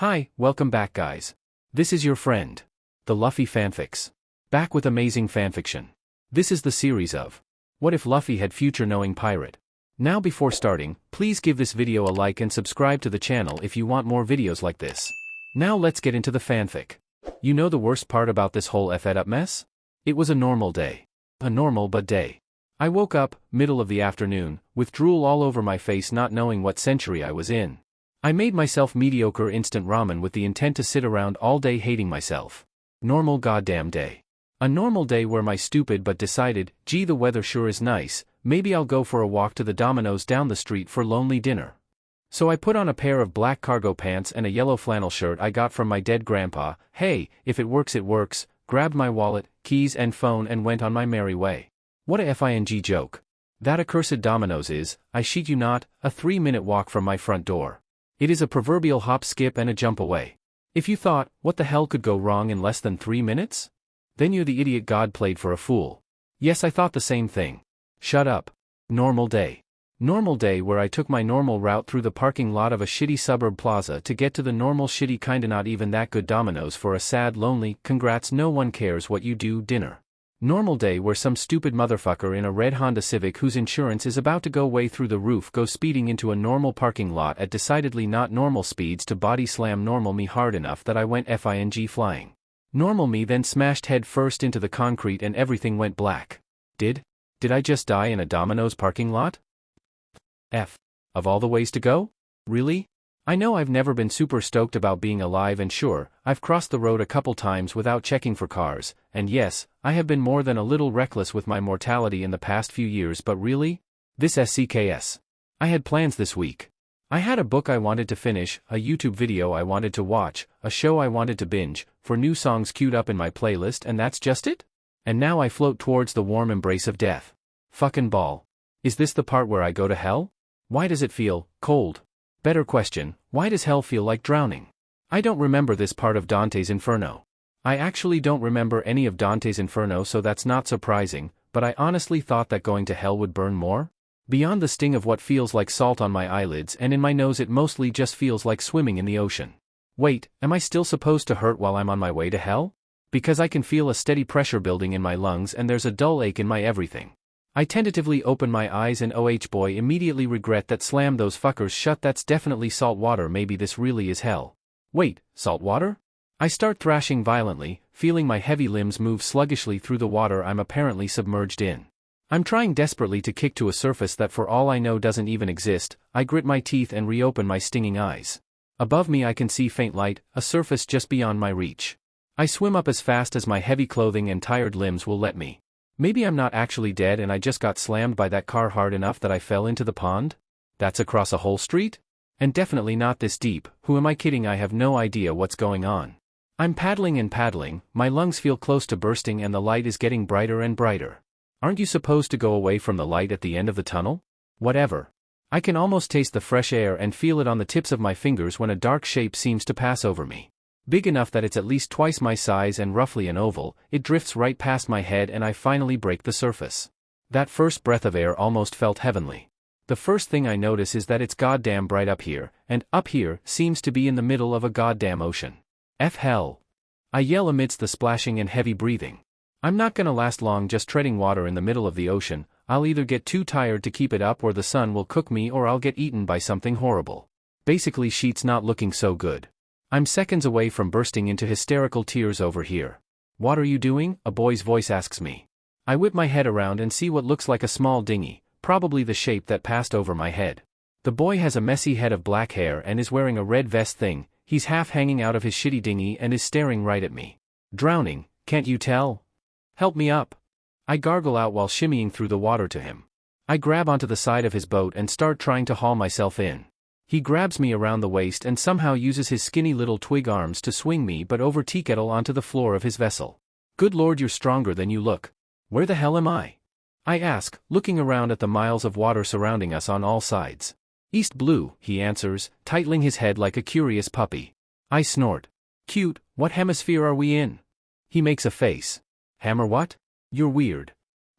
Hi, welcome back guys. This is your friend, the Luffy fanfics. Back with amazing fanfiction. This is the series of What If Luffy Had Future Knowing Pirate. Now before starting, please give this video a like and subscribe to the channel if you want more videos like this. Now let's get into the fanfic. You know the worst part about this whole effed up mess? It was a normal day. A normal but day. I woke up, middle of the afternoon, with drool all over my face not knowing what century I was in. I made myself mediocre instant ramen with the intent to sit around all day hating myself. Normal goddamn day. A normal day where my stupid but decided, gee the weather sure is nice, maybe I'll go for a walk to the Domino's down the street for lonely dinner. So I put on a pair of black cargo pants and a yellow flannel shirt I got from my dead grandpa, hey, if it works, grabbed my wallet, keys and phone and went on my merry way. What a fing joke. That accursed Domino's is, I sheet you not, a 3-minute walk from my front door. It is a proverbial hop, skip and a jump away. If you thought, what the hell could go wrong in less than 3 minutes? Then you're the idiot God played for a fool. Yes, I thought the same thing. Shut up. Normal day. Normal day where I took my normal route through the parking lot of a shitty suburb plaza to get to the normal shitty kinda not even that good Domino's for a sad lonely, congrats no one cares what you do dinner. Normal day where some stupid motherfucker in a red Honda Civic whose insurance is about to go way through the roof goes speeding into a normal parking lot at decidedly not normal speeds to body slam normal me hard enough that I went fing flying. Normal me then smashed head first into the concrete and everything went black. Did I just die in a Domino's parking lot? Of all the ways to go? Really? I know I've never been super stoked about being alive and sure, I've crossed the road a couple times without checking for cars, and yes, I have been more than a little reckless with my mortality in the past few years but really? This SCKS. I had plans this week. I had a book I wanted to finish, a YouTube video I wanted to watch, a show I wanted to binge, 4 new songs queued up in my playlist and that's just it? And now I float towards the warm embrace of death. Fucking ball. Is this the part where I go to hell? Why does it feel cold? Better question, why does hell feel like drowning? I don't remember this part of Dante's Inferno. I actually don't remember any of Dante's Inferno so that's not surprising, but I honestly thought that going to hell would burn more? Beyond the sting of what feels like salt on my eyelids and in my nose it mostly just feels like swimming in the ocean. Wait, am I still supposed to hurt while I'm on my way to hell? Because I can feel a steady pressure building in my lungs and there's a dull ache in my everything. I tentatively open my eyes and boy immediately regret that slam those fuckers shut that's definitely salt water maybe this really is hell. Wait, salt water? I start thrashing violently, feeling my heavy limbs move sluggishly through the water I'm apparently submerged in. I'm trying desperately to kick to a surface that for all I know doesn't even exist, I grit my teeth and reopen my stinging eyes. Above me I can see faint light, a surface just beyond my reach. I swim up as fast as my heavy clothing and tired limbs will let me. Maybe I'm not actually dead and I just got slammed by that car hard enough that I fell into the pond? That's across a whole street? And definitely not this deep, who am I kidding? I have no idea what's going on. I'm paddling and paddling, my lungs feel close to bursting and the light is getting brighter and brighter. Aren't you supposed to go away from the light at the end of the tunnel? Whatever. I can almost taste the fresh air and feel it on the tips of my fingers when a dark shape seems to pass over me. Big enough that it's at least twice my size and roughly an oval, it drifts right past my head and I finally break the surface. That first breath of air almost felt heavenly. The first thing I notice is that it's goddamn bright up here, and up here seems to be in the middle of a goddamn ocean. Hell. I yell amidst the splashing and heavy breathing. I'm not gonna last long just treading water in the middle of the ocean, I'll either get too tired to keep it up or the sun will cook me or I'll get eaten by something horrible. Basically shit's not looking so good. I'm seconds away from bursting into hysterical tears over here. What are you doing? A boy's voice asks me. I whip my head around and see what looks like a small dinghy, probably the shape that passed over my head. The boy has a messy head of black hair and is wearing a red vest thing, he's half hanging out of his shitty dinghy and is staring right at me. Drowning, can't you tell? Help me up. I gargle out while shimmying through the water to him. I grab onto the side of his boat and start trying to haul myself in. He grabs me around the waist and somehow uses his skinny little twig arms to swing me but over teakettle onto the floor of his vessel. Good lord, you're stronger than you look. Where the hell am I? I ask, looking around at the miles of water surrounding us on all sides. East Blue, he answers, titling his head like a curious puppy. I snort. Cute, what hemisphere are we in? He makes a face. Hammer what? You're weird.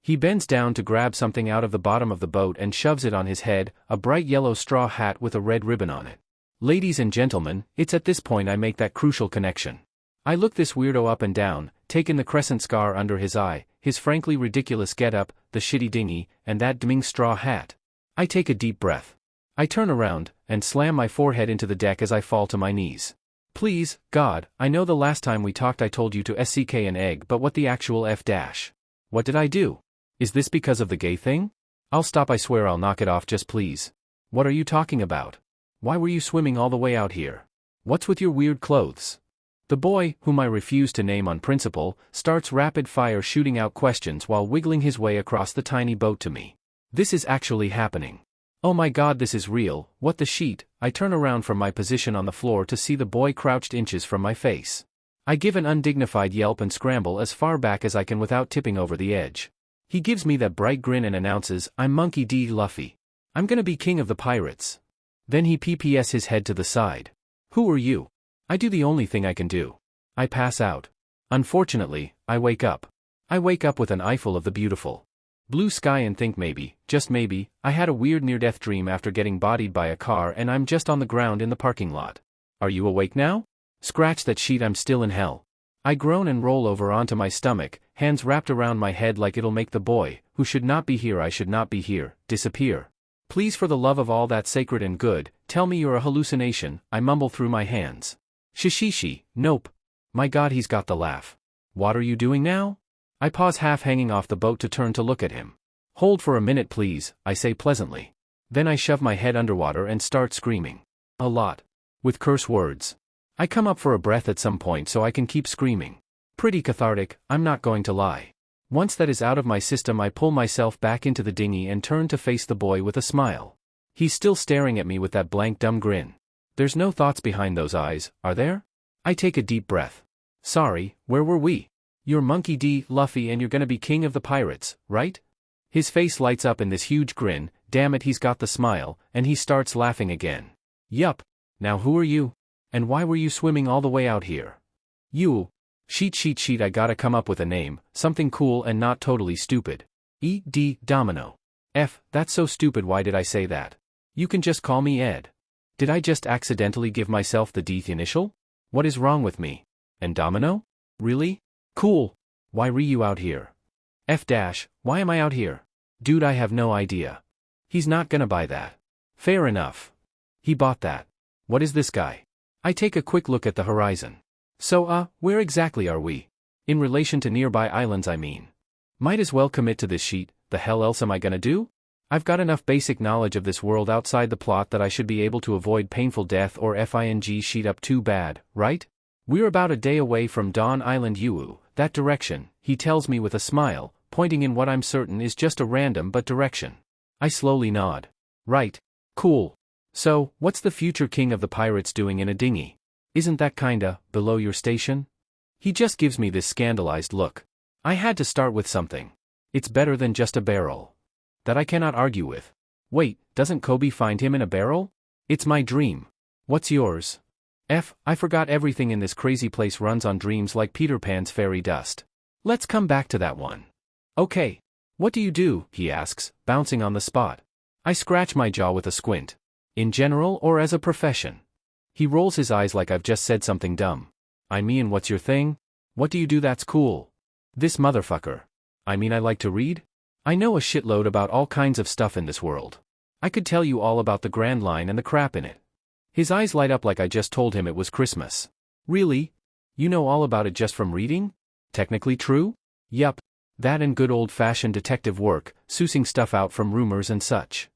He bends down to grab something out of the bottom of the boat and shoves it on his head, a bright yellow straw hat with a red ribbon on it. Ladies and gentlemen, it's at this point I make that crucial connection. I look this weirdo up and down, take in the crescent scar under his eye, his frankly ridiculous getup, the shitty dinghy, and that damning straw hat. I take a deep breath. I turn around, and slam my forehead into the deck as I fall to my knees. Please, God, I know the last time we talked I told you to SCK an egg, but what the actual F dash? What did I do? Is this because of the gay thing? I'll stop, I swear I'll knock it off, just please. What are you talking about? Why were you swimming all the way out here? What's with your weird clothes? The boy, whom I refuse to name on principle, starts rapid-fire shooting out questions while wiggling his way across the tiny boat to me. This is actually happening. Oh my God, this is real. What the sheet? I turn around from my position on the floor to see the boy crouched inches from my face. I give an undignified yelp and scramble as far back as I can without tipping over the edge. He gives me that bright grin and announces, I'm Monkey D. Luffy. I'm gonna be king of the pirates. Then he PPS his head to the side. Who are you? I do the only thing I can do. I pass out. Unfortunately, I wake up. I wake up with an eyeful of the beautiful blue sky and think maybe, just maybe, I had a weird near-death dream after getting bodied by a car and I'm just on the ground in the parking lot. Are you awake now? Scratch that sheet, I'm still in hell. I groan and roll over onto my stomach, hands wrapped around my head like it'll make the boy, who should not be here, I should not be here, disappear. Please, for the love of all that's sacred and good, tell me you're a hallucination, I mumble through my hands. Shishishi, nope. My God, he's got the laugh. What are you doing now? I pause, half hanging off the boat, to turn to look at him. Hold for a minute please, I say pleasantly. Then I shove my head underwater and start screaming. A lot. With curse words. I come up for a breath at some point so I can keep screaming. Pretty cathartic, I'm not going to lie. Once that is out of my system, I pull myself back into the dinghy and turn to face the boy with a smile. He's still staring at me with that blank dumb grin. There's no thoughts behind those eyes, are there? I take a deep breath. Sorry, where were we? You're Monkey D. Luffy and you're gonna be king of the pirates, right? His face lights up in this huge grin, damn it, he's got the smile, and he starts laughing again. Yup. Now who are you? And why were you swimming all the way out here? You. Sheet, I gotta come up with a name, something cool and not totally stupid. E.D. Domino. F, that's so stupid, why did I say that? You can just call me Ed. Did I just accidentally give myself the D initial? What is wrong with me? And Domino? Really? Cool. Why were you out here? F dash, why am I out here? Dude, I have no idea. He's not gonna buy that. Fair enough. He bought that. What is this guy? I take a quick look at the horizon. So, where exactly are we? In relation to nearby islands, I mean. Might as well commit to this sheet, the hell else am I gonna do? I've got enough basic knowledge of this world outside the plot that I should be able to avoid painful death or FING sheet up too bad, right? We're about a day away from Dawn Island Uu, that direction, he tells me with a smile, pointing in what I'm certain is just a random but direction. I slowly nod. Right. Cool. So, what's the future king of the pirates doing in a dinghy? Isn't that kinda below your station? He just gives me this scandalized look. I had to start with something. It's better than just a barrel. That I cannot argue with. Wait, doesn't Koby find him in a barrel? It's my dream. What's yours? F, I forgot everything in this crazy place runs on dreams like Peter Pan's fairy dust. Let's come back to that one. Okay. What do you do? He asks, bouncing on the spot. I scratch my jaw with a squint. In general or as a profession? He rolls his eyes like I've just said something dumb. I mean, what's your thing? What do you do that's cool? This motherfucker. I mean, I like to read. I know a shitload about all kinds of stuff in this world. I could tell you all about the Grand Line and the crap in it. His eyes light up like I just told him it was Christmas. Really? You know all about it just from reading? Technically true? Yup. That and good old-fashioned detective work, sousing stuff out from rumors and such.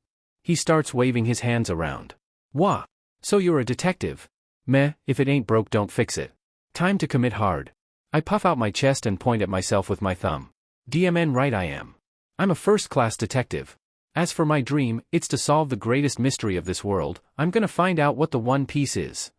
He starts waving his hands around. Wah. So you're a detective? Meh, if it ain't broke don't fix it. Time to commit hard. I puff out my chest and point at myself with my thumb. DMN right I am. I'm a first-class detective. As for my dream, it's to solve the greatest mystery of this world. I'm gonna find out what the One Piece is.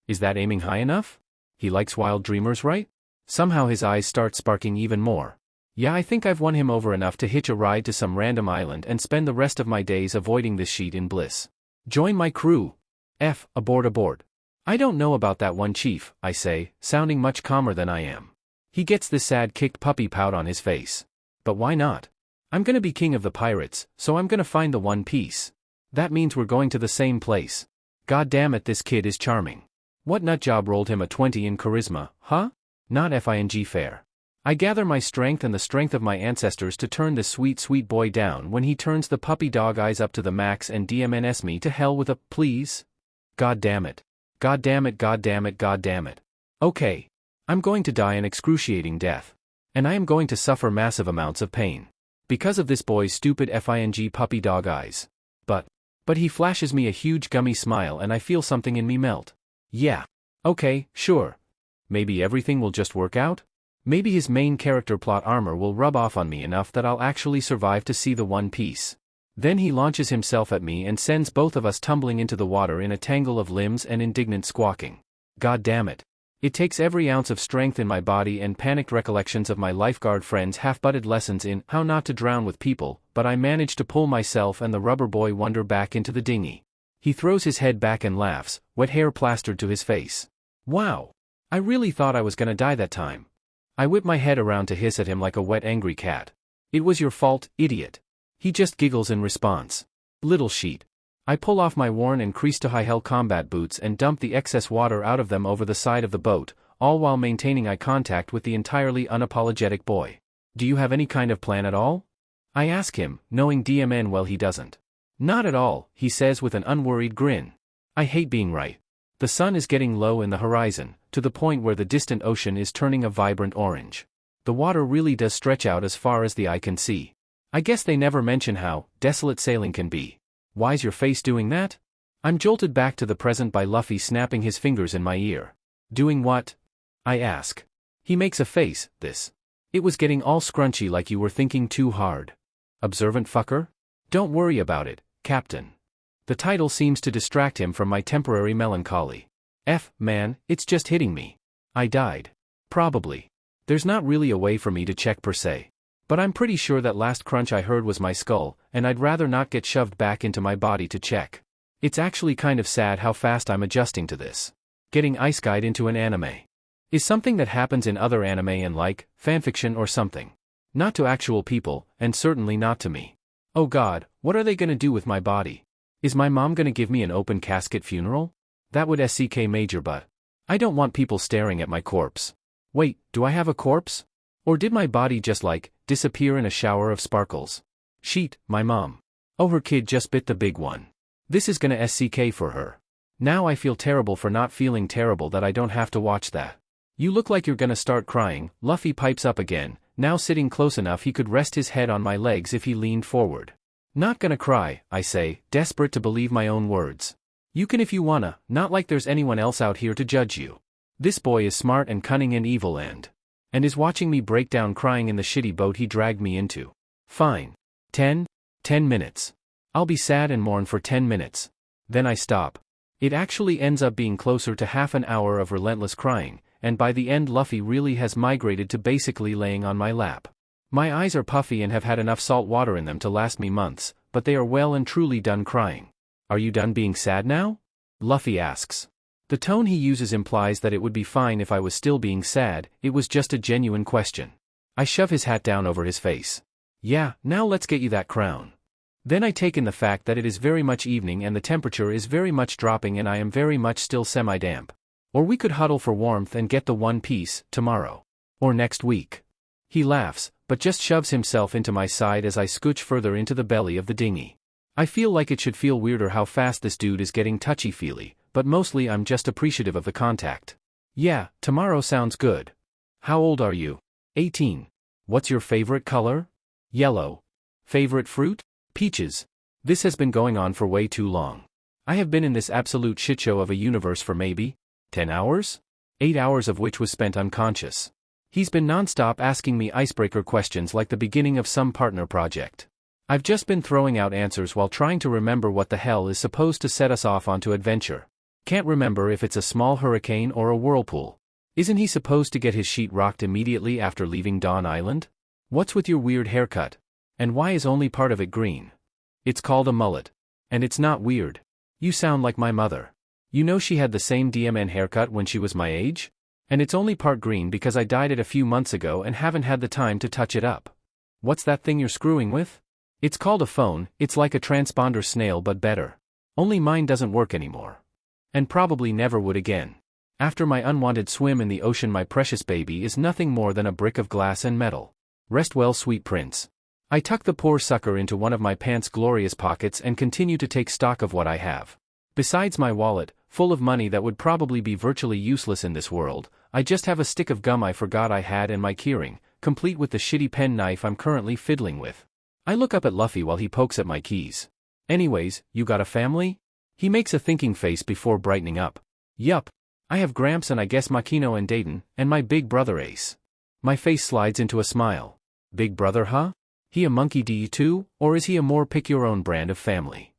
Is that aiming high enough? He likes wild dreamers, right? Somehow his eyes start sparking even more. Yeah, I think I've won him over enough to hitch a ride to some random island and spend the rest of my days avoiding this sheet in bliss. Join my crew. F, aboard. I don't know about that one, Chief, I say, sounding much calmer than I am. He gets this sad kicked puppy pout on his face. But why not? I'm gonna be king of the pirates, so I'm gonna find the One Piece. That means we're going to the same place. God damn it, this kid is charming. What nutjob rolled him a 20 in charisma, huh? Not FING fair. I gather my strength and the strength of my ancestors to turn this sweet sweet boy down when he turns the puppy dog eyes up to the max and DMNS me to hell with a please. God damn it. God damn it, god damn it, god damn it. Okay. I'm going to die an excruciating death. And I am going to suffer massive amounts of pain. Because of this boy's stupid FING puppy dog eyes. But he flashes me a huge gummy smile and I feel something in me melt. Yeah. Okay, sure. Maybe everything will just work out? Maybe his main character plot armor will rub off on me enough that I'll actually survive to see the One Piece. Then he launches himself at me and sends both of us tumbling into the water in a tangle of limbs and indignant squawking. God damn it. It takes every ounce of strength in my body and panicked recollections of my lifeguard friends' half-butted lessons in how not to drown with people, but I manage to pull myself and the rubber boy wonder back into the dinghy. He throws his head back and laughs, wet hair plastered to his face. Wow. I really thought I was gonna die that time. I whip my head around to hiss at him like a wet angry cat. It was your fault, idiot. He just giggles in response. Little sheet. I pull off my worn and creased-to-high-heel combat boots and dump the excess water out of them over the side of the boat, all while maintaining eye contact with the entirely unapologetic boy. Do you have any kind of plan at all? I ask him, knowing DMN well he doesn't. Not at all, he says with an unworried grin. I hate being right. The sun is getting low in the horizon, to the point where the distant ocean is turning a vibrant orange. The water really does stretch out as far as the eye can see. I guess they never mention how desolate sailing can be. Why's your face doing that? I'm jolted back to the present by Luffy snapping his fingers in my ear. Doing what? I ask. He makes a face, this. It was getting all scrunchy like you were thinking too hard. Observant fucker? Don't worry about it, Captain. The title seems to distract him from my temporary melancholy. Man, it's just hitting me. I died. Probably. There's not really a way for me to check per se. But I'm pretty sure that last crunch I heard was my skull, and I'd rather not get shoved back into my body to check. It's actually kind of sad how fast I'm adjusting to this. Getting ice-guyed into an anime is something that happens in other anime and like, fanfiction or something. Not to actual people, and certainly not to me. Oh god, what are they gonna do with my body? Is my mom gonna give me an open casket funeral? That would SCK major, but I don't want people staring at my corpse. Wait, do I have a corpse? Or did my body just disappear in a shower of sparkles? Sheet, my mom. Oh, her kid just bit the big one. This is gonna SCK for her. Now I feel terrible for not feeling terrible that I don't have to watch that. You look like you're gonna start crying, Luffy pipes up again, now sitting close enough he could rest his head on my legs if he leaned forward. Not gonna cry, I say, desperate to believe my own words. You can if you wanna, not like there's anyone else out here to judge you. This boy is smart and cunning and evil and is watching me break down crying in the shitty boat he dragged me into. Fine. 10 minutes. I'll be sad and mourn for 10 minutes. Then I stop. It actually ends up being closer to half an hour of relentless crying, and by the end Luffy really has migrated to basically laying on my lap. My eyes are puffy and have had enough salt water in them to last me months, but they are well and truly done crying. Are you done being sad now? Luffy asks. The tone he uses implies that it would be fine if I was still being sad, it was just a genuine question. I shove his hat down over his face. Yeah, now let's get you that crown. Then I take in the fact that it is very much evening and the temperature is very much dropping and I am very much still semi-damp. Or we could huddle for warmth and get the One Piece, tomorrow. Or next week. He laughs, but just shoves himself into my side as I scooch further into the belly of the dinghy. I feel like it should feel weirder how fast this dude is getting touchy-feely, but mostly I'm just appreciative of the contact. Yeah, tomorrow sounds good. How old are you? 18. What's your favorite color? Yellow. Favorite fruit? Peaches. This has been going on for way too long. I have been in this absolute shitshow of a universe for maybe 10 hours? 8 hours of which was spent unconscious. He's been non-stop asking me icebreaker questions like the beginning of some partner project. I've just been throwing out answers while trying to remember what the hell is supposed to set us off onto adventure. Can't remember if it's a small hurricane or a whirlpool. Isn't he supposed to get his sheet rocked immediately after leaving Dawn Island? What's with your weird haircut? And why is only part of it green? It's called a mullet. And it's not weird. You sound like my mother. You know she had the same DMN haircut when she was my age? And it's only part green because I dyed it a few months ago and haven't had the time to touch it up. What's that thing you're screwing with? It's called a phone, it's like a transponder snail but better. Only mine doesn't work anymore. And probably never would again. After my unwanted swim in the ocean, my precious baby is nothing more than a brick of glass and metal. Rest well, sweet prince. I tuck the poor sucker into one of my pants' glorious pockets and continue to take stock of what I have. Besides my wallet, full of money that would probably be virtually useless in this world, I just have a stick of gum I forgot I had and my keyring, complete with the shitty pen knife I'm currently fiddling with. I look up at Luffy while he pokes at my keys. Anyways, you got a family? He makes a thinking face before brightening up. Yup. I have Gramps and I guess Makino and Dayton, and my big brother Ace. My face slides into a smile. Big brother, huh? He a monkey D too, or is he a more pick-your-own brand of family?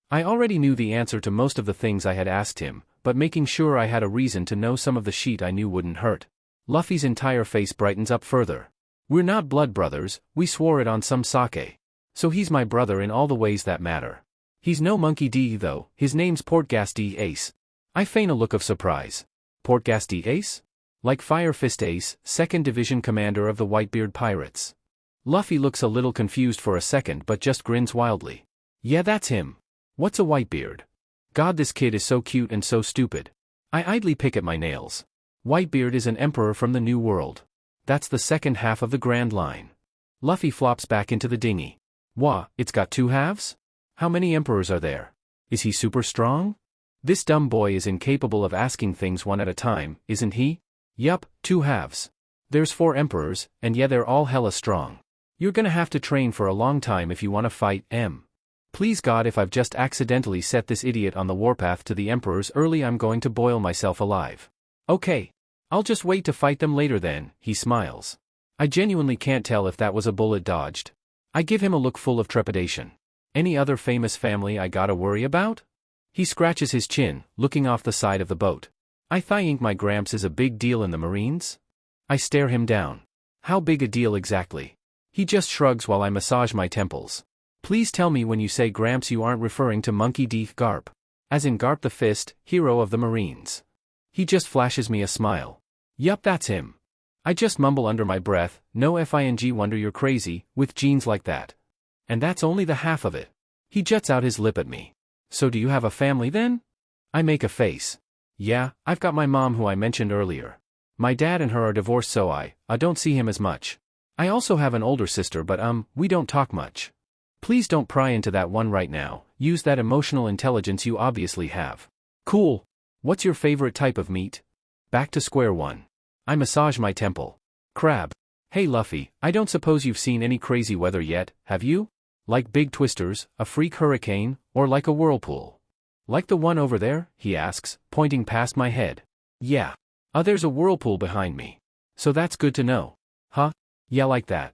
I already knew the answer to most of the things I had asked him, but making sure I had a reason to know some of the shit I knew wouldn't hurt. Luffy's entire face brightens up further. We're not blood brothers, we swore it on some sake. So he's my brother in all the ways that matter. He's no monkey D though, his name's Portgas D Ace. I feign a look of surprise. Portgas D Ace? Like Fire Fist Ace, 2nd Division commander of the Whitebeard Pirates. Luffy looks a little confused for a second but just grins wildly. Yeah, that's him. What's a Whitebeard? God, this kid is so cute and so stupid. I idly pick at my nails. Whitebeard is an emperor from the New World. That's the second half of the Grand Line. Luffy flops back into the dinghy. Wah, it's got 2 halves? How many emperors are there? Is he super strong? This dumb boy is incapable of asking things one at a time, isn't he? Yup, 2 halves. There's 4 emperors, and yeah, they're all hella strong. You're gonna have to train for a long time if you wanna fight, Please God, if I've just accidentally set this idiot on the warpath to the emperors early, I'm going to boil myself alive. Okay. I'll just wait to fight them later then, he smiles. I genuinely can't tell if that was a bullet dodged. I give him a look full of trepidation. Any other famous family I gotta worry about? He scratches his chin, looking off the side of the boat. I think my Gramps is a big deal in the Marines? I stare him down. How big a deal exactly? He just shrugs while I massage my temples. Please tell me when you say Gramps you aren't referring to Monkey D. Garp. As in Garp the Fist, hero of the Marines. He just flashes me a smile. Yup, that's him. I just mumble under my breath, no fing wonder you're crazy, with genes like that. And that's only the half of it. He juts out his lip at me. So do you have a family then? I make a face. Yeah, I've got my mom who I mentioned earlier. My dad and her are divorced, so I don't see him as much. I also have an older sister, but we don't talk much. Please don't pry into that one right now, use that emotional intelligence you obviously have. Cool. What's your favorite type of meat? Back to square one. I massage my temple. Crab. Hey Luffy, I don't suppose you've seen any crazy weather yet, have you? Like big twisters, a freak hurricane, or like a whirlpool? Like the one over there, he asks, pointing past my head. Yeah. There's a whirlpool behind me. So that's good to know. Huh? Yeah, like that.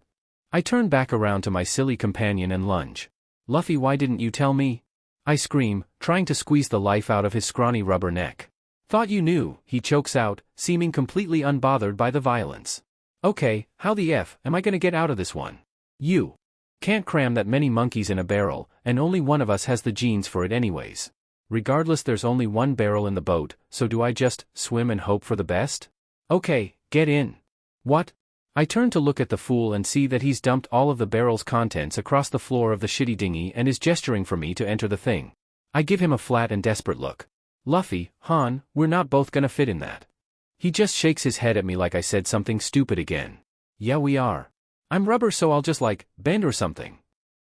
I turn back around to my silly companion and lunge. Luffy, why didn't you tell me? I scream, trying to squeeze the life out of his scrawny rubber neck. Thought you knew, he chokes out, seeming completely unbothered by the violence. Okay, how the F am I gonna get out of this one? You can't cram that many monkeys in a barrel, and only one of us has the genes for it anyways. Regardless, there's only one barrel in the boat, so do I just swim and hope for the best? Okay, get in. What? I turn to look at the fool and see that he's dumped all of the barrel's contents across the floor of the shitty dinghy and is gesturing for me to enter the thing. I give him a flat and desperate look. Luffy, Han, we're not both gonna fit in that. He just shakes his head at me like I said something stupid again. Yeah, we are. I'm rubber, so I'll just bend or something.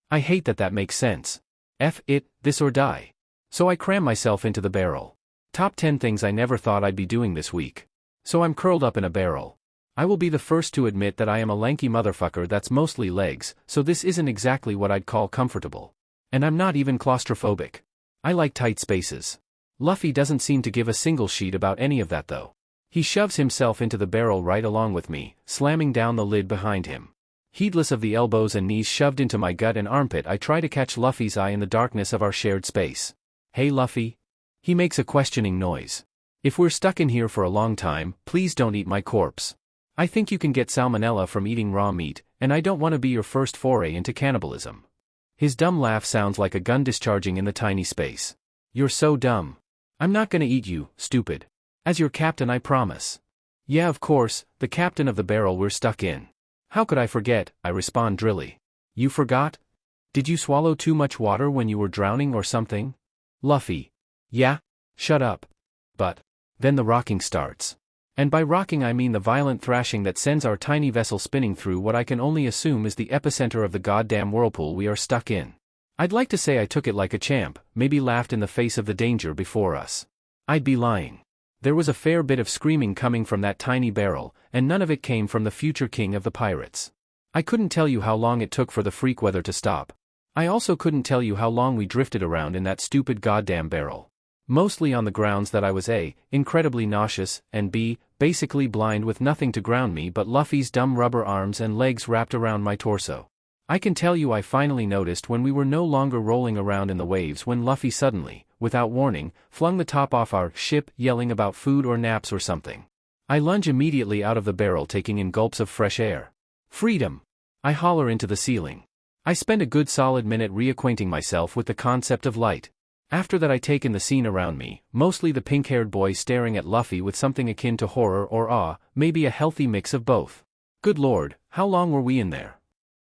I hate that makes sense. F it, this or die. So I cram myself into the barrel. Top 10 things I never thought I'd be doing this week. So I'm curled up in a barrel. I will be the first to admit that I am a lanky motherfucker that's mostly legs, so this isn't exactly what I'd call comfortable. And I'm not even claustrophobic. I like tight spaces. Luffy doesn't seem to give a single shit about any of that though. He shoves himself into the barrel right along with me, slamming down the lid behind him. Heedless of the elbows and knees shoved into my gut and armpit, I try to catch Luffy's eye in the darkness of our shared space. Hey Luffy? He makes a questioning noise. If we're stuck in here for a long time, please don't eat my corpse. I think you can get salmonella from eating raw meat, and I don't want to be your first foray into cannibalism. His dumb laugh sounds like a gun discharging in the tiny space. You're so dumb. I'm not gonna eat you, stupid. As your captain, I promise. Yeah, of course, the captain of the barrel we're stuck in. How could I forget? I respond drily. You forgot? Did you swallow too much water when you were drowning or something? Luffy. Yeah? Shut up. but then the rocking starts. And by rocking I mean the violent thrashing that sends our tiny vessel spinning through what I can only assume is the epicenter of the goddamn whirlpool we are stuck in. I'd like to say I took it like a champ, maybe laughed in the face of the danger before us. I'd be lying. There was a fair bit of screaming coming from that tiny barrel, and none of it came from the future king of the pirates. I couldn't tell you how long it took for the freak weather to stop. I also couldn't tell you how long we drifted around in that stupid goddamn barrel. Mostly on the grounds that I was A, incredibly nauseous, and B, basically blind with nothing to ground me but Luffy's dumb rubber arms and legs wrapped around my torso. I can tell you I finally noticed when we were no longer rolling around in the waves when Luffy suddenly, without warning, flung the top off our ship, yelling about food or naps or something. I lunge immediately out of the barrel, taking in gulps of fresh air. Freedom! I holler into the ceiling. I spend a good solid minute reacquainting myself with the concept of light. After that I take in the scene around me, mostly the pink-haired boy staring at Luffy with something akin to horror or awe, maybe a healthy mix of both. Good lord, how long were we in there?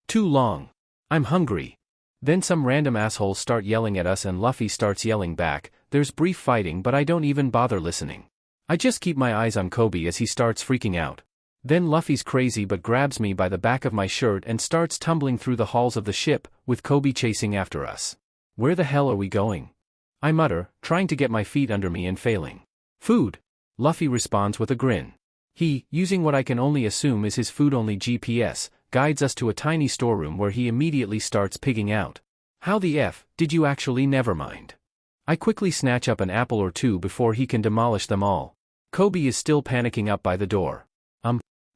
Too long. I'm hungry. Then some random assholes start yelling at us and Luffy starts yelling back. There's brief fighting but I don't even bother listening. I just keep my eyes on Koby as he starts freaking out. Then Luffy's crazy but grabs me by the back of my shirt and starts tumbling through the halls of the ship, with Koby chasing after us. Where the hell are we going? I mutter, trying to get my feet under me and failing. Food! Luffy responds with a grin. He, using what I can only assume is his food-only GPS, guides us to a tiny storeroom where he immediately starts pigging out. How the F, did you actually? Never mind. I quickly snatch up an apple or two before he can demolish them all. Koby is still panicking up by the door.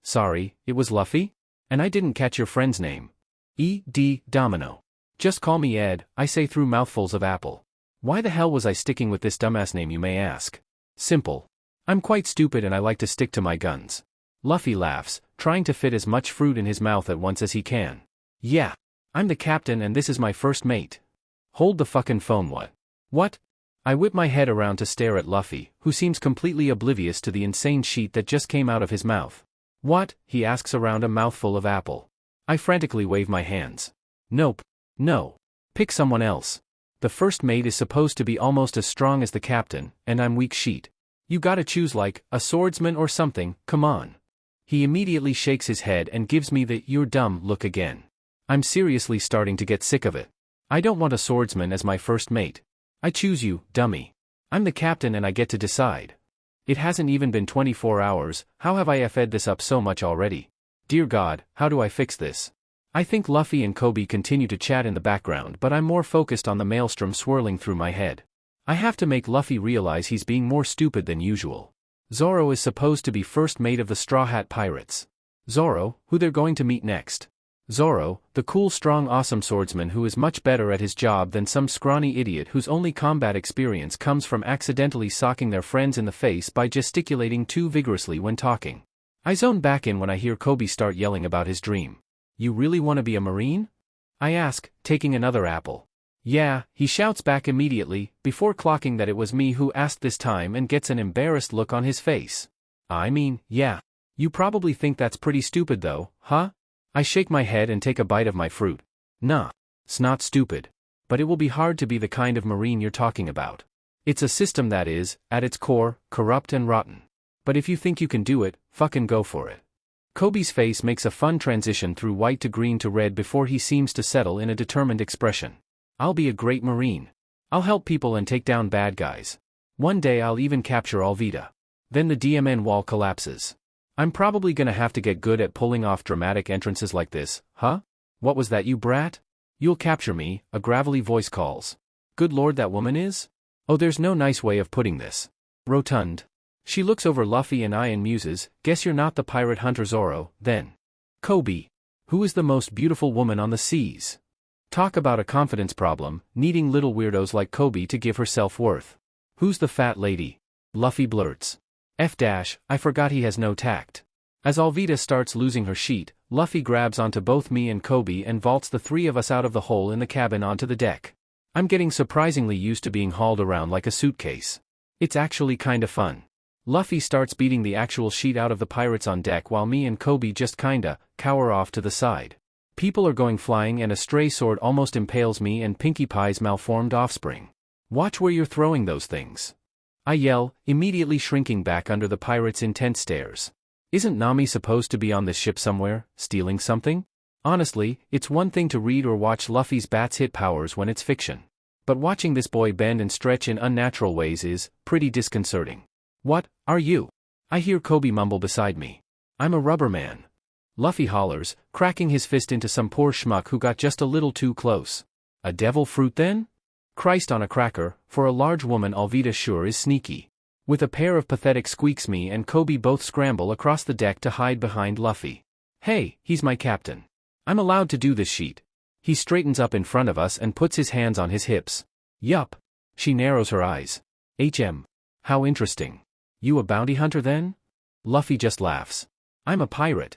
Sorry, it was Luffy? And I didn't catch your friend's name. E.D. Domino. Just call me Ed, I say through mouthfuls of apple. Why the hell was I sticking with this dumbass name, you may ask? Simple. I'm quite stupid and I like to stick to my guns. Luffy laughs, trying to fit as much fruit in his mouth at once as he can. Yeah. I'm the captain and this is my first mate. Hold the fucking phone. What? I whip my head around to stare at Luffy, who seems completely oblivious to the insane sheet that just came out of his mouth. What? He asks around a mouthful of apple. I frantically wave my hands. Nope. No. Pick someone else. The first mate is supposed to be almost as strong as the captain, and I'm weak sheet. You gotta choose like, a swordsman or something, come on. He immediately shakes his head and gives me the "you're dumb" look again. I'm seriously starting to get sick of it. I don't want a swordsman as my first mate. I choose you, dummy. I'm the captain and I get to decide. It hasn't even been 24 hours, how have I fed this up so much already? Dear God, how do I fix this? I think Luffy and Koby continue to chat in the background but I'm more focused on the maelstrom swirling through my head. I have to make Luffy realize he's being more stupid than usual. Zoro is supposed to be first mate of the Straw Hat Pirates. Zoro, who they're going to meet next. Zoro, the cool strong awesome swordsman who is much better at his job than some scrawny idiot whose only combat experience comes from accidentally socking their friends in the face by gesticulating too vigorously when talking. I zone back in when I hear Koby start yelling about his dream. You really want to be a Marine? I ask, taking another apple. Yeah, he shouts back immediately, before clocking that it was me who asked this time and gets an embarrassed look on his face. I mean, yeah. You probably think that's pretty stupid though, huh? I shake my head and take a bite of my fruit. Nah. It's not stupid. But it will be hard to be the kind of Marine you're talking about. It's a system that is, at its core, corrupt and rotten. But if you think you can do it, fucking go for it. Koby's face makes a fun transition through white to green to red before he seems to settle in a determined expression. I'll be a great Marine. I'll help people and take down bad guys. One day I'll even capture Alvida. Then the DMN wall collapses. I'm probably gonna have to get good at pulling off dramatic entrances like this, huh? What was that, you brat? You'll capture me, a gravelly voice calls. Good lord, that woman is? Oh, there's no nice way of putting this. Rotund. She looks over Luffy and I and muses, guess you're not the pirate hunter Zoro, then. Koby. Who is the most beautiful woman on the seas? Talk about a confidence problem, needing little weirdos like Koby to give her self-worth. Who's the fat lady? Luffy blurts. I forgot he has no tact. As Alvida starts losing her sheet, Luffy grabs onto both me and Koby and vaults the three of us out of the hole in the cabin onto the deck. I'm getting surprisingly used to being hauled around like a suitcase. It's actually kinda fun. Luffy starts beating the actual sheet out of the pirates on deck while me and Koby just kinda cower off to the side. People are going flying and a stray sword almost impales me and Pinkie Pie's malformed offspring. Watch where you're throwing those things. I yell, immediately shrinking back under the pirate's intense stares. Isn't Nami supposed to be on this ship somewhere, stealing something? Honestly, it's one thing to read or watch Luffy's bats hit powers when it's fiction. But watching this boy bend and stretch in unnatural ways is pretty disconcerting. What are you? I hear Koby mumble beside me. I'm a rubber man. Luffy hollers, cracking his fist into some poor schmuck who got just a little too close. A devil fruit then? Christ on a cracker, for a large woman Alvida sure is sneaky. With a pair of pathetic squeaks me and Koby both scramble across the deck to hide behind Luffy. Hey, he's my captain. I'm allowed to do this sheet. He straightens up in front of us and puts his hands on his hips. Yup. She narrows her eyes. How interesting. You a bounty hunter then? Luffy just laughs. I'm a pirate.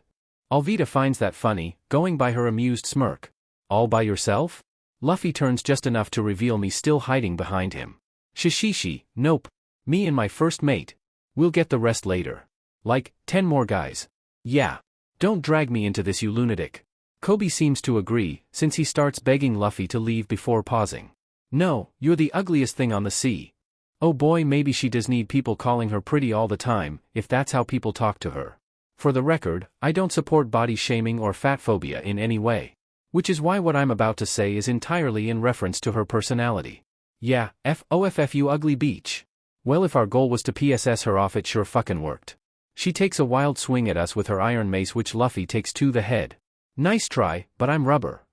Alvida finds that funny, going by her amused smirk. All by yourself? Luffy turns just enough to reveal me still hiding behind him. Shishishi, nope. Me and my first mate. We'll get the rest later. Like, 10 more guys. Yeah. Don't drag me into this, you lunatic. Koby seems to agree, since he starts begging Luffy to leave before pausing. No, you're the ugliest thing on the sea. Oh boy, maybe she does need people calling her pretty all the time, if that's how people talk to her. For the record, I don't support body shaming or fat phobia in any way. Which is why what I'm about to say is entirely in reference to her personality. Yeah, FOFF you ugly beach. Well, if our goal was to PSS her off, it sure fucking worked. She takes a wild swing at us with her iron mace, which Luffy takes to the head. Nice try, but I'm rubber.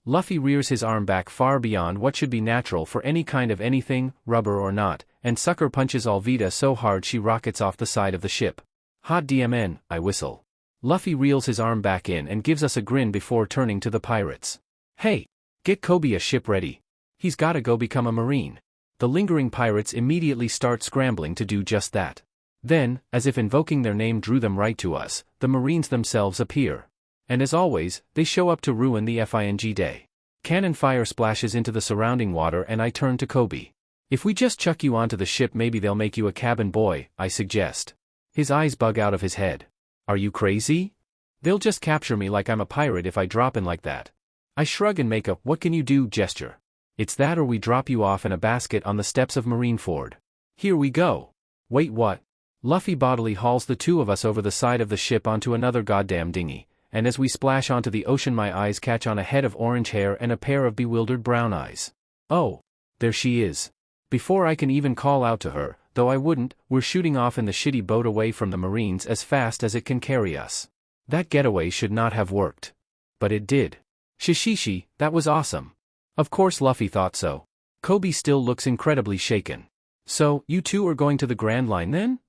Luffy rears his arm back far beyond what should be natural for any kind of anything, rubber or not, and sucker punches Alvida so hard she rockets off the side of the ship. Hot DMN, I whistle. Luffy reels his arm back in and gives us a grin before turning to the pirates. Hey, get Koby a ship ready. He's gotta go become a marine. The lingering pirates immediately start scrambling to do just that. Then, as if invoking their name drew them right to us, the marines themselves appear. And as always, they show up to ruin the FING day. Cannon fire splashes into the surrounding water and I turn to Koby. If we just chuck you onto the ship, maybe they'll make you a cabin boy, I suggest. His eyes bug out of his head. Are you crazy? They'll just capture me like I'm a pirate if I drop in like that. I shrug and make a "what can you do" gesture. It's that or we drop you off in a basket on the steps of Marineford. Here we go. Wait, what? Luffy bodily hauls the two of us over the side of the ship onto another goddamn dinghy, and as we splash onto the ocean my eyes catch on a head of orange hair and a pair of bewildered brown eyes. Oh, there she is. Before I can even call out to her, though I wouldn't, we're shooting off in the shitty boat away from the Marines as fast as it can carry us. That getaway should not have worked. But it did. Shishishi, that was awesome. Of course Luffy thought so. Koby still looks incredibly shaken. So, you two are going to the Grand Line then?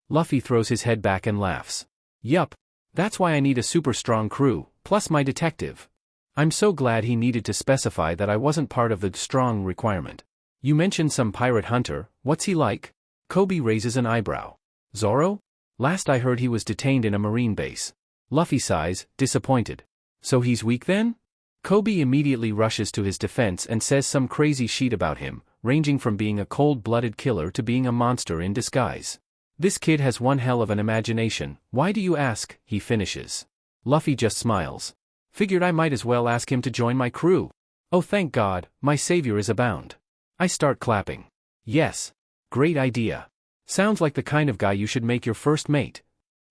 Luffy throws his head back and laughs. Yup. That's why I need a super strong crew, plus my detective. I'm so glad he needed to specify that I wasn't part of the strong requirement. You mentioned some pirate hunter, what's he like? Koby raises an eyebrow. Zoro? Last I heard he was detained in a marine base. Luffy sighs, disappointed. So he's weak then? Koby immediately rushes to his defense and says some crazy shit about him, ranging from being a cold-blooded killer to being a monster in disguise. This kid has one hell of an imagination, why do you ask, he finishes. Luffy just smiles. Figured I might as well ask him to join my crew. Oh thank God, my savior is abound. I start clapping. Yes. Great idea. Sounds like the kind of guy you should make your first mate.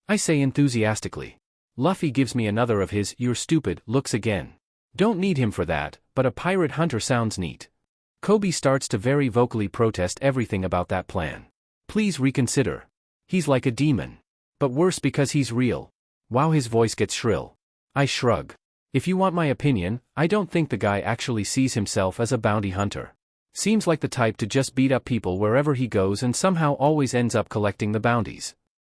I say enthusiastically. Luffy gives me another of his "you're stupid" looks again. Don't need him for that, but a pirate hunter sounds neat. Koby starts to very vocally protest everything about that plan. Please reconsider. He's like a demon. But worse because he's real. Wow, his voice gets shrill. I shrug. If you want my opinion, I don't think the guy actually sees himself as a bounty hunter. Seems like the type to just beat up people wherever he goes and somehow always ends up collecting the bounties.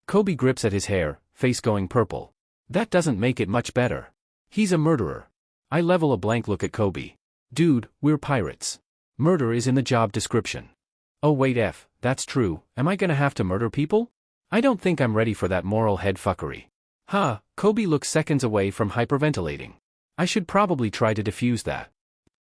Koby grips at his hair, face going purple. That doesn't make it much better. He's a murderer. I level a blank look at Koby. Dude, we're pirates. Murder is in the job description. Oh wait, that's true, am I gonna have to murder people? I don't think I'm ready for that moral head fuckery. Koby looks seconds away from hyperventilating. I should probably try to defuse that.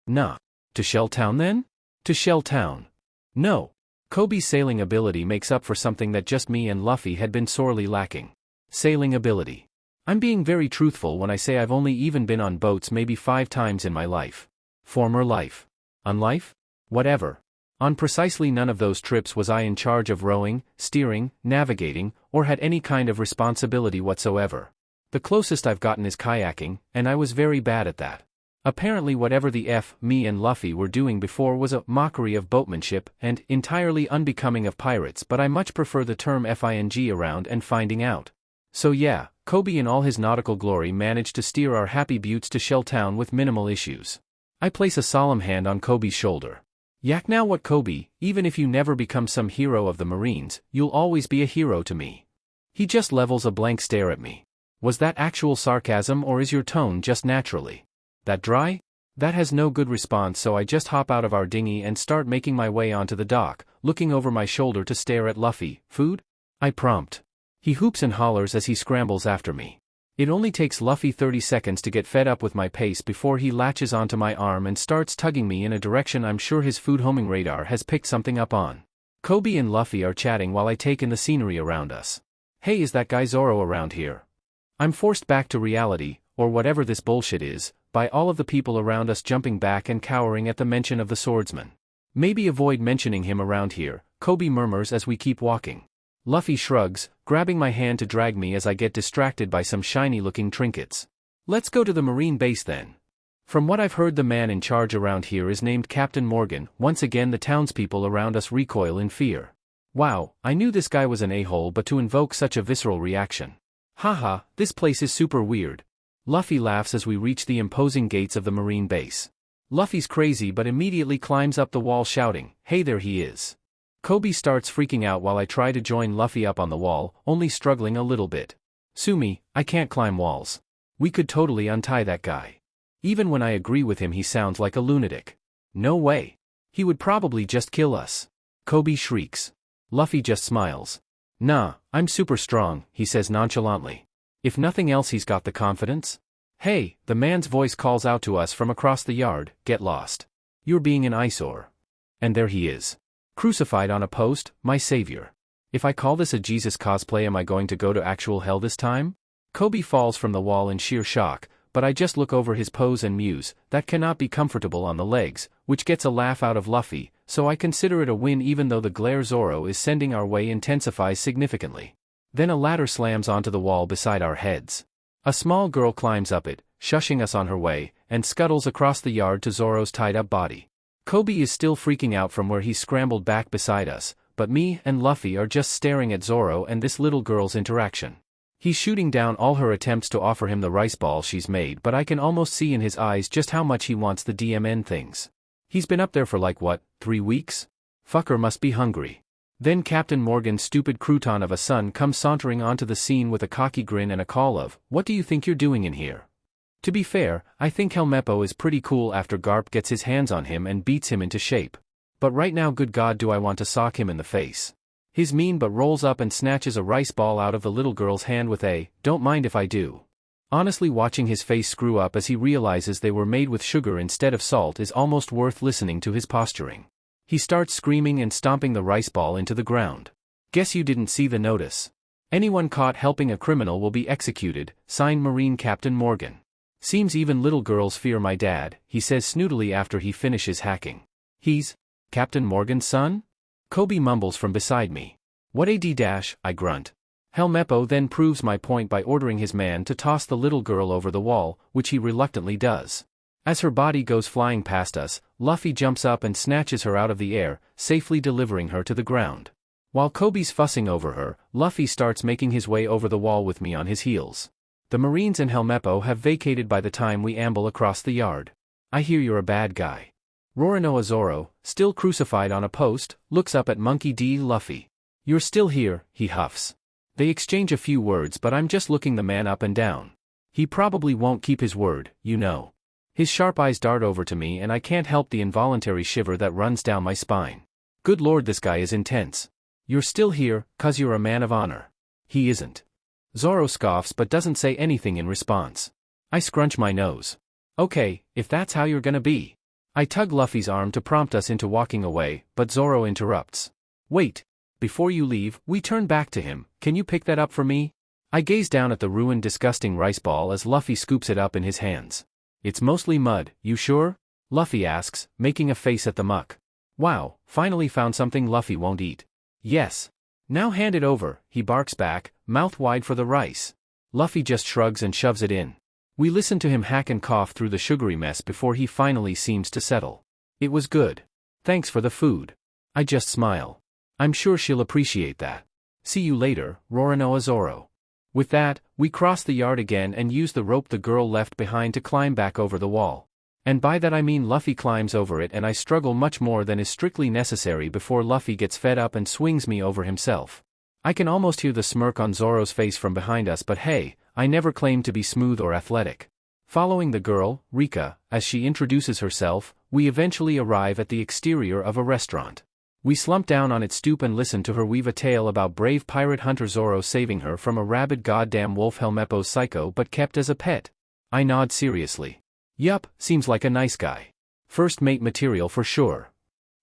Nah. To Shell Town then? To Shell Town. No. Koby's sailing ability makes up for something that just me and Luffy had been sorely lacking. Sailing ability. I'm being very truthful when I say I've only even been on boats maybe 5 times in my life. Former life. Unlife? Whatever. On precisely none of those trips was I in charge of rowing, steering, navigating, or had any kind of responsibility whatsoever. The closest I've gotten is kayaking, and I was very bad at that. Apparently whatever the F me and Luffy were doing before was a mockery of boatmanship and entirely unbecoming of pirates, but I much prefer the term FING around and finding out. So yeah, Koby in all his nautical glory managed to steer our happy buttes to Shelltown with minimal issues. I place a solemn hand on Koby's shoulder. Yak now what Koby, even if you never become some hero of the Marines, you'll always be a hero to me. He just levels a blank stare at me. Was that actual sarcasm or is your tone just naturally that dry? That has no good response, so I just hop out of our dinghy and start making my way onto the dock, looking over my shoulder to stare at Luffy. Food? I prompt. He hoops and hollers as he scrambles after me. It only takes Luffy 30 seconds to get fed up with my pace before he latches onto my arm and starts tugging me in a direction I'm sure his food homing radar has picked something up on. Koby and Luffy are chatting while I take in the scenery around us. Hey, is that guy Zoro around here? I'm forced back to reality, or whatever this bullshit is, by all of the people around us jumping back and cowering at the mention of the swordsman. Maybe avoid mentioning him around here, Koby murmurs as we keep walking. Luffy shrugs, grabbing my hand to drag me as I get distracted by some shiny-looking trinkets. Let's go to the Marine base then. From what I've heard, the man in charge around here is named Captain Morgan. Once again the townspeople around us recoil in fear. Wow, I knew this guy was an a-hole, but to invoke such a visceral reaction. Haha, this place is super weird. Luffy laughs as we reach the imposing gates of the Marine base. Luffy's crazy but immediately climbs up the wall shouting, "Hey, there he is." Koby starts freaking out while I try to join Luffy up on the wall, only struggling a little bit. Sue me, I can't climb walls. We could totally untie that guy. Even when I agree with him, he sounds like a lunatic. No way. He would probably just kill us. Koby shrieks. Luffy just smiles. Nah, I'm super strong, he says nonchalantly. If nothing else, he's got the confidence. Hey, the man's voice calls out to us from across the yard, get lost. You're being an eyesore. And there he is. Crucified on a post, my savior. If I call this a Jesus cosplay, am I going to go to actual hell this time? Koby falls from the wall in sheer shock, but I just look over his pose and muse, that cannot be comfortable on the legs, which gets a laugh out of Luffy, so I consider it a win even though the glare Zoro is sending our way intensifies significantly. Then a ladder slams onto the wall beside our heads. A small girl climbs up it, shushing us on her way, and scuttles across the yard to Zoro's tied-up body. Koby is still freaking out from where he's scrambled back beside us, but me and Luffy are just staring at Zoro and this little girl's interaction. He's shooting down all her attempts to offer him the rice ball she's made, but I can almost see in his eyes just how much he wants the DMN things. He's been up there for like what, 3 weeks? Fucker must be hungry. Then Captain Morgan's stupid crouton of a son comes sauntering onto the scene with a cocky grin and a call of, "What do you think you're doing in here?" To be fair, I think Helmeppo is pretty cool after Garp gets his hands on him and beats him into shape. But right now, good God, do I want to sock him in the face. He's mean but rolls up and snatches a rice ball out of the little girl's hand with a, "Don't mind if I do." Honestly, watching his face screw up as he realizes they were made with sugar instead of salt is almost worth listening to his posturing. He starts screaming and stomping the rice ball into the ground. Guess you didn't see the notice. Anyone caught helping a criminal will be executed, signed Marine Captain Morgan. Seems even little girls fear my dad, he says snootily after he finishes hacking. He's Captain Morgan's son? Koby mumbles from beside me. What a d-dash, I grunt. Helmeppo then proves my point by ordering his man to toss the little girl over the wall, which he reluctantly does. As her body goes flying past us, Luffy jumps up and snatches her out of the air, safely delivering her to the ground. While Koby's fussing over her, Luffy starts making his way over the wall with me on his heels. The Marines and Helmeppo have vacated by the time we amble across the yard. I hear you're a bad guy. Roronoa Zoro, still crucified on a post, looks up at Monkey D. Luffy. You're still here, he huffs. They exchange a few words, but I'm just looking the man up and down. He probably won't keep his word, you know. His sharp eyes dart over to me and I can't help the involuntary shiver that runs down my spine. Good lord, this guy is intense. You're still here, 'cause you're a man of honor. He isn't. Zoro scoffs but doesn't say anything in response. I scrunch my nose. Okay, if that's how you're gonna be. I tug Luffy's arm to prompt us into walking away, but Zoro interrupts. Wait. Before you leave, we turn back to him, can you pick that up for me? I gaze down at the ruined, disgusting rice ball as Luffy scoops it up in his hands. It's mostly mud, you sure? Luffy asks, making a face at the muck. Wow, finally found something Luffy won't eat. Yes. Now hand it over, he barks back, mouth wide for the rice. Luffy just shrugs and shoves it in. We listen to him hack and cough through the sugary mess before he finally seems to settle. It was good. Thanks for the food. I just smile. I'm sure she'll appreciate that. See you later, Roronoa Zoro. With that, we cross the yard again and use the rope the girl left behind to climb back over the wall. And by that I mean Luffy climbs over it and I struggle much more than is strictly necessary before Luffy gets fed up and swings me over himself. I can almost hear the smirk on Zoro's face from behind us, but hey, I never claimed to be smooth or athletic. Following the girl, Rika, as she introduces herself, we eventually arrive at the exterior of a restaurant. We slump down on its stoop and listen to her weave a tale about brave pirate hunter Zoro saving her from a rabid goddamn wolf Helmeppo's psycho but kept as a pet. I nod seriously. Yup, seems like a nice guy. First mate material for sure.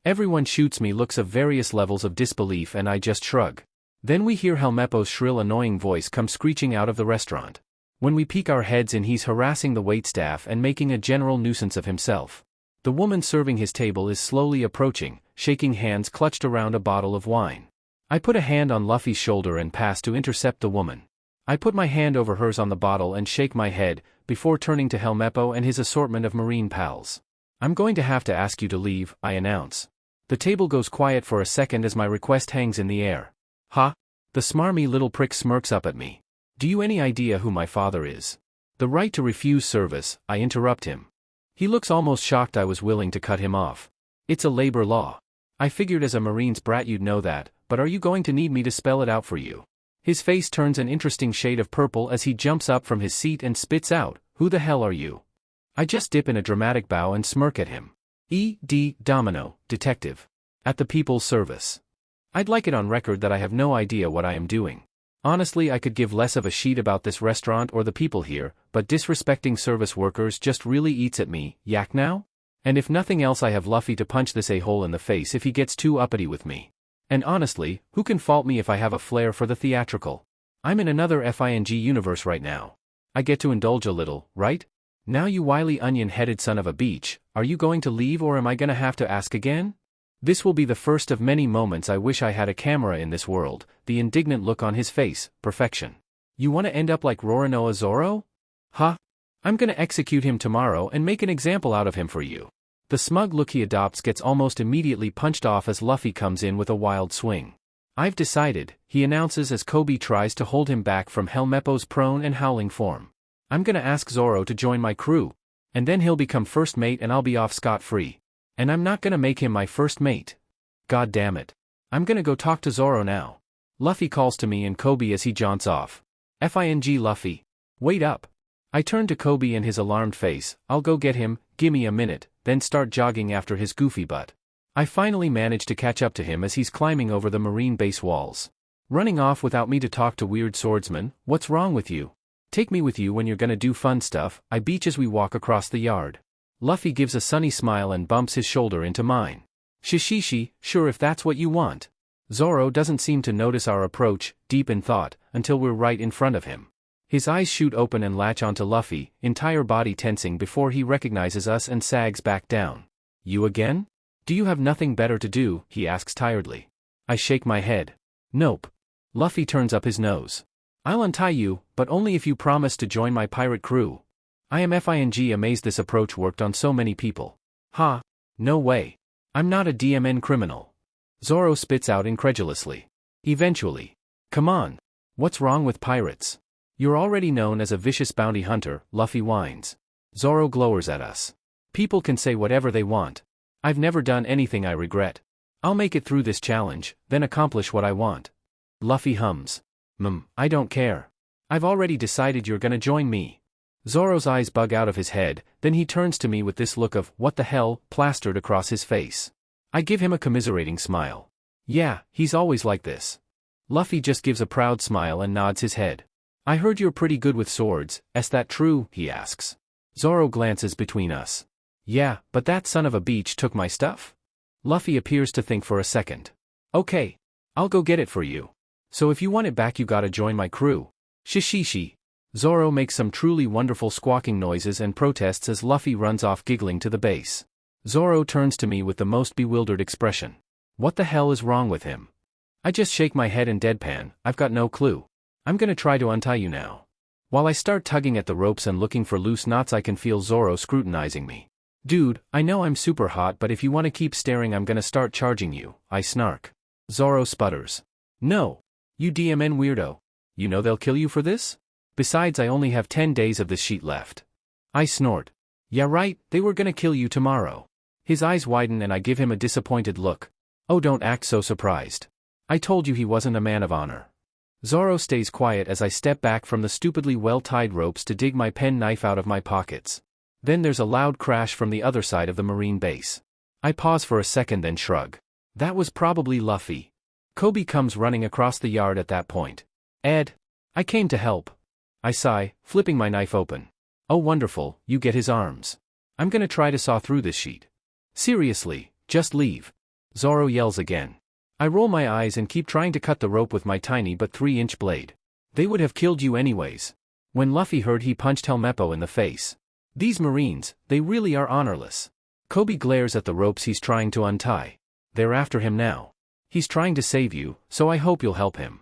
Everyone shoots me looks of various levels of disbelief and I just shrug. Then we hear Helmeppo's shrill annoying voice come screeching out of the restaurant. When we peek our heads in, he's harassing the waitstaff and making a general nuisance of himself. The woman serving his table is slowly approaching, shaking hands clutched around a bottle of wine. I put a hand on Luffy's shoulder and pass to intercept the woman. I put my hand over hers on the bottle and shake my head, before turning to Helmeppo and his assortment of marine pals. I'm going to have to ask you to leave, I announce. The table goes quiet for a second as my request hangs in the air. Ha? The smarmy little prick smirks up at me. Do you any idea who my father is? The right to refuse service, I interrupt him. He looks almost shocked I was willing to cut him off. It's a labor law. I figured as a Marine's brat you'd know that, but are you going to need me to spell it out for you? His face turns an interesting shade of purple as he jumps up from his seat and spits out, who the hell are you? I just dip in a dramatic bow and smirk at him. E.D. Domino, detective. At the People's Service. I'd like it on record that I have no idea what I am doing. Honestly, I could give less of a shit about this restaurant or the people here, but disrespecting service workers just really eats at me, yak now? And if nothing else, I have Luffy to punch this a-hole in the face if he gets too uppity with me. And honestly, who can fault me if I have a flair for the theatrical? I'm in another FING universe right now. I get to indulge a little, right? Now you wily onion-headed son of a beach, are you going to leave or am I gonna have to ask again? This will be the first of many moments I wish I had a camera in this world, the indignant look on his face, perfection. You want to end up like Roronoa Zoro? Huh? I'm gonna execute him tomorrow and make an example out of him for you. The smug look he adopts gets almost immediately punched off as Luffy comes in with a wild swing. I've decided, he announces as Koby tries to hold him back from Helmeppo's prone and howling form. I'm gonna ask Zoro to join my crew. And then he'll become first mate and I'll be off scot-free. And I'm not gonna make him my first mate. God damn it. I'm gonna go talk to Zoro now. Luffy calls to me and Koby as he jaunts off. FING Luffy. Wait up. I turn to Koby and his alarmed face. I'll go get him, gimme a minute, then start jogging after his goofy butt. I finally manage to catch up to him as he's climbing over the marine base walls. Running off without me to talk to weird swordsman, what's wrong with you? Take me with you when you're gonna do fun stuff, I beach as we walk across the yard. Luffy gives a sunny smile and bumps his shoulder into mine. Shishishi, sure if that's what you want. Zoro doesn't seem to notice our approach, deep in thought, until we're right in front of him. His eyes shoot open and latch onto Luffy, entire body tensing before he recognizes us and sags back down. You again? Do you have nothing better to do? He asks tiredly. I shake my head. Nope. Luffy turns up his nose. I'll untie you, but only if you promise to join my pirate crew. I am FING amazed this approach worked on so many people. Ha! No way. I'm not a DMN criminal. Zoro spits out incredulously. Eventually. Come on. What's wrong with pirates? You're already known as a vicious bounty hunter, Luffy whines. Zoro glowers at us. People can say whatever they want. I've never done anything I regret. I'll make it through this challenge, then accomplish what I want. Luffy hums. I don't care. I've already decided you're gonna join me. Zoro's eyes bug out of his head, then he turns to me with this look of, what the hell, plastered across his face. I give him a commiserating smile. Yeah, he's always like this. Luffy just gives a proud smile and nods his head. I heard you're pretty good with swords, is that true? He asks. Zoro glances between us. Yeah, but that son of a beach took my stuff? Luffy appears to think for a second. Okay. I'll go get it for you. So if you want it back you gotta join my crew. Shishishi. Zoro makes some truly wonderful squawking noises and protests as Luffy runs off giggling to the base. Zoro turns to me with the most bewildered expression. What the hell is wrong with him? I just shake my head in deadpan, I've got no clue. I'm gonna try to untie you now. While I start tugging at the ropes and looking for loose knots, I can feel Zoro scrutinizing me. Dude, I know I'm super hot, but if you want to keep staring I'm gonna start charging you, I snark. Zoro sputters. No. You DMN weirdo. You know they'll kill you for this? Besides, I only have 10 days of this sheet left. I snort. Yeah right, they were gonna kill you tomorrow. His eyes widen and I give him a disappointed look. Oh, don't act so surprised. I told you he wasn't a man of honor. Zoro stays quiet as I step back from the stupidly well-tied ropes to dig my pen knife out of my pockets. Then there's a loud crash from the other side of the marine base. I pause for a second then shrug. That was probably Luffy. Koby comes running across the yard at that point. Ed. I came to help. I sigh, flipping my knife open. Oh wonderful, you get his arms. I'm gonna try to saw through this sheet. Seriously, just leave. Zoro yells again. I roll my eyes and keep trying to cut the rope with my tiny but 3-inch blade. They would have killed you anyways. When Luffy heard, he punched Helmeppo in the face. These Marines, they really are honorless. Koby glares at the ropes he's trying to untie. They're after him now. He's trying to save you, so I hope you'll help him.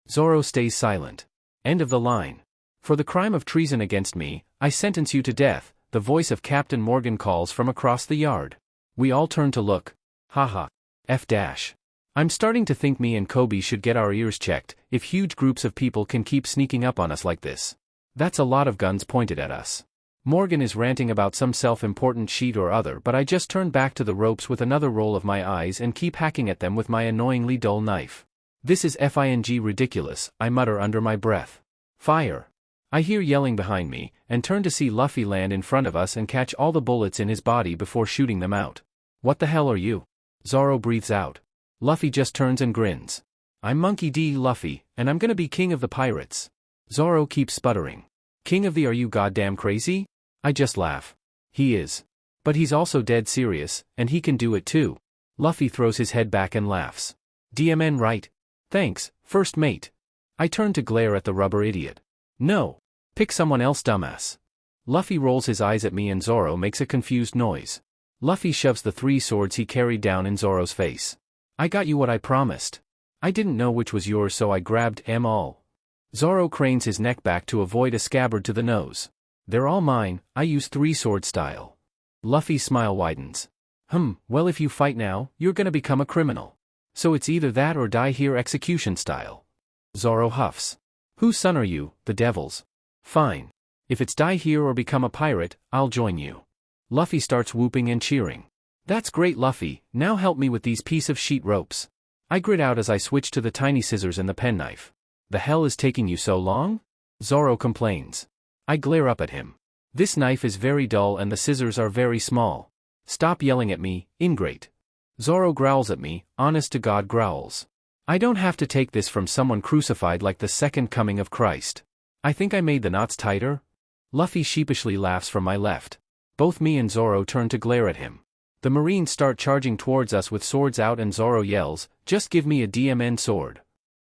Zoro stays silent. End of the line. For the crime of treason against me, I sentence you to death, the voice of Captain Morgan calls from across the yard. We all turn to look. Haha. F dash. I'm starting to think me and Koby should get our ears checked, if huge groups of people can keep sneaking up on us like this. That's a lot of guns pointed at us. Morgan is ranting about some self-important sheet or other, but I just turn back to the ropes with another roll of my eyes and keep hacking at them with my annoyingly dull knife. This is f***ing ridiculous, I mutter under my breath. Fire. I hear yelling behind me, and turn to see Luffy land in front of us and catch all the bullets in his body before shooting them out. What the hell are you? Zoro breathes out. Luffy just turns and grins. I'm Monkey D. Luffy, and I'm gonna be king of the pirates. Zoro keeps sputtering. King of the, are you goddamn crazy? I just laugh. He is. But he's also dead serious, and he can do it too. Luffy throws his head back and laughs. DMN right? Thanks, first mate. I turn to glare at the rubber idiot. No. Pick someone else, dumbass. Luffy rolls his eyes at me and Zoro makes a confused noise. Luffy shoves the 3 swords he carried down in Zoro's face. I got you what I promised. I didn't know which was yours, so I grabbed them all. Zoro cranes his neck back to avoid a scabbard to the nose. They're all mine, I use 3-sword style. Luffy's smile widens. Well if you fight now, you're gonna become a criminal. So it's either that or die here execution style. Zoro huffs. Whose son are you, the devil's? Fine. If it's die here or become a pirate, I'll join you. Luffy starts whooping and cheering. That's great, Luffy, now help me with these piece of sheet ropes. I grit out as I switch to the tiny scissors and the penknife. The hell is taking you so long? Zoro complains. I glare up at him. This knife is very dull and the scissors are very small. Stop yelling at me, ingrate. Zoro growls at me, honest to God growls. I don't have to take this from someone crucified like the second coming of Christ. I think I made the knots tighter. Luffy sheepishly laughs from my left. Both me and Zoro turn to glare at him. The Marines start charging towards us with swords out and Zoro yells, just give me a DMN sword.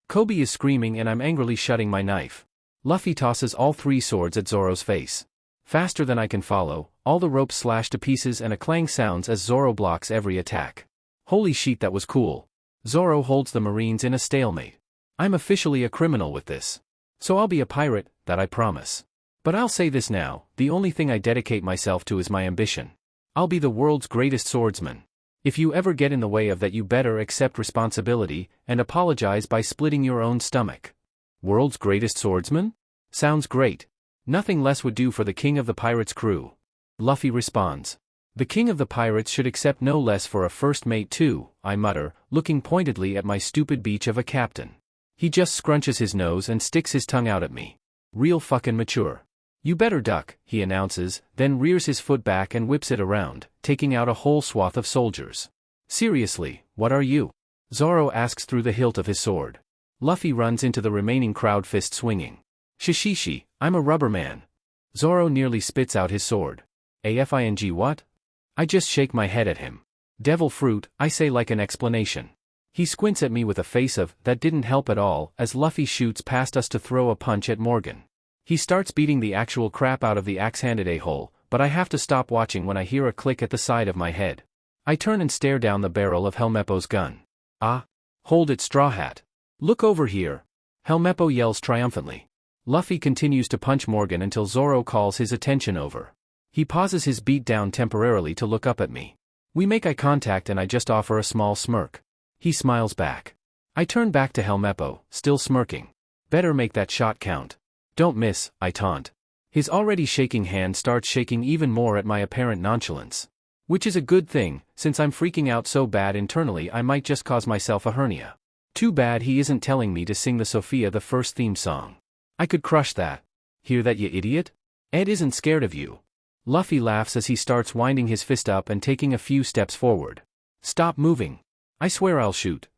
Koby is screaming and I'm angrily shutting my knife. Luffy tosses all 3 swords at Zoro's face. Faster than I can follow, all the ropes slash to pieces and a clang sounds as Zoro blocks every attack. Holy shit, that was cool. Zoro holds the Marines in a stalemate. I'm officially a criminal with this. So I'll be a pirate, that I promise. But I'll say this now, the only thing I dedicate myself to is my ambition. I'll be the world's greatest swordsman. If you ever get in the way of that, you better accept responsibility and apologize by splitting your own stomach. World's greatest swordsman? Sounds great. Nothing less would do for the king of the pirates' crew. Luffy responds. The king of the pirates should accept no less for a first mate too, I mutter, looking pointedly at my stupid beach of a captain. He just scrunches his nose and sticks his tongue out at me. Real fucking mature. You better duck, he announces, then rears his foot back and whips it around, taking out a whole swath of soldiers. Seriously, what are you? Zoro asks through the hilt of his sword. Luffy runs into the remaining crowd, fist swinging. Shishishi, I'm a rubber man. Zoro nearly spits out his sword. AFING what? I just shake my head at him. Devil fruit, I say like an explanation. He squints at me with a face of, that didn't help at all, as Luffy shoots past us to throw a punch at Morgan. He starts beating the actual crap out of the axe-handed a-hole, but but I have to stop watching when I hear a click at the side of my head. I turn and stare down the barrel of Helmeppo's gun. Ah! Hold it, Straw Hat. Look over here. Helmeppo yells triumphantly. Luffy continues to punch Morgan until Zoro calls his attention over. He pauses his beatdown temporarily to look up at me. We make eye contact and I just offer a small smirk. He smiles back. I turn back to Helmeppo, still smirking. Better make that shot count. Don't miss, I taunt. His already shaking hand starts shaking even more at my apparent nonchalance. Which is a good thing, since I'm freaking out so bad internally I might just cause myself a hernia. Too bad he isn't telling me to sing the Sophia the First theme song. I could crush that. Hear that, you idiot? Ed isn't scared of you. Luffy laughs as he starts winding his fist up and taking a few steps forward. Stop moving. I swear I'll shoot.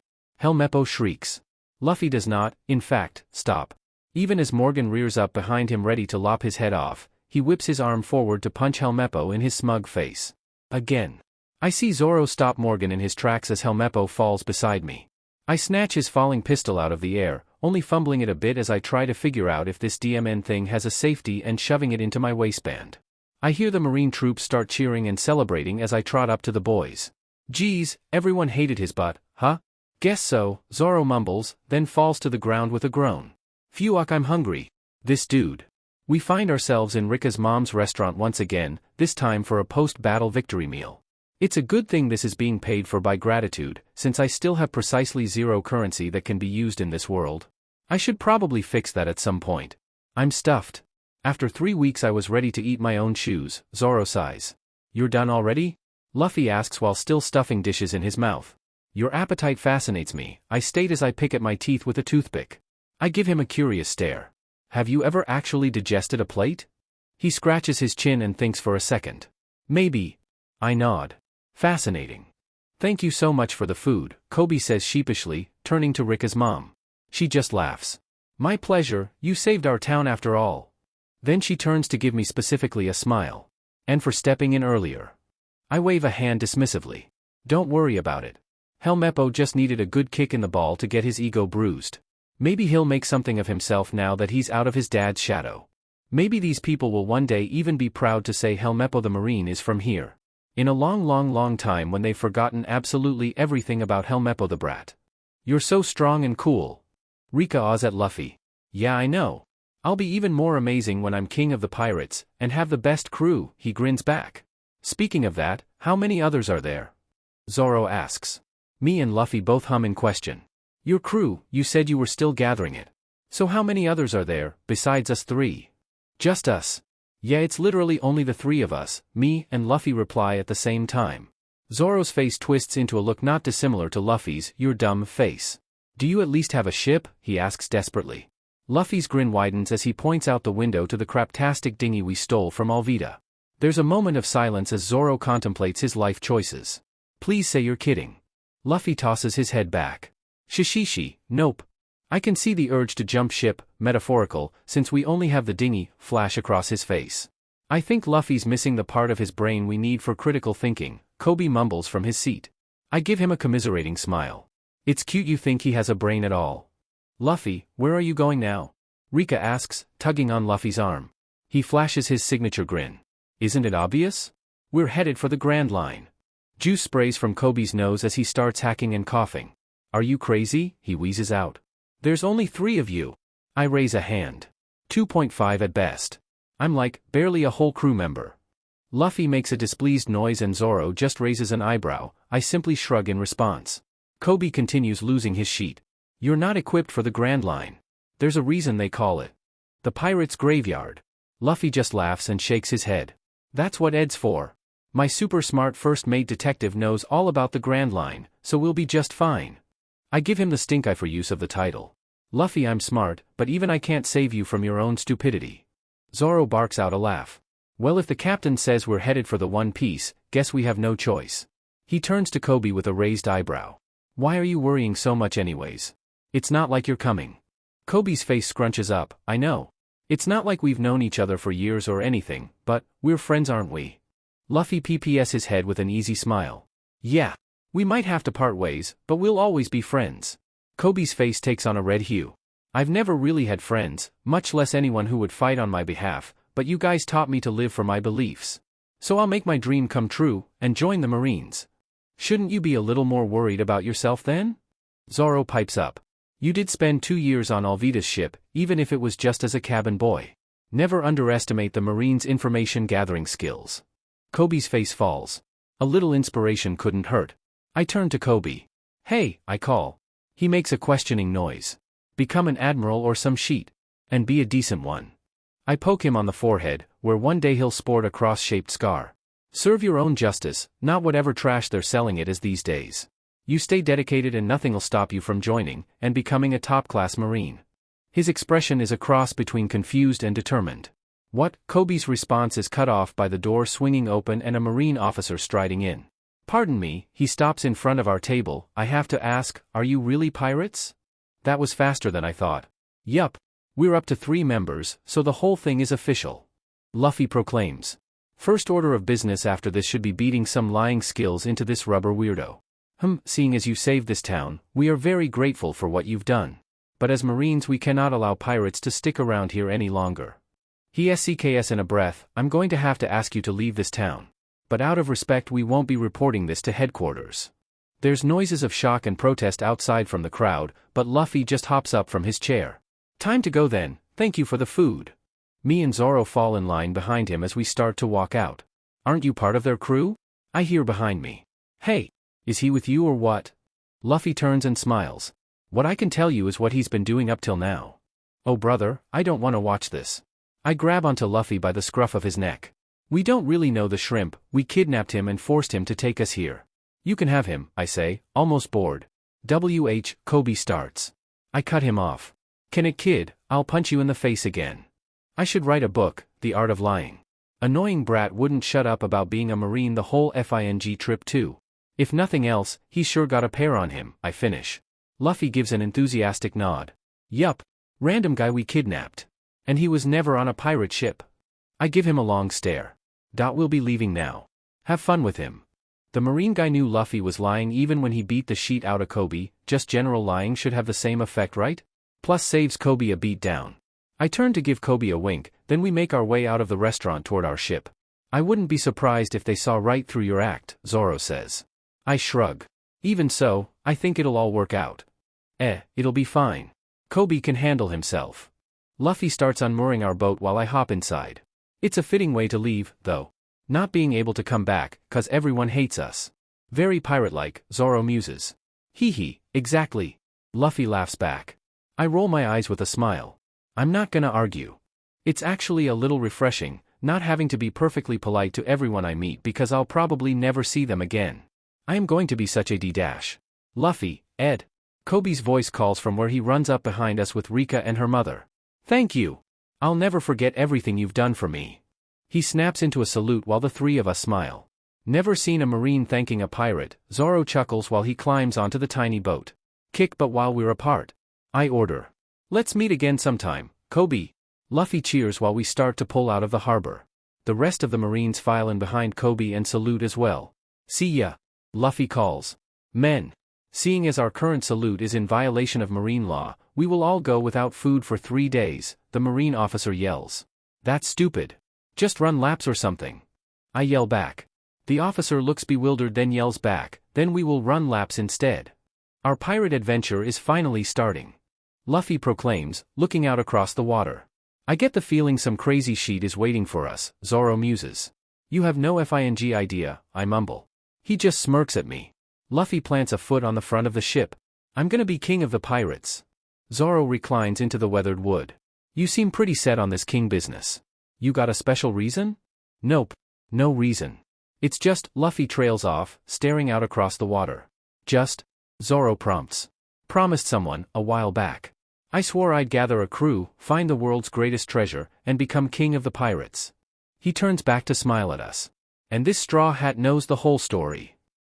Helmeppo shrieks. Luffy does not, in fact, stop. Even as Morgan rears up behind him ready to lop his head off, he whips his arm forward to punch Helmeppo in his smug face. Again. I see Zoro stop Morgan in his tracks as Helmeppo falls beside me. I snatch his falling pistol out of the air, only fumbling it a bit as I try to figure out if this DMN thing has a safety and shoving it into my waistband. I hear the Marine troops start cheering and celebrating as I trot up to the boys. Geez, everyone hated his butt, huh? Guess so, Zoro mumbles, then falls to the ground with a groan. Phew, I'm hungry. This dude. We find ourselves in Rika's mom's restaurant once again, this time for a post-battle victory meal. It's a good thing this is being paid for by gratitude, since I still have precisely 0 currency that can be used in this world. I should probably fix that at some point. I'm stuffed. After 3 weeks I was ready to eat my own shoes, Zoro sighs. You're done already? Luffy asks while still stuffing dishes in his mouth. Your appetite fascinates me, I state as I pick at my teeth with a toothpick. I give him a curious stare. Have you ever actually digested a plate? He scratches his chin and thinks for a second. Maybe. I nod. Fascinating. Thank you so much for the food, Koby says sheepishly, turning to Rika's mom. She just laughs. My pleasure, you saved our town after all. Then she turns to give me specifically a smile. And for stepping in earlier. I wave a hand dismissively. Don't worry about it. Helmeppo just needed a good kick in the ball to get his ego bruised. Maybe he'll make something of himself now that he's out of his dad's shadow. Maybe these people will one day even be proud to say Helmeppo the Marine is from here. In a long time when they've forgotten absolutely everything about Helmeppo the brat. You're so strong and cool. Rika awes at Luffy. Yeah, I know. I'll be even more amazing when I'm king of the pirates, and have the best crew, he grins back. Speaking of that, how many others are there? Zoro asks. Me and Luffy both hum in question. Your crew, you said you were still gathering it. So how many others are there, besides us 3? Just us. Yeah, it's literally only the 3 of us, me and Luffy reply at the same time. Zoro's face twists into a look not dissimilar to Luffy's, your dumb face. Do you at least have a ship? He asks desperately. Luffy's grin widens as he points out the window to the craptastic dinghy we stole from Alvida. There's a moment of silence as Zoro contemplates his life choices. Please say you're kidding. Luffy tosses his head back. Shishishi, nope. I can see the urge to jump ship, metaphorical, since we only have the dinghy, flash across his face. I think Luffy's missing the part of his brain we need for critical thinking, Koby mumbles from his seat. I give him a commiserating smile. It's cute you think he has a brain at all. Luffy, where are you going now? Rika asks, tugging on Luffy's arm. He flashes his signature grin. Isn't it obvious? We're headed for the Grand Line. Juice sprays from Koby's nose as he starts hacking and coughing. Are you crazy? He wheezes out. There's only 3 of you. I raise a hand. 2.5 at best. I'm like, barely a whole crew member. Luffy makes a displeased noise and Zoro just raises an eyebrow. I simply shrug in response. Koby continues losing his sheet. You're not equipped for the Grand Line. There's a reason they call it the Pirate's Graveyard. Luffy just laughs and shakes his head. That's what Ed's for. My super smart first mate detective knows all about the Grand Line, so we'll be just fine. I give him the stink eye for use of the title. Luffy, I'm smart, but even I can't save you from your own stupidity. Zoro barks out a laugh. Well, if the captain says we're headed for the One Piece, guess we have no choice. He turns to Koby with a raised eyebrow. Why are you worrying so much anyways? It's not like you're coming. Koby's face scrunches up. I know. It's not like we've known each other for years or anything, but we're friends, aren't we? Luffy PPS his head with an easy smile. Yeah. We might have to part ways, but we'll always be friends. Koby's face takes on a red hue. I've never really had friends, much less anyone who would fight on my behalf, but you guys taught me to live for my beliefs. So I'll make my dream come true, and join the Marines. Shouldn't you be a little more worried about yourself then? Zoro pipes up. You did spend 2 years on Alvida's ship, even if it was just as a cabin boy. Never underestimate the Marines' information-gathering skills. Koby's face falls. A little inspiration couldn't hurt. I turn to Koby. Hey, I call. He makes a questioning noise. Become an admiral or some shit. And be a decent one. I poke him on the forehead, where one day he'll sport a cross-shaped scar. Serve your own justice, not whatever trash they're selling it as these days. You stay dedicated and nothing'll stop you from joining and becoming a top-class Marine. His expression is a cross between confused and determined. What? Koby's response is cut off by the door swinging open and a Marine officer striding in. Pardon me, he stops in front of our table. I have to ask, are you really pirates? That was faster than I thought. Yup. We're up to 3 members, so the whole thing is official. Luffy proclaims. First order of business after this should be beating some lying skills into this rubber weirdo. Seeing as you saved this town, we are very grateful for what you've done. But as Marines we cannot allow pirates to stick around here any longer. He SCKS in a breath, I'm going to have to ask you to leave this town. But out of respect we won't be reporting this to headquarters. There's noises of shock and protest outside from the crowd, but Luffy just hops up from his chair. Time to go then, thank you for the food. Me and Zoro fall in line behind him as we start to walk out. Aren't you part of their crew? I hear behind me. Hey, is he with you or what? Luffy turns and smiles. What I can tell you is what he's been doing up till now. Oh brother, I don't want to watch this. I grab onto Luffy by the scruff of his neck. We don't really know the shrimp, we kidnapped him and forced him to take us here. You can have him, I say, almost bored. Koby starts. I cut him off. Can it kid, I'll punch you in the face again. I should write a book, The Art of Lying. Annoying brat wouldn't shut up about being a Marine the whole FING trip too. If nothing else, he's sure got a pair on him, I finish. Luffy gives an enthusiastic nod. Yup. Random guy we kidnapped. And he was never on a pirate ship. I give him a long stare. We'll be leaving now. Have fun with him. The Marine guy knew Luffy was lying even when he beat the shit out of Koby, just general lying should have the same effect, right? Plus saves Koby a beat down. I turn to give Koby a wink, then we make our way out of the restaurant toward our ship. I wouldn't be surprised if they saw right through your act, Zoro says. I shrug. Even so, I think it'll all work out. It'll be fine. Koby can handle himself. Luffy starts unmooring our boat while I hop inside. It's a fitting way to leave, though. Not being able to come back, 'cause everyone hates us. Very pirate-like, Zoro muses. Hee, exactly. Luffy laughs back. I roll my eyes with a smile. I'm not gonna argue. It's actually a little refreshing, not having to be perfectly polite to everyone I meet because I'll probably never see them again. I am going to be such a D-dash. Luffy, Ed. Koby's voice calls from where he runs up behind us with Rika and her mother. Thank you. I'll never forget everything you've done for me. He snaps into a salute while the 3 of us smile. Never seen a Marine thanking a pirate, Zoro chuckles while he climbs onto the tiny boat. Kick butt while we're apart. I order. Let's meet again sometime, Koby. Luffy cheers while we start to pull out of the harbor. The rest of the Marines file in behind Koby and salute as well. See ya. Luffy calls. Men. Seeing as our current salute is in violation of Marine law, we will all go without food for 3 days, the Marine officer yells. That's stupid. Just run laps or something. I yell back. The officer looks bewildered then yells back, then we will run laps instead. Our pirate adventure is finally starting. Luffy proclaims, looking out across the water. I get the feeling some crazy shit is waiting for us, Zoro muses. You have no FING idea, I mumble. He just smirks at me. Luffy plants a foot on the front of the ship. I'm gonna be king of the pirates. Zoro reclines into the weathered wood. You seem pretty set on this king business. You got a special reason? Nope. No reason. It's just, Luffy trails off, staring out across the water. Just, Zoro prompts. Promised someone, a while back. I swore I'd gather a crew, find the world's greatest treasure, and become king of the pirates. He turns back to smile at us. And this straw hat knows the whole story.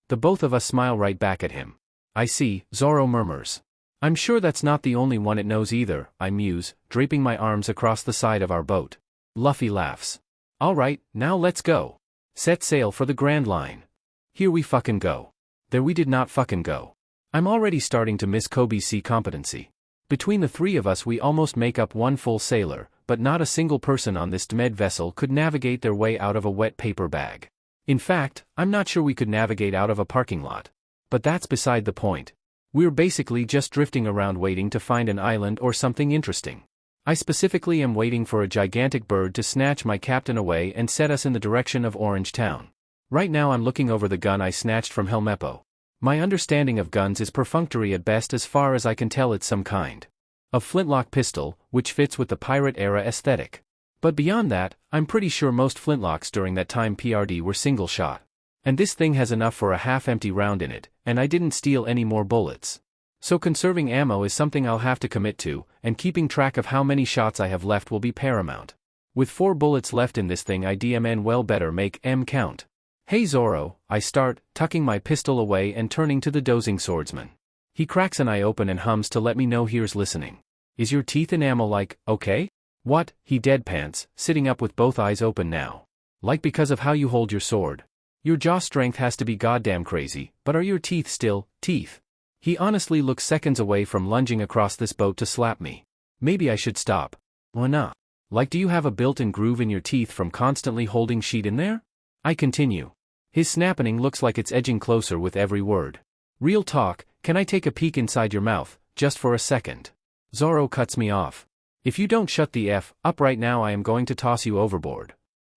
The both of us smile right back at him. I see, Zoro murmurs. I'm sure that's not the only one it knows either, I muse, draping my arms across the side of our boat. Luffy laughs. Alright, now let's go. Set sail for the Grand Line. Here we fucking go. There we did not fucking go. I'm already starting to miss Koby's sea competency. Between the 3 of us we almost make up one full sailor, but not a single person on this med vessel could navigate their way out of a wet paper bag. In fact, I'm not sure we could navigate out of a parking lot. But that's beside the point. We're basically just drifting around waiting to find an island or something interesting. I specifically am waiting for a gigantic bird to snatch my captain away and set us in the direction of Orangetown. Right now I'm looking over the gun I snatched from Helmeppo. My understanding of guns is perfunctory at best. As far as I can tell, it's some kind of flintlock pistol, which fits with the pirate era aesthetic. But beyond that, I'm pretty sure most flintlocks during that time PRD were single shot. And this thing has enough for a half-empty round in it, and I didn't steal any more bullets. So conserving ammo is something I'll have to commit to, and keeping track of how many shots I have left will be paramount. With 4 bullets left in this thing, I DMN well better make M count. Hey Zoro, I start, tucking my pistol away and turning to the dozing swordsman. He cracks an eye open and hums to let me know here's listening. Is your teeth enamel like, okay? What? He deadpants, sitting up with both eyes open now. Like because of how you hold your sword. Your jaw strength has to be goddamn crazy, but are your teeth still, teeth? He honestly looks seconds away from lunging across this boat to slap me. Maybe I should stop. Why not? Like, do you have a built-in groove in your teeth from constantly holding sheet in there? I continue. His snapping looks like it's edging closer with every word. Real talk, can I take a peek inside your mouth, just for a second? Zoro cuts me off. If you don't shut the F up right now, I am going to toss you overboard.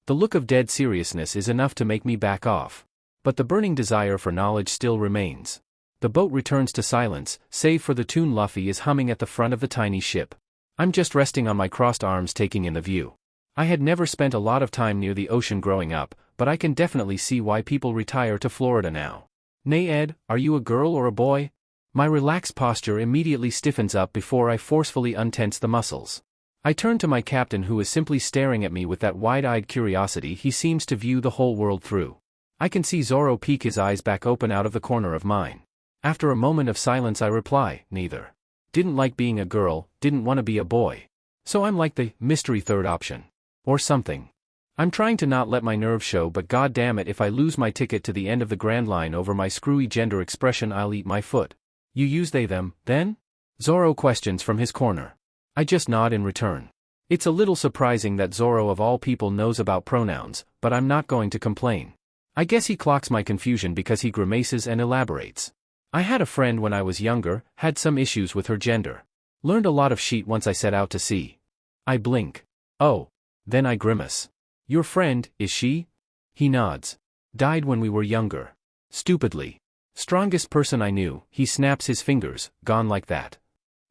The look of dead seriousness is enough to make me back off. But the burning desire for knowledge still remains. The boat returns to silence, save for the tune Luffy is humming at the front of the tiny ship. I'm just resting on my crossed arms taking in the view. I had never spent a lot of time near the ocean growing up, but I can definitely see why people retire to Florida now. Nay Ed, are you a girl or a boy? My relaxed posture immediately stiffens up before I forcefully untense the muscles. I turn to my captain, who is simply staring at me with that wide-eyed curiosity he seems to view the whole world through. I can see Zoro peek his eyes back open out of the corner of mine. After a moment of silence I reply, neither. Didn't like being a girl, didn't want to be a boy. So I'm like the mystery third option. Or something. I'm trying to not let my nerves show, but goddamn it, if I lose my ticket to the end of the Grand Line over my screwy gender expression, I'll eat my foot. You use they them, then? Zoro questions from his corner. I just nod in return. It's a little surprising that Zoro of all people knows about pronouns, but I'm not going to complain. I guess he clocks my confusion because he grimaces and elaborates. I had a friend when I was younger, had some issues with her gender. Learned a lot of shit once I set out to sea. I blink. Oh. Then I grimace. Your friend, is she? He nods. Died when we were younger. Stupidly. Strongest person I knew. He snaps his fingers, gone like that.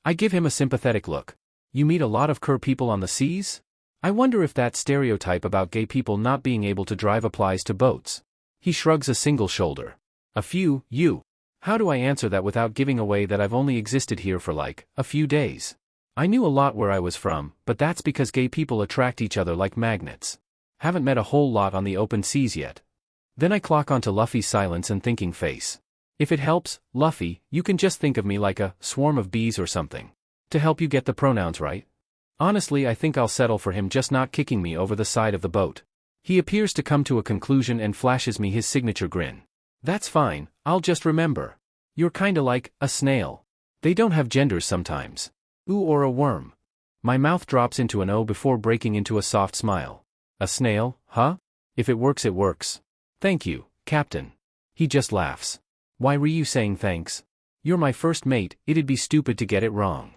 I give him a sympathetic look. You meet a lot of queer people on the seas? I wonder if that stereotype about gay people not being able to drive applies to boats. He shrugs a single shoulder. A few, you. How do I answer that without giving away that I've only existed here for like, a few days? I knew a lot where I was from, but that's because gay people attract each other like magnets. Haven't met a whole lot on the open seas yet. Then I clock onto Luffy's silence and thinking face. If it helps, Luffy, you can just think of me like a swarm of bees or something. To help you get the pronouns right. Honestly, I think I'll settle for him just not kicking me over the side of the boat. He appears to come to a conclusion and flashes me his signature grin. That's fine, I'll just remember. You're kinda like a snail. They don't have genders sometimes. Ooh, or a worm. My mouth drops into an O before breaking into a soft smile. A snail, huh? If it works, it works. Thank you, Captain. He just laughs. Why were you saying thanks? You're my first mate, it'd be stupid to get it wrong.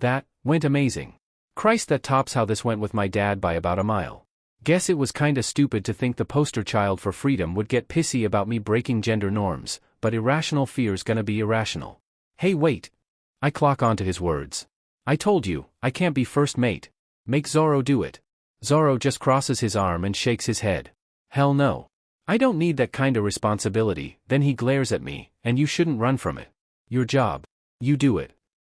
That went amazing. Christ, that tops how this went with my dad by about a mile. Guess it was kinda stupid to think the poster child for freedom would get pissy about me breaking gender norms, but irrational fear's gonna be irrational. Hey wait. I clock onto his words. I told you, I can't be first mate. Make Zoro do it. Zoro just crosses his arm and shakes his head. Hell no. I don't need that kinda responsibility. Then he glares at me, and you shouldn't run from it. Your job. You do it.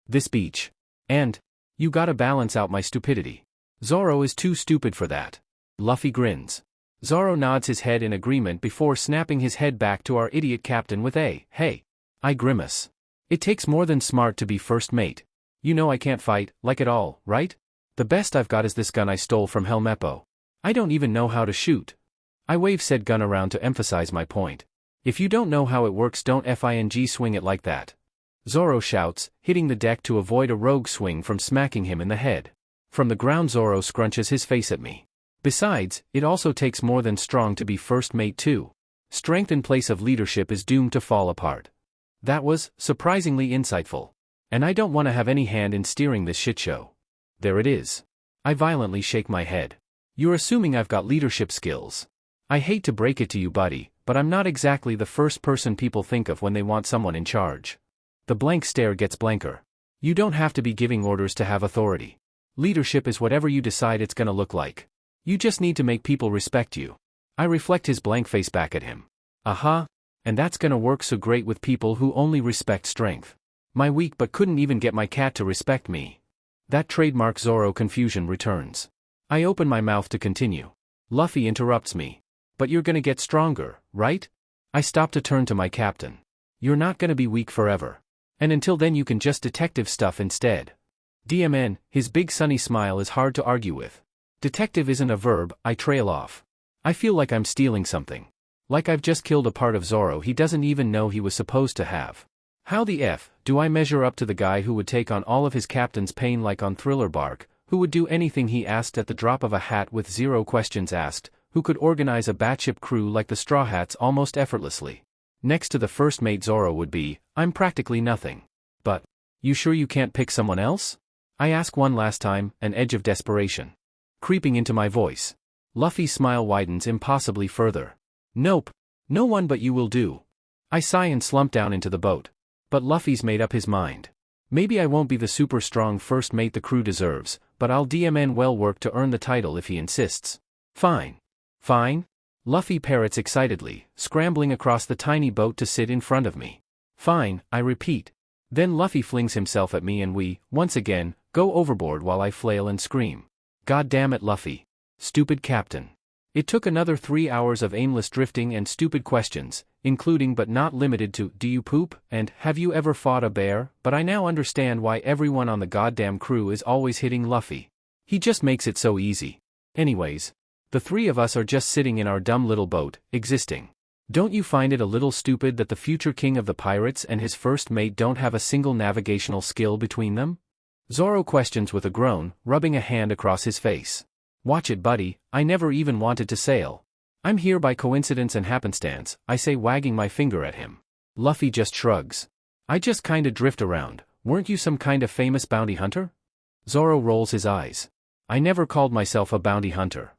This beach. And you gotta balance out my stupidity. Zoro is too stupid for that. Luffy grins. Zoro nods his head in agreement before snapping his head back to our idiot captain with a, hey. I grimace. It takes more than smart to be first mate. You know I can't fight, like at all, right? The best I've got is this gun I stole from Helmeppo. I don't even know how to shoot. I wave said gun around to emphasize my point. If you don't know how it works, don't FING swing it like that. Zoro shouts, hitting the deck to avoid a rogue swing from smacking him in the head. From the ground Zoro scrunches his face at me. Besides, it also takes more than strong to be first mate too. Strength in place of leadership is doomed to fall apart. That was, surprisingly insightful. And I don't want to have any hand in steering this shitshow. There it is. I violently shake my head. You're assuming I've got leadership skills. I hate to break it to you, buddy, but I'm not exactly the first person people think of when they want someone in charge. The blank stare gets blanker. You don't have to be giving orders to have authority. Leadership is whatever you decide it's gonna look like. You just need to make people respect you. I reflect his blank face back at him. Aha. And that's gonna work so great with people who only respect strength. My weak but couldn't even get my cat to respect me. That trademark Zoro confusion returns. I open my mouth to continue. Luffy interrupts me. But you're gonna get stronger, right? I stop to turn to my captain. You're not gonna be weak forever. And until then you can just detective stuff instead. DMN, his big sunny smile is hard to argue with. Detective isn't a verb, I trail off. I feel like I'm stealing something. Like I've just killed a part of Zoro he doesn't even know he was supposed to have. How the F do I measure up to the guy who would take on all of his captain's pain like on Thriller Bark, who would do anything he asked at the drop of a hat with zero questions asked, who could organize a batship crew like the Straw Hats almost effortlessly? Next to the first mate Zoro would be, I'm practically nothing. But, you sure you can't pick someone else? I ask one last time, an edge of desperation creeping into my voice. Luffy's smile widens impossibly further. Nope. No one but you will do. I sigh and slump down into the boat. But Luffy's made up his mind. Maybe I won't be the super strong first mate the crew deserves, but I'll DMN well work to earn the title if he insists. Fine. Fine? Luffy parrots excitedly, scrambling across the tiny boat to sit in front of me. Fine, I repeat. Then Luffy flings himself at me and we, once again, go overboard while I flail and scream. God damn it, Luffy. Stupid captain. It took another 3 hours of aimless drifting and stupid questions, including but not limited to, do you poop, and, have you ever fought a bear, but I now understand why everyone on the goddamn crew is always hitting Luffy. He just makes it so easy. Anyways, the three of us are just sitting in our dumb little boat, existing. Don't you find it a little stupid that the future king of the pirates and his first mate don't have a single navigational skill between them? Zoro questions with a groan, rubbing a hand across his face. Watch it, buddy, I never even wanted to sail. I'm here by coincidence and happenstance, I say, wagging my finger at him. Luffy just shrugs. I just kinda drift around. Weren't you some kind of famous bounty hunter? Zoro rolls his eyes. I never called myself a bounty hunter.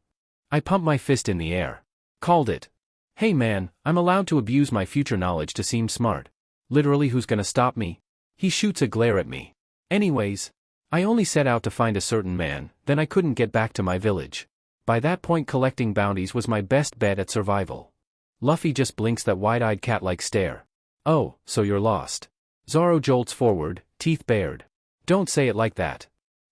I pump my fist in the air. Called it. Hey man, I'm allowed to abuse my future knowledge to seem smart. Literally, who's gonna stop me? He shoots a glare at me. Anyways, I only set out to find a certain man, then I couldn't get back to my village. By that point collecting bounties was my best bet at survival. Luffy just blinks that wide-eyed cat-like stare. Oh, so you're lost. Zoro jolts forward, teeth bared. Don't say it like that.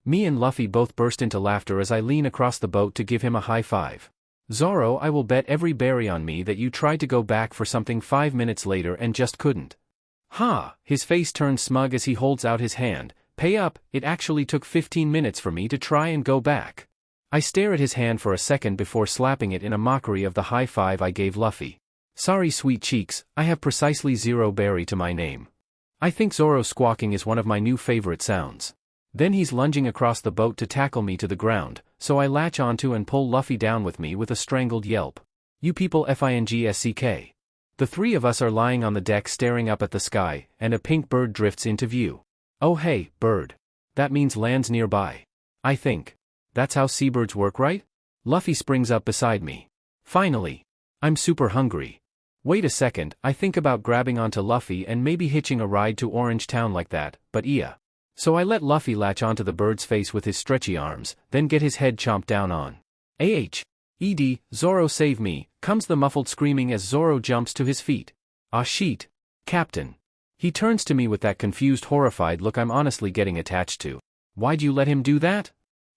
Me and Luffy both burst into laughter as I lean across the boat to give him a high five. Zoro, I will bet every berry on me that you tried to go back for something 5 minutes later and just couldn't. Ha! His face turns smug as he holds out his hand. Pay up, it actually took 15 minutes for me to try and go back. I stare at his hand for a second before slapping it in a mockery of the high five I gave Luffy. Sorry sweet cheeks, I have precisely 0 berry to my name. I think Zoro squawking is one of my new favorite sounds. Then he's lunging across the boat to tackle me to the ground, so I latch onto and pull Luffy down with me with a strangled yelp. You people FINGSCK. The three of us are lying on the deck staring up at the sky, and a pink bird drifts into view. Oh hey, bird. That means lands nearby. I think. That's how seabirds work, right? Luffy springs up beside me. Finally. I'm super hungry. Wait a second, I think about grabbing onto Luffy and maybe hitching a ride to Orangetown like that, but yeah. So I let Luffy latch onto the bird's face with his stretchy arms, then get his head chomped down on. Ed, Zoro save me, comes the muffled screaming as Zoro jumps to his feet. Ah shit. Captain. He turns to me with that confused, horrified look I'm honestly getting attached to. Why'd you let him do that?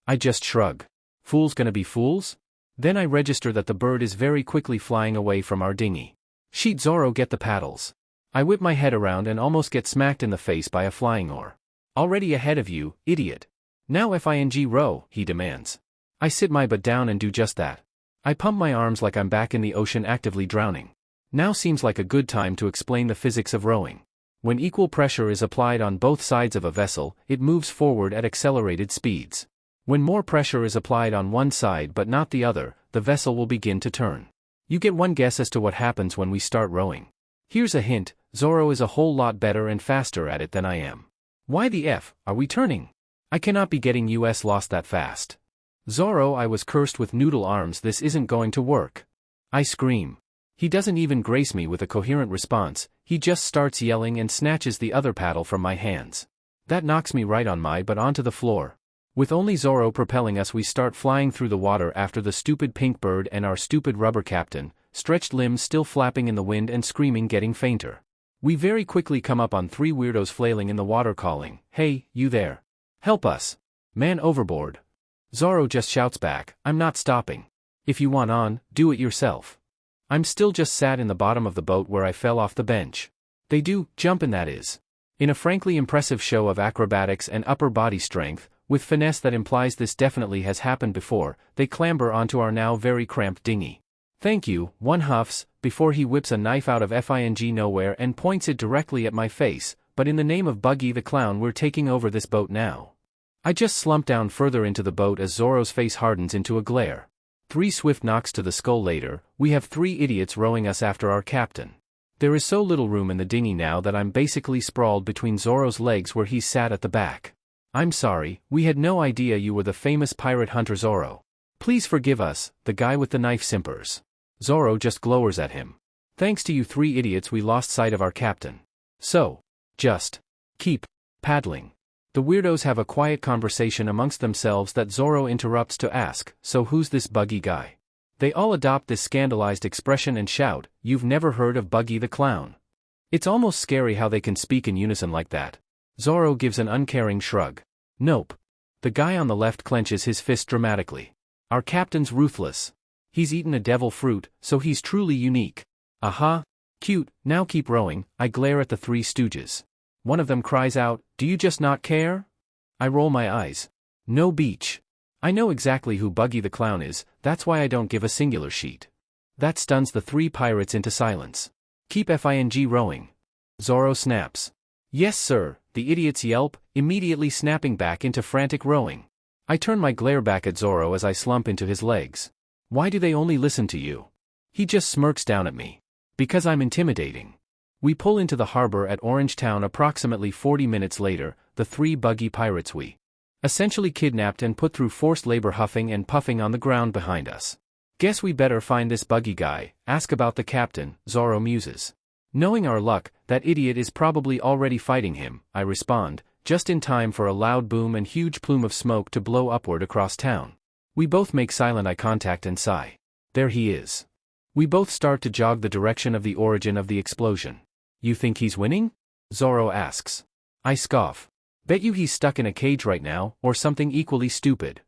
I just shrug. Fools gonna be fools? Then I register that the bird is very quickly flying away from our dinghy. Shit, Zoro, get the paddles. I whip my head around and almost get smacked in the face by a flying oar. Already ahead of you, idiot. Now FING row, he demands. I sit my butt down and do just that. I pump my arms like I'm back in the ocean actively drowning. Now seems like a good time to explain the physics of rowing. When equal pressure is applied on both sides of a vessel, it moves forward at accelerated speeds. When more pressure is applied on one side but not the other, the vessel will begin to turn. You get one guess as to what happens when we start rowing. Here's a hint, Zoro is a whole lot better and faster at it than I am. Why the F are we turning? I cannot be getting US lost that fast. Zoro, I was cursed with noodle arms, this isn't going to work. I scream. He doesn't even grace me with a coherent response, he just starts yelling and snatches the other paddle from my hands. That knocks me right on my butt onto the floor. With only Zoro propelling us, we start flying through the water after the stupid pink bird and our stupid rubber captain, stretched limbs still flapping in the wind and screaming getting fainter. We very quickly come up on 3 weirdos flailing in the water calling, "Hey, you there. Help us. Man overboard." Zoro just shouts back, "I'm not stopping. If you want on, do it yourself." I'm still just sat in the bottom of the boat where I fell off the bench. They do, jumpin' that is. In a frankly impressive show of acrobatics and upper body strength, with finesse that implies this definitely has happened before, they clamber onto our now very cramped dinghy. "Thank you," one huffs, before he whips a knife out of FING nowhere and points it directly at my face, "but in the name of Buggy the Clown we're taking over this boat now." I just slump down further into the boat as Zoro's face hardens into a glare. 3 swift knocks to the skull later, we have 3 idiots rowing us after our captain. There is so little room in the dinghy now that I'm basically sprawled between Zoro's legs where he's sat at the back. "I'm sorry, we had no idea you were the famous pirate hunter Zoro. Please forgive us," the guy with the knife simpers. Zoro just glowers at him. "Thanks to you 3 idiots we lost sight of our captain. So, just keep paddling." The weirdos have a quiet conversation amongst themselves that Zoro interrupts to ask, "So who's this Buggy guy?" They all adopt this scandalized expression and shout, "You've never heard of Buggy the Clown?" It's almost scary how they can speak in unison like that. Zoro gives an uncaring shrug. "Nope." The guy on the left clenches his fist dramatically. "Our captain's ruthless. He's eaten a devil fruit, so he's truly unique." "Aha. Cute, now keep rowing." I glare at the 3 stooges. One of them cries out, "Do you just not care?" I roll my eyes. No beach. I know exactly who Buggy the Clown is, that's why I don't give a singular sheet. That stuns the 3 pirates into silence. "Keep FING rowing." Zoro snaps. "Yes sir," the idiots yelp, immediately snapping back into frantic rowing. I turn my glare back at Zoro as I slump into his legs. "Why do they only listen to you?" He just smirks down at me. "Because I'm intimidating." We pull into the harbor at Orangetown approximately 40 minutes later, the 3 Buggy pirates we essentially kidnapped and put through forced labor huffing and puffing on the ground behind us. "Guess we better find this Buggy guy, ask about the captain," Zoro muses. "Knowing our luck, that idiot is probably already fighting him," I respond, just in time for a loud boom and huge plume of smoke to blow upward across town. We both make silent eye contact and sigh. There he is. We both start to jog the direction of the origin of the explosion. "You think he's winning?" Zoro asks. I scoff. "Bet you he's stuck in a cage right now, or something equally stupid."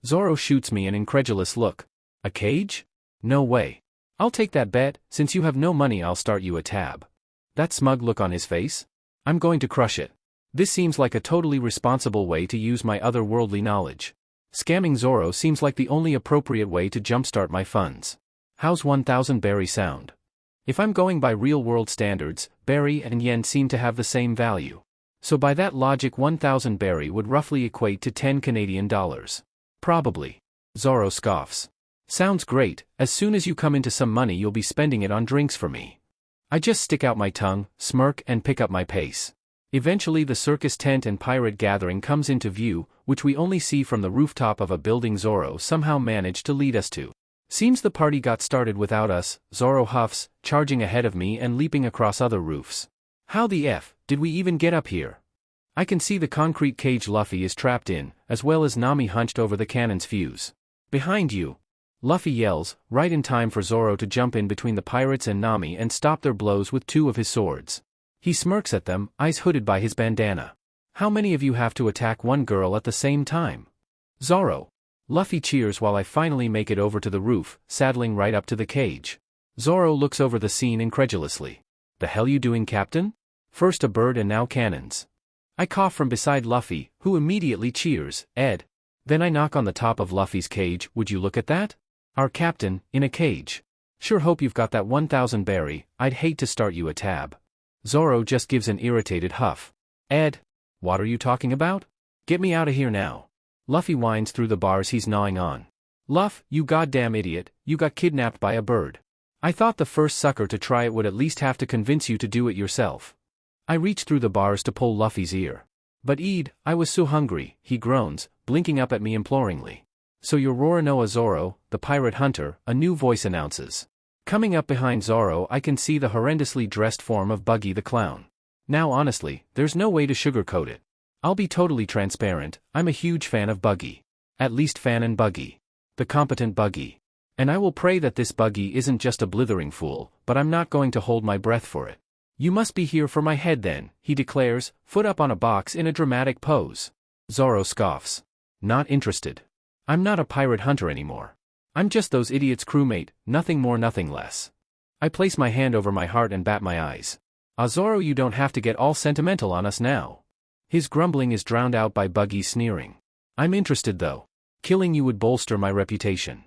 Zoro shoots me an incredulous look. "A cage? No way. I'll take that bet, since you have no money I'll start you a tab." That smug look on his face? I'm going to crush it. This seems like a totally responsible way to use my otherworldly knowledge. Scamming Zoro seems like the only appropriate way to jumpstart my funds. How's 1,000 berry sound? If I'm going by real-world standards, berry and yen seem to have the same value. So by that logic 1,000 berry would roughly equate to 10 Canadian dollars. Probably. Zoro scoffs. "Sounds great, as soon as you come into some money you'll be spending it on drinks for me." I just stick out my tongue, smirk and pick up my pace. Eventually the circus tent and pirate gathering comes into view, which we only see from the rooftop of a building Zoro somehow managed to lead us to. "Seems the party got started without us," Zoro huffs, charging ahead of me and leaping across other roofs. "How the F did we even get up here?" I can see the concrete cage Luffy is trapped in, as well as Nami hunched over the cannon's fuse. "Behind you!" Luffy yells, right in time for Zoro to jump in between the pirates and Nami and stop their blows with 2 of his swords. He smirks at them, eyes hooded by his bandana. "How many of you have to attack one girl at the same time?" "Zoro!" Luffy cheers while I finally make it over to the roof, saddling right up to the cage. Zoro looks over the scene incredulously. "The hell you doing, Captain? First a bird and now cannons." I cough from beside Luffy, who immediately cheers, "Ed." Then I knock on the top of Luffy's cage. "Would you look at that? Our captain, in a cage. Sure hope you've got that 1,000 berry, I'd hate to start you a tab." Zoro just gives an irritated huff. "Ed? What are you talking about? Get me out of here now." Luffy whines through the bars he's gnawing on. Luff, you goddamn idiot, you got kidnapped by a bird. I thought the first sucker to try it would at least have to convince you to do it yourself. I reach through the bars to pull Luffy's ear. But I was so hungry, he groans, blinking up at me imploringly. So you're Roronoa Zoro, the pirate hunter, a new voice announces. Coming up behind Zoro I can see the horrendously dressed form of Buggy the Clown. Now honestly, there's no way to sugarcoat it. I'll be totally transparent, I'm a huge fan of Buggy. At least fan and Buggy. The competent Buggy. And I will pray that this Buggy isn't just a blithering fool, but I'm not going to hold my breath for it. You must be here for my head then, he declares, foot up on a box in a dramatic pose. Zoro scoffs. Not interested. I'm not a pirate hunter anymore. I'm just those idiots' crewmate, nothing more nothing less. I place my hand over my heart and bat my eyes. Zoro, you don't have to get all sentimental on us now. His grumbling is drowned out by Buggy's sneering. I'm interested though. Killing you would bolster my reputation.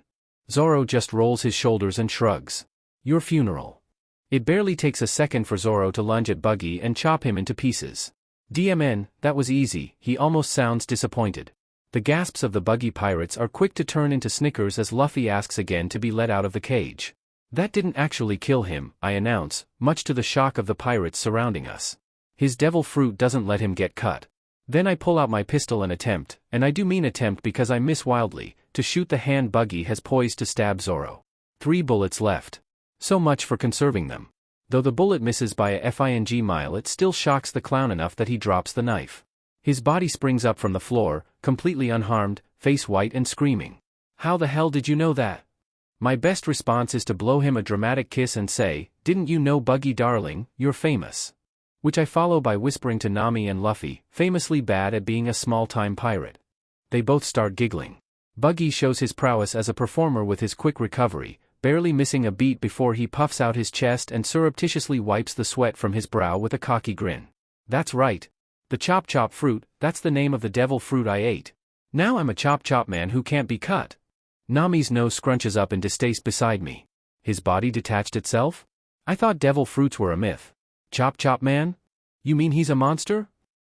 Zoro just rolls his shoulders and shrugs. Your funeral. It barely takes a second for Zoro to lunge at Buggy and chop him into pieces. DMN, that was easy, he almost sounds disappointed. The gasps of the Buggy pirates are quick to turn into snickers as Luffy asks again to be let out of the cage. That didn't actually kill him, I announce, much to the shock of the pirates surrounding us. His devil fruit doesn't let him get cut. Then I pull out my pistol and attempt, and I do mean attempt because I miss wildly, to shoot the hand Buggy has poised to stab Zoro. 3 bullets left. So much for conserving them. Though the bullet misses by a fing mile, it still shocks the clown enough that he drops the knife. His body springs up from the floor, completely unharmed, face white and screaming. How the hell did you know that? My best response is to blow him a dramatic kiss and say, didn't you know Buggy darling, you're famous. Which I follow by whispering to Nami and Luffy, famously bad at being a small-time pirate. They both start giggling. Buggy shows his prowess as a performer with his quick recovery, barely missing a beat before he puffs out his chest and surreptitiously wipes the sweat from his brow with a cocky grin. That's right. The chop chop fruit, that's the name of the devil fruit I ate. Now I'm a chop chop man who can't be cut. Nami's nose scrunches up in distaste beside me. His body detached itself? I thought devil fruits were a myth. Chop chop man? You mean he's a monster?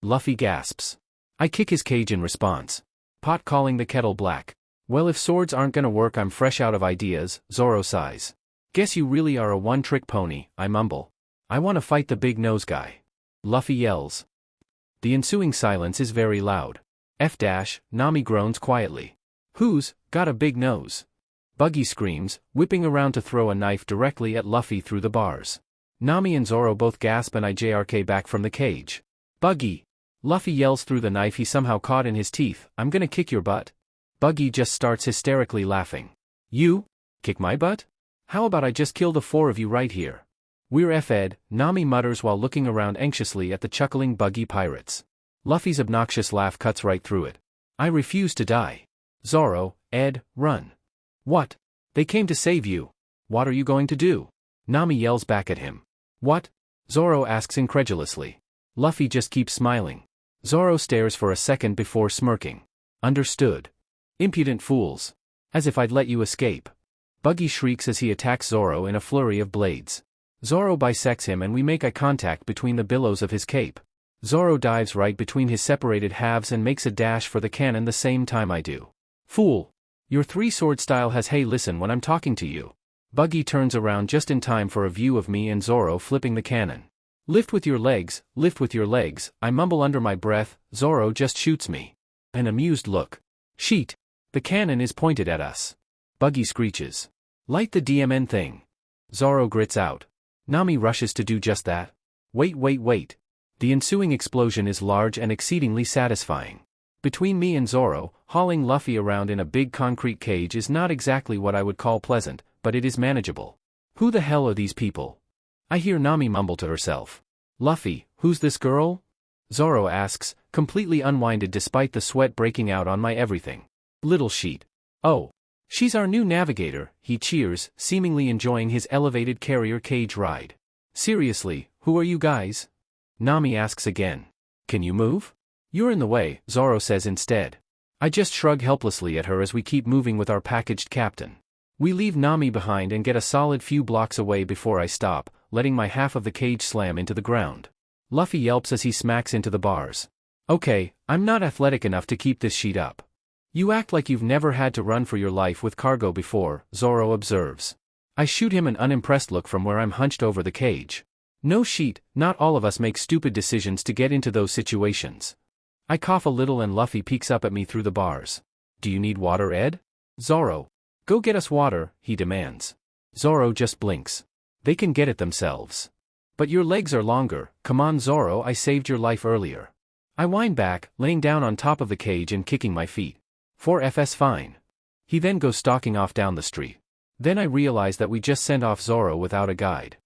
Luffy gasps. I kick his cage in response. Pot calling the kettle black. Well, if swords aren't gonna work, I'm fresh out of ideas, Zoro sighs. Guess you really are a one-trick pony, I mumble. I wanna fight the big nose guy. Luffy yells. The ensuing silence is very loud. Nami groans quietly. Who's got a big nose? Buggy screams, whipping around to throw a knife directly at Luffy through the bars. Nami and Zoro both gasp and I JRK back from the cage. Buggy! Luffy yells through the knife he somehow caught in his teeth, I'm gonna kick your butt. Buggy just starts hysterically laughing. You? Kick my butt? How about I just kill the 4 of you right here? We're F-ed, Nami mutters while looking around anxiously at the chuckling Buggy pirates. Luffy's obnoxious laugh cuts right through it. I refuse to die. Zoro, Ed, run. What? They came to save you. What are you going to do? Nami yells back at him. What? Zoro asks incredulously. Luffy just keeps smiling. Zoro stares for a second before smirking. Understood. Impudent fools. As if I'd let you escape. Buggy shrieks as he attacks Zoro in a flurry of blades. Zoro bisects him and we make eye contact between the billows of his cape. Zoro dives right between his separated halves and makes a dash for the cannon the same time I do. Fool! Your 3-sword style has hey listen when I'm talking to you. Buggy turns around just in time for a view of me and Zoro flipping the cannon. Lift with your legs, I mumble under my breath. Zoro just shoots me. An amused look. Sheet! The cannon is pointed at us. Buggy screeches. Light the DMN thing. Zoro grits out. Nami rushes to do just that. Wait. The ensuing explosion is large and exceedingly satisfying. Between me and Zoro, hauling Luffy around in a big concrete cage is not exactly what I would call pleasant, but it is manageable. Who the hell are these people? I hear Nami mumble to herself. Luffy, who's this girl? Zoro asks, completely unwinded despite the sweat breaking out on my everything. Little sheet. Oh. She's our new navigator, he cheers, seemingly enjoying his elevated carrier cage ride. Seriously, who are you guys? Nami asks again. Can you move? You're in the way, Zoro says instead. I just shrug helplessly at her as we keep moving with our packaged captain. We leave Nami behind and get a solid few blocks away before I stop, letting my half of the cage slam into the ground. Luffy yelps as he smacks into the bars. Okay, I'm not athletic enough to keep this sheet up. You act like you've never had to run for your life with cargo before, Zoro observes. I shoot him an unimpressed look from where I'm hunched over the cage. No sheet, not all of us make stupid decisions to get into those situations. I cough a little and Luffy peeks up at me through the bars. Do you need water, Ed? Zoro. Go get us water, he demands. Zoro just blinks. They can get it themselves. But your legs are longer, come on Zoro, I saved your life earlier. I whine back, laying down on top of the cage and kicking my feet. 4FS fine. He then goes stalking off down the street. Then I realize that we just sent off Zoro without a guide.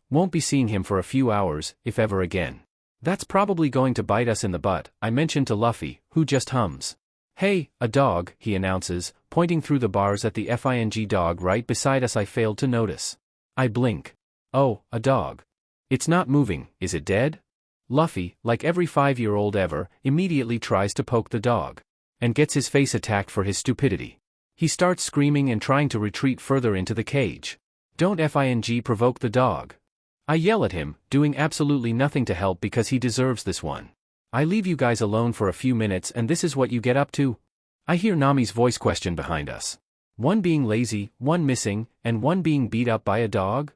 Won't be seeing him for a few hours, if ever again. That's probably going to bite us in the butt, I mentioned to Luffy, who just hums. Hey, a dog, he announces, pointing through the bars at the FING dog right beside us I failed to notice. I blink. Oh, a dog. It's not moving, is it dead? Luffy, like every 5-year-old ever, immediately tries to poke the dog. And gets his face attacked for his stupidity. He starts screaming and trying to retreat further into the cage. Don't FING provoke the dog. I yell at him, doing absolutely nothing to help because he deserves this one. I leave you guys alone for a few minutes and this is what you get up to? I hear Nami's voice question behind us. One being lazy, one missing, and one being beat up by a dog?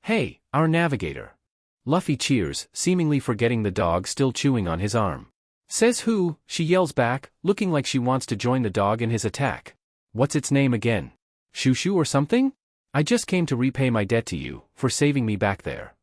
Hey, our navigator. Luffy cheers, seemingly forgetting the dog still chewing on his arm. Says who? She yells back, looking like she wants to join the dog in his attack. What's its name again? Shushu or something? I just came to repay my debt to you, for saving me back there.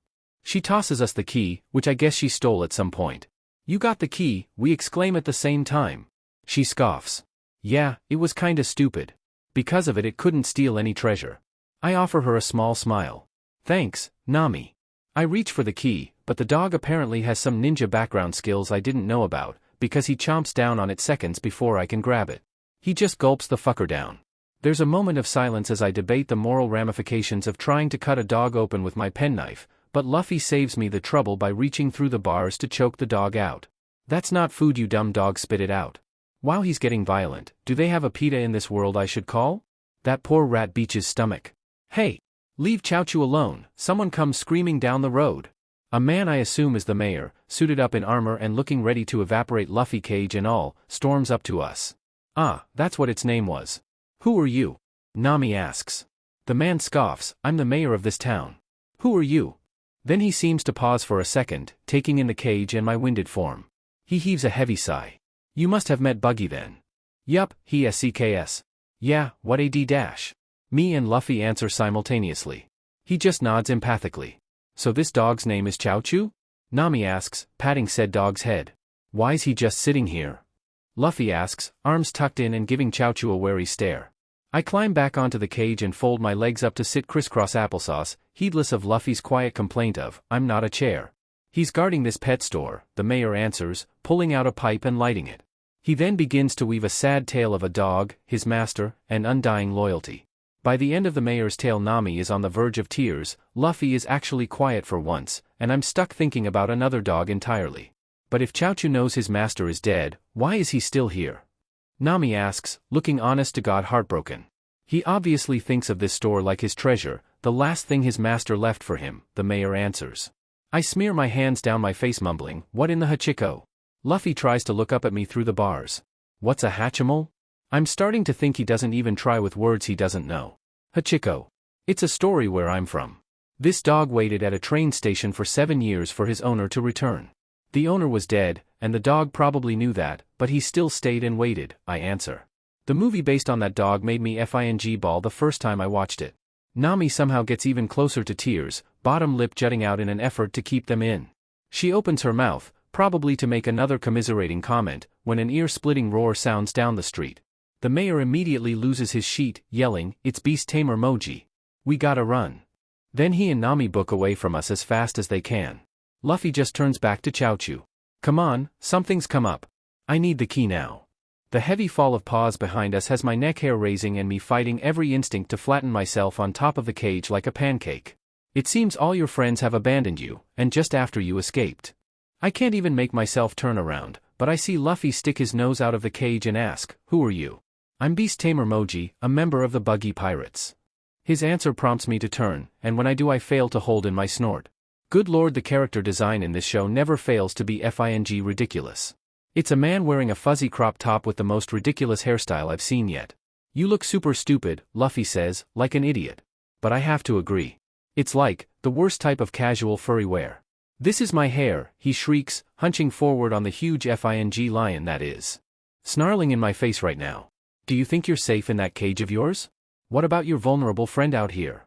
She tosses us the key, which I guess she stole at some point. You got the key, we exclaim at the same time. She scoffs. Yeah, it was kinda stupid. Because of it it couldn't steal any treasure. I offer her a small smile. Thanks, Nami. I reach for the key, but the dog apparently has some ninja background skills I didn't know about, because he chomps down on it seconds before I can grab it. He just gulps the fucker down. There's a moment of silence as I debate the moral ramifications of trying to cut a dog open with my penknife, but Luffy saves me the trouble by reaching through the bars to choke the dog out. That's not food, you dumb dog, spit it out. While he's getting violent, do they have a PETA in this world I should call? That poor rat beaches stomach. Hey! Leave Chowchu alone, someone comes screaming down the road. A man I assume is the mayor, suited up in armor and looking ready to evaporate Luffy cage and all, storms up to us. Ah, that's what its name was. Who are you? Nami asks. The man scoffs, I'm the mayor of this town. Who are you? Then he seems to pause for a second, taking in the cage and my winded form. He heaves a heavy sigh. You must have met Buggy then. Yup, he SCKS. Yeah, what AD dash? Me and Luffy answer simultaneously. He just nods empathically. So this dog's name is Chowchu? Nami asks, patting said dog's head. Why's he just sitting here? Luffy asks, arms tucked in and giving Chowchu a wary stare. I climb back onto the cage and fold my legs up to sit crisscross applesauce, heedless of Luffy's quiet complaint of, I'm not a chair. He's guarding this pet store, the mayor answers, pulling out a pipe and lighting it. He then begins to weave a sad tale of a dog, his master, and undying loyalty. By the end of the mayor's tale Nami is on the verge of tears, Luffy is actually quiet for once, and I'm stuck thinking about another dog entirely. But if Chowchu knows his master is dead, why is he still here? Nami asks, looking honest to God heartbroken. He obviously thinks of this store like his treasure, the last thing his master left for him, the mayor answers. I smear my hands down my face mumbling, what in the hachiko? Luffy tries to look up at me through the bars. What's a Hatchimal? I'm starting to think he doesn't even try with words he doesn't know. Hachiko. It's a story where I'm from. This dog waited at a train station for 7 years for his owner to return. The owner was dead, and the dog probably knew that, but he still stayed and waited, I answer. The movie based on that dog made me FING ball the first time I watched it. Nami somehow gets even closer to tears, bottom lip jutting out in an effort to keep them in. She opens her mouth, probably to make another commiserating comment, when an ear-splitting roar sounds down the street. The mayor immediately loses his sheet, yelling, it's Beast Tamer Moji. We gotta run. Then he and Nami book away from us as fast as they can. Luffy just turns back to Chowchu. Come on, something's come up. I need the key now. The heavy fall of paws behind us has my neck hair raising and me fighting every instinct to flatten myself on top of the cage like a pancake. It seems all your friends have abandoned you, and just after you escaped. I can't even make myself turn around, but I see Luffy stick his nose out of the cage and ask, who are you? I'm Beast Tamer Moji, a member of the Buggy Pirates. His answer prompts me to turn, and when I do I fail to hold in my snort. Good lord, the character design in this show never fails to be FING ridiculous. It's a man wearing a fuzzy crop top with the most ridiculous hairstyle I've seen yet. You look super stupid, Luffy says, like an idiot. But I have to agree. It's like, the worst type of casual furry wear. This is my hair, he shrieks, hunching forward on the huge FING lion that is. Snarling in my face right now. Do you think you're safe in that cage of yours? What about your vulnerable friend out here?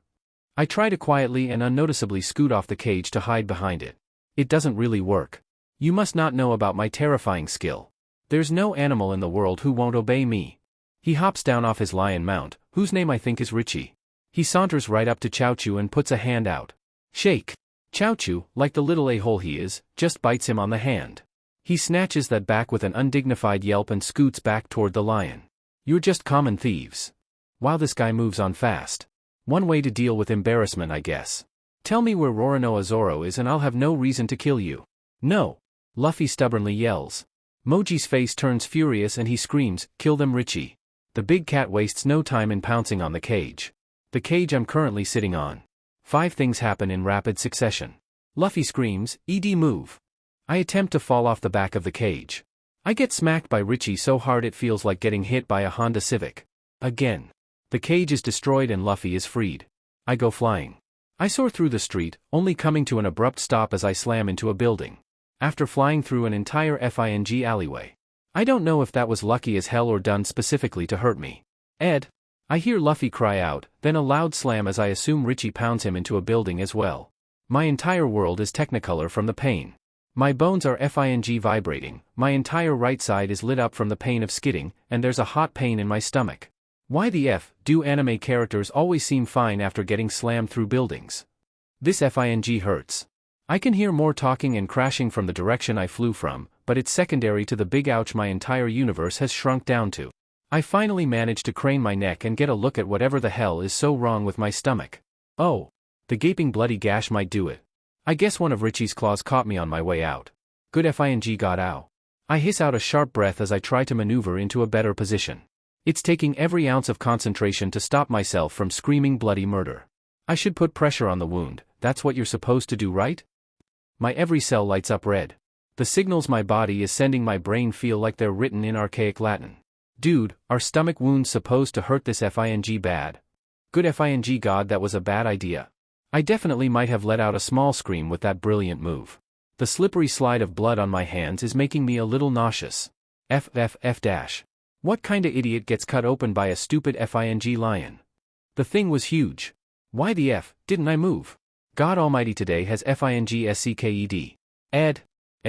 I try to quietly and unnoticeably scoot off the cage to hide behind it. It doesn't really work. You must not know about my terrifying skill. There's no animal in the world who won't obey me. He hops down off his lion mount, whose name I think is Richie. He saunters right up to Chowchu and puts a hand out. Shake. Chowchu, like the little a-hole he is, just bites him on the hand. He snatches that back with an undignified yelp and scoots back toward the lion. You're just common thieves. Wow, this guy moves on fast. One way to deal with embarrassment, I guess. Tell me where Roronoa Zoro is and I'll have no reason to kill you. No. Luffy stubbornly yells. Moji's face turns furious and he screams, kill them Richie. The big cat wastes no time in pouncing on the cage. The cage I'm currently sitting on. 5 things happen in rapid succession. Luffy screams, "Ed move." I attempt to fall off the back of the cage. I get smacked by Richie so hard it feels like getting hit by a Honda Civic. Again. The cage is destroyed and Luffy is freed. I go flying. I soar through the street, only coming to an abrupt stop as I slam into a building. After flying through an entire FING alleyway. I don't know if that was lucky as hell or done specifically to hurt me. Ed. I hear Luffy cry out, then a loud slam as I assume Richie pounds him into a building as well. My entire world is technicolor from the pain. My bones are FING vibrating, my entire right side is lit up from the pain of skidding, and there's a hot pain in my stomach. Why the F do anime characters always seem fine after getting slammed through buildings? This FING hurts. I can hear more talking and crashing from the direction I flew from, but it's secondary to the big ouch my entire universe has shrunk down to. I finally manage to crane my neck and get a look at whatever the hell is so wrong with my stomach. Oh. The gaping bloody gash might do it. I guess one of Richie's claws caught me on my way out. Good FING got out. I hiss out a sharp breath as I try to maneuver into a better position. It's taking every ounce of concentration to stop myself from screaming bloody murder. I should put pressure on the wound, that's what you're supposed to do, right? My every cell lights up red. The signals my body is sending my brain feel like they're written in archaic Latin. Dude, are stomach wounds supposed to hurt this FING bad? Good FING God, that was a bad idea. I definitely might have let out a small scream with that brilliant move. The slippery slide of blood on my hands is making me a little nauseous. F. What kinda idiot gets cut open by a stupid FING lion? The thing was huge. Why the F didn't I move? God almighty, today has FING SCKED. Ed,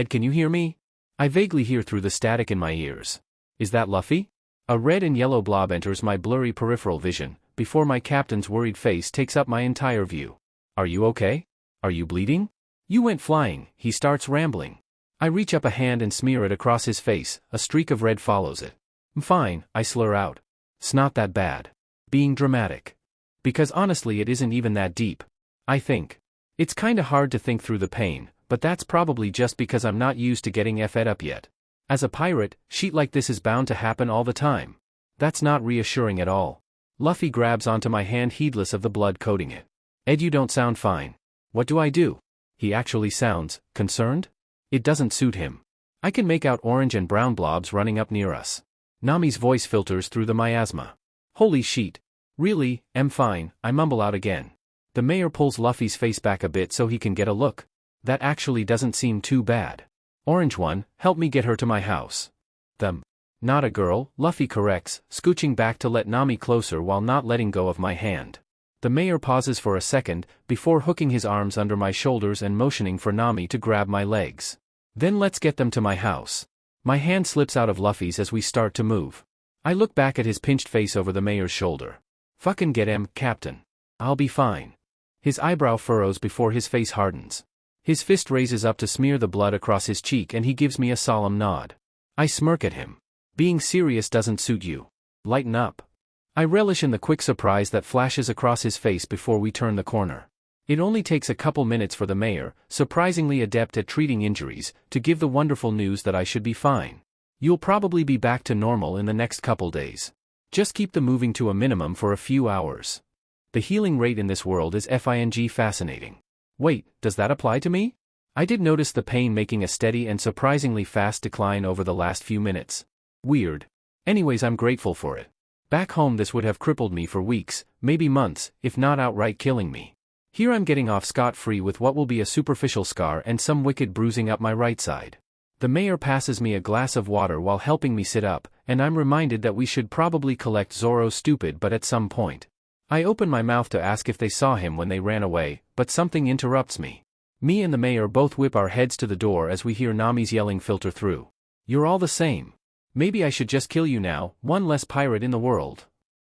can you hear me? I vaguely hear through the static in my ears. Is that Luffy? A red and yellow blob enters my blurry peripheral vision, before my captain's worried face takes up my entire view. Are you okay? Are you bleeding? You went flying, he starts rambling. I reach up a hand and smear it across his face, a streak of red follows it. I'm fine, I slur out. It's not that bad. Being dramatic. Because honestly it isn't even that deep. I think. It's kinda hard to think through the pain, but that's probably just because I'm not used to getting F'd up yet. As a pirate, shit like this is bound to happen all the time. That's not reassuring at all. Luffy grabs onto my hand heedless of the blood coating it. Ed, you don't sound fine. What do I do? He actually sounds concerned? It doesn't suit him. I can make out orange and brown blobs running up near us. Nami's voice filters through the miasma. Holy shit. Really, I'm fine, I mumble out again. The mayor pulls Luffy's face back a bit so he can get a look. That actually doesn't seem too bad. Orange one, help me get her to my house. Not a girl, Luffy corrects, scooching back to let Nami closer while not letting go of my hand. The mayor pauses for a second, before hooking his arms under my shoulders and motioning for Nami to grab my legs. Then let's get them to my house. My hand slips out of Luffy's as we start to move. I look back at his pinched face over the mayor's shoulder. Fucking get him, Captain. I'll be fine. His eyebrow furrows before his face hardens. His fist raises up to smear the blood across his cheek and he gives me a solemn nod. I smirk at him. Being serious doesn't suit you. Lighten up. I relish in the quick surprise that flashes across his face before we turn the corner. It only takes a couple minutes for the mayor, surprisingly adept at treating injuries, to give the wonderful news that I should be fine. You'll probably be back to normal in the next couple days. Just keep the moving to a minimum for a few hours. The healing rate in this world is FING fascinating. Wait, does that apply to me? I did notice the pain making a steady and surprisingly fast decline over the last few minutes. Weird. Anyways, I'm grateful for it. Back home this would have crippled me for weeks, maybe months, if not outright killing me. Here I'm getting off scot-free with what will be a superficial scar and some wicked bruising up my right side. The mayor passes me a glass of water while helping me sit up, and I'm reminded that we should probably collect Zoro's stupid butt at some point. I open my mouth to ask if they saw him when they ran away, but something interrupts me. Me and the mayor both whip our heads to the door as we hear Nami's yelling filter through. You're all the same. Maybe I should just kill you now, one less pirate in the world.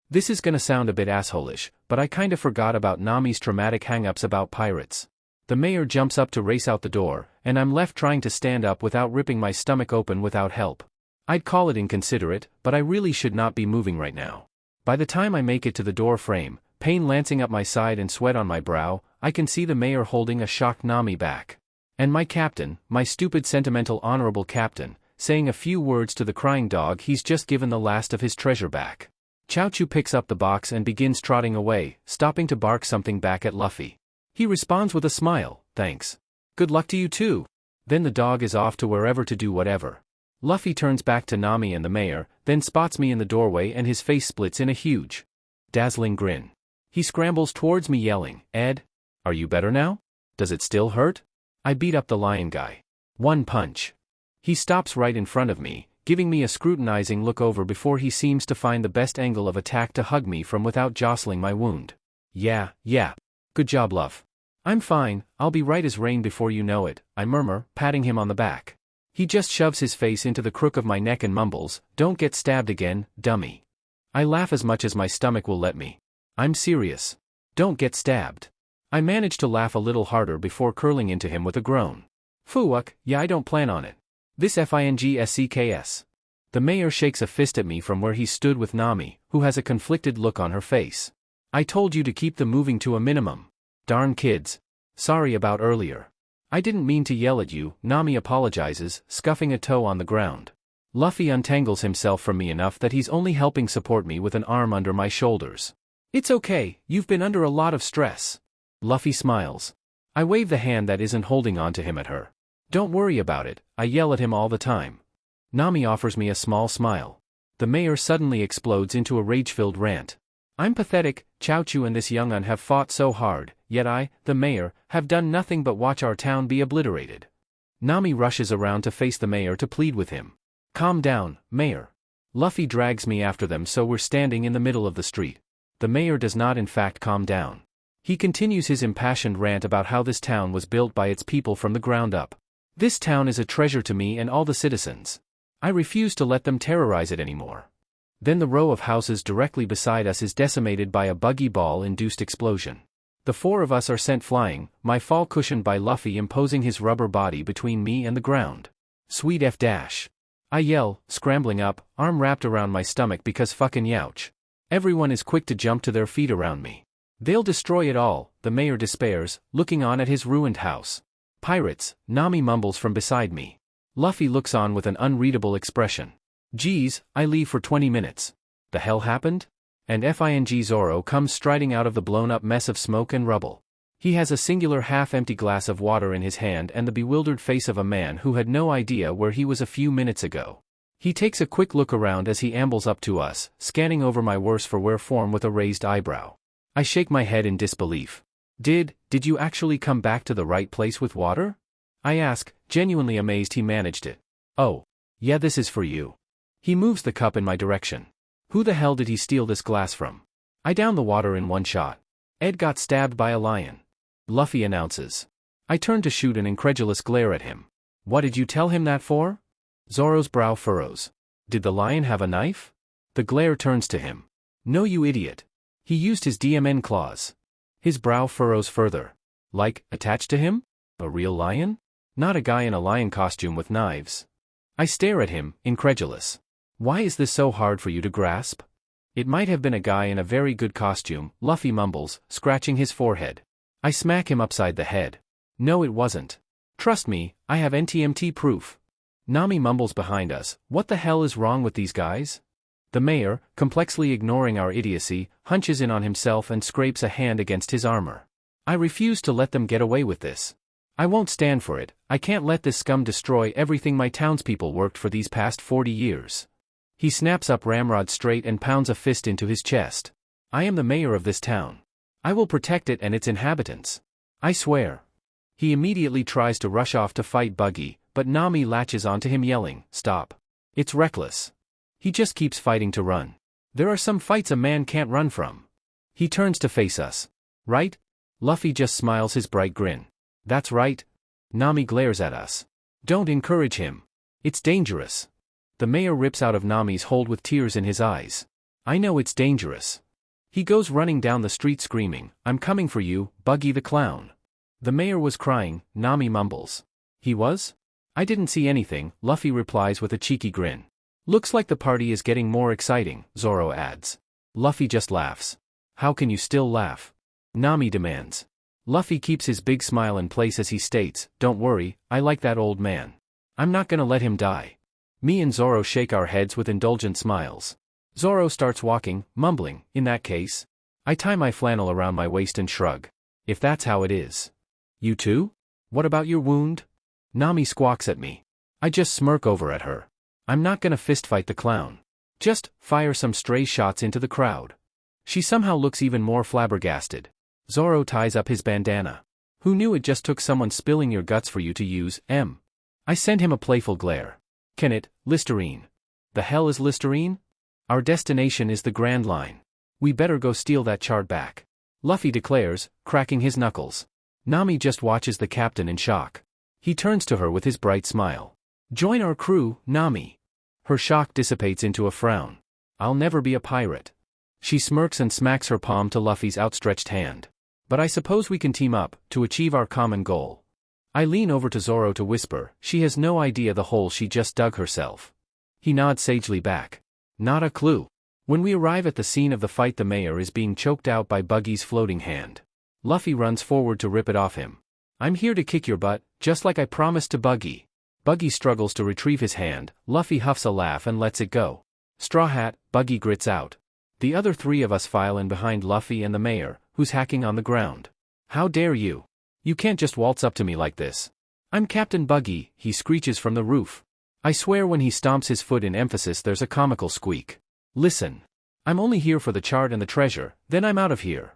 This is gonna sound a bit assholish, but I kinda forgot about Nami's traumatic hang-ups about pirates. The mayor jumps up to race out the door, and I'm left trying to stand up without ripping my stomach open without help. I'd call it inconsiderate, but I really should not be moving right now. By the time I make it to the door frame, pain lancing up my side and sweat on my brow, I can see the mayor holding a shocked Nami back. And my captain, my stupid sentimental honorable captain, saying a few words to the crying dog he's just given the last of his treasure back. Chaochu picks up the box and begins trotting away, stopping to bark something back at Luffy. He responds with a smile, thanks. Good luck to you too. Then the dog is off to wherever to do whatever. Luffy turns back to Nami and the mayor, then spots me in the doorway and his face splits in a huge, dazzling grin. He scrambles towards me yelling, Ed? Are you better now? Does it still hurt? I beat up the lion guy. One punch. He stops right in front of me, giving me a scrutinizing look over before he seems to find the best angle of attack to hug me from without jostling my wound. Yeah. Good job, Luff. I'm fine, I'll be right as rain before you know it, I murmur, patting him on the back. He just shoves his face into the crook of my neck and mumbles, don't get stabbed again, dummy. I laugh as much as my stomach will let me. I'm serious. Don't get stabbed. I manage to laugh a little harder before curling into him with a groan. Fuck, yeah, I don't plan on it. This fingscks. The mayor shakes a fist at me from where he stood with Nami, who has a conflicted look on her face. I told you to keep the moving to a minimum. Darn kids. Sorry about earlier. I didn't mean to yell at you, Nami apologizes, scuffing a toe on the ground. Luffy untangles himself from me enough that he's only helping support me with an arm under my shoulders. It's okay, you've been under a lot of stress. Luffy smiles. I wave the hand that isn't holding on to him at her. Don't worry about it, I yell at him all the time. Nami offers me a small smile. The mayor suddenly explodes into a rage-filled rant. I'm pathetic, Chaochu and this young'un have fought so hard, yet I, the mayor, have done nothing but watch our town be obliterated. Nami rushes around to face the mayor to plead with him. Calm down, mayor. Luffy drags me after them so we're standing in the middle of the street. The mayor does not in fact calm down. He continues his impassioned rant about how this town was built by its people from the ground up. This town is a treasure to me and all the citizens. I refuse to let them terrorize it anymore. Then the row of houses directly beside us is decimated by a buggy ball-induced explosion. The four of us are sent flying, my fall cushioned by Luffy imposing his rubber body between me and the ground. Sweet F dash. I yell, scrambling up, arm wrapped around my stomach because fucking youch. Everyone is quick to jump to their feet around me. They'll destroy it all, the mayor despairs, looking on at his ruined house. Pirates, Nami mumbles from beside me. Luffy looks on with an unreadable expression. Geez, I leave for 20 minutes. The hell happened? And Zoro comes striding out of the blown-up mess of smoke and rubble. He has a singular half-empty glass of water in his hand and the bewildered face of a man who had no idea where he was a few minutes ago. He takes a quick look around as he ambles up to us, scanning over my worse-for-wear form with a raised eyebrow. I shake my head in disbelief. Did you actually come back to the right place with water? I ask, genuinely amazed he managed it. Oh. Yeah, this is for you. He moves the cup in my direction. Who the hell did he steal this glass from? I down the water in one shot. Ed got stabbed by a lion. Luffy announces. I turn to shoot an incredulous glare at him. What did you tell him that for? Zoro's brow furrows. Did the lion have a knife? The glare turns to him. No, you idiot. He used his DMN claws. His brow furrows further. Like, attached to him? A real lion? Not a guy in a lion costume with knives. I stare at him, incredulous. Why is this so hard for you to grasp? It might have been a guy in a very good costume, Luffy mumbles, scratching his forehead. I smack him upside the head. No, it wasn't. Trust me, I have NTMT proof. Nami mumbles behind us, what the hell is wrong with these guys? The mayor, complexly ignoring our idiocy, hunches in on himself and scrapes a hand against his armor. I refuse to let them get away with this. I won't stand for it. I can't let this scum destroy everything my townspeople worked for these past 40 years. He snaps up ramrod straight and pounds a fist into his chest. I am the mayor of this town. I will protect it and its inhabitants. I swear. He immediately tries to rush off to fight Buggy, but Nami latches onto him yelling, "Stop. It's reckless." He just keeps fighting to run. There are some fights a man can't run from. He turns to face us. Right? Luffy just smiles his bright grin. That's right. Nami glares at us. Don't encourage him. It's dangerous. The mayor rips out of Nami's hold with tears in his eyes. I know it's dangerous. He goes running down the street screaming, "I'm coming for you, Buggy the Clown." The mayor was crying, Nami mumbles. He was? I didn't see anything, Luffy replies with a cheeky grin. Looks like the party is getting more exciting, Zoro adds. Luffy just laughs. How can you still laugh? Nami demands. Luffy keeps his big smile in place as he states, "Don't worry, I like that old man. I'm not gonna let him die." Me and Zoro shake our heads with indulgent smiles. Zoro starts walking, mumbling, "In that case." I tie my flannel around my waist and shrug. If that's how it is. You too? What about your wound? Nami squawks at me. I just smirk over at her. I'm not gonna fistfight the clown. Just fire some stray shots into the crowd. She somehow looks even more flabbergasted. Zoro ties up his bandana. Who knew it just took someone spilling your guts for you to use, M? I send him a playful glare. Can it, Listerine? The hell is Listerine? Our destination is the Grand Line. We better go steal that chart back. Luffy declares, cracking his knuckles. Nami just watches the captain in shock. He turns to her with his bright smile. Join our crew, Nami. Her shock dissipates into a frown. I'll never be a pirate. She smirks and smacks her palm to Luffy's outstretched hand. But I suppose we can team up, to achieve our common goal. I lean over to Zoro to whisper, she has no idea the hole she just dug herself. He nods sagely back. Not a clue. When we arrive at the scene of the fight, the mayor is being choked out by Buggy's floating hand. Luffy runs forward to rip it off him. I'm here to kick your butt, just like I promised to Buggy. Buggy struggles to retrieve his hand, Luffy huffs a laugh and lets it go. Straw Hat, Buggy grits out. The other three of us file in behind Luffy and the mayor, who's hacking on the ground. How dare you? You can't just waltz up to me like this. I'm Captain Buggy, he screeches from the roof. I swear when he stomps his foot in emphasis there's a comical squeak. Listen. I'm only here for the chart and the treasure, then I'm out of here.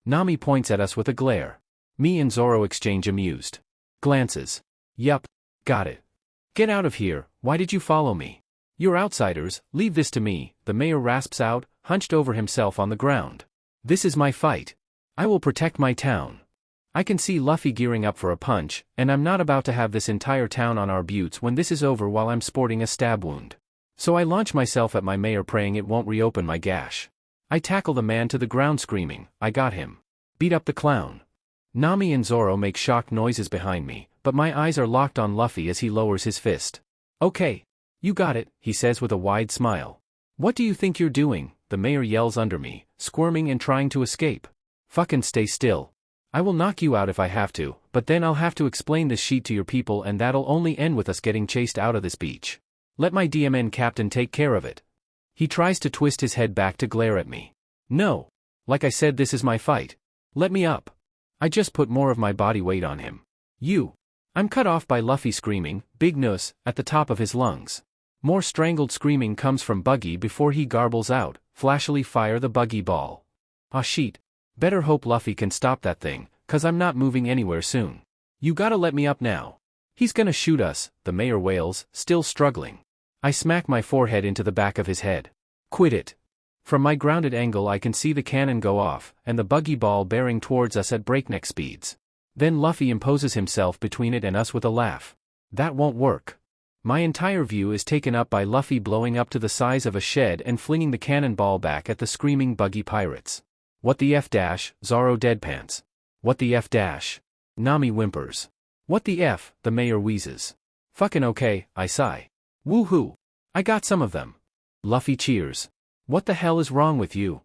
Nami points at us with a glare. Me and Zoro exchange amused glances. Yup. Got it. Get out of here, why did you follow me? You're outsiders, leave this to me, the mayor rasps out, hunched over himself on the ground. This is my fight. I will protect my town. I can see Luffy gearing up for a punch, and I'm not about to have this entire town on our butts when this is over while I'm sporting a stab wound. So I launch myself at my mayor praying it won't reopen my gash. I tackle the man to the ground screaming, I got him. Beat up the clown. Nami and Zoro make shocked noises behind me, but my eyes are locked on Luffy as he lowers his fist. Okay. You got it, he says with a wide smile. What do you think you're doing? The mayor yells under me, squirming and trying to escape. Fucking stay still. I will knock you out if I have to, but then I'll have to explain this sheet to your people and that'll only end with us getting chased out of this beach. Let my DMN captain take care of it. He tries to twist his head back to glare at me. No. Like I said, this is my fight. Let me up. I just put more of my body weight on him. You. I'm cut off by Luffy screaming, big nuss, at the top of his lungs. More strangled screaming comes from Buggy before he garbles out, flashily fire the Buggy ball. Ah shit. Better hope Luffy can stop that thing, cause I'm not moving anywhere soon. You gotta let me up now. He's gonna shoot us, the mayor wails, still struggling. I smack my forehead into the back of his head. Quit it. From my grounded angle I can see the cannon go off, and the Buggy ball bearing towards us at breakneck speeds. Then Luffy imposes himself between it and us with a laugh. That won't work. My entire view is taken up by Luffy blowing up to the size of a shed and flinging the cannonball back at the screaming Buggy pirates. What the F dash, Zoro deadpants. What the F dash? Nami whimpers. What the F, the mayor wheezes. Fucking okay, I sigh. Woohoo! I got some of them. Luffy cheers. What the hell is wrong with you?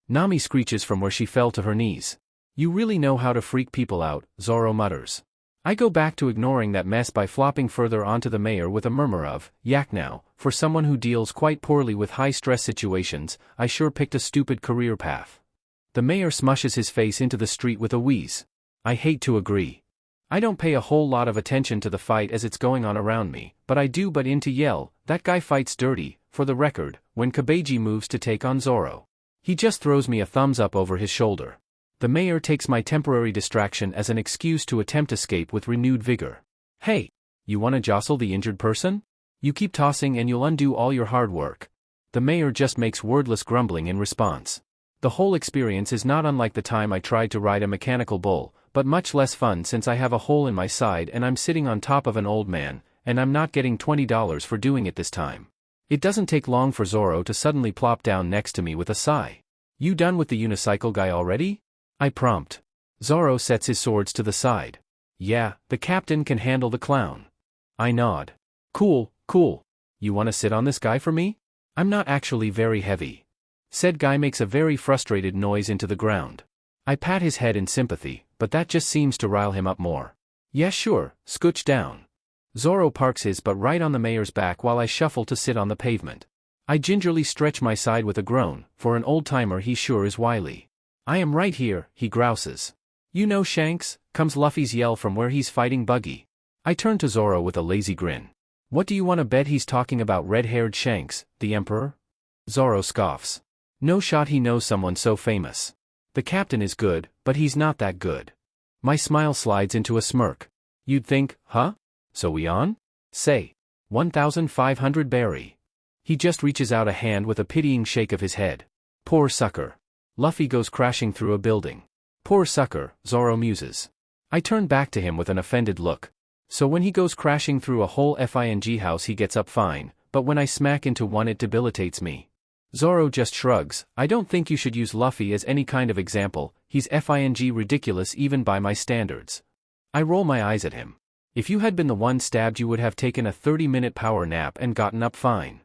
Nami screeches from where she fell to her knees. You really know how to freak people out, Zoro mutters. I go back to ignoring that mess by flopping further onto the mayor with a murmur of, yak now, for someone who deals quite poorly with high-stress situations, I sure picked a stupid career path. The mayor smushes his face into the street with a wheeze. I hate to agree. I don't pay a whole lot of attention to the fight as it's going on around me, but I do but in to yell, "That guy fights dirty," for the record, when Koby moves to take on Zoro. He just throws me a thumbs up over his shoulder. The mayor takes my temporary distraction as an excuse to attempt escape with renewed vigor. "Hey, you wanna jostle the injured person? You keep tossing and you'll undo all your hard work." The mayor just makes wordless grumbling in response. The whole experience is not unlike the time I tried to ride a mechanical bull, but much less fun since I have a hole in my side and I'm sitting on top of an old man, and I'm not getting $20 for doing it this time. It doesn't take long for Zoro to suddenly plop down next to me with a sigh. "You done with the unicycle guy already?" I prompt. Zoro sets his swords to the side. "Yeah, the captain can handle the clown." I nod. Cool. You wanna sit on this guy for me? I'm not actually very heavy." Said guy makes a very frustrated noise into the ground. I pat his head in sympathy, but that just seems to rile him up more. "Yeah sure, scooch down." Zoro parks his butt right on the mayor's back while I shuffle to sit on the pavement. I gingerly stretch my side with a groan, for an old-timer he sure is wily. "I am right here," he grouses. "You know Shanks," comes Luffy's yell from where he's fighting Buggy. I turn to Zoro with a lazy grin. "What do you want to bet he's talking about red-haired Shanks, the Emperor?" Zoro scoffs. No shot he knows someone so famous. The captain is good, but he's not that good. My smile slides into a smirk. "You'd think, huh? So we on? Say, 1,500 berry." He just reaches out a hand with a pitying shake of his head. "Poor sucker." Luffy goes crashing through a building. "Poor sucker," Zoro muses. I turn back to him with an offended look. "So when he goes crashing through a whole FING house he gets up fine, but when I smack into one it debilitates me." Zoro just shrugs. "I don't think you should use Luffy as any kind of example, he's FING ridiculous even by my standards." I roll my eyes at him. "If you had been the one stabbed you would have taken a 30-minute power nap and gotten up fine."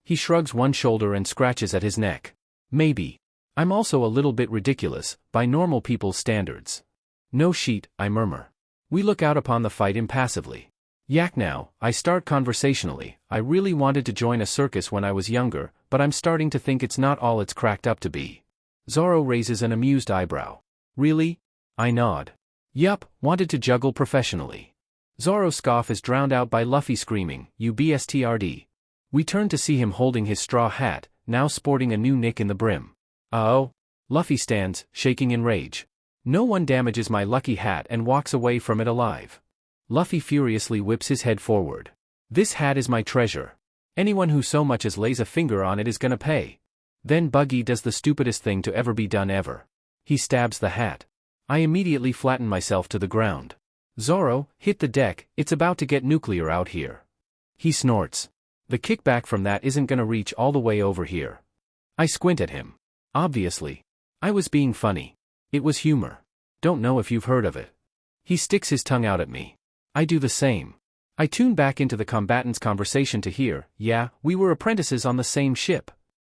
He shrugs one shoulder and scratches at his neck. "Maybe. I'm also a little bit ridiculous, by normal people's standards." "No sheet," I murmur. We look out upon the fight impassively. "Yak now," I start conversationally. "I really wanted to join a circus when I was younger, but I'm starting to think it's not all it's cracked up to be." Zoro raises an amused eyebrow. "Really?" I nod. "Yup, wanted to juggle professionally." Zoro's scoff is drowned out by Luffy screaming, "You bstrd." We turn to see him holding his straw hat, now sporting a new nick in the brim. "Uh-oh." Luffy stands, shaking in rage. "No one damages my lucky hat and walks away from it alive." Luffy furiously whips his head forward. "This hat is my treasure. Anyone who so much as lays a finger on it is gonna pay." Then Buggy does the stupidest thing to ever be done ever. He stabs the hat. I immediately flatten myself to the ground. "Zoro, hit the deck, it's about to get nuclear out here." He snorts. "The kickback from that isn't gonna reach all the way over here." I squint at him. Obviously. I was being funny. It was humor. Don't know if you've heard of it. He sticks his tongue out at me. I do the same. I tune back into the combatants' conversation to hear, "Yeah, we were apprentices on the same ship."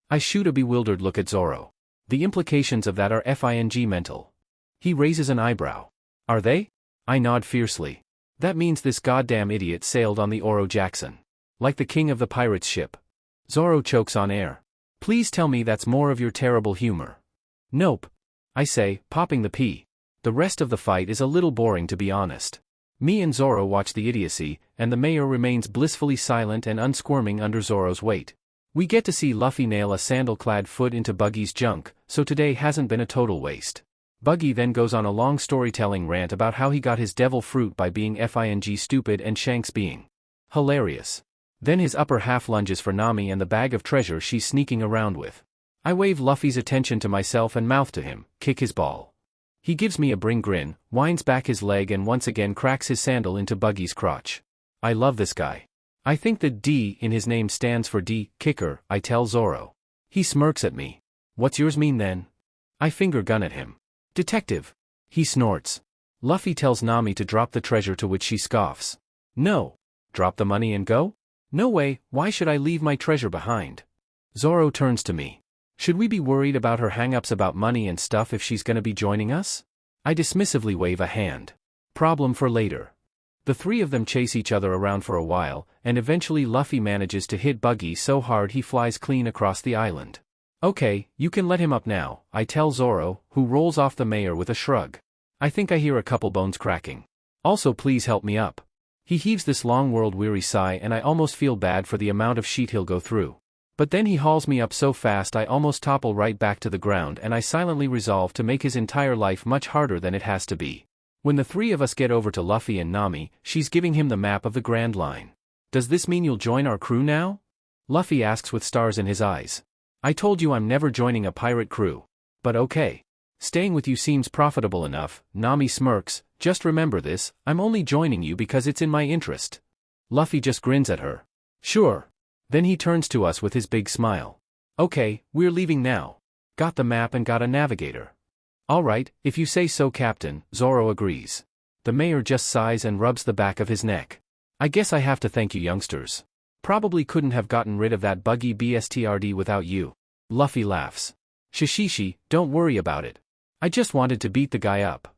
I shoot a bewildered look at Zoro. The implications of that are FING mental. He raises an eyebrow. "Are they?" I nod fiercely. "That means this goddamn idiot sailed on the Oro Jackson. Like the king of the pirates' ship." Zoro chokes on air. "Please tell me that's more of your terrible humor." "Nope," I say, popping the pea. The rest of the fight is a little boring to be honest. Me and Zoro watch the idiocy, and the mayor remains blissfully silent and unsquirming under Zoro's weight. We get to see Luffy nail a sandal-clad foot into Buggy's junk, so today hasn't been a total waste. Buggy then goes on a long storytelling rant about how he got his devil fruit by being FING stupid and Shanks being hilarious. Then his upper half lunges for Nami and the bag of treasure she's sneaking around with. I wave Luffy's attention to myself and mouth to him, "Kick his ball." He gives me a bring grin, winds back his leg and once again cracks his sandal into Buggy's crotch. I love this guy. I think that D in his name stands for D, kicker, I tell Zoro. He smirks at me. "What's yours mean then?" I finger gun at him. "Detective." He snorts. Luffy tells Nami to drop the treasure, to which she scoffs. "No. Drop the money and go? No way, why should I leave my treasure behind?" Zoro turns to me. "Should we be worried about her hang-ups about money and stuff if she's gonna be joining us?" I dismissively wave a hand. "Problem for later." The three of them chase each other around for a while, and eventually Luffy manages to hit Buggy so hard he flies clean across the island. "Okay, you can let him up now," I tell Zoro, who rolls off the mayor with a shrug. I think I hear a couple bones cracking. Also please help me up. He heaves this long world-weary sigh and I almost feel bad for the amount of sheet he'll go through. But then he hauls me up so fast I almost topple right back to the ground and I silently resolve to make his entire life much harder than it has to be. When the three of us get over to Luffy and Nami, she's giving him the map of the Grand Line. Does this mean you'll join our crew now? Luffy asks with stars in his eyes. I told you I'm never joining a pirate crew. But okay. Staying with you seems profitable enough, Nami smirks, just remember this, I'm only joining you because it's in my interest. Luffy just grins at her. Sure. Then he turns to us with his big smile. Okay, we're leaving now. Got the map and got a navigator. Alright, if you say so Captain, Zoro agrees. The mayor just sighs and rubs the back of his neck. I guess I have to thank you youngsters. Probably couldn't have gotten rid of that buggy bstrd without you. Luffy laughs. Shishishi, don't worry about it. I just wanted to beat the guy up.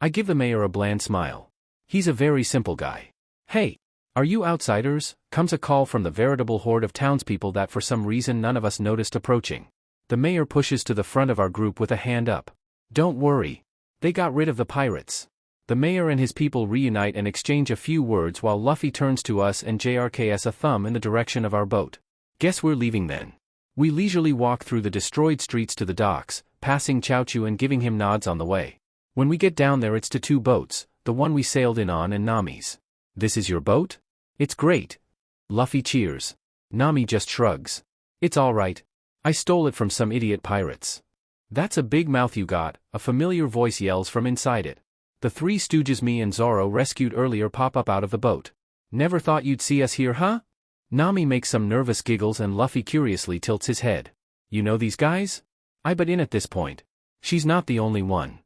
I give the mayor a bland smile. He's a very simple guy. Hey, are you outsiders? Comes a call from the veritable horde of townspeople that for some reason none of us noticed approaching. The mayor pushes to the front of our group with a hand up. Don't worry. They got rid of the pirates. The mayor and his people reunite and exchange a few words while Luffy turns to us and JRKS a thumb in the direction of our boat. Guess we're leaving then. We leisurely walk through the destroyed streets to the docks, passing Chowchu and giving him nods on the way. When we get down there it's to two boats, the one we sailed in on and Nami's. This is your boat? It's great. Luffy cheers. Nami just shrugs. It's alright. I stole it from some idiot pirates. That's a big mouth you got, a familiar voice yells from inside it. The three stooges me and Zoro rescued earlier pop up out of the boat. Never thought you'd see us here, huh? Nami makes some nervous giggles and Luffy curiously tilts his head. You know these guys? I butt in at this point. She's not the only one.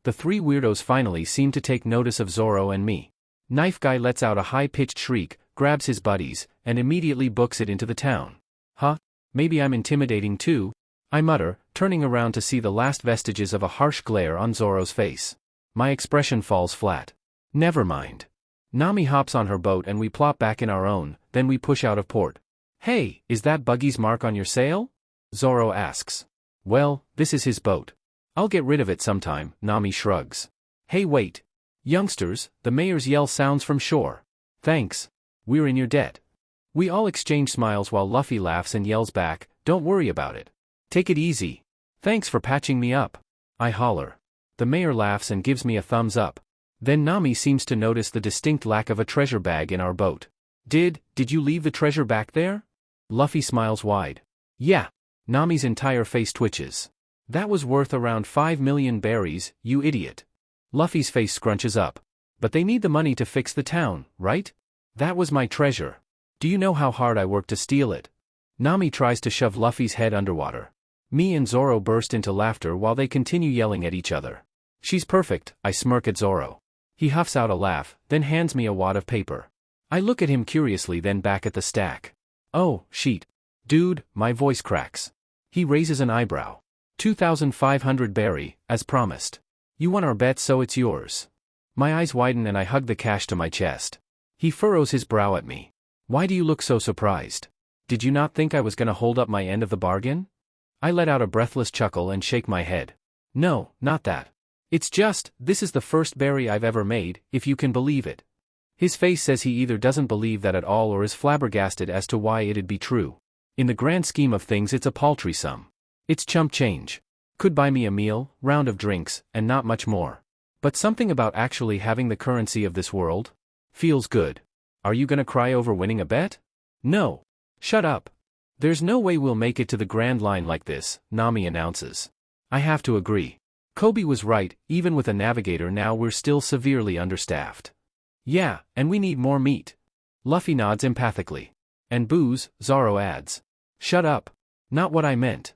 The three weirdos finally seem to take notice of Zoro and me. Knife Guy lets out a high-pitched shriek, grabs his buddies, and immediately books it into the town. Huh? Maybe I'm intimidating too? I mutter, turning around to see the last vestiges of a harsh glare on Zoro's face. My expression falls flat. Never mind. Nami hops on her boat and we plop back in our own, then we push out of port. Hey, is that Buggy's mark on your sail? Zoro asks. Well, this is his boat. I'll get rid of it sometime, Nami shrugs. Hey wait. Youngsters, the mayor's yell sounds from shore. Thanks. We're in your debt. We all exchange smiles while Luffy laughs and yells back, don't worry about it. Take it easy. Thanks for patching me up. I holler. The mayor laughs and gives me a thumbs up. Then Nami seems to notice the distinct lack of a treasure bag in our boat. Did you leave the treasure back there? Luffy smiles wide. Yeah. Nami's entire face twitches. That was worth around 5 million berries, you idiot. Luffy's face scrunches up. But they need the money to fix the town, right? That was my treasure. Do you know how hard I worked to steal it? Nami tries to shove Luffy's head underwater. Me and Zoro burst into laughter while they continue yelling at each other. She's perfect, I smirk at Zoro. He huffs out a laugh, then hands me a wad of paper. I look at him curiously then back at the stack. Oh, sheet. Dude, my voice cracks. He raises an eyebrow. 2,500 berry, as promised. You won our bet so it's yours. My eyes widen and I hug the cash to my chest. He furrows his brow at me. Why do you look so surprised? Did you not think I was gonna hold up my end of the bargain? I let out a breathless chuckle and shake my head. No, not that. It's just, this is the first berry I've ever made, if you can believe it. His face says he either doesn't believe that at all or is flabbergasted as to why it'd be true. In the grand scheme of things it's a paltry sum. It's chump change. Could buy me a meal, round of drinks, and not much more. But something about actually having the currency of this world feels good. Are you gonna cry over winning a bet? No. Shut up. There's no way we'll make it to the Grand Line like this, Nami announces. I have to agree. Koby was right, even with a navigator now we're still severely understaffed. Yeah, and we need more meat. Luffy nods empathically. And booze, Zoro adds. Shut up. Not what I meant.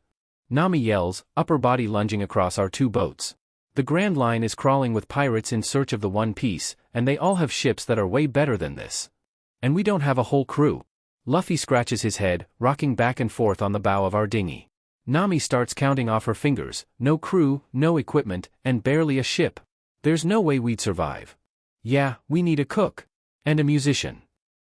Nami yells, upper body lunging across our two boats. The Grand Line is crawling with pirates in search of the One Piece, and they all have ships that are way better than this. And we don't have a whole crew. Luffy scratches his head, rocking back and forth on the bow of our dinghy. Nami starts counting off her fingers, no crew, no equipment, and barely a ship. There's no way we'd survive. Yeah, we need a cook. And a musician.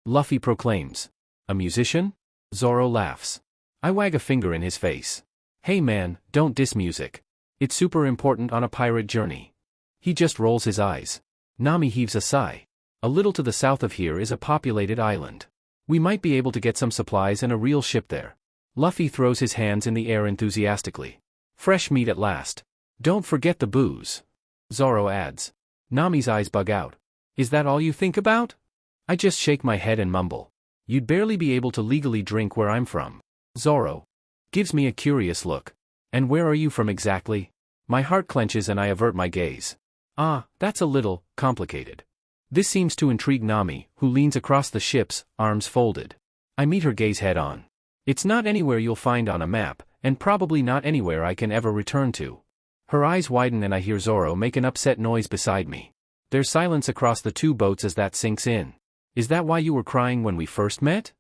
Luffy proclaims. A musician? Zoro laughs. I wag a finger in his face. Hey man, don't diss music. It's super important on a pirate journey. He just rolls his eyes. Nami heaves a sigh. A little to the south of here is a populated island. We might be able to get some supplies and a real ship there. Luffy throws his hands in the air enthusiastically. Fresh meat at last. Don't forget the booze. Zoro adds. Nami's eyes bug out. Is that all you think about? I just shake my head and mumble. You'd barely be able to legally drink where I'm from. Zoro gives me a curious look. And where are you from exactly? My heart clenches and I avert my gaze. That's a little complicated. This seems to intrigue Nami, who leans across the ships, arms folded. I meet her gaze head on. It's not anywhere you'll find on a map, and probably not anywhere I can ever return to. Her eyes widen and I hear Zoro make an upset noise beside me. There's silence across the two boats as that sinks in. Is that why you were crying when we first met?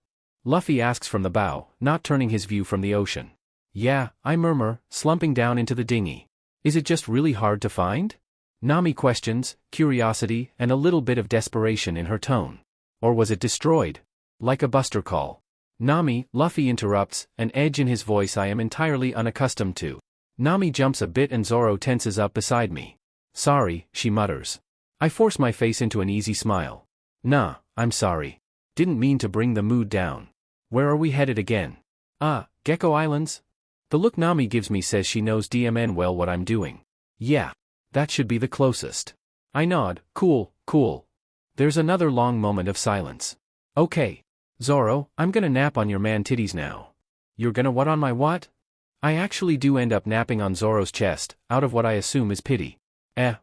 Luffy asks from the bow, not turning his view from the ocean. Yeah, I murmur, slumping down into the dinghy. Is it just really hard to find? Nami questions, curiosity and a little bit of desperation in her tone. Or was it destroyed? Like a buster call. Nami, Luffy interrupts, an edge in his voice I am entirely unaccustomed to. Nami jumps a bit and Zoro tenses up beside me. Sorry, she mutters. I force my face into an easy smile. Nah, I'm sorry. Didn't mean to bring the mood down. Where are we headed again? Gecko Islands? The look Nami gives me says she knows DMN well what I'm doing. Yeah. That should be the closest. I nod, cool. There's another long moment of silence. Okay. Zoro, I'm gonna nap on your man titties now. You're gonna what on my what? I actually do end up napping on Zoro's chest, out of what I assume is pity.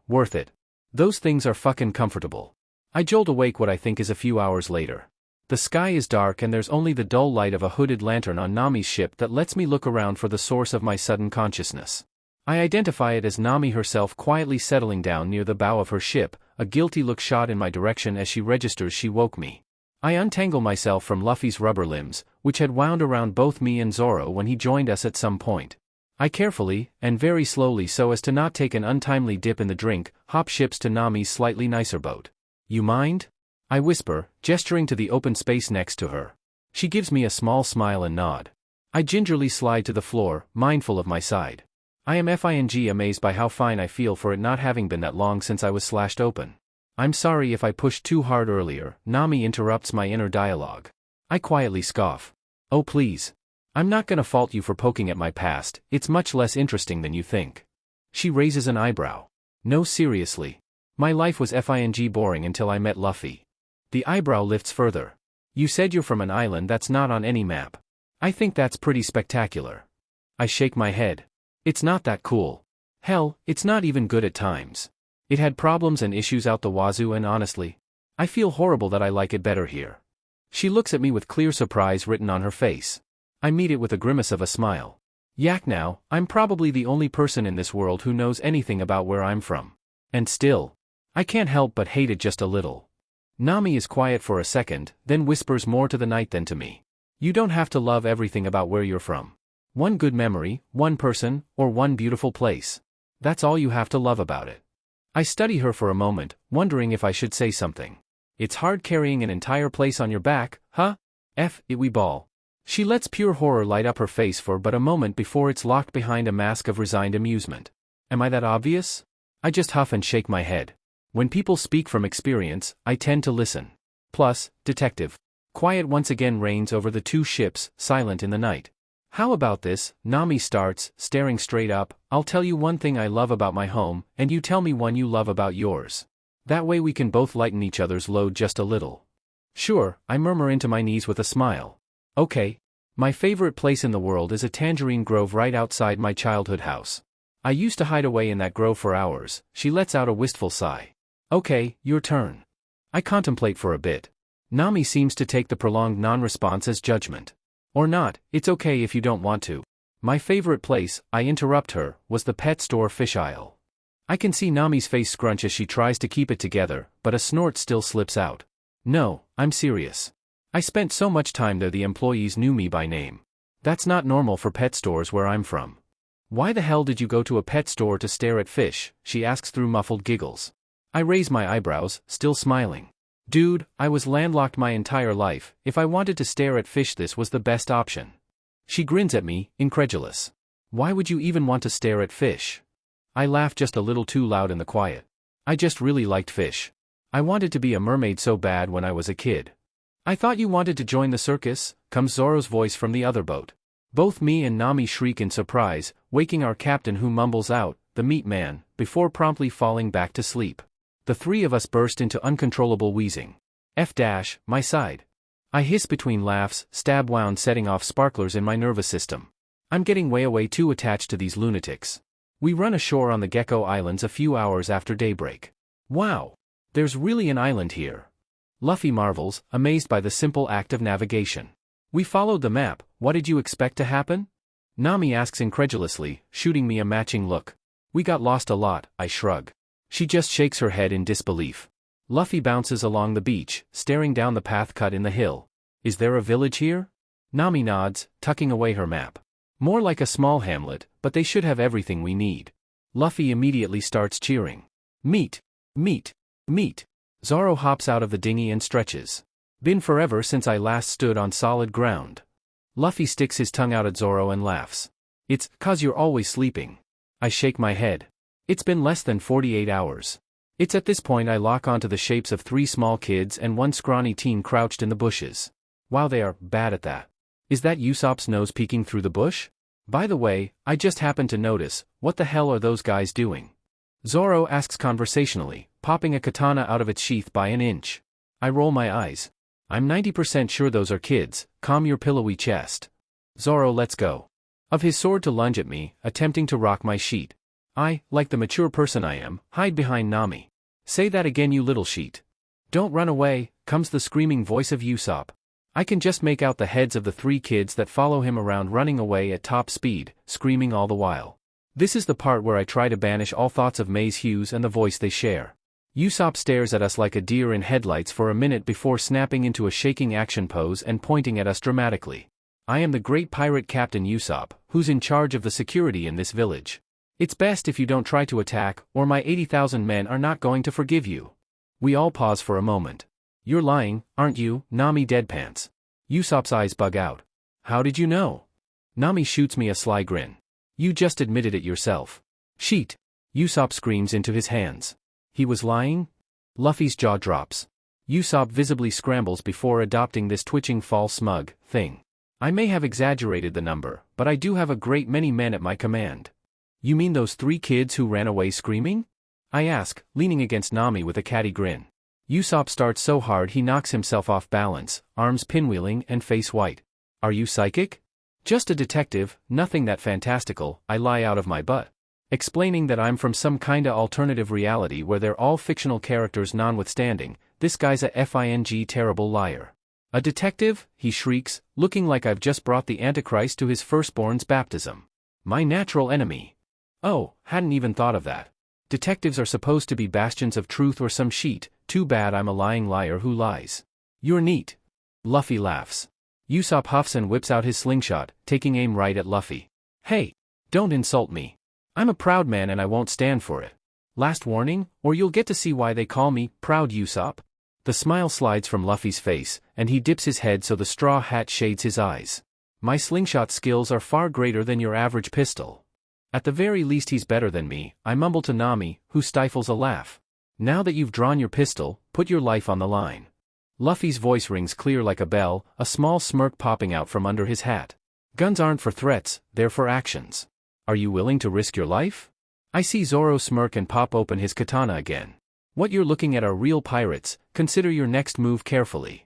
Worth it. Those things are fucking comfortable. I jolt awake what I think is a few hours later. The sky is dark and there's only the dull light of a hooded lantern on Nami's ship that lets me look around for the source of my sudden consciousness. I identify it as Nami herself quietly settling down near the bow of her ship, a guilty look shot in my direction as she registers she woke me. I untangle myself from Luffy's rubber limbs, which had wound around both me and Zoro when he joined us at some point. I carefully, and very slowly so as to not take an untimely dip in the drink, hop ships to Nami's slightly nicer boat. You mind? I whisper, gesturing to the open space next to her. She gives me a small smile and nod. I gingerly slide to the floor, mindful of my side. I am amazed by how fine I feel for it not having been that long since I was slashed open. I'm sorry if I pushed too hard earlier, Nami interrupts my inner dialogue. I quietly scoff. Oh please. I'm not gonna fault you for poking at my past, it's much less interesting than you think. She raises an eyebrow. No seriously. My life was boring until I met Luffy. The eyebrow lifts further. You said you're from an island that's not on any map. I think that's pretty spectacular. I shake my head. It's not that cool. Hell, it's not even good at times. It had problems and issues out the wazoo and honestly, I feel horrible that I like it better here. She looks at me with clear surprise written on her face. I meet it with a grimace of a smile. Yak now, I'm probably the only person in this world who knows anything about where I'm from. And still, I can't help but hate it just a little. Nami is quiet for a second, then whispers more to the night than to me. You don't have to love everything about where you're from. One good memory, one person, or one beautiful place. That's all you have to love about it. I study her for a moment, wondering if I should say something. It's hard carrying an entire place on your back, huh? We bawl. She lets pure horror light up her face for but a moment before it's locked behind a mask of resigned amusement. Am I that obvious? I just huff and shake my head. When people speak from experience, I tend to listen. Plus, detective. Quiet once again reigns over the two ships, silent in the night. How about this? Nami starts, staring straight up. I'll tell you one thing I love about my home, and you tell me one you love about yours. That way we can both lighten each other's load just a little. Sure, I murmur into my knees with a smile. Okay. My favorite place in the world is a tangerine grove right outside my childhood house. I used to hide away in that grove for hours. She lets out a wistful sigh. Okay, your turn. I contemplate for a bit. Nami seems to take the prolonged non-response as judgment. Or not, it's okay if you don't want to. My favorite place, I interrupt her, was the pet store fish aisle. I can see Nami's face scrunch as she tries to keep it together, but a snort still slips out. No, I'm serious. I spent so much time there the employees knew me by name. That's not normal for pet stores where I'm from. Why the hell did you go to a pet store to stare at fish? She asks through muffled giggles. I raise my eyebrows, still smiling. Dude, I was landlocked my entire life. If I wanted to stare at fish, this was the best option. She grins at me, incredulous. Why would you even want to stare at fish? I laugh just a little too loud in the quiet. I just really liked fish. I wanted to be a mermaid so bad when I was a kid. I thought you wanted to join the circus, comes Zoro's voice from the other boat. Both me and Nami shriek in surprise, waking our captain who mumbles out, the meat man, before promptly falling back to sleep. The three of us burst into uncontrollable wheezing. My side. I hiss between laughs, stab wound setting off sparklers in my nervous system. I'm getting way too attached to these lunatics. We run ashore on the Gecko Islands a few hours after daybreak. Wow! There's really an island here. Luffy marvels, amazed by the simple act of navigation. We followed the map, what did you expect to happen? Nami asks incredulously, shooting me a matching look. We got lost a lot, I shrug. She just shakes her head in disbelief. Luffy bounces along the beach, staring down the path cut in the hill. Is there a village here? Nami nods, tucking away her map. More like a small hamlet, but they should have everything we need. Luffy immediately starts cheering. Meat! Meat! Meat! Zoro hops out of the dinghy and stretches. Been forever since I last stood on solid ground. Luffy sticks his tongue out at Zoro and laughs. It's 'cause you're always sleeping. I shake my head. It's been less than 48 hours. It's at this point I lock onto the shapes of 3 small kids and 1 scrawny teen crouched in the bushes. Wow, they are bad at that. Is that Usopp's nose peeking through the bush? By the way, I just happened to notice, what the hell are those guys doing? Zoro asks conversationally, popping a katana out of its sheath by an inch. I roll my eyes. I'm 90% sure those are kids, calm your pillowy chest. Zoro lets go of his sword to lunge at me, attempting to rock my sheet. I, like the mature person I am, hide behind Nami. Say that again, you little sheet. Don't run away, comes the screaming voice of Usopp. I can just make out the heads of the 3 kids that follow him around running away at top speed, screaming all the while. This is the part where I try to banish all thoughts of May's hues and the voice they share. Usopp stares at us like a deer in headlights for a minute before snapping into a shaking action pose and pointing at us dramatically. I am the great pirate Captain Usopp, who's in charge of the security in this village. It's best if you don't try to attack, or my 80,000 men are not going to forgive you. We all pause for a moment. You're lying, aren't you? Nami deadpants. Usopp's eyes bug out. How did you know? Nami shoots me a sly grin. You just admitted it yourself. Sheet. Usopp screams into his hands. He was lying? Luffy's jaw drops. Usopp visibly scrambles before adopting this twitching false smug thing. I may have exaggerated the number, but I do have a great many men at my command. You mean those 3 kids who ran away screaming? I ask, leaning against Nami with a catty grin. Usopp starts so hard he knocks himself off balance, arms pinwheeling and face white. Are you psychic? Just a detective, nothing that fantastical, I lie out of my butt. Explaining that I'm from some kinda alternative reality where they're all fictional characters notwithstanding, this guy's a FING terrible liar. A detective, he shrieks, looking like I've just brought the Antichrist to his firstborn's baptism. My natural enemy. Oh, hadn't even thought of that. Detectives are supposed to be bastions of truth or some sheet, too bad I'm a lying liar who lies. You're neat. Luffy laughs. Usopp huffs and whips out his slingshot, taking aim right at Luffy. Hey, don't insult me. I'm a proud man and I won't stand for it. Last warning, or you'll get to see why they call me Proud Usopp. The smile slides from Luffy's face, and he dips his head so the straw hat shades his eyes. My slingshot skills are far greater than your average pistol. At the very least he's better than me, I mumble to Nami, who stifles a laugh. Now that you've drawn your pistol, put your life on the line. Luffy's voice rings clear like a bell, a small smirk popping out from under his hat. Guns aren't for threats, they're for actions. Are you willing to risk your life? I see Zoro smirk and pop open his katana again. What you're looking at are real pirates, consider your next move carefully.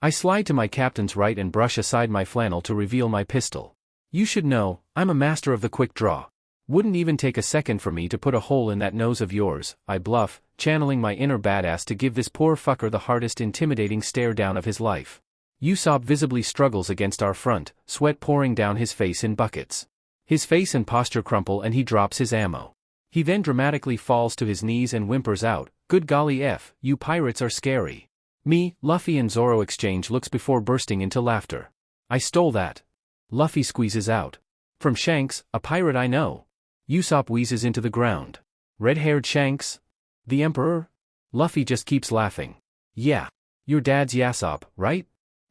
I slide to my captain's right and brush aside my flannel to reveal my pistol. You should know, I'm a master of the quick draw. Wouldn't even take a second for me to put a hole in that nose of yours, I bluff, channeling my inner badass to give this poor fucker the hardest intimidating stare down of his life. Usopp visibly struggles against our front, sweat pouring down his face in buckets. His face and posture crumple and he drops his ammo. He then dramatically falls to his knees and whimpers out, "Good golly F, you pirates are scary." Me, Luffy and Zoro exchange looks before bursting into laughter. I stole that. Luffy squeezes out. From Shanks, a pirate I know. Usopp wheezes into the ground. Red-haired Shanks? The Emperor? Luffy just keeps laughing. Yeah. Your dad's Yasopp, right?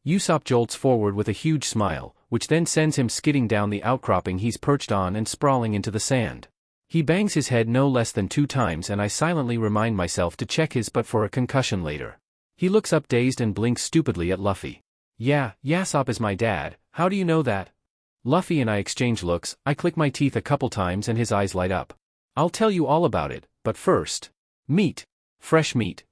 Usopp jolts forward with a huge smile, which then sends him skidding down the outcropping he's perched on and sprawling into the sand. He bangs his head no less than 2 times and I silently remind myself to check his butt for a concussion later. He looks up dazed and blinks stupidly at Luffy. Yeah, Usopp is my dad, how do you know that? Luffy and I exchange looks, I click my teeth a couple times and his eyes light up. I'll tell you all about it, but first. Meat. Fresh meat.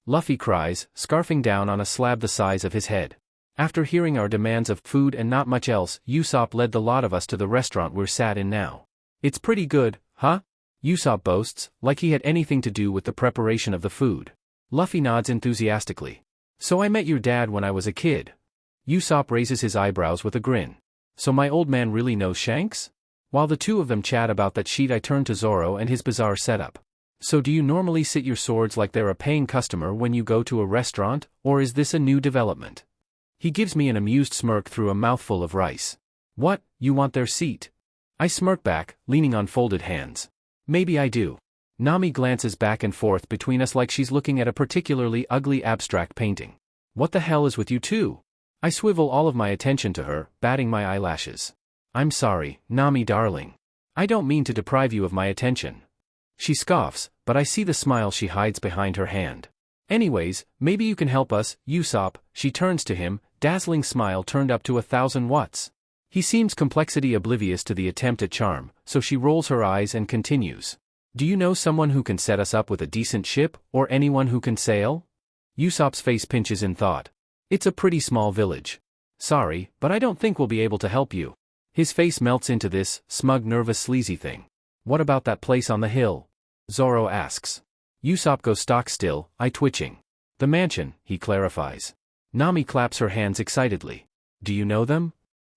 Luffy cries, scarfing down on a slab the size of his head. After hearing our demands of food and not much else, Usopp led the lot of us to the restaurant we're sat in now. It's pretty good, huh? Usopp boasts, like he had anything to do with the preparation of the food. Luffy nods enthusiastically. So I met your dad when I was a kid. Usopp raises his eyebrows with a grin. So my old man really knows Shanks? While the two of them chat about that sheet I turn to Zoro and his bizarre setup. So do you normally sit your swords like they're a paying customer when you go to a restaurant, or is this a new development? He gives me an amused smirk through a mouthful of rice. What, you want their seat? I smirk back, leaning on folded hands. Maybe I do. Nami glances back and forth between us like she's looking at a particularly ugly abstract painting. What the hell is with you two? I swivel all of my attention to her, batting my eyelashes. I'm sorry, Nami darling. I don't mean to deprive you of my attention. She scoffs, but I see the smile she hides behind her hand. Anyways, maybe you can help us, Usopp. She turns to him, dazzling smile turned up to 1,000 watts. He seems complexity oblivious to the attempt at charm, so she rolls her eyes and continues. Do you know someone who can set us up with a decent ship, or anyone who can sail? Usopp's face pinches in thought. It's a pretty small village. Sorry, but I don't think we'll be able to help you. His face melts into this, smug nervous sleazy thing. What about that place on the hill? Zoro asks. Usopp goes stock still, eye twitching. The mansion, he clarifies. Nami claps her hands excitedly. Do you know them?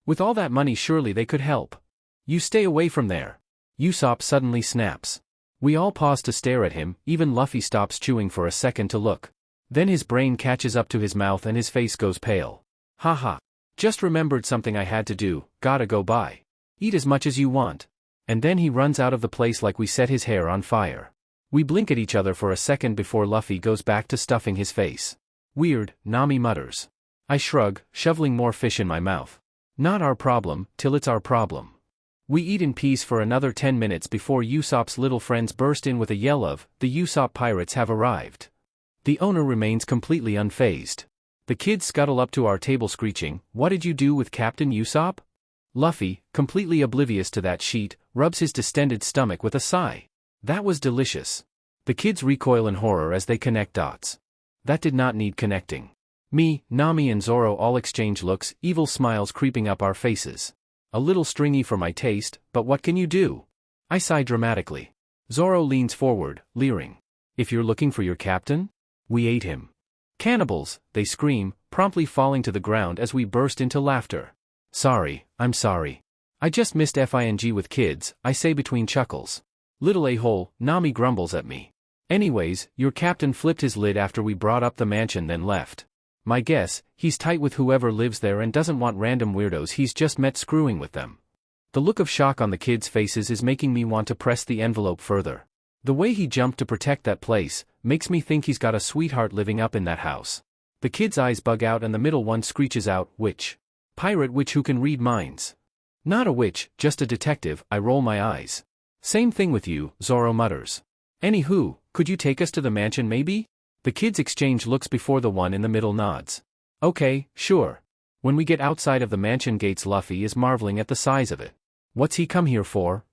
With all that money surely they could help. You stay away from there. Usopp suddenly snaps. We all pause to stare at him, even Luffy stops chewing for a second to look. Then his brain catches up to his mouth and his face goes pale. Haha. Just remembered something I had to do, gotta go by. Eat as much as you want. And then he runs out of the place like we set his hair on fire. We blink at each other for a second before Luffy goes back to stuffing his face. Weird, Nami mutters. I shrug, shoveling more fish in my mouth. Not our problem, till it's our problem. We eat in peace for another 10 minutes before Usopp's little friends burst in with a yell of, the Usopp pirates have arrived. The owner remains completely unfazed. The kids scuttle up to our table screeching, what did you do with Captain Usopp? Luffy, completely oblivious to that sheet, rubs his distended stomach with a sigh. That was delicious. The kids recoil in horror as they connect dots. That did not need connecting. Me, Nami and Zoro all exchange looks, evil smiles creeping up our faces. A little stringy for my taste, but what can you do? I sigh dramatically. Zoro leans forward, leering. If you're looking for your captain? We ate him. Cannibals, they scream, promptly falling to the ground as we burst into laughter. Sorry, I'm sorry. I just missed FING with kids, I say between chuckles. Little a-hole, Nami grumbles at me. Anyways, your captain flipped his lid after we brought up the mansion then left. My guess, he's tight with whoever lives there and doesn't want random weirdos he's just met screwing with them. The look of shock on the kids' faces is making me want to press the envelope further. The way he jumped to protect that place makes me think he's got a sweetheart living up in that house. The kids' eyes bug out and the middle one screeches out, witch. Pirate witch who can read minds. Not a witch, just a detective, I roll my eyes. Same thing with you, Zoro mutters. Anywho, could you take us to the mansion maybe? The kids exchange looks before the one in the middle nods. Okay, sure. When we get outside of the mansion gates Luffy is marveling at the size of it. What's he come here for?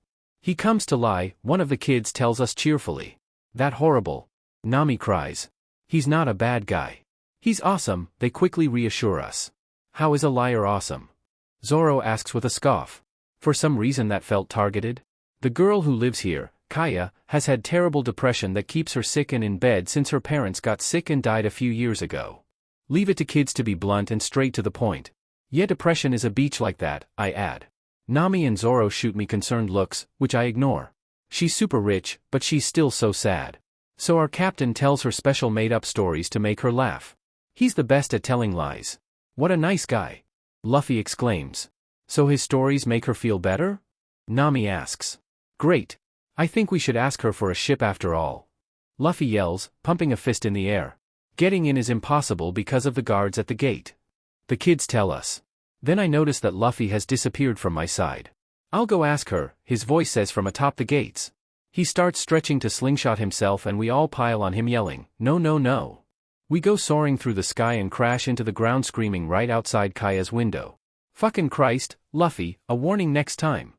He comes to lie, one of the kids tells us cheerfully. That horrible. Nami cries. He's not a bad guy. He's awesome, they quickly reassure us. How is a liar awesome? Zoro asks with a scoff. For some reason that felt targeted? The girl who lives here, Kaya, has had terrible depression that keeps her sick and in bed since her parents got sick and died a few years ago. Leave it to kids to be blunt and straight to the point. Yeah, depression is a beach like that, I add. Nami and Zoro shoot me concerned looks, which I ignore. She's super rich, but she's still so sad. So our captain tells her special made-up stories to make her laugh. He's the best at telling lies. What a nice guy. Luffy exclaims. So his stories make her feel better? Nami asks. Great. I think we should ask her for a ship after all. Luffy yells, pumping a fist in the air. Getting in is impossible because of the guards at the gate. The kids tell us. Then I notice that Luffy has disappeared from my side. I'll go ask her, his voice says from atop the gates. He starts stretching to slingshot himself and we all pile on him yelling, "No no no." We go soaring through the sky and crash into the ground screaming right outside Kaya's window. "Fucking Christ, Luffy, a warning next time."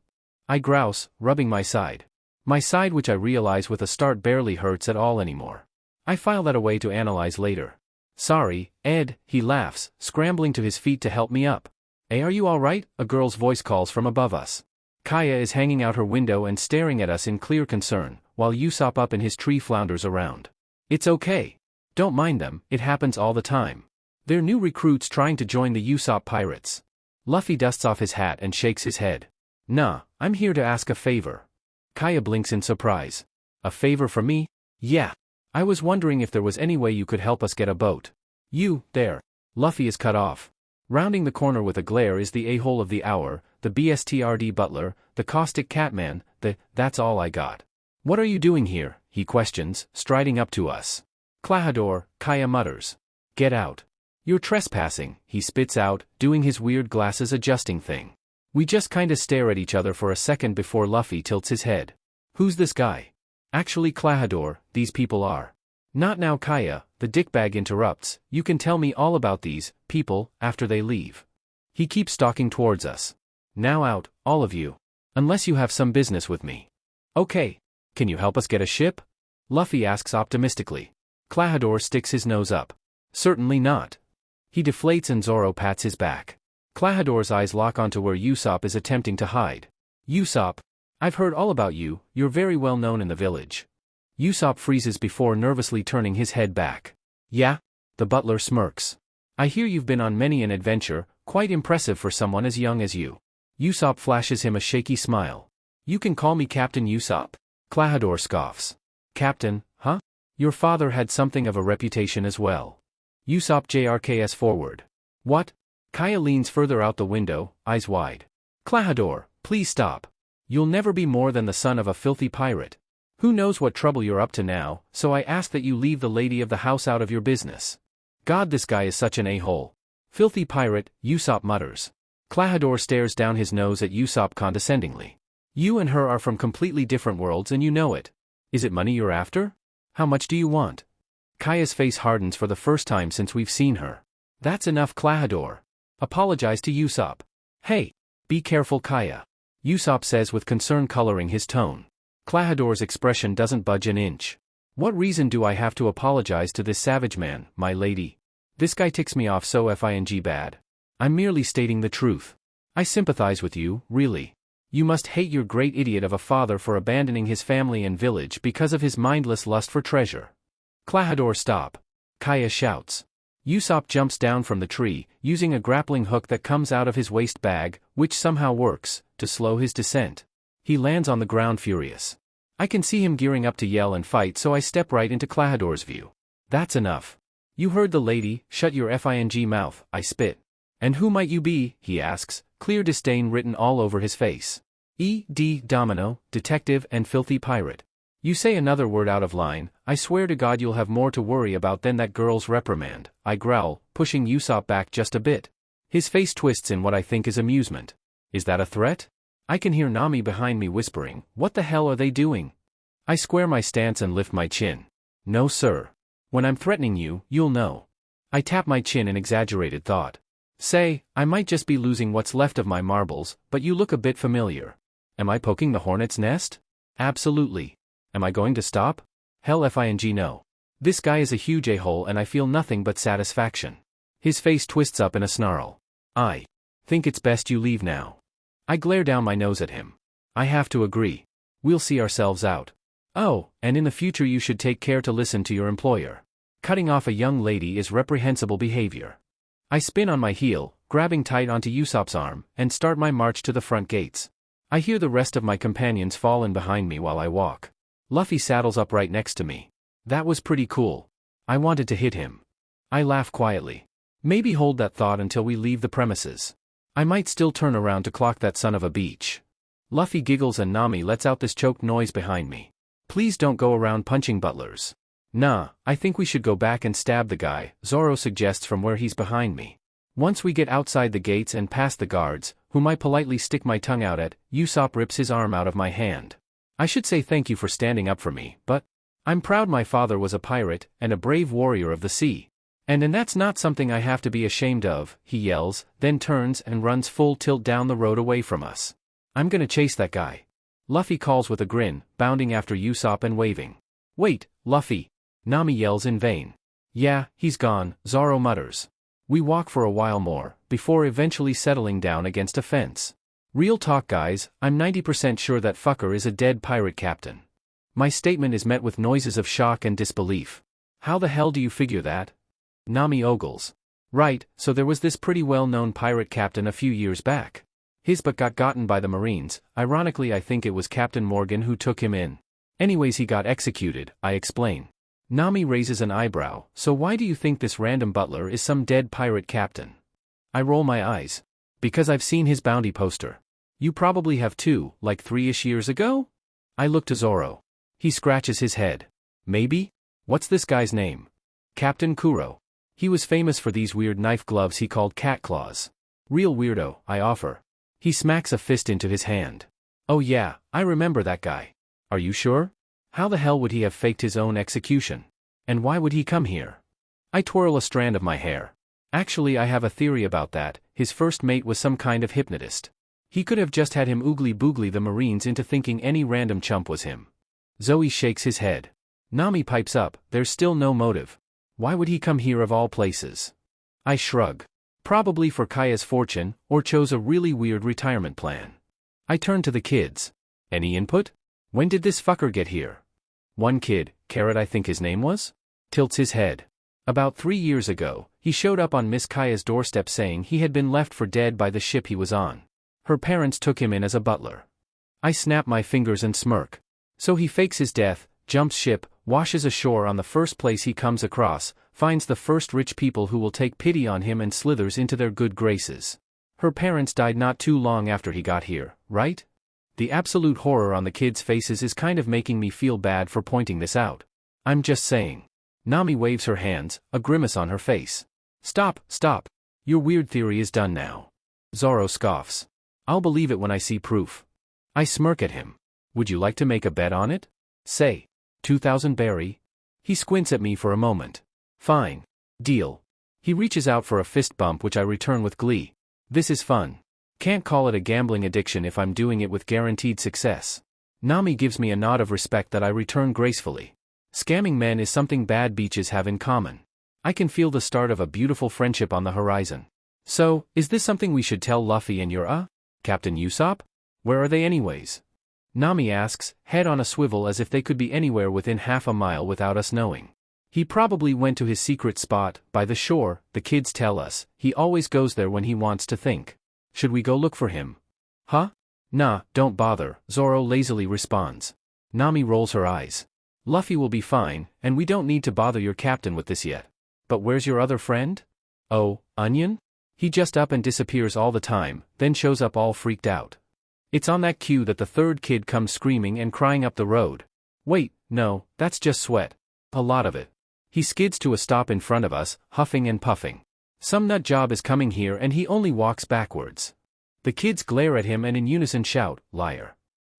I grouse, rubbing my side. My side, which I realize with a start barely hurts at all anymore. I file that away to analyze later. "Sorry, Ed," he laughs, scrambling to his feet to help me up. "Hey, are you alright?" a girl's voice calls from above us. Kaya is hanging out her window and staring at us in clear concern, while Usopp up in his tree flounders around. "It's okay. Don't mind them, it happens all the time. They're new recruits trying to join the Usopp pirates." Luffy dusts off his hat and shakes his head. "Nah, I'm here to ask a favor." Kaya blinks in surprise. "A favor from me?" "Yeah. I was wondering if there was any way you could help us get a boat." "You, there." Luffy is cut off. Rounding the corner with a glare is the a-hole of the hour, the BSTRD butler, the caustic catman, "That's all I got." "What are you doing here?" he questions, striding up to us. "Klahadore," Kaya mutters. "Get out. You're trespassing," he spits out, doing his weird glasses adjusting thing. We just kinda stare at each other for a second before Luffy tilts his head. "Who's this guy?" "Actually, Klahadore, these people are." "Not now, Kaya," the dickbag interrupts, "you can tell me all about these people after they leave." He keeps stalking towards us. "Now out, all of you. Unless you have some business with me." "Okay. Can you help us get a ship?" Luffy asks optimistically. Klahadore sticks his nose up. "Certainly not." He deflates and Zoro pats his back. Klahadore's eyes lock onto where Usopp is attempting to hide. "Usopp, I've heard all about you, you're very well known in the village." Usopp freezes before nervously turning his head back. "Yeah?" The butler smirks. "I hear you've been on many an adventure, quite impressive for someone as young as you." Usopp flashes him a shaky smile. "You can call me Captain Usopp." Klahadore scoffs. "Captain, huh? Your father had something of a reputation as well." Usopp JRKS forward. "What?" Kaya leans further out the window, eyes wide. "Klahadore, please stop. You'll never be more than the son of a filthy pirate. Who knows what trouble you're up to now, so I ask that you leave the lady of the house out of your business." "God, this guy is such an a-hole." "Filthy pirate," Usopp mutters. Klahadore stares down his nose at Usopp condescendingly. "You and her are from completely different worlds and you know it. Is it money you're after? How much do you want?" Kaya's face hardens for the first time since we've seen her. "That's enough, Klahadore. Apologize to Usopp." "Hey, be careful, Kaya," Usopp says with concern coloring his tone. Klahadore's expression doesn't budge an inch. "What reason do I have to apologize to this savage man, my lady? This guy ticks me off so fing bad. I'm merely stating the truth. I sympathize with you, really. You must hate your great idiot of a father for abandoning his family and village because of his mindless lust for treasure." "Klahadore, stop!" Kaya shouts. Usopp jumps down from the tree, using a grappling hook that comes out of his waist bag, which somehow works, to slow his descent. He lands on the ground furious. I can see him gearing up to yell and fight, so I step right into Klahadore's view. "That's enough. You heard the lady, shut your fing mouth," I spit. "And who might you be?" he asks, clear disdain written all over his face. "E.D. Domino, detective and filthy pirate. You say another word out of line, I swear to God you'll have more to worry about than that girl's reprimand," I growl, pushing Usopp back just a bit. His face twists in what I think is amusement. Is that a threat? I can hear Nami behind me whispering, "What the hell are they doing?" I square my stance and lift my chin. "No sir. When I'm threatening you, you'll know." I tap my chin in exaggerated thought. "Say, I might just be losing what's left of my marbles, but you look a bit familiar. Am I poking the hornet's nest?" "Absolutely. Am I going to stop?" "Hell fing no. This guy is a huge a-hole and I feel nothing but satisfaction." His face twists up in a snarl. "I think it's best you leave now." I glare down my nose at him. "I have to agree. We'll see ourselves out. Oh, and in the future you should take care to listen to your employer. Cutting off a young lady is reprehensible behavior." I spin on my heel, grabbing tight onto Usopp's arm, and start my march to the front gates. I hear the rest of my companions fall in behind me while I walk. Luffy saddles up right next to me. That was pretty cool. I wanted to hit him. I laugh quietly. Maybe hold that thought until we leave the premises. I might still turn around to clock that son of a beach. Luffy giggles and Nami lets out this choked noise behind me. "Please don't go around punching butlers." "Nah, I think we should go back and stab the guy," Zoro suggests from where he's behind me. Once we get outside the gates and past the guards, whom I politely stick my tongue out at, Usopp rips his arm out of my hand. I should say thank you for standing up for me, but I'm proud my father was a pirate and a brave warrior of the sea. And that's not something I have to be ashamed of, he yells, then turns and runs full tilt down the road away from us. I'm gonna chase that guy. Luffy calls with a grin, bounding after Usopp and waving. Wait, Luffy! Nami yells in vain. Yeah, he's gone, Zoro mutters. We walk for a while more, before eventually settling down against a fence. Real talk guys, I'm 90% sure that fucker is a dead pirate captain. My statement is met with noises of shock and disbelief. How the hell do you figure that? Nami ogles. Right, so there was this pretty well-known pirate captain a few years back. His butt got gotten by the Marines, ironically I think it was Captain Morgan who took him in. Anyways he got executed, I explain. Nami raises an eyebrow, so why do you think this random butler is some dead pirate captain? I roll my eyes. Because I've seen his bounty poster. You probably have too, like 3-ish years ago? I look to Zoro. He scratches his head. Maybe? What's this guy's name? Captain Kuro. He was famous for these weird knife gloves he called cat claws. Real weirdo, I offer. He smacks a fist into his hand. Oh yeah, I remember that guy. Are you sure? How the hell would he have faked his own execution? And why would he come here? I twirl a strand of my hair. Actually I have a theory about that, his first mate was some kind of hypnotist. He could have just had him oogly boogly the Marines into thinking any random chump was him. Zoe shakes his head. Nami pipes up, there's still no motive. Why would he come here of all places? I shrug. Probably for Kaya's fortune, or chose a really weird retirement plan. I turn to the kids. Any input? When did this fucker get here? One kid, Carrot I think his name was? Tilts his head. About 3 years ago, he showed up on Miss Kaya's doorstep saying he had been left for dead by the ship he was on. Her parents took him in as a butler. I snap my fingers and smirk. So he fakes his death, jumps ship, washes ashore on the first place he comes across, finds the first rich people who will take pity on him and slithers into their good graces. Her parents died not too long after he got here, right? The absolute horror on the kids' faces is kind of making me feel bad for pointing this out. I'm just saying. Nami waves her hands, a grimace on her face. Stop, stop. Your weird theory is done now. Zoro scoffs. I'll believe it when I see proof. I smirk at him. Would you like to make a bet on it? Say. 2,000 berry? He squints at me for a moment. Fine. Deal. He reaches out for a fist bump which I return with glee. This is fun. Can't call it a gambling addiction if I'm doing it with guaranteed success. Nami gives me a nod of respect that I return gracefully. Scamming men is something bad beaches have in common. I can feel the start of a beautiful friendship on the horizon. So, is this something we should tell Luffy and your Captain Usopp? Where are they anyways? Nami asks, head on a swivel as if they could be anywhere within half a mile without us knowing. He probably went to his secret spot, by the shore, the kids tell us. He always goes there when he wants to think. Should we go look for him? Huh? Nah, don't bother, Zoro lazily responds. Nami rolls her eyes. Luffy will be fine, and we don't need to bother your captain with this yet. But where's your other friend? Oh, Onion? He just up and disappears all the time, then shows up all freaked out. It's on that cue that the third kid comes screaming and crying up the road. Wait, no, that's just sweat. A lot of it. He skids to a stop in front of us, huffing and puffing. Some nut job is coming here and he only walks backwards. The kids glare at him and in unison shout, liar.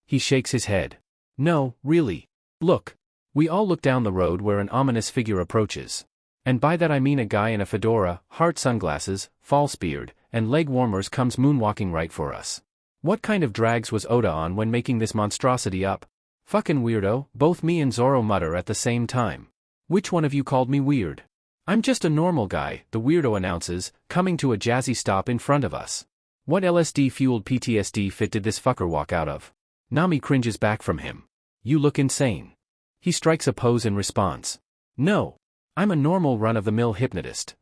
He shakes his head. No, really. Look. We all look down the road where an ominous figure approaches. And by that I mean a guy in a fedora, heart sunglasses, false beard, and leg warmers comes moonwalking right for us. What kind of drags was Oda on when making this monstrosity up? Fucking weirdo, both me and Zoro mutter at the same time. Which one of you called me weird? I'm just a normal guy, the weirdo announces, coming to a jazzy stop in front of us. What LSD-fueled PTSD fit did this fucker walk out of? Nami cringes back from him. You look insane. He strikes a pose in response. No. I'm a normal run-of-the-mill hypnotist.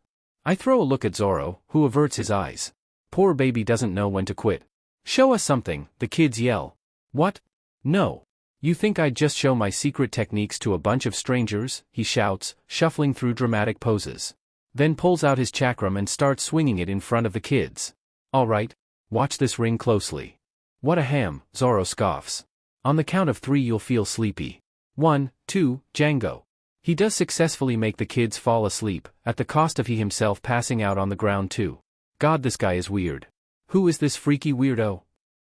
I throw a look at Zoro, who averts his eyes. Poor baby doesn't know when to quit. Show us something, the kids yell. What? No. You think I'd just show my secret techniques to a bunch of strangers? He shouts, shuffling through dramatic poses. Then pulls out his chakram and starts swinging it in front of the kids. Alright. Watch this ring closely. What a ham, Zoro scoffs. On the count of 3 you'll feel sleepy. 1, 2, Django. He does successfully make the kids fall asleep, at the cost of he himself passing out on the ground too. God, this guy is weird. Who is this freaky weirdo?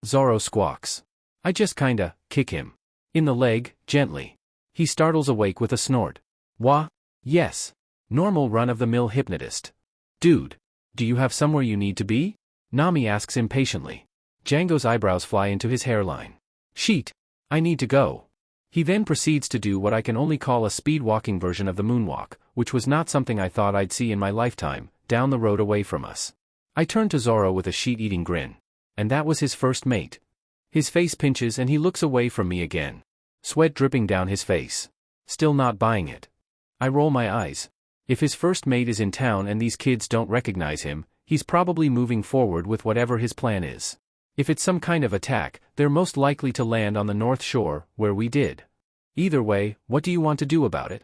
Zoro squawks. I just kinda kick him. In the leg, gently. He startles awake with a snort. Wah? Yes. Normal run-of-the-mill hypnotist. Dude. Do you have somewhere you need to be? Nami asks impatiently. Django's eyebrows fly into his hairline. Sheet. I need to go. He then proceeds to do what I can only call a speed-walking version of the moonwalk, which was not something I thought I'd see in my lifetime, down the road away from us. I turn to Zoro with a sheet-eating grin. And that was his first mate. His face pinches and he looks away from me again. Sweat dripping down his face. Still not buying it. I roll my eyes. If his first mate is in town and these kids don't recognize him, he's probably moving forward with whatever his plan is. If it's some kind of attack, they're most likely to land on the North Shore, where we did. Either way, what do you want to do about it?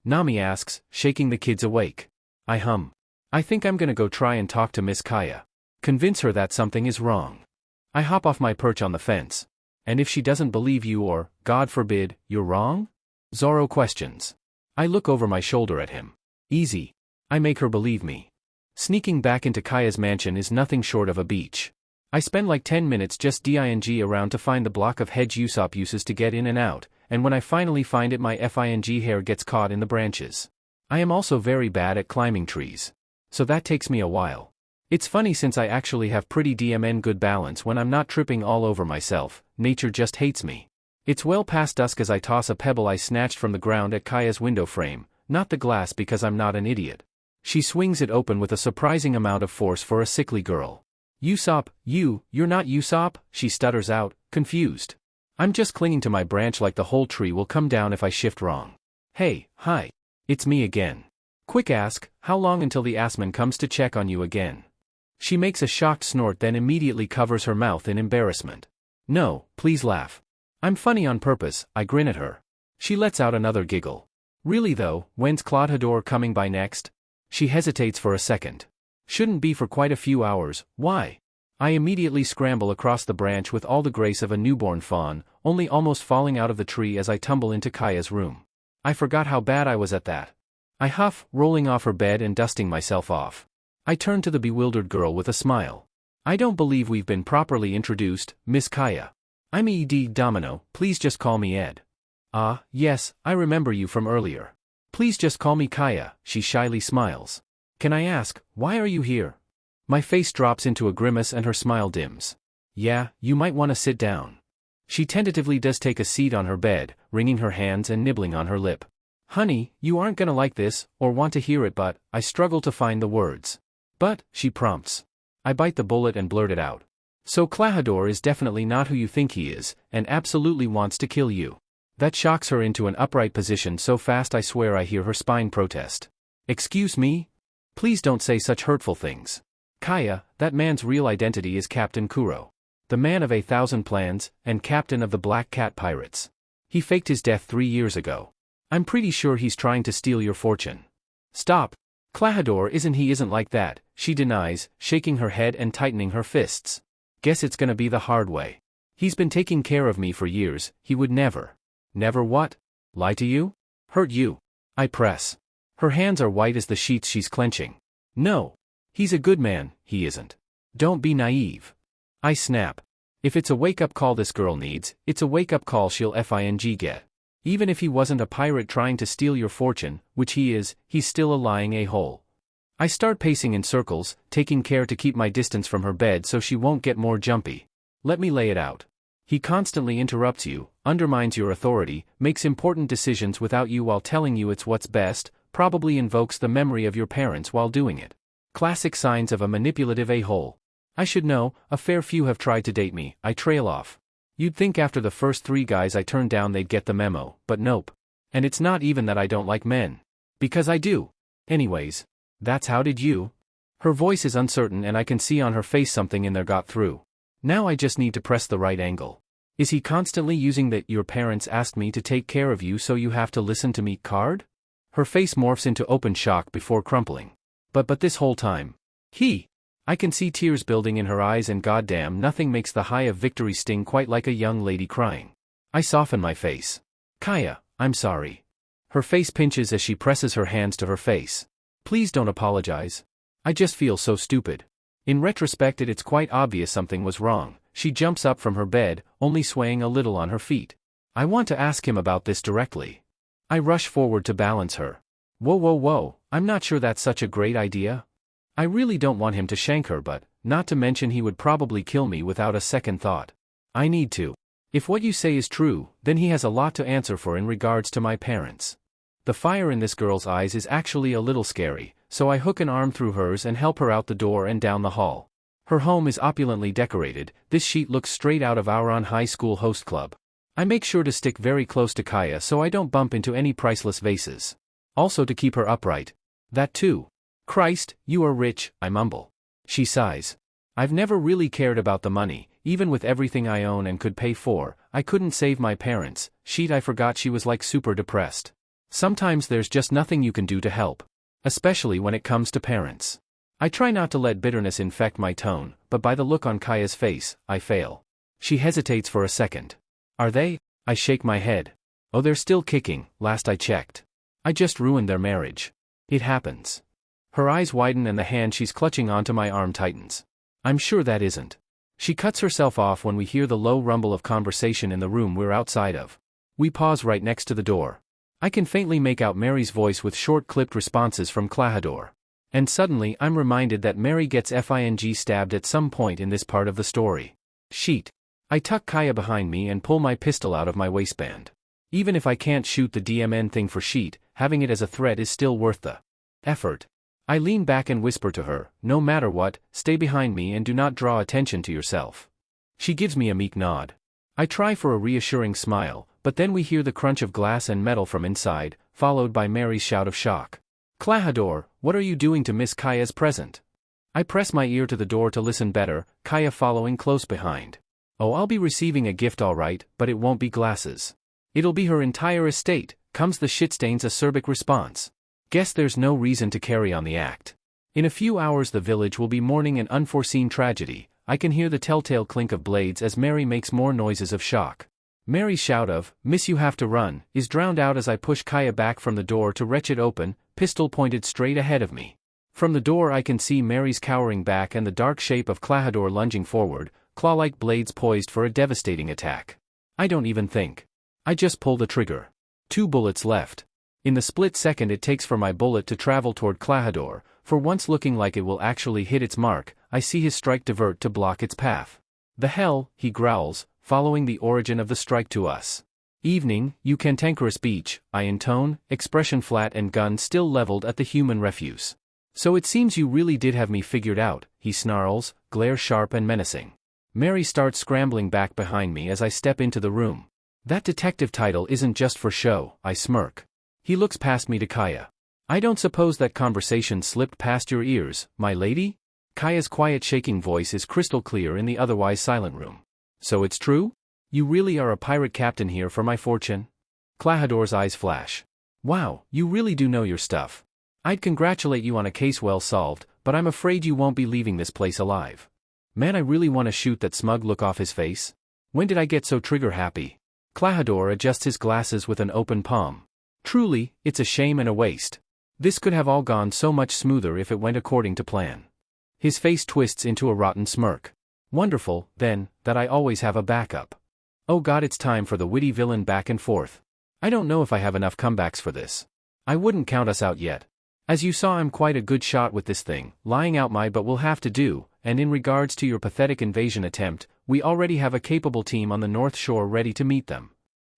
Nami asks, shaking the kids awake. I hum. I think I'm gonna go try and talk to Miss Kaya. Convince her that something is wrong. I hop off my perch on the fence. And if she doesn't believe you or, God forbid, you're wrong? Zoro questions. I look over my shoulder at him. Easy. I make her believe me. Sneaking back into Kaya's mansion is nothing short of a beach. I spend like 10 minutes just ding around to find the block of hedge Usopp uses to get in and out, and when I finally find it my fing hair gets caught in the branches. I am also very bad at climbing trees. So that takes me a while. It's funny since I actually have pretty good balance when I'm not tripping all over myself, nature just hates me. It's well past dusk as I toss a pebble I snatched from the ground at Kaya's window frame, not the glass because I'm not an idiot. She swings it open with a surprising amount of force for a sickly girl. Usopp, you're not Usopp, she stutters out, confused. I'm just clinging to my branch like the whole tree will come down if I shift wrong. Hey, hi. It's me again. Quick ask, how long until the assman comes to check on you again? She makes a shocked snort then immediately covers her mouth in embarrassment. No, please laugh. I'm funny on purpose, I grin at her. She lets out another giggle. Really though, when's Claude coming by next? She hesitates for a second. Shouldn't be for quite a few hours, why? I immediately scramble across the branch with all the grace of a newborn fawn, only almost falling out of the tree as I tumble into Kaya's room. I forgot how bad I was at that. I huff, rolling off her bed and dusting myself off. I turn to the bewildered girl with a smile. I don't believe we've been properly introduced, Miss Kaya. I'm Ed Domino, please just call me Ed. Ah, yes, I remember you from earlier. Please just call me Kaya, she shyly smiles. Can I ask, why are you here? My face drops into a grimace and her smile dims. Yeah, you might want to sit down. She tentatively does take a seat on her bed, wringing her hands and nibbling on her lip. Honey, you aren't gonna like this, or want to hear it but, I struggle to find the words. But, she prompts. I bite the bullet and blurt it out. So Clahador is definitely not who you think he is, and absolutely wants to kill you. That shocks her into an upright position so fast I swear I hear her spine protest. Excuse me? Please don't say such hurtful things. Kaya, that man's real identity is Captain Kuro. The man of 1,000 plans, and captain of the Black Cat Pirates. He faked his death 3 years ago. I'm pretty sure he's trying to steal your fortune. Stop. Clahador isn't like that, she denies, shaking her head and tightening her fists. Guess it's gonna be the hard way. He's been taking care of me for years, he would never. Never what? Lie to you? Hurt you? I press. Her hands are white as the sheets she's clenching. No. He's a good man, he isn't. Don't be naive. I snap. If it's a wake-up call this girl needs, it's a wake-up call she'll fing get. Even if he wasn't a pirate trying to steal your fortune, which he is, he's still a lying a-hole. I start pacing in circles, taking care to keep my distance from her bed so she won't get more jumpy. Let me lay it out. He constantly interrupts you, undermines your authority, makes important decisions without you while telling you it's what's best, probably invokes the memory of your parents while doing it. Classic signs of a manipulative a-hole. I should know, a fair few have tried to date me, I trail off. You'd think after the first 3 guys I turned down they'd get the memo, but nope. And it's not even that I don't like men. Because I do. Anyways. That's how did you? Her voice is uncertain and I can see on her face something in there got through. Now I just need to press the right angle. Is he constantly using that your parents asked me to take care of you so you have to listen to me card? Her face morphs into open shock before crumpling. But this whole time. I can see tears building in her eyes and goddamn nothing makes the high of victory sting quite like a young lady crying. I soften my face. Kaya, I'm sorry. Her face pinches as she presses her hands to her face. Please don't apologize. I just feel so stupid. In retrospect it's quite obvious something was wrong. She jumps up from her bed, only swaying a little on her feet. I want to ask him about this directly. I rush forward to balance her. Whoa whoa whoa, I'm not sure that's such a great idea. I really don't want him to shank her, but, not to mention he would probably kill me without a second thought. I need to. If what you say is true, then he has a lot to answer for in regards to my parents. The fire in this girl's eyes is actually a little scary, so I hook an arm through hers and help her out the door and down the hall. Her home is opulently decorated. This sheet looks straight out of our high school host club. I make sure to stick very close to Kaya so I don't bump into any priceless vases. Also to keep her upright. That too. Christ, you are rich, I mumble. She sighs. I've never really cared about the money, even with everything I own and could pay for. I couldn't save my parents. Sheet, I forgot she was like super depressed. Sometimes there's just nothing you can do to help. Especially when it comes to parents. I try not to let bitterness infect my tone, but by the look on Kaya's face, I fail. She hesitates for a second. Are they? I shake my head. Oh, they're still kicking, last I checked. I just ruined their marriage. It happens. Her eyes widen and the hand she's clutching onto my arm tightens. I'm sure that isn't. She cuts herself off when we hear the low rumble of conversation in the room we're outside of. We pause right next to the door. I can faintly make out Mary's voice with short clipped responses from Klahadore. And suddenly I'm reminded that Mary gets FING stabbed at some point in this part of the story. Sheet. I tuck Kaya behind me and pull my pistol out of my waistband. Even if I can't shoot the DMN thing for Sheet, having it as a threat is still worth the effort. I lean back and whisper to her, no matter what, stay behind me and do not draw attention to yourself. She gives me a meek nod. I try for a reassuring smile, but then we hear the crunch of glass and metal from inside, followed by Mary's shout of shock. Klahadore, what are you doing to miss Kaya's present? I press my ear to the door to listen better, Kaya following close behind. Oh, I'll be receiving a gift all right, but it won't be glasses. It'll be her entire estate, comes the shitstain's acerbic response. Guess there's no reason to carry on the act. In a few hours the village will be mourning an unforeseen tragedy. I can hear the telltale clink of blades as Mary makes more noises of shock. Mary's shout of, "Miss you have to run," is drowned out as I push Kaya back from the door to wrench it open, pistol pointed straight ahead of me. From the door I can see Mary's cowering back and the dark shape of Klahadore lunging forward, claw-like blades poised for a devastating attack. I don't even think. I just pull the trigger. 2 bullets left. In the split second it takes for my bullet to travel toward Klahadore, for once looking like it will actually hit its mark, I see his strike divert to block its path. The hell, he growls, following the origin of the strike to us. Evening, you cantankerous beach, I intone, expression flat and gun still leveled at the human refuse. So it seems you really did have me figured out, he snarls, glare sharp and menacing. Mary starts scrambling back behind me as I step into the room. That detective title isn't just for show, I smirk. He looks past me to Kaya. I don't suppose that conversation slipped past your ears, my lady? Kaya's quiet shaking voice is crystal clear in the otherwise silent room. So it's true? You really are a pirate captain here for my fortune? Klahadore's eyes flash. Wow, you really do know your stuff. I'd congratulate you on a case well solved, but I'm afraid you won't be leaving this place alive. Man, I really want to shoot that smug look off his face. When did I get so trigger happy? Klahadore adjusts his glasses with an open palm. Truly, it's a shame and a waste. This could have all gone so much smoother if it went according to plan. His face twists into a rotten smirk. Wonderful, then, that I always have a backup. Oh god, it's time for the witty villain back and forth. I don't know if I have enough comebacks for this. I wouldn't count us out yet. As you saw, I'm quite a good shot with this thing, lying out my but will have to do, and in regards to your pathetic invasion attempt, we already have a capable team on the North Shore ready to meet them.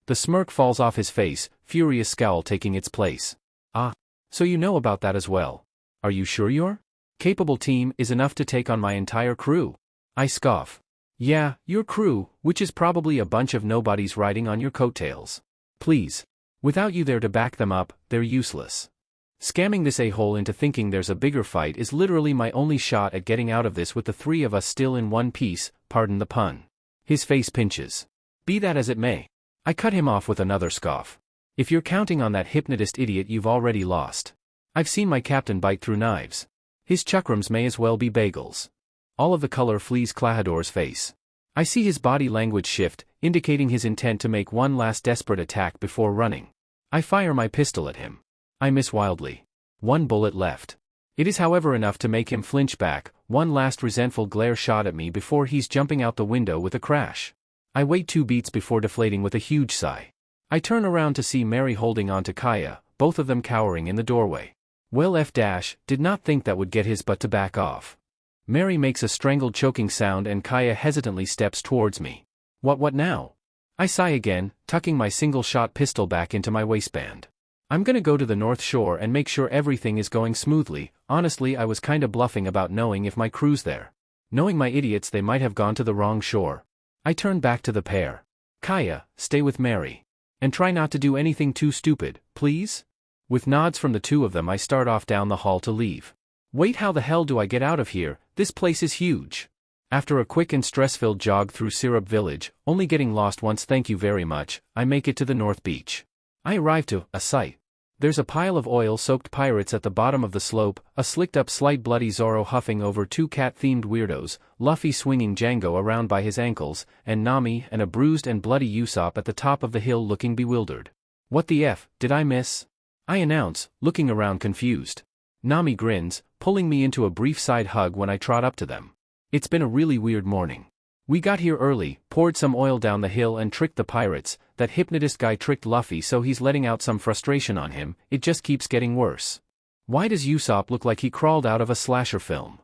The smirk falls off his face, furious scowl taking its place. Ah, so you know about that as well. Are you sure your capable team is enough to take on my entire crew? I scoff. Yeah, your crew, which is probably a bunch of nobodies riding on your coattails. Please. Without you there to back them up, they're useless. Scamming this a-hole into thinking there's a bigger fight is literally my only shot at getting out of this with the 3 of us still in one piece, pardon the pun. His face pinches. Be that as it may. I cut him off with another scoff. If you're counting on that hypnotist idiot, you've already lost. I've seen my captain bite through knives. His chakrams may as well be bagels. All of the color flees Klahadore's face. I see his body language shift, indicating his intent to make one last desperate attack before running. I fire my pistol at him. I miss wildly. 1 bullet left. It is however enough to make him flinch back, one last resentful glare shot at me before he's jumping out the window with a crash. I wait 2 beats before deflating with a huge sigh. I turn around to see Mary holding on to Kaya, both of them cowering in the doorway. Well, did not think that would get his butt to back off. Mary makes a strangled choking sound and Kaya hesitantly steps towards me. What now? I sigh again, tucking my single-shot pistol back into my waistband. I'm gonna go to the North Shore and make sure everything is going smoothly. Honestly, I was kinda bluffing about knowing if my crew's there. Knowing my idiots, they might have gone to the wrong shore. I turn back to the pair. Kaya, stay with Mary. And try not to do anything too stupid, please? With nods from the two of them, I start off down the hall to leave. Wait, how the hell do I get out of here? This place is huge. After a quick and stress-filled jog through Syrup Village, only getting lost once, thank you very much, I make it to the North Beach. I arrive to a sight. There's a pile of oil-soaked pirates at the bottom of the slope, a slicked-up slight bloody Zoro huffing over 2 cat-themed weirdos, Luffy swinging Django around by his ankles, and Nami and a bruised and bloody Usopp at the top of the hill looking bewildered. What the F did I miss? I announce, looking around confused. Nami grins, pulling me into a brief side hug when I trot up to them. It's been a really weird morning. We got here early, poured some oil down the hill and tricked the pirates. That hypnotist guy tricked Luffy, so he's letting out some frustration on him. It just keeps getting worse. Why does Usopp look like he crawled out of a slasher film?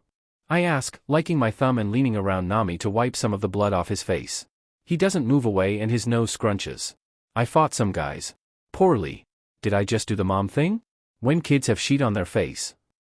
I ask, liking my thumb and leaning around Nami to wipe some of the blood off his face. He doesn't move away and his nose scrunches. I fought some guys. Poorly. Did I just do the mom thing? When kids have sheet on their face.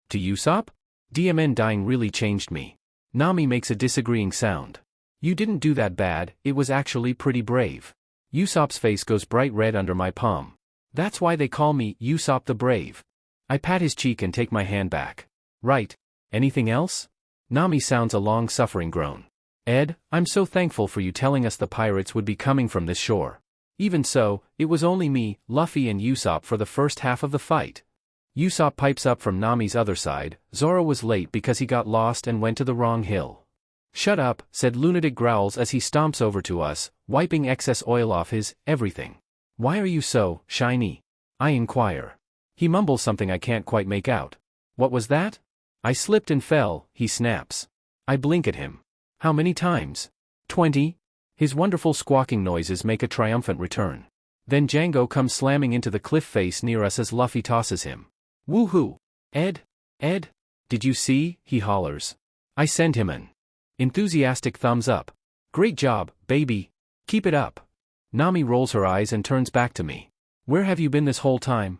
To Usopp? DMN dying really changed me. Nami makes a disagreeing sound. You didn't do that bad, it was actually pretty brave. Usopp's face goes bright red under my palm. That's why they call me Usopp the Brave. I pat his cheek and take my hand back. Right. Anything else? Nami sounds a long-suffering groan. Ed, I'm so thankful for you telling us the pirates would be coming from this shore. Even so, it was only me, Luffy and Usopp for the first half of the fight. Usopp pipes up from Nami's other side. Zoro was late because he got lost and went to the wrong hill. Shut up, said Lunatic growls as he stomps over to us, wiping excess oil off his everything. Why are you so shiny? I inquire. He mumbles something I can't quite make out. What was that? I slipped and fell, he snaps. I blink at him. How many times? 20? His wonderful squawking noises make a triumphant return. Then Django comes slamming into the cliff face near us as Luffy tosses him. Woohoo! Ed? Did you see? He hollers. I send him an enthusiastic thumbs up. Great job, baby. Keep it up. Nami rolls her eyes and turns back to me. Where have you been this whole time?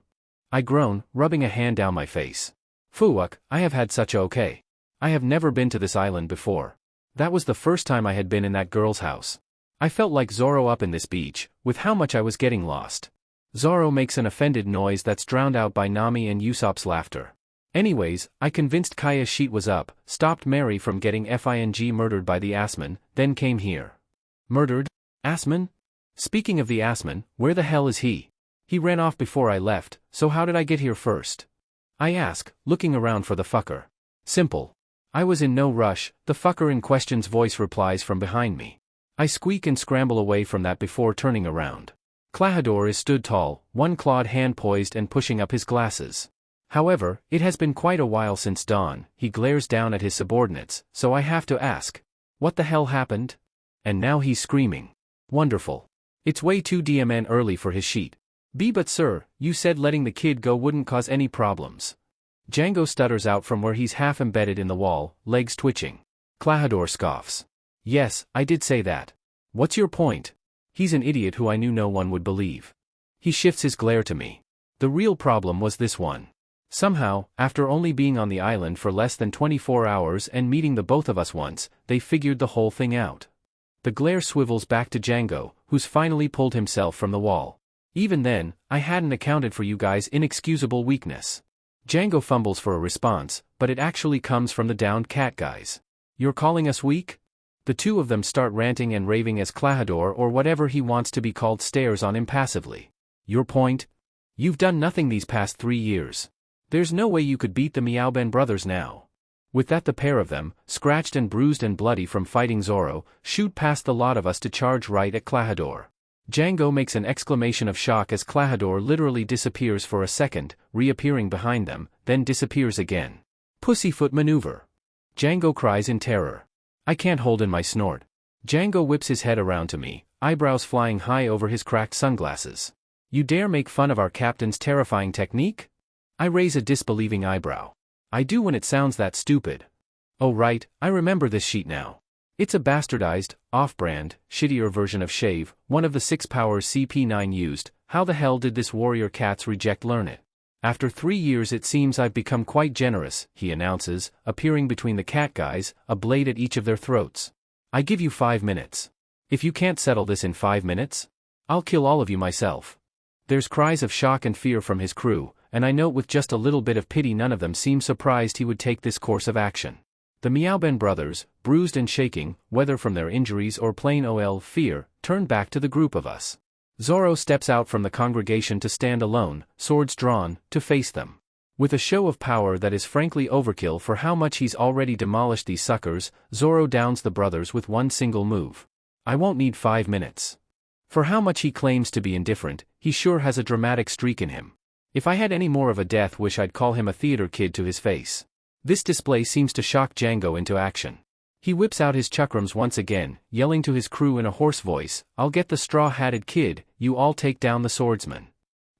I groan, rubbing a hand down my face. Fuck, I have had such okay. I have never been to this island before. That was the first time I had been in that girl's house. I felt like Zoro up in this beach, with how much I was getting lost. Zoro makes an offended noise that's drowned out by Nami and Usopp's laughter. Anyways, I convinced Kaya's sheet was up, stopped Mary from getting FING murdered by the Assman, then came here. Murdered? Assman? Speaking of the Assman, where the hell is he? He ran off before I left, so how did I get here first? I ask, looking around for the fucker. Simple. I was in no rush, the fucker in question's voice replies from behind me. I squeak and scramble away from that before turning around. Klahadore is stood tall, one clawed hand poised and pushing up his glasses. However, it has been quite a while since dawn. He glares down at his subordinates, so I have to ask. What the hell happened? And now he's screaming. Wonderful. It's way too DMN early for his sheet. But sir, you said letting the kid go wouldn't cause any problems. Django stutters out from where he's half embedded in the wall, legs twitching. Klahadore scoffs. Yes, I did say that. What's your point? He's an idiot who I knew no one would believe. He shifts his glare to me. The real problem was this one. Somehow, after only being on the island for less than 24 hours and meeting the both of us once, they figured the whole thing out. The glare swivels back to Django, who's finally pulled himself from the wall. Even then, I hadn't accounted for you guys' inexcusable weakness. Django fumbles for a response, but it actually comes from the downed cat guys. You're calling us weak? The two of them start ranting and raving as Klahadore or whatever he wants to be called stares on impassively. Your point? You've done nothing these past 3 years. There's no way you could beat the Miaoben brothers now. With that, the pair of them, scratched and bruised and bloody from fighting Zoro, shoot past the lot of us to charge right at Klahadore. Django makes an exclamation of shock as Klahadore literally disappears for a second, reappearing behind them, then disappears again. Pussyfoot maneuver. Django cries in terror. I can't hold in my snort. Django whips his head around to me, eyebrows flying high over his cracked sunglasses. You dare make fun of our captain's terrifying technique? I raise a disbelieving eyebrow. I do when it sounds that stupid. Oh right, I remember this sheet now. It's a bastardized, off-brand, shittier version of Shave, one of the 6 powers CP9 used. How the hell did this warrior cats reject learn it? After 3 years it seems I've become quite generous, he announces, appearing between the cat guys, a blade at each of their throats. I give you 5 minutes. If you can't settle this in 5 minutes, I'll kill all of you myself. There's cries of shock and fear from his crew, and I note with just a little bit of pity none of them seem surprised he would take this course of action. The Miaoben brothers, bruised and shaking, whether from their injuries or plain fear, turn back to the group of us. Zoro steps out from the congregation to stand alone, swords drawn, to face them. With a show of power that is frankly overkill for how much he's already demolished these suckers, Zoro downs the brothers with one single move. I won't need 5 minutes. For how much he claims to be indifferent, he sure has a dramatic streak in him. If I had any more of a death wish I'd call him a theater kid to his face. This display seems to shock Django into action. He whips out his chakrams once again, yelling to his crew in a hoarse voice, I'll get the straw-hatted kid, you all take down the swordsman.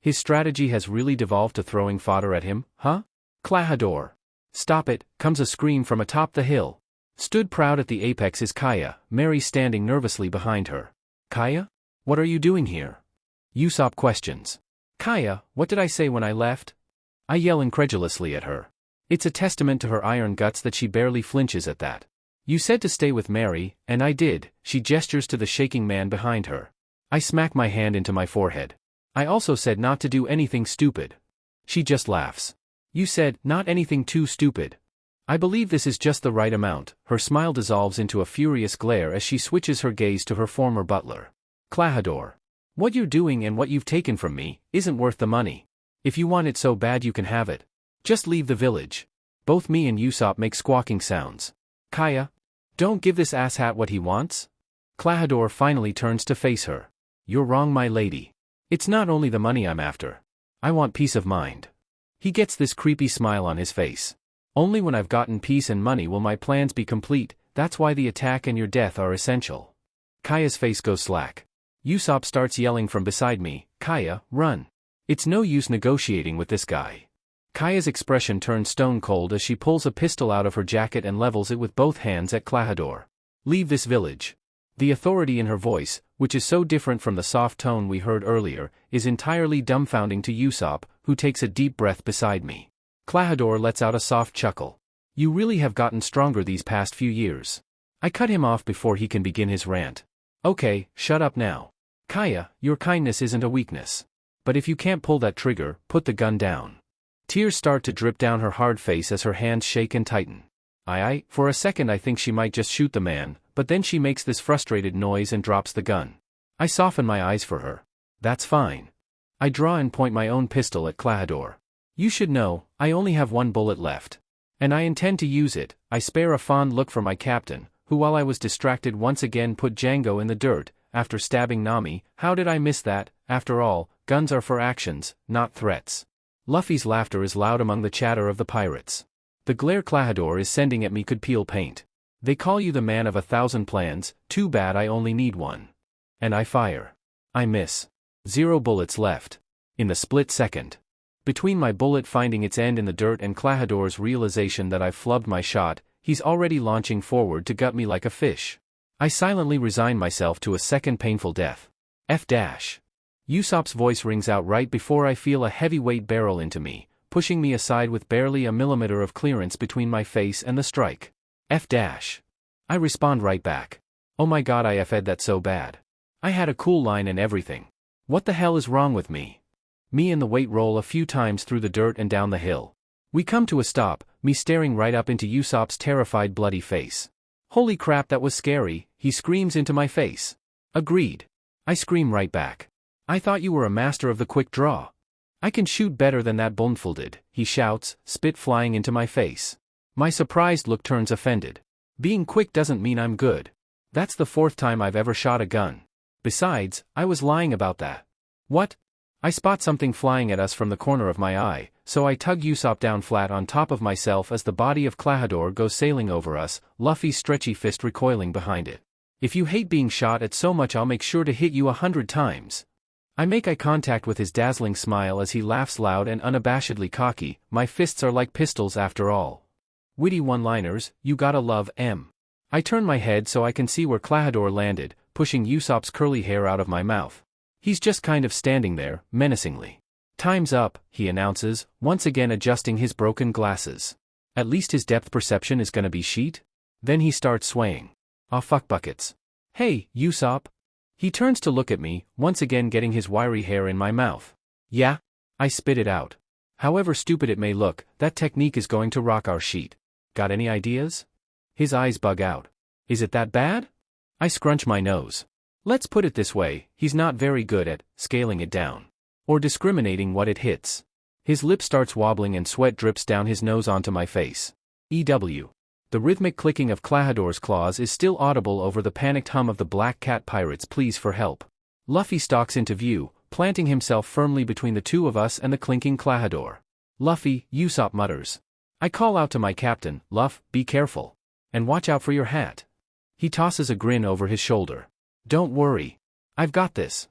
His strategy has really devolved to throwing fodder at him, huh? Klahadore. Stop it, comes a scream from atop the hill. Stood proud at the apex is Kaya, Mary standing nervously behind her. Kaya? What are you doing here? Usopp questions. Kaya, what did I say when I left? I yell incredulously at her. It's a testament to her iron guts that she barely flinches at that. You said to stay with Mary, and I did, she gestures to the shaking man behind her. I smack my hand into my forehead. I also said not to do anything stupid. She just laughs. You said, not anything too stupid. I believe this is just the right amount. Her smile dissolves into a furious glare as she switches her gaze to her former butler. Klahadore. What you're doing and what you've taken from me, isn't worth the money. If you want it so bad you can have it. Just leave the village. Both me and Usopp make squawking sounds. Kaya? Don't give this asshat what he wants? Klahadore finally turns to face her. You're wrong, my lady. It's not only the money I'm after. I want peace of mind. He gets this creepy smile on his face. Only when I've gotten peace and money will my plans be complete, that's why the attack and your death are essential. Kaya's face goes slack. Usopp starts yelling from beside me, Kaya, run. It's no use negotiating with this guy. Kaya's expression turns stone cold as she pulls a pistol out of her jacket and levels it with both hands at Klahadore. Leave this village. The authority in her voice, which is so different from the soft tone we heard earlier, is entirely dumbfounding to Usopp, who takes a deep breath beside me. Klahadore lets out a soft chuckle. You really have gotten stronger these past few years. I cut him off before he can begin his rant. Okay, shut up now. Kaya, your kindness isn't a weakness. But if you can't pull that trigger, put the gun down. Tears start to drip down her hard face as her hands shake and tighten. For a second I think she might just shoot the man, but then she makes this frustrated noise and drops the gun. I soften my eyes for her. That's fine. I draw and point my own pistol at Klahadore. You should know, I only have 1 bullet left. And I intend to use it. I spare a fond look for my captain, who while I was distracted once again put Django in the dirt, after stabbing Nami. How did I miss that? After all, guns are for actions, not threats. Luffy's laughter is loud among the chatter of the pirates. The glare Klahadore is sending at me could peel paint. They call you the man of 1,000 plans, too bad I only need one. And I fire. I miss. 0 bullets left. In the split second. Between my bullet finding its end in the dirt and Klahadore's realization that I've flubbed my shot, he's already launching forward to gut me like a fish. I silently resign myself to a second painful death. Usopp's voice rings out right before I feel a heavyweight barrel into me, pushing me aside with barely a millimeter of clearance between my face and the strike. I respond right back. Oh my god, I f'd that so bad. I had a cool line and everything. What the hell is wrong with me? Me and the weight roll a few times through the dirt and down the hill. We come to a stop, me staring right up into Usopp's terrified bloody face. Holy crap, that was scary, he screams into my face. Agreed. I scream right back. I thought you were a master of the quick draw. I can shoot better than that Boneful did, he shouts, spit flying into my face. My surprised look turns offended. Being quick doesn't mean I'm good. That's the 4th time I've ever shot a gun. Besides, I was lying about that. What? I spot something flying at us from the corner of my eye, so I tug Usopp down flat on top of myself as the body of Klahadore goes sailing over us, Luffy's stretchy fist recoiling behind it. If you hate being shot at so much, I'll make sure to hit you 100 times. I make eye contact with his dazzling smile as he laughs loud and unabashedly cocky. My fists are like pistols after all. Witty one-liners, you gotta love 'em. I turn my head so I can see where Klahadore landed, pushing Usopp's curly hair out of my mouth. He's just kind of standing there, menacingly. Time's up, he announces, once again adjusting his broken glasses. At least his depth perception is gonna be sheet? Then he starts swaying. Aw fuck buckets. Hey, Usopp. He turns to look at me, once again getting his wiry hair in my mouth. Yeah? I spit it out. However stupid it may look, that technique is going to rock our sheet. Got any ideas? His eyes bug out. Is it that bad? I scrunch my nose. Let's put it this way, he's not very good at scaling it down. Or discriminating what it hits. His lip starts wobbling and sweat drips down his nose onto my face. EW. The rhythmic clicking of Klahadore's claws is still audible over the panicked hum of the Black Cat pirates' pleas for help. Luffy stalks into view, planting himself firmly between the two of us and the clinking Klahadore. Luffy, Usopp mutters. I call out to my captain, Luff, be careful. And watch out for your hat. He tosses a grin over his shoulder. Don't worry. I've got this.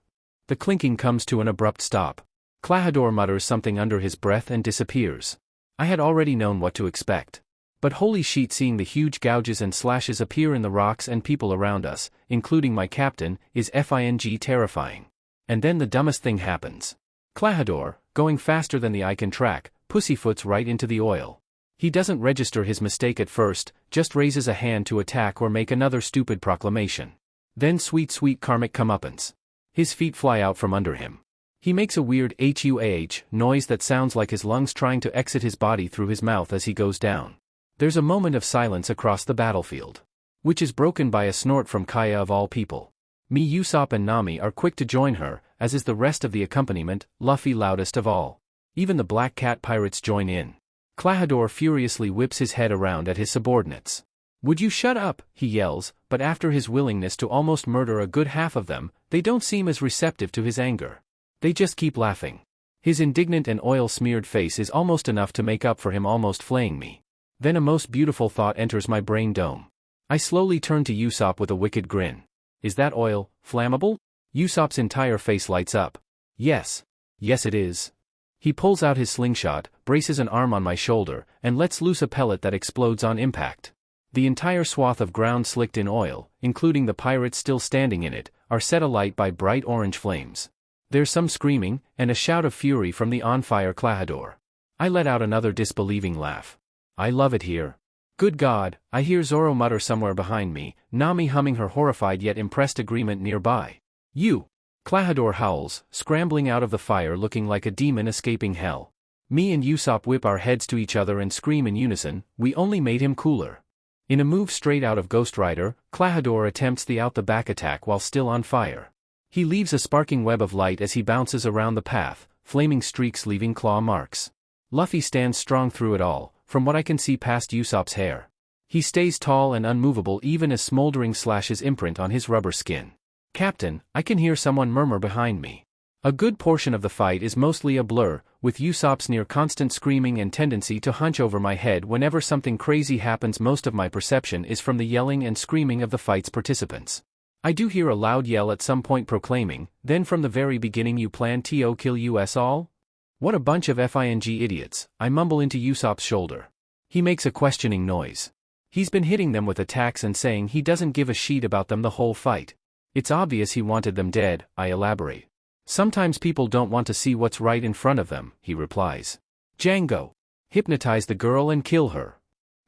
The clinking comes to an abrupt stop. Klahadore mutters something under his breath and disappears. I had already known what to expect. But holy shit, seeing the huge gouges and slashes appear in the rocks and people around us, including my captain, is terrifying. And then the dumbest thing happens. Klahadore, going faster than the eye can track, pussyfoots right into the oil. He doesn't register his mistake at first, just raises a hand to attack or make another stupid proclamation. Then sweet karmic comeuppance. His feet fly out from under him. He makes a weird HUAH noise that sounds like his lungs trying to exit his body through his mouth as he goes down. There's a moment of silence across the battlefield. Which is broken by a snort from Kaya of all people. Me, Usopp and Nami are quick to join her, as is the rest of the accompaniment, Luffy loudest of all. Even the Black Cat pirates join in. Klahadore furiously whips his head around at his subordinates. Would you shut up, he yells, but after his willingness to almost murder a good half of them, they don't seem as receptive to his anger. They just keep laughing. His indignant and oil-smeared face is almost enough to make up for him almost flaying me. Then a most beautiful thought enters my brain dome. I slowly turn to Usopp with a wicked grin. Is that oil flammable? Usopp's entire face lights up. Yes. Yes it is. He pulls out his slingshot, braces an arm on my shoulder, and lets loose a pellet that explodes on impact. The entire swath of ground slicked in oil, including the pirates still standing in it, are set alight by bright orange flames. There's some screaming, and a shout of fury from the on-fire Klahadore. I let out another disbelieving laugh. I love it here. Good God, I hear Zoro mutter somewhere behind me, Nami humming her horrified yet impressed agreement nearby. You! Klahadore howls, scrambling out of the fire looking like a demon escaping hell. Me and Usopp whip our heads to each other and scream in unison, we only made him cooler. In a move straight out of Ghost Rider, Klahadore attempts the out-the-back attack while still on fire. He leaves a sparking web of light as he bounces around the path, flaming streaks leaving claw marks. Luffy stands strong through it all, from what I can see past Usopp's hair. He stays tall and unmovable even as smoldering slashes imprint on his rubber skin. Captain, I can hear someone murmur behind me. A good portion of the fight is mostly a blur, with Usopp's near constant screaming and tendency to hunch over my head whenever something crazy happens. Most of my perception is from the yelling and screaming of the fight's participants. I do hear a loud yell at some point proclaiming, then from the very beginning you plan to kill us all? What a bunch of idiots, I mumble into Usopp's shoulder. He makes a questioning noise. He's been hitting them with attacks and saying he doesn't give a shit about them the whole fight. It's obvious he wanted them dead, I elaborate. Sometimes people don't want to see what's right in front of them, he replies. Django. Hypnotize the girl and kill her.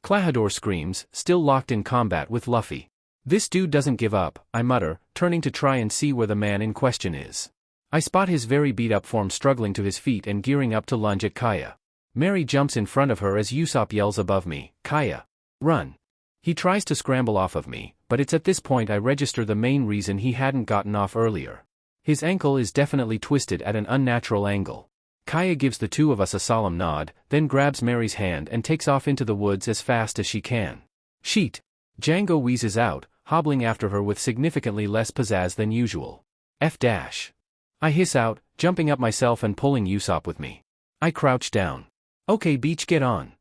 Klahadore screams, still locked in combat with Luffy. This dude doesn't give up, I mutter, turning to try and see where the man in question is. I spot his very beat-up form struggling to his feet and gearing up to lunge at Kaya. Mary jumps in front of her as Usopp yells above me, Kaya. Run. He tries to scramble off of me, but it's at this point I register the main reason he hadn't gotten off earlier. His ankle is definitely twisted at an unnatural angle. Kaya gives the two of us a solemn nod, then grabs Mary's hand and takes off into the woods as fast as she can. Sheet. Django wheezes out, hobbling after her with significantly less pizzazz than usual. F-. I hiss out, jumping up myself and pulling Usopp with me. I crouch down. Okay beach, get on.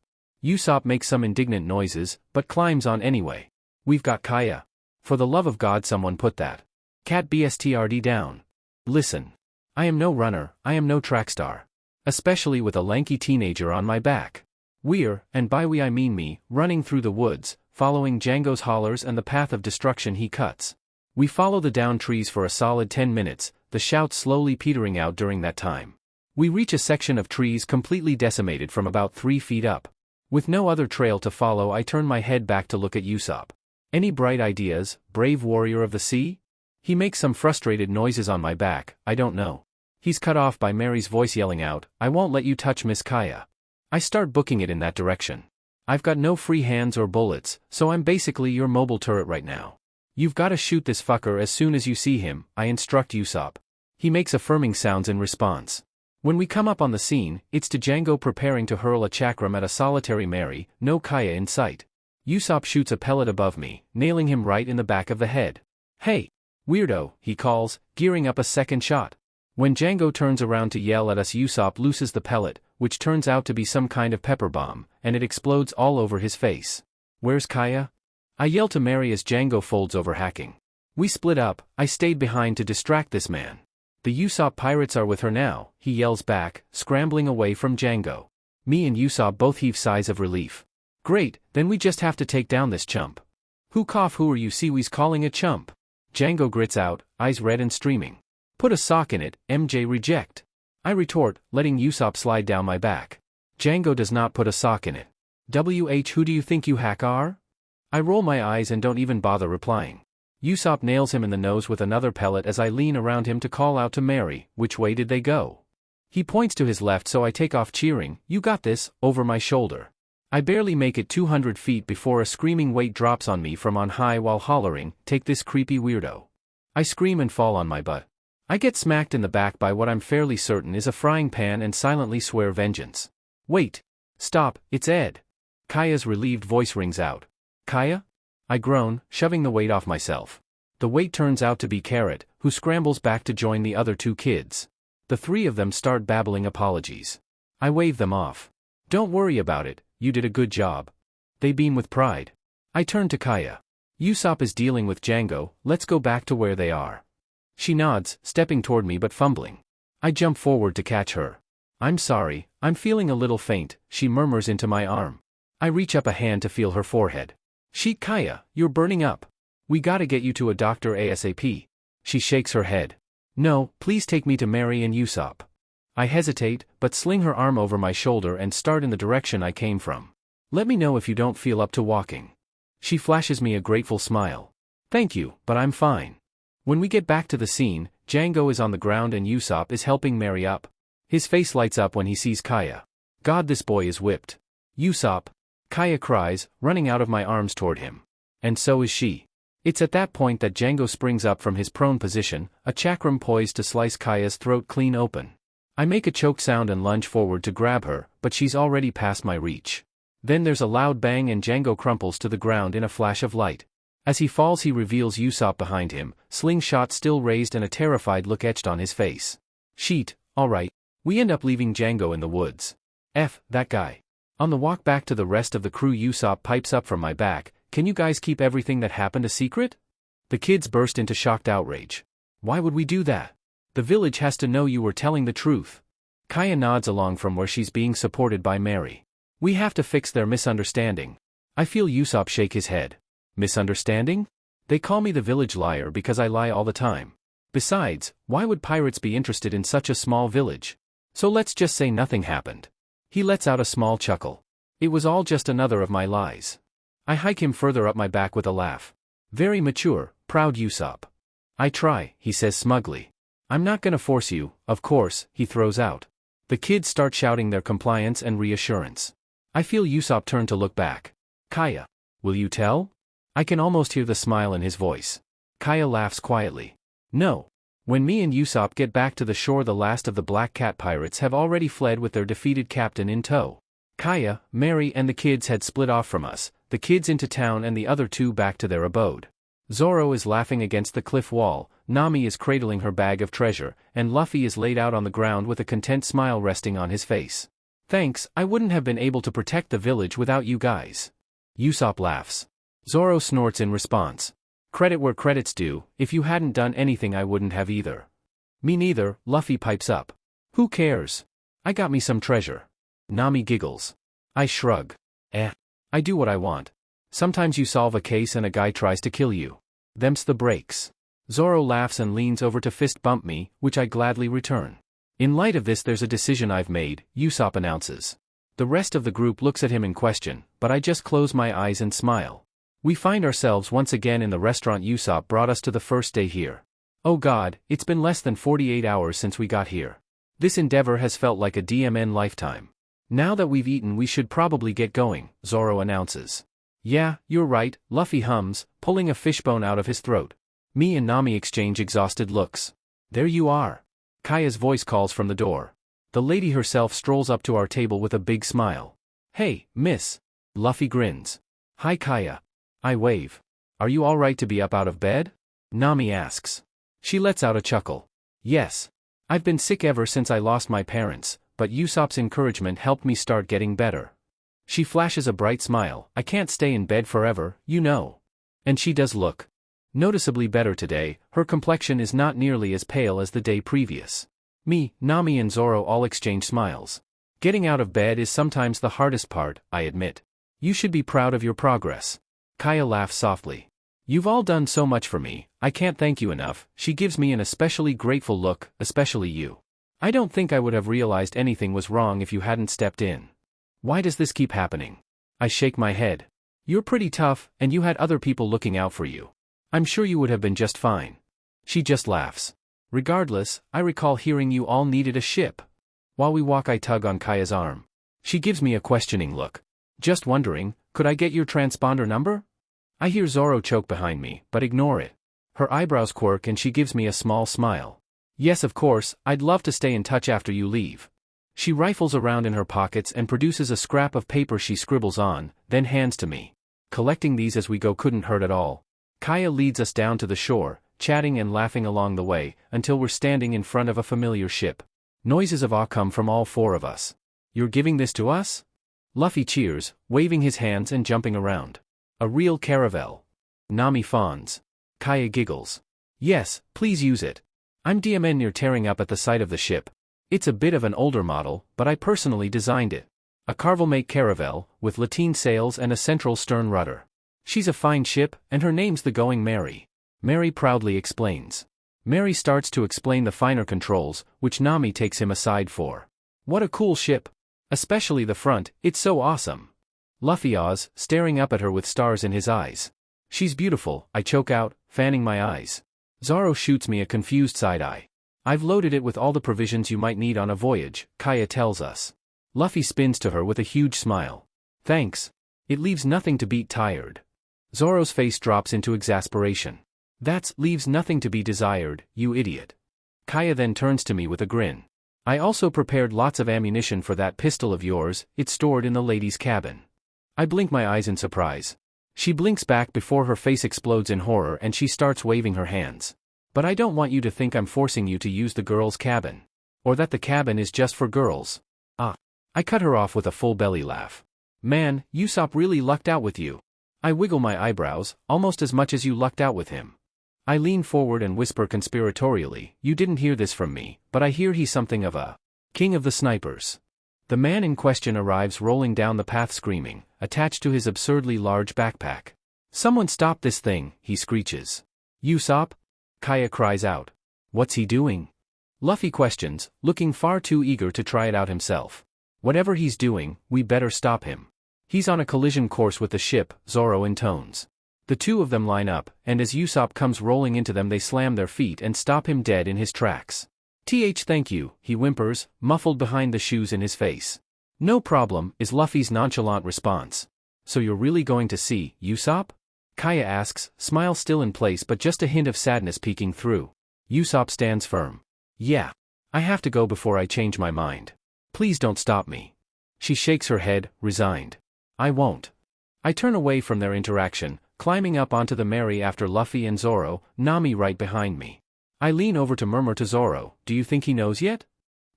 Usopp makes some indignant noises, but climbs on anyway. We've got Kaya. For the love of God, someone put that cat bstrd down. Listen. I am no runner, I am no track star. Especially with a lanky teenager on my back. We're, and by we I mean me, running through the woods, following Django's hollers and the path of destruction he cuts. We follow the downed trees for a solid 10 minutes, the shouts slowly petering out during that time. We reach a section of trees completely decimated from about 3 feet up. With no other trail to follow, I turn my head back to look at Usopp. Any bright ideas, brave warrior of the sea? He makes some frustrated noises on my back, I don't know. He's cut off by Mary's voice yelling out, "I won't let you touch Miss Kaya." I start booking it in that direction. I've got no free hands or bullets, so I'm basically your mobile turret right now. You've got to shoot this fucker as soon as you see him, I instruct Usopp. He makes affirming sounds in response. When we come up on the scene, it's to Django preparing to hurl a chakram at a solitary Mary, no Kaya in sight. Usopp shoots a pellet above me, nailing him right in the back of the head. "Hey! Weirdo," he calls, gearing up a second shot. When Django turns around to yell at us, Usopp looses the pellet, which turns out to be some kind of pepper bomb, and it explodes all over his face. "Where's Kaya?" I yell to Mary as Django folds over hacking. We split up, I stayed behind to distract this man. "The Usopp pirates are with her now," he yells back, scrambling away from Django. Me and Usopp both heave sighs of relief. "Great, then we just have to take down this chump." Who are you Seawee's calling a chump?" Django grits out, eyes red and streaming. "Put a sock in it, MJ reject." I retort, letting Usopp slide down my back. Django does not put a sock in it. Who do you think you hack are? I roll my eyes and don't even bother replying. Usopp nails him in the nose with another pellet as I lean around him to call out to Mary, "Which way did they go?" He points to his left, so I take off cheering, "You got this," over my shoulder. I barely make it 200 feet before a screaming weight drops on me from on high while hollering, "Take this creepy weirdo." I scream and fall on my butt. I get smacked in the back by what I'm fairly certain is a frying pan and silently swear vengeance. "Wait! Stop, it's Ed!" Kaya's relieved voice rings out. "Kaya?" I groan, shoving the weight off myself. The weight turns out to be Carrot, who scrambles back to join the other 2 kids. The 3 of them start babbling apologies. I wave them off. "Don't worry about it, you did a good job." They beam with pride. I turn to Kaya. "Usopp is dealing with Django, let's go back to where they are." She nods, stepping toward me but fumbling. I jump forward to catch her. "I'm sorry, I'm feeling a little faint," she murmurs into my arm. I reach up a hand to feel her forehead. Kaya, you're burning up. We gotta get you to a doctor ASAP." She shakes her head. "No, please take me to Mary and Usopp." I hesitate, but sling her arm over my shoulder and start in the direction I came from. "Let me know if you don't feel up to walking." She flashes me a grateful smile. "Thank you, but I'm fine." When we get back to the scene, Django is on the ground and Usopp is helping Mary up. His face lights up when he sees Kaya. "God, this boy is whipped." "Usopp!" Kaya cries, running out of my arms toward him. And so is she. It's at that point that Django springs up from his prone position, a chakram poised to slice Kaya's throat clean open. I make a choked sound and lunge forward to grab her, but she's already past my reach. Then there's a loud bang and Django crumples to the ground in a flash of light. As he falls, he reveals Usopp behind him, slingshot still raised and a terrified look etched on his face. "Sheet, alright." We end up leaving Django in the woods. That guy. On the walk back to the rest of the crew, Usopp pipes up from my back, "Can you guys keep everything that happened a secret?" The kids burst into shocked outrage. "Why would we do that? The village has to know you were telling the truth." Kaya nods along from where she's being supported by Mary. "We have to fix their misunderstanding." I feel Usopp shake his head. "Misunderstanding? They call me the village liar because I lie all the time. Besides, why would pirates be interested in such a small village? So let's just say nothing happened." He lets out a small chuckle. "It was all just another of my lies." I hike him further up my back with a laugh. "Very mature, proud Usopp." "I try," he says smugly. "I'm not gonna force you, of course," he throws out. The kids start shouting their compliance and reassurance. I feel Usopp turn to look back. "Kaya, will you tell?" I can almost hear the smile in his voice. Kaya laughs quietly. "No." When me and Usopp get back to the shore, the last of the Black Cat pirates have already fled with their defeated captain in tow. Kaya, Mary and the kids had split off from us, the kids into town and the other 2 back to their abode. Zoro is laughing against the cliff wall, Nami is cradling her bag of treasure, and Luffy is laid out on the ground with a content smile resting on his face. "Thanks, I wouldn't have been able to protect the village without you guys." Usopp laughs. Zoro snorts in response. Credit where credit's due, if you hadn't done anything I wouldn't have either. Me neither, Luffy pipes up. Who cares? I got me some treasure. Nami giggles. I shrug. I do what I want. Sometimes you solve a case and a guy tries to kill you. Them's the breaks. Zoro laughs and leans over to fist bump me, which I gladly return. In light of this, there's a decision I've made, Usopp announces. The rest of the group looks at him in question, but I just close my eyes and smile. We find ourselves once again in the restaurant Usopp brought us to the first day here. Oh God, it's been less than 48 hours since we got here. This endeavor has felt like a DMN lifetime. Now that we've eaten, we should probably get going, Zoro announces. Yeah, you're right, Luffy hums, pulling a fishbone out of his throat. Me and Nami exchange exhausted looks. There you are. Kaya's voice calls from the door. The lady herself strolls up to our table with a big smile. Hey, miss. Luffy grins. Hi Kaya. I wave. Are you alright to be up out of bed? Nami asks. She lets out a chuckle. Yes. I've been sick ever since I lost my parents, but Usopp's encouragement helped me start getting better. She flashes a bright smile. I can't stay in bed forever, you know. And she does look noticeably better today. Her complexion is not nearly as pale as the day previous. Me, Nami and Zoro all exchange smiles. Getting out of bed is sometimes the hardest part, I admit. You should be proud of your progress. Kaya laughs softly. You've all done so much for me, I can't thank you enough. She gives me an especially grateful look, especially you. I don't think I would have realized anything was wrong if you hadn't stepped in. Why does this keep happening? I shake my head. You're pretty tough, and you had other people looking out for you. I'm sure you would have been just fine. She just laughs. Regardless, I recall hearing you all needed a ship. While we walk, I tug on Kaya's arm. She gives me a questioning look. Just wondering, could I get your transponder number? I hear Zoro choke behind me, but ignore it. Her eyebrows quirk and she gives me a small smile. Yes, of course, I'd love to stay in touch after you leave. She rifles around in her pockets and produces a scrap of paper she scribbles on, then hands to me. Collecting these as we go couldn't hurt at all. Kaya leads us down to the shore, chatting and laughing along the way, until we're standing in front of a familiar ship. Noises of awe come from all four of us. You're giving this to us? Luffy cheers, waving his hands and jumping around. A real caravel. Nami fawns. Kaya giggles. Yes, please use it. I'm DMN near tearing up at the sight of the ship. It's a bit of an older model, but I personally designed it. A Carvel-make caravel, with lateen sails and a central stern rudder. She's a fine ship, and her name's the Going Merry. Mary proudly explains. Mary starts to explain the finer controls, which Nami takes him aside for. What a cool ship. Especially the front, it's so awesome. Luffy awes, staring up at her with stars in his eyes. She's beautiful, I choke out, fanning my eyes. Zoro shoots me a confused side-eye. I've loaded it with all the provisions you might need on a voyage, Kaya tells us. Luffy spins to her with a huge smile. Thanks. It leaves nothing to beat tired. Zoro's face drops into exasperation. That's leaves nothing to be desired, you idiot. Kaya then turns to me with a grin. I also prepared lots of ammunition for that pistol of yours, it's stored in the ladies' cabin. I blink my eyes in surprise. She blinks back before her face explodes in horror and she starts waving her hands. But I don't want you to think I'm forcing you to use the girls' cabin. Or that the cabin is just for girls. I cut her off with a full belly laugh. Man, Usopp really lucked out with you. I wiggle my eyebrows, almost as much as you lucked out with him. I lean forward and whisper conspiratorially, you didn't hear this from me, but I hear he's something of a king of the snipers. The man in question arrives rolling down the path screaming, attached to his absurdly large backpack. Someone stop this thing, he screeches. Usopp? Kaya cries out. What's he doing? Luffy questions, looking far too eager to try it out himself. Whatever he's doing, we better stop him. He's on a collision course with the ship, Zoro intones. The two of them line up, and as Usopp comes rolling into them they slam their feet and stop him dead in his tracks. Thank you, he whimpers, muffled behind the shoes in his face. No problem, is Luffy's nonchalant response. So you're really going to see, Usopp? Kaya asks, smile still in place but just a hint of sadness peeking through. Usopp stands firm. Yeah. I have to go before I change my mind. Please don't stop me. She shakes her head, resigned. I won't. I turn away from their interaction, climbing up onto the Merry after Luffy and Zoro, Nami right behind me. I lean over to murmur to Zoro, do you think he knows yet?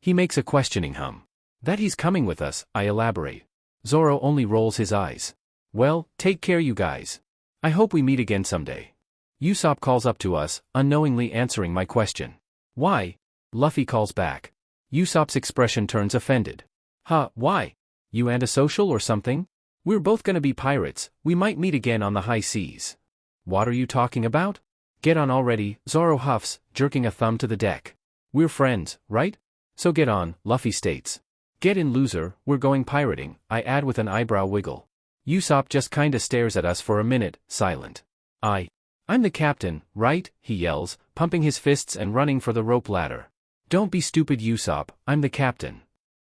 He makes a questioning hum. That he's coming with us, I elaborate. Zoro only rolls his eyes. Well, take care you guys. I hope we meet again someday. Usopp calls up to us, unknowingly answering my question. Why? Luffy calls back. Usopp's expression turns offended. Huh, why? You antisocial or something? We're both gonna be pirates, we might meet again on the high seas. What are you talking about? Get on already, Zoro huffs, jerking a thumb to the deck. We're friends, right? So get on, Luffy states. Get in, loser, we're going pirating, I add with an eyebrow wiggle. Usopp just kinda stares at us for a minute, silent. I'm the captain, right? He yells, pumping his fists and running for the rope ladder. Don't be stupid, Usopp, I'm the captain.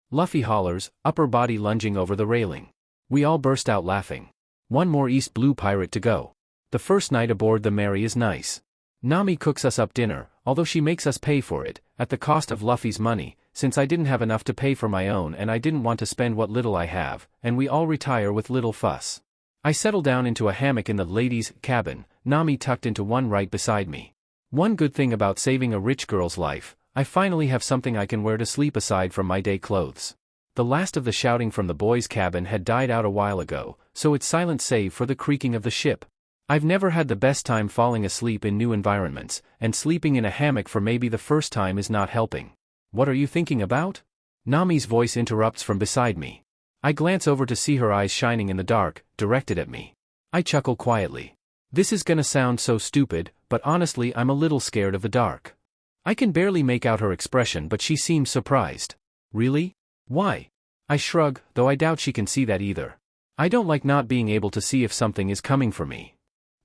Luffy hollers, upper body lunging over the railing. We all burst out laughing. One more East Blue pirate to go. The first night aboard the Mary is nice. Nami cooks us up dinner, although she makes us pay for it, at the cost of Luffy's money, since I didn't have enough to pay for my own and I didn't want to spend what little I have, and we all retire with little fuss. I settle down into a hammock in the ladies' cabin, Nami tucked into one right beside me. One good thing about saving a rich girl's life, I finally have something I can wear to sleep aside from my day clothes. The last of the shouting from the boys' cabin had died out a while ago, so it's silent save for the creaking of the ship. I've never had the best time falling asleep in new environments, and sleeping in a hammock for maybe the first time is not helping. What are you thinking about? Nami's voice interrupts from beside me. I glance over to see her eyes shining in the dark, directed at me. I chuckle quietly. This is gonna sound so stupid, but honestly I'm a little scared of the dark. I can barely make out her expression, but she seems surprised. Really? Why? I shrug, though I doubt she can see that either. I don't like not being able to see if something is coming for me.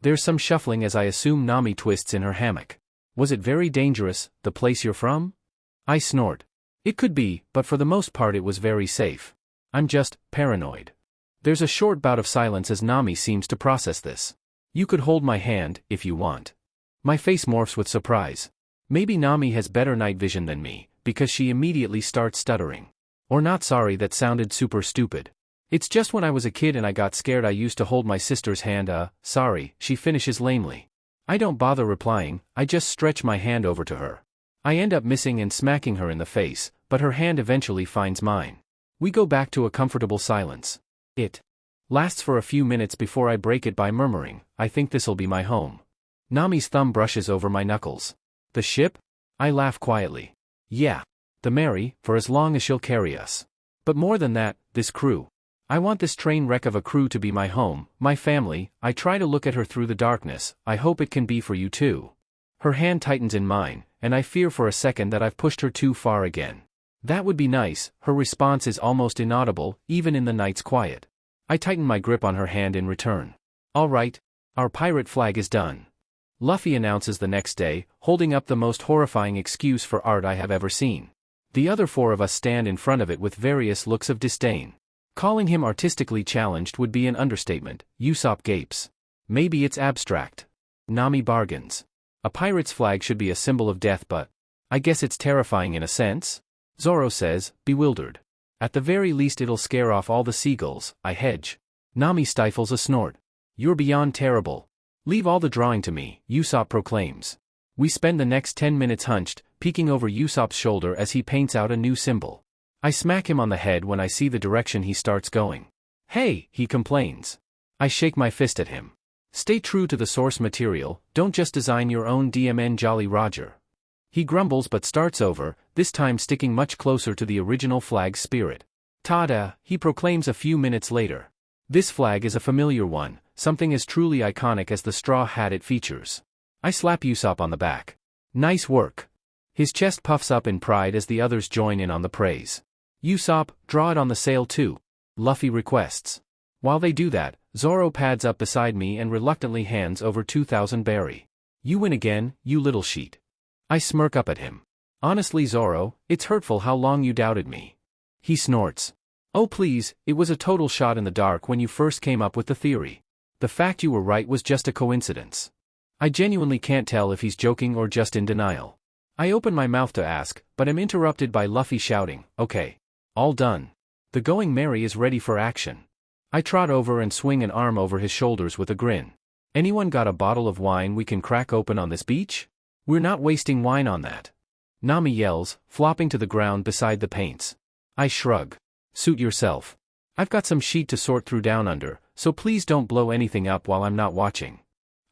There's some shuffling as I assume Nami twists in her hammock. Was it very dangerous, the place you're from? I snort. It could be, but for the most part it was very safe. I'm just paranoid. There's a short bout of silence as Nami seems to process this. You could hold my hand, if you want. My face morphs with surprise. Maybe Nami has better night vision than me, because she immediately starts stuttering. Or not, sorry, that sounded super stupid. It's just when I was a kid and I got scared I used to hold my sister's hand, sorry, she finishes lamely. I don't bother replying, I just stretch my hand over to her. I end up missing and smacking her in the face, but her hand eventually finds mine. We go back to a comfortable silence. It lasts for a few minutes before I break it by murmuring, I think this'll be my home. Nami's thumb brushes over my knuckles. The ship? I laugh quietly. Yeah. The Mary, for as long as she'll carry us. But more than that, this crew. I want this train wreck of a crew to be my home, my family. I try to look at her through the darkness, I hope it can be for you too. Her hand tightens in mine, and I fear for a second that I've pushed her too far again. That would be nice, her response is almost inaudible, even in the night's quiet. I tighten my grip on her hand in return. All right, our pirate flag is done. Luffy announces the next day, holding up the most horrifying excuse for art I have ever seen. The other four of us stand in front of it with various looks of disdain. Calling him artistically challenged would be an understatement. Usopp gapes. Maybe it's abstract. Nami bargains. A pirate's flag should be a symbol of death, but I guess it's terrifying in a sense? Zoro says, bewildered. At the very least it'll scare off all the seagulls, I hedge. Nami stifles a snort. You're beyond terrible. Leave all the drawing to me, Usopp proclaims. We spend the next 10 minutes hunched, peeking over Usopp's shoulder as he paints out a new symbol. I smack him on the head when I see the direction he starts going. Hey, he complains. I shake my fist at him. Stay true to the source material, don't just design your own DMN Jolly Roger. He grumbles but starts over, this time sticking much closer to the original flag's spirit. Ta-da, he proclaims a few minutes later. This flag is a familiar one, something as truly iconic as the straw hat it features. I slap Usopp on the back. Nice work. His chest puffs up in pride as the others join in on the praise. Usopp, draw it on the sail too, Luffy requests. While they do that, Zoro pads up beside me and reluctantly hands over 2,000 berry. You win again, you little sheet. I smirk up at him. Honestly, Zoro, it's hurtful how long you doubted me. He snorts. Oh please, it was a total shot in the dark when you first came up with the theory. The fact you were right was just a coincidence. I genuinely can't tell if he's joking or just in denial. I open my mouth to ask, but am interrupted by Luffy shouting, okay. All done. The Going Merry is ready for action. I trot over and swing an arm over his shoulders with a grin. Anyone got a bottle of wine we can crack open on this beach? We're not wasting wine on that. Nami yells, flopping to the ground beside the paints. I shrug. Suit yourself. I've got some sheet to sort through down under, so please don't blow anything up while I'm not watching.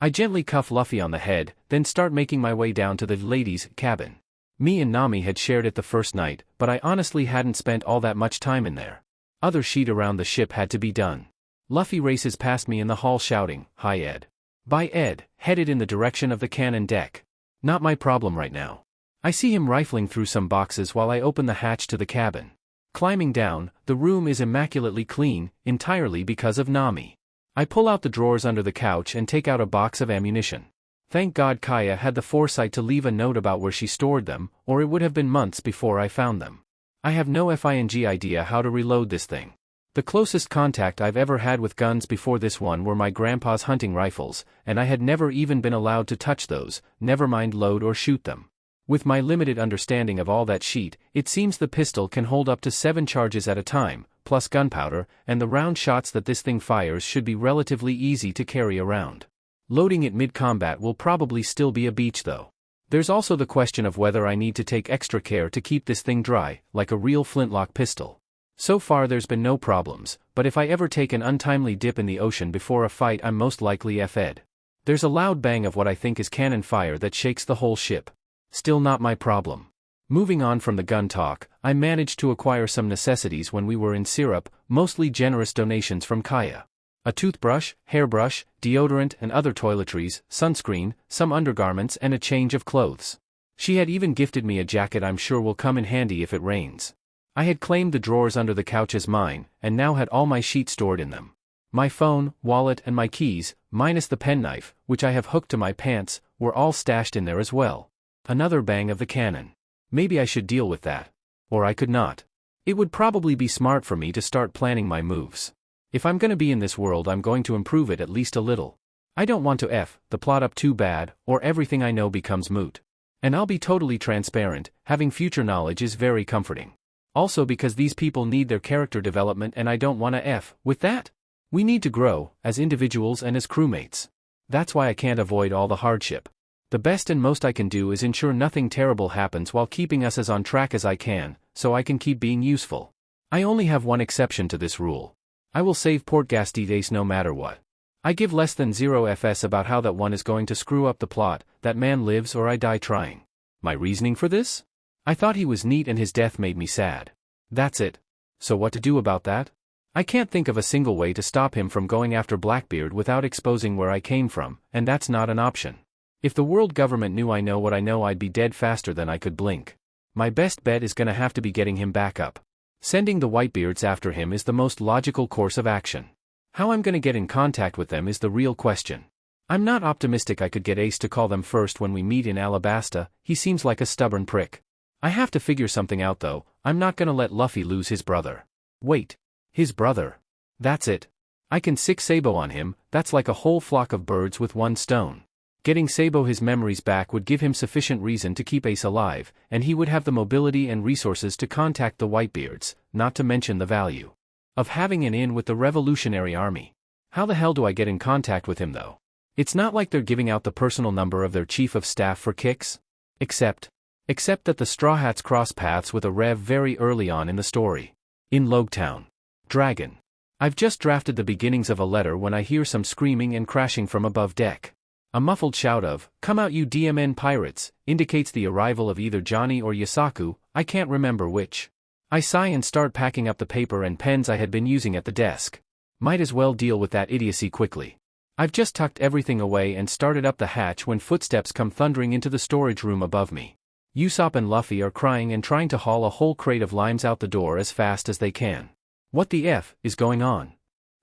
I gently cuff Luffy on the head, then start making my way down to the ladies' cabin. Me and Nami had shared it the first night, but I honestly hadn't spent all that much time in there. Other shit around the ship had to be done. Luffy races past me in the hall shouting, "Hi Ed." By Ed, headed in the direction of the cannon deck. Not my problem right now. I see him rifling through some boxes while I open the hatch to the cabin. Climbing down, the room is immaculately clean, entirely because of Nami. I pull out the drawers under the couch and take out a box of ammunition. Thank God Kaya had the foresight to leave a note about where she stored them, or it would have been months before I found them. I have no effing idea how to reload this thing. The closest contact I've ever had with guns before this one were my grandpa's hunting rifles, and I had never even been allowed to touch those, never mind load or shoot them. With my limited understanding of all that shit, it seems the pistol can hold up to 7 charges at a time, plus gunpowder, and the round shots that this thing fires should be relatively easy to carry around. Loading it mid-combat will probably still be a beach though. There's also the question of whether I need to take extra care to keep this thing dry, like a real flintlock pistol. So far there's been no problems, but if I ever take an untimely dip in the ocean before a fight I'm most likely F-ed. There's a loud bang of what I think is cannon fire that shakes the whole ship. Still not my problem. Moving on from the gun talk, I managed to acquire some necessities when we were in Syrup, mostly generous donations from Kaya. A toothbrush, hairbrush, deodorant and other toiletries, sunscreen, some undergarments and a change of clothes. She had even gifted me a jacket I'm sure will come in handy if it rains. I had claimed the drawers under the couch as mine, and now had all my sheets stored in them. My phone, wallet and my keys, minus the penknife, which I have hooked to my pants, were all stashed in there as well. Another bang of the cannon. Maybe I should deal with that. Or I could not. It would probably be smart for me to start planning my moves. If I'm gonna be in this world I'm going to improve it at least a little. I don't want to F the plot up too bad, or everything I know becomes moot. And I'll be totally transparent, having future knowledge is very comforting. Also because these people need their character development and I don't wanna F with that. We need to grow, as individuals and as crewmates. That's why I can't avoid all the hardship. The best and most I can do is ensure nothing terrible happens while keeping us as on track as I can, so I can keep being useful. I only have one exception to this rule. I will save Portgastides no matter what. I give less than 0 FS about how that one is going to screw up the plot, that man lives or I die trying. My reasoning for this? I thought he was neat and his death made me sad. That's it. So what to do about that? I can't think of a single way to stop him from going after Blackbeard without exposing where I came from, and that's not an option. If the world government knew I know what I know I'd be dead faster than I could blink. My best bet is gonna have to be getting him back up. Sending the Whitebeards after him is the most logical course of action. How I'm gonna get in contact with them is the real question. I'm not optimistic I could get Ace to call them first when we meet in Alabasta, he seems like a stubborn prick. I have to figure something out though, I'm not gonna let Luffy lose his brother. Wait. His brother. That's it. I can sick Sabo on him, that's like a whole flock of birds with one stone. Getting Sabo his memories back would give him sufficient reason to keep Ace alive, and he would have the mobility and resources to contact the Whitebeards, not to mention the value of having an in with the Revolutionary Army. How the hell do I get in contact with him though? It's not like they're giving out the personal number of their chief of staff for kicks. Except that the Straw Hats cross paths with a Rev very early on in the story. In Loguetown. Dragon. I've just drafted the beginnings of a letter when I hear some screaming and crashing from above deck. A muffled shout of, "Come out you DMN pirates," indicates the arrival of either Johnny or Yasaku, I can't remember which. I sigh and start packing up the paper and pens I had been using at the desk. Might as well deal with that idiocy quickly. I've just tucked everything away and started up the hatch when footsteps come thundering into the storage room above me. Usopp and Luffy are crying and trying to haul a whole crate of limes out the door as fast as they can. What the F is going on?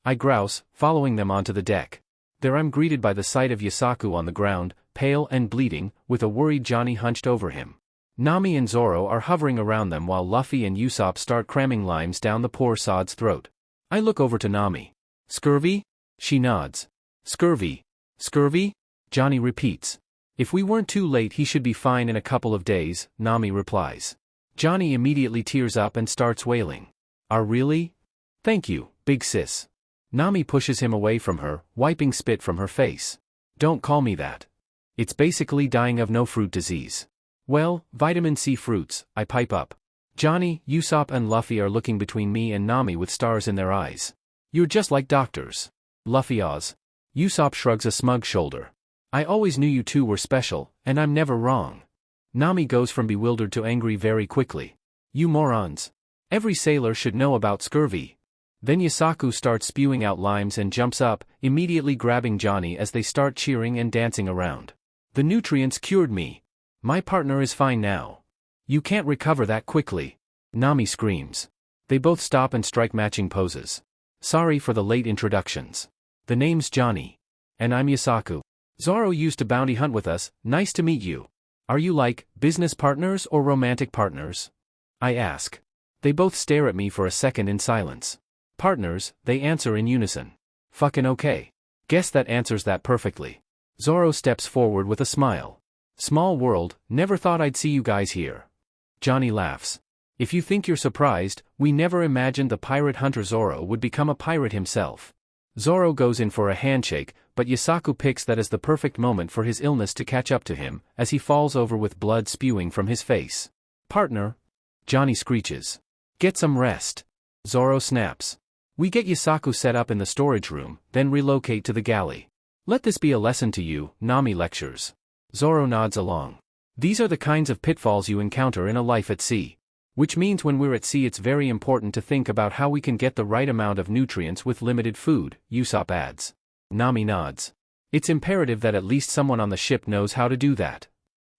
I grouse, following them onto the deck. There I'm greeted by the sight of Yasaku on the ground, pale and bleeding, with a worried Johnny hunched over him. Nami and Zoro are hovering around them while Luffy and Usopp start cramming limes down the poor sod's throat. I look over to Nami. "Scurvy?" She nods. "Scurvy. Scurvy?" Johnny repeats. "If we weren't too late he should be fine in a couple of days," Nami replies. Johnny immediately tears up and starts wailing. "Are really? Thank you, big sis." Nami pushes him away from her, wiping spit from her face. "Don't call me that. It's basically dying of no fruit disease." "Well, vitamin C fruits," I pipe up. Johnny, Usopp and Luffy are looking between me and Nami with stars in their eyes. "You're just like doctors." Luffy awes. Usopp shrugs a smug shoulder. I always knew you two were special, and I'm never wrong. Nami goes from bewildered to angry very quickly. You morons. Every sailor should know about scurvy. Then Yusaku starts spewing out limes and jumps up, immediately grabbing Johnny as they start cheering and dancing around. The nutrients cured me. My partner is fine now. You can't recover that quickly. Nami screams. They both stop and strike matching poses. Sorry for the late introductions. The name's Johnny. And I'm Yusaku. Zoro used to bounty hunt with us, nice to meet you. Are you like, business partners or romantic partners? I ask. They both stare at me for a second in silence. Partners, they answer in unison. Fucking okay. Guess that answers that perfectly. Zoro steps forward with a smile. Small world, never thought I'd see you guys here. Johnny laughs. If you think you're surprised, we never imagined the pirate hunter Zoro would become a pirate himself. Zoro goes in for a handshake, but Yusaku picks that as the perfect moment for his illness to catch up to him, as he falls over with blood spewing from his face. Partner. Johnny screeches. Get some rest. Zoro snaps. We get Yusaku set up in the storage room, then relocate to the galley. Let this be a lesson to you, Nami lectures. Zoro nods along. These are the kinds of pitfalls you encounter in a life at sea. Which means when we're at sea it's very important to think about how we can get the right amount of nutrients with limited food, Usopp adds. Nami nods. It's imperative that at least someone on the ship knows how to do that.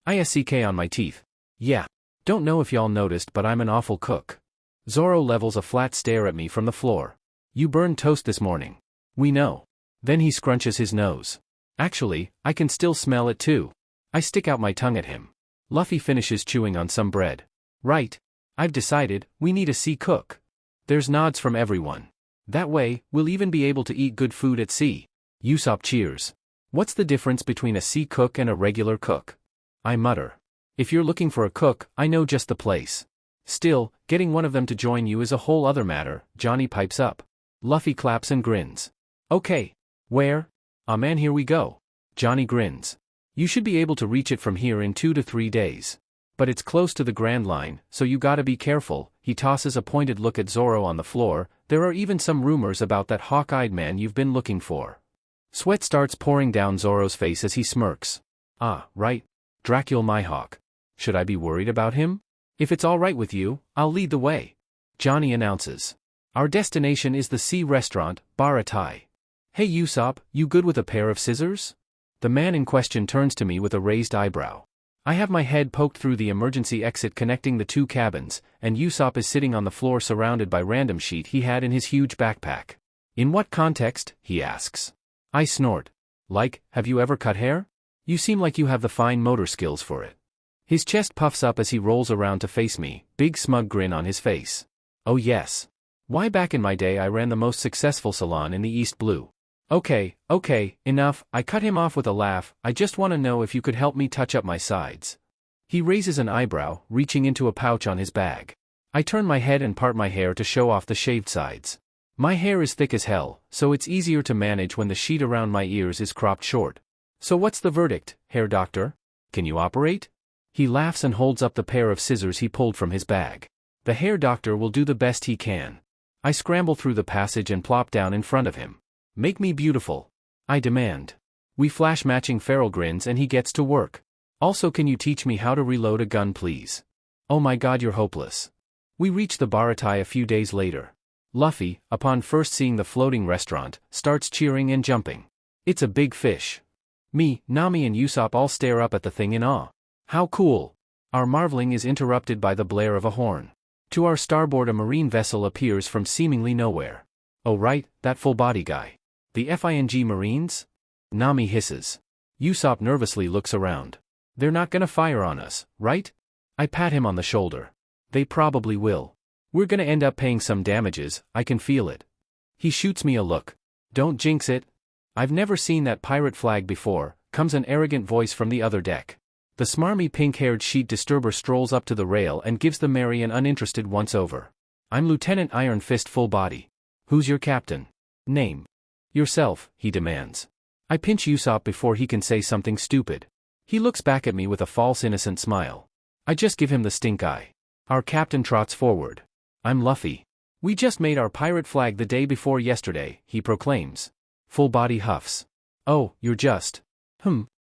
ISCK on my teeth. Yeah. Don't know if y'all noticed but I'm an awful cook. Zoro levels a flat stare at me from the floor. You burned toast this morning. We know. Then he scrunches his nose. Actually, I can still smell it too. I stick out my tongue at him. Luffy finishes chewing on some bread. Right. I've decided, we need a sea cook. There's nods from everyone. That way, we'll even be able to eat good food at sea. Usopp cheers. What's the difference between a sea cook and a regular cook? I mutter. If you're looking for a cook, I know just the place. Still, getting one of them to join you is a whole other matter, Johnny pipes up. Luffy claps and grins. Okay. Where? Ah man, here we go. Johnny grins. You should be able to reach it from here in 2 to 3 days. But it's close to the Grand Line, so you gotta be careful. He tosses a pointed look at Zoro on the floor. There are even some rumors about that hawk-eyed man you've been looking for. Sweat starts pouring down Zoro's face as he smirks. Ah, right. Dracula Mihawk. Should I be worried about him? If it's alright with you, I'll lead the way. Johnny announces. Our destination is the sea restaurant, Baratie. Hey Usopp, you good with a pair of scissors? The man in question turns to me with a raised eyebrow. I have my head poked through the emergency exit connecting the 2 cabins, and Usopp is sitting on the floor surrounded by random shit he had in his huge backpack. In what context? He asks. I snort. Like, have you ever cut hair? You seem like you have the fine motor skills for it. His chest puffs up as he rolls around to face me, big smug grin on his face. Oh yes. Why back in my day I ran the most successful salon in the East Blue. Okay, enough. I cut him off with a laugh. I just want to know if you could help me touch up my sides. He raises an eyebrow, reaching into a pouch on his bag. I turn my head and part my hair to show off the shaved sides. My hair is thick as hell, so it's easier to manage when the sheet around my ears is cropped short. So what's the verdict, hair doctor? Can you operate? He laughs and holds up the pair of scissors he pulled from his bag. The hair doctor will do the best he can. I scramble through the passage and plop down in front of him. Make me beautiful. I demand. We flash matching feral grins and he gets to work. Also, can you teach me how to reload a gun please? Oh my god, you're hopeless. We reach the Baratie a few days later. Luffy, upon first seeing the floating restaurant, starts cheering and jumping. It's a big fish. Me, Nami and Usopp all stare up at the thing in awe. How cool. Our marveling is interrupted by the blare of a horn. To our starboard a marine vessel appears from seemingly nowhere. Oh right, that full-body guy. The FING Marines? Nami hisses. Usopp nervously looks around. They're not gonna fire on us, right? I pat him on the shoulder. They probably will. We're gonna end up paying some damages, I can feel it. He shoots me a look. Don't jinx it. I've never seen that pirate flag before, comes an arrogant voice from the other deck. The smarmy pink-haired sheet disturber strolls up to the rail and gives the Mary an uninterested once-over. I'm Lieutenant Iron Fist Full Body. Who's your captain? Name. Yourself, he demands. I pinch Usopp before he can say something stupid. He looks back at me with a false innocent smile. I just give him the stink eye. Our captain trots forward. I'm Luffy. We just made our pirate flag the day before yesterday, he proclaims. Full Body huffs. Oh, you're just.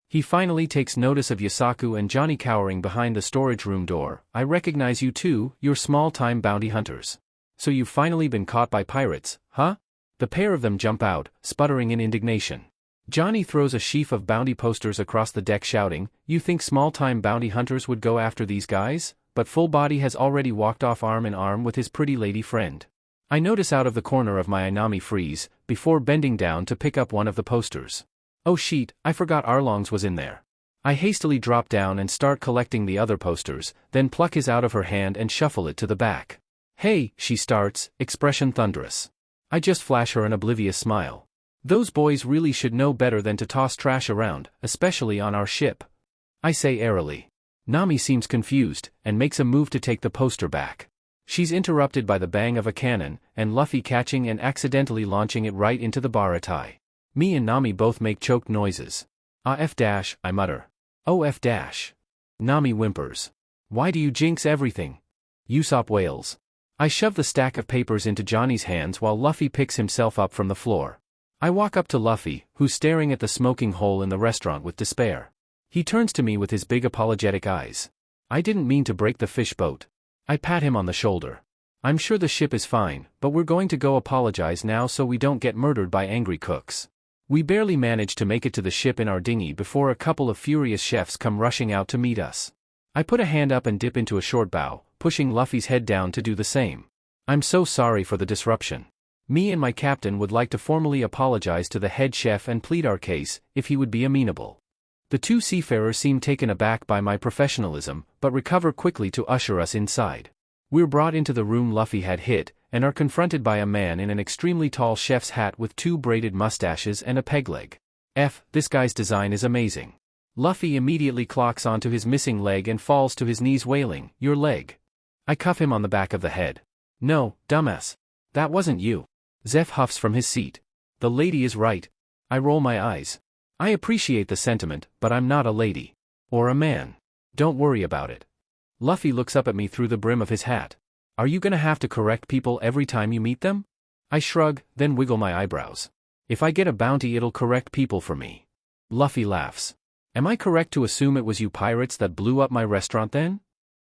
He finally takes notice of Yasaku and Johnny cowering behind the storage room door. I recognize you too, you're small-time bounty hunters. So you've finally been caught by pirates, huh? The pair of them jump out, sputtering in indignation. Johnny throws a sheaf of bounty posters across the deck shouting, "You think small-time bounty hunters would go after these guys?" But Full Body has already walked off arm in arm with his pretty lady friend. I notice out of the corner of my Nami freeze, before bending down to pick up one of the posters. Oh sheet, I forgot Arlong's was in there. I hastily drop down and start collecting the other posters, then pluck his out of her hand and shuffle it to the back. "Hey," she starts, expression thunderous. I just flash her an oblivious smile. "Those boys really should know better than to toss trash around, especially on our ship," I say airily. Nami seems confused, and makes a move to take the poster back. She's interrupted by the bang of a cannon, and Luffy catching and accidentally launching it right into the Baratie. Me and Nami both make choked noises. "Ah f dash," I mutter. "Oh f dash." Nami whimpers. "Why do you jinx everything?" Usopp wails. I shove the stack of papers into Johnny's hands while Luffy picks himself up from the floor. I walk up to Luffy, who's staring at the smoking hole in the restaurant with despair. He turns to me with his big apologetic eyes. "I didn't mean to break the fish boat." I pat him on the shoulder. "I'm sure the ship is fine, but we're going to go apologize now so we don't get murdered by angry cooks." We barely manage to make it to the ship in our dinghy before a couple of furious chefs come rushing out to meet us. I put a hand up and dip into a short bow, pushing Luffy's head down to do the same. "I'm so sorry for the disruption. Me and my captain would like to formally apologize to the head chef and plead our case, if he would be amenable." The two seafarers seem taken aback by my professionalism, but recover quickly to usher us inside. We're brought into the room Luffy had hit, and are confronted by a man in an extremely tall chef's hat with two braided mustaches and a peg leg. This guy's design is amazing. Luffy immediately clocks onto his missing leg and falls to his knees wailing, "Your leg." I cuff him on the back of the head. "No, dumbass. That wasn't you." Zeph huffs from his seat. "The lady is right." I roll my eyes. I appreciate the sentiment, but I'm not a lady. Or a man. Don't worry about it. Luffy looks up at me through the brim of his hat. "Are you gonna have to correct people every time you meet them?" I shrug, then wiggle my eyebrows. "If I get a bounty it'll correct people for me." Luffy laughs. "Am I correct to assume it was you pirates that blew up my restaurant then?"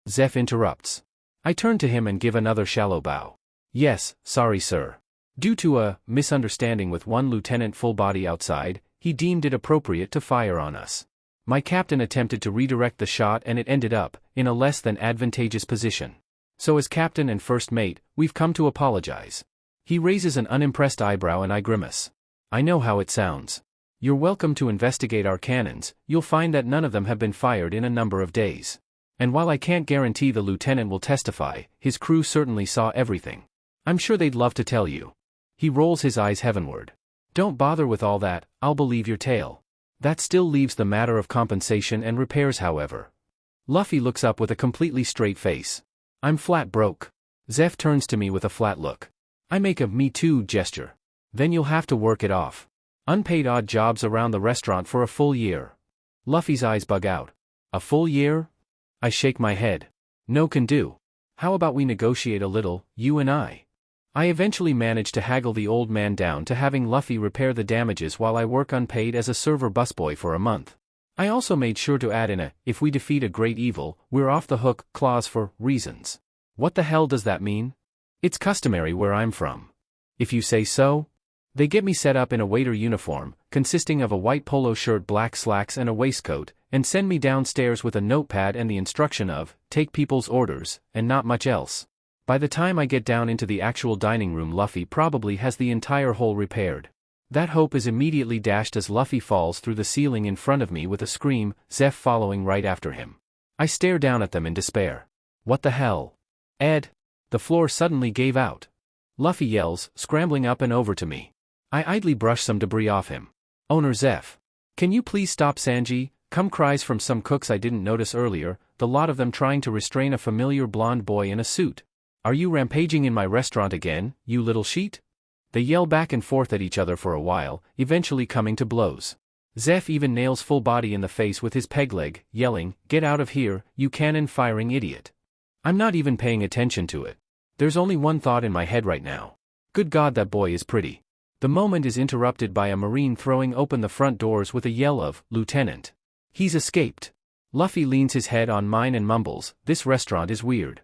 Zeph interrupts. I turn to him and give another shallow bow. "Yes, sorry sir. Due to a misunderstanding with one Lieutenant Full Body outside, he deemed it appropriate to fire on us. My captain attempted to redirect the shot and it ended up in a less than advantageous position. So as captain and first mate, we've come to apologize." He raises an unimpressed eyebrow and I grimace. "I know how it sounds. You're welcome to investigate our cannons, you'll find that none of them have been fired in a number of days. And while I can't guarantee the lieutenant will testify, his crew certainly saw everything. I'm sure they'd love to tell you." He rolls his eyes heavenward. "Don't bother with all that, I'll believe your tale. That still leaves the matter of compensation and repairs however." Luffy looks up with a completely straight face. "I'm flat broke." Zeph turns to me with a flat look. I make a "me too" gesture. "Then you'll have to work it off. Unpaid odd jobs around the restaurant for a full year." Luffy's eyes bug out. "A full year?" I shake my head. "No can do. How about we negotiate a little, you and I?" I eventually manage to haggle the old man down to having Luffy repair the damages while I work unpaid as a server busboy for a month. I also made sure to add in a, "if we defeat a great evil, we're off the hook" clause for reasons. What the hell does that mean? It's customary where I'm from. If you say so. They get me set up in a waiter uniform, consisting of a white polo shirt, black slacks and a waistcoat, and send me downstairs with a notepad and the instruction of, "take people's orders," and not much else. By the time I get down into the actual dining room Luffy probably has the entire hole repaired. That hope is immediately dashed as Luffy falls through the ceiling in front of me with a scream, Zeph following right after him. I stare down at them in despair. What the hell? Ed! The floor suddenly gave out. Luffy yells, scrambling up and over to me. I idly brush some debris off him. "Owner Zeph. Can you please stop Sanji?" Come cries from some cooks I didn't notice earlier, the lot of them trying to restrain a familiar blonde boy in a suit. "Are you rampaging in my restaurant again, you little sheet?" They yell back and forth at each other for a while, eventually coming to blows. Zeph even nails Full Body in the face with his peg leg, yelling, "Get out of here, you cannon-firing idiot." I'm not even paying attention to it. There's only one thought in my head right now. Good God, that boy is pretty. The moment is interrupted by a Marine throwing open the front doors with a yell of, "Lieutenant." He's escaped. Luffy leans his head on mine and mumbles, "This restaurant is weird."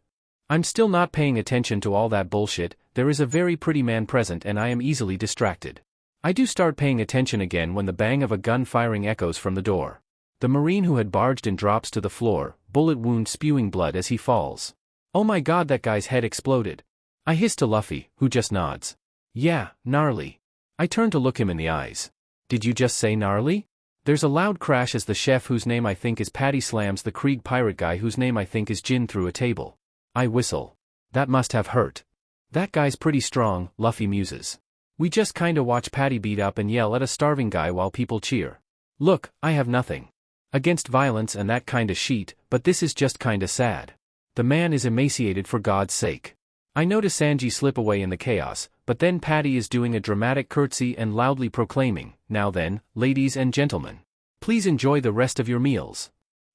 I'm still not paying attention to all that bullshit. There is a very pretty man present and I am easily distracted. I do start paying attention again when the bang of a gun firing echoes from the door. The Marine who had barged in drops to the floor, bullet wound spewing blood as he falls. Oh my god, that guy's head exploded. I hiss to Luffy, who just nods. Yeah, gnarly. I turn to look him in the eyes. Did you just say gnarly? There's a loud crash as the chef whose name I think is Patty slams the Krieg pirate guy whose name I think is Jin through a table. I whistle. That must have hurt. That guy's pretty strong, Luffy muses. We just kinda watch Patty beat up and yell at a starving guy while people cheer. Look, I have nothing against violence and that kinda shit, but this is just kinda sad. The man is emaciated for God's sake. I notice Sanji slip away in the chaos, but then Patty is doing a dramatic curtsy and loudly proclaiming, "Now then, ladies and gentlemen, please enjoy the rest of your meals."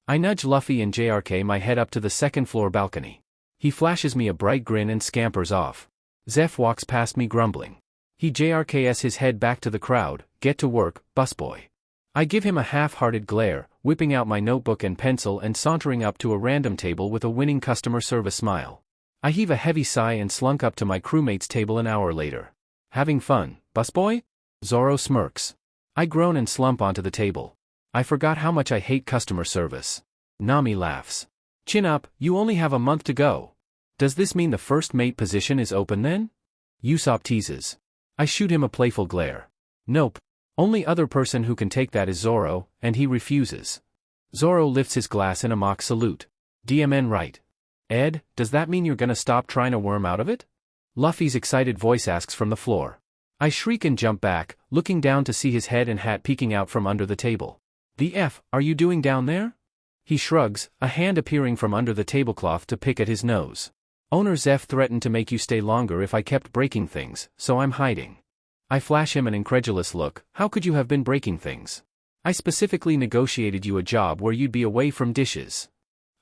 I nudge Luffy and JRK my head up to the second floor balcony. He flashes me a bright grin and scampers off. Zeph walks past me grumbling. He JRKs his head back to the crowd, "Get to work, busboy." I give him a half-hearted glare, whipping out my notebook and pencil and sauntering up to a random table with a winning customer service smile. I heave a heavy sigh and slunk up to my crewmate's table an hour later. "Having fun, busboy?" Zoro smirks. I groan and slump onto the table. I forgot how much I hate customer service. Nami laughs. "Chin up, you only have a month to go. Does this mean the first mate position is open then?" Usopp teases. I shoot him a playful glare. "Nope. Only other person who can take that is Zoro, and he refuses." Zoro lifts his glass in a mock salute. "DMN right. Ed, does that mean you're gonna stop trying to worm out of it?" Luffy's excited voice asks from the floor. I shriek and jump back, looking down to see his head and hat peeking out from under the table. "The F are you doing down there?" He shrugs, a hand appearing from under the tablecloth to pick at his nose. "Owner Zeph threatened to make you stay longer if I kept breaking things, so I'm hiding." I flash him an incredulous look. "How could you have been breaking things? I specifically negotiated you a job where you'd be away from dishes."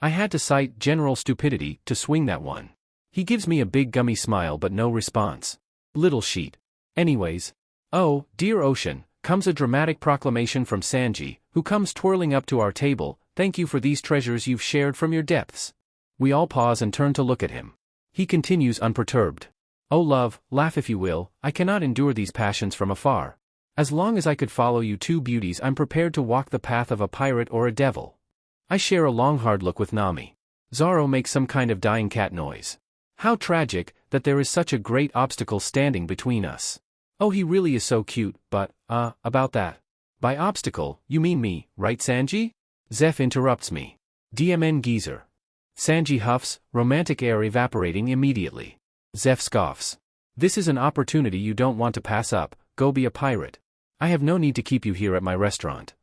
I had to cite general stupidity to swing that one. He gives me a big gummy smile but no response. Little sheet. Anyways. "Oh, dear ocean," comes a dramatic proclamation from Sanji, who comes twirling up to our table. "Thank you for these treasures you've shared from your depths." We all pause and turn to look at him. He continues unperturbed. "Oh love, laugh if you will, I cannot endure these passions from afar. As long as I could follow you two beauties I'm prepared to walk the path of a pirate or a devil." I share a long hard look with Nami. Zoro makes some kind of dying cat noise. How tragic, that there is such a great obstacle standing between us. Oh, he really is so cute, but, about that. By obstacle, you mean me, right Sanji? Zeph interrupts me. DMN geezer. Sanji huffs, romantic air evaporating immediately. Zeph scoffs. This is an opportunity you don't want to pass up, go be a pirate. I have no need to keep you here at my restaurant.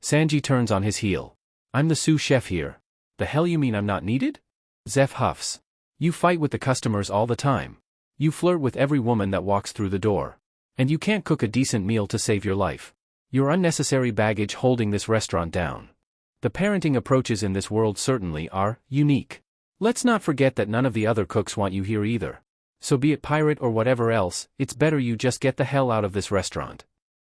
Sanji turns on his heel. I'm the sous chef here. The hell you mean I'm not needed? Zeph huffs. You fight with the customers all the time. You flirt with every woman that walks through the door. And you can't cook a decent meal to save your life. You're unnecessary baggage holding this restaurant down. The parenting approaches in this world certainly are unique. Let's not forget that none of the other cooks want you here either. So be it pirate or whatever else, it's better you just get the hell out of this restaurant.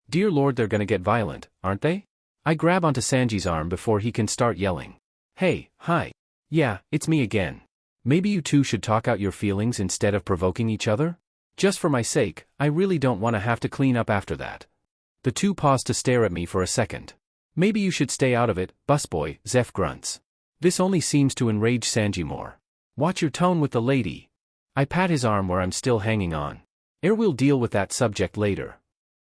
Dear Lord, they're gonna get violent, aren't they? I grab onto Sanji's arm before he can start yelling. Hey, hi. Yeah, it's me again. Maybe you two should talk out your feelings instead of provoking each other? Just for my sake, I really don't want to have to clean up after that. The two pause to stare at me for a second. Maybe you should stay out of it, busboy, Zeph grunts. This only seems to enrage Sanji more. Watch your tone with the lady. I pat his arm where I'm still hanging on. We'll deal with that subject later.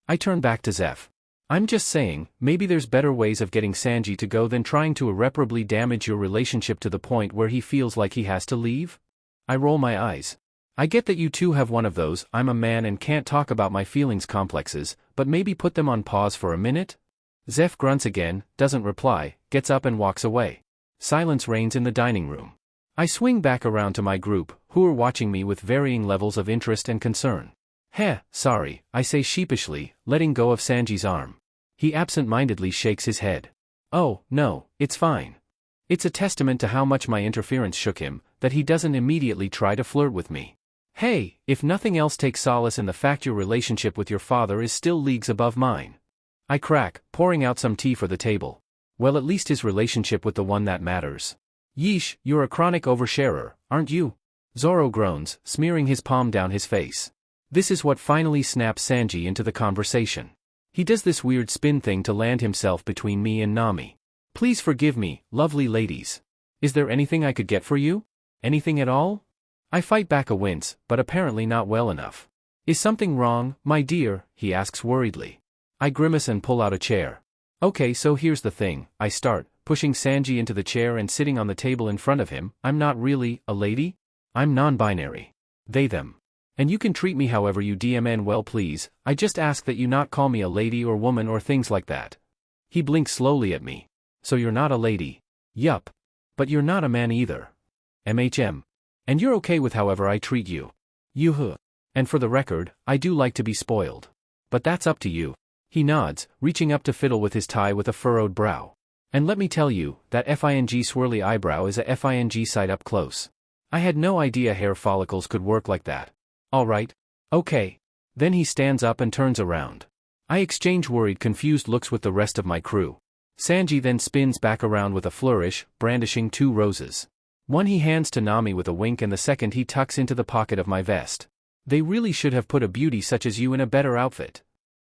I turn back to Zeph. I'm just saying, maybe there's better ways of getting Sanji to go than trying to irreparably damage your relationship to the point where he feels like he has to leave? I roll my eyes. I get that you two have one of those I'm a man and can't talk about my feelings complexes, but maybe put them on pause for a minute? Zeph grunts again, doesn't reply, gets up and walks away. Silence reigns in the dining room. I swing back around to my group, who are watching me with varying levels of interest and concern. Heh, sorry, I say sheepishly, letting go of Sanji's arm. He absent-mindedly shakes his head. Oh, no, it's fine. It's a testament to how much my interference shook him, that he doesn't immediately try to flirt with me. Hey, if nothing else, take solace in the fact your relationship with your father is still leagues above mine. I crack, pouring out some tea for the table. Well, at least his relationship with the one that matters. Yeesh, you're a chronic oversharer, aren't you? Zoro groans, smearing his palm down his face. This is what finally snaps Sanji into the conversation. He does this weird spin thing to land himself between me and Nami. Please forgive me, lovely ladies. Is there anything I could get for you? Anything at all? I fight back a wince, but apparently not well enough. Is something wrong, my dear? He asks worriedly. I grimace and pull out a chair. Okay, so here's the thing, I start, pushing Sanji into the chair and sitting on the table in front of him. I'm not really a lady. I'm non-binary. They them. And you can treat me however you DMN well please, I just ask that you not call me a lady or woman or things like that. He blinks slowly at me. So you're not a lady. Yup. But you're not a man either. MHM. And you're okay with however I treat you. Yoo-hoo. And for the record, I do like to be spoiled. But that's up to you. He nods, reaching up to fiddle with his tie with a furrowed brow. And let me tell you, that FING swirly eyebrow is a FING sight up close. I had no idea hair follicles could work like that. Alright. Okay. Then he stands up and turns around. I exchange worried confused looks with the rest of my crew. Sanji then spins back around with a flourish, brandishing 2 roses. One he hands to Nami with a wink and the second he tucks into the pocket of my vest. They really should have put a beauty such as you in a better outfit.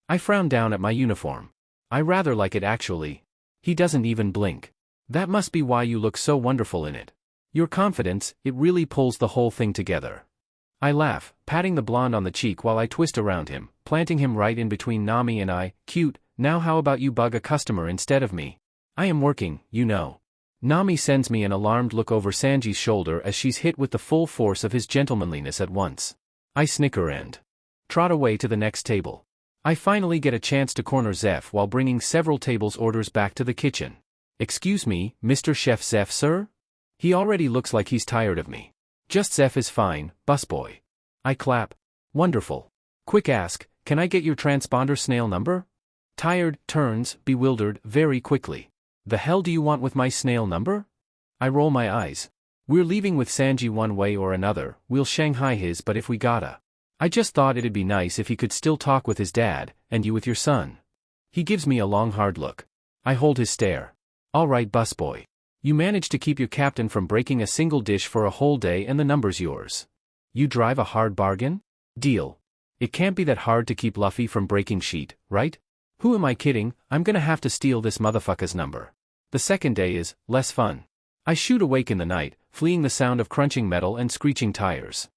I frown down at my uniform. I rather like it actually. He doesn't even blink. That must be why you look so wonderful in it. Your confidence, it really pulls the whole thing together. I laugh, patting the blonde on the cheek while I twist around him, planting him right in between Nami and I. Cute, now how about you bug a customer instead of me? I am working, you know. Nami sends me an alarmed look over Sanji's shoulder as she's hit with the full force of his gentlemanliness at once. I snicker and trot away to the next table. I finally get a chance to corner Zeph while bringing several tables' orders back to the kitchen. Excuse me, Mr. Chef Zeph, sir? He already looks like he's tired of me. Just Zeph is fine, busboy. I clap. Wonderful. Quick ask, can I get your transponder snail number? Tired, turns, bewildered, very quickly. The hell do you want with my snail number? I roll my eyes. We're leaving with Sanji one way or another, we'll Shanghai his but if we gotta. I just thought it'd be nice if he could still talk with his dad, and you with your son. He gives me a long hard look. I hold his stare. Alright busboy. You managed to keep your captain from breaking a single dish for a whole day and the number's yours. You drive a hard bargain? Deal. It can't be that hard to keep Luffy from breaking sheet, right? Who am I kidding? I'm gonna have to steal this motherfucker's number. The second day is less fun. I shoot awake in the night, fleeing the sound of crunching metal and screeching tires.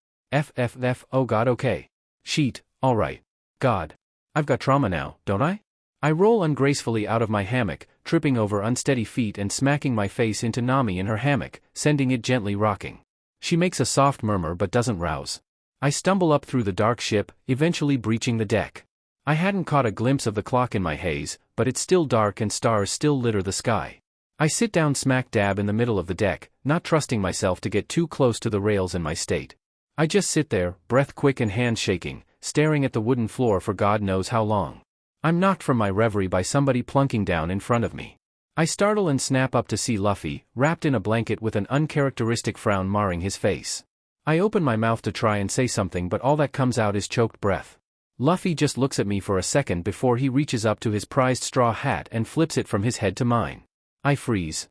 Oh god okay. Sheet, alright. God. I've got trauma now, don't I? I roll ungracefully out of my hammock, tripping over unsteady feet and smacking my face into Nami in her hammock, sending it gently rocking. She makes a soft murmur but doesn't rouse. I stumble up through the dark ship, eventually breaching the deck. I hadn't caught a glimpse of the clock in my haze, but it's still dark and stars still litter the sky. I sit down smack dab in the middle of the deck, not trusting myself to get too close to the rails in my state. I just sit there, breath quick and hands shaking, staring at the wooden floor for God knows how long. I'm knocked from my reverie by somebody plunking down in front of me. I startle and snap up to see Luffy, wrapped in a blanket with an uncharacteristic frown marring his face. I open my mouth to try and say something but all that comes out is choked breath. Luffy just looks at me for a second before he reaches up to his prized straw hat and flips it from his head to mine. I freeze.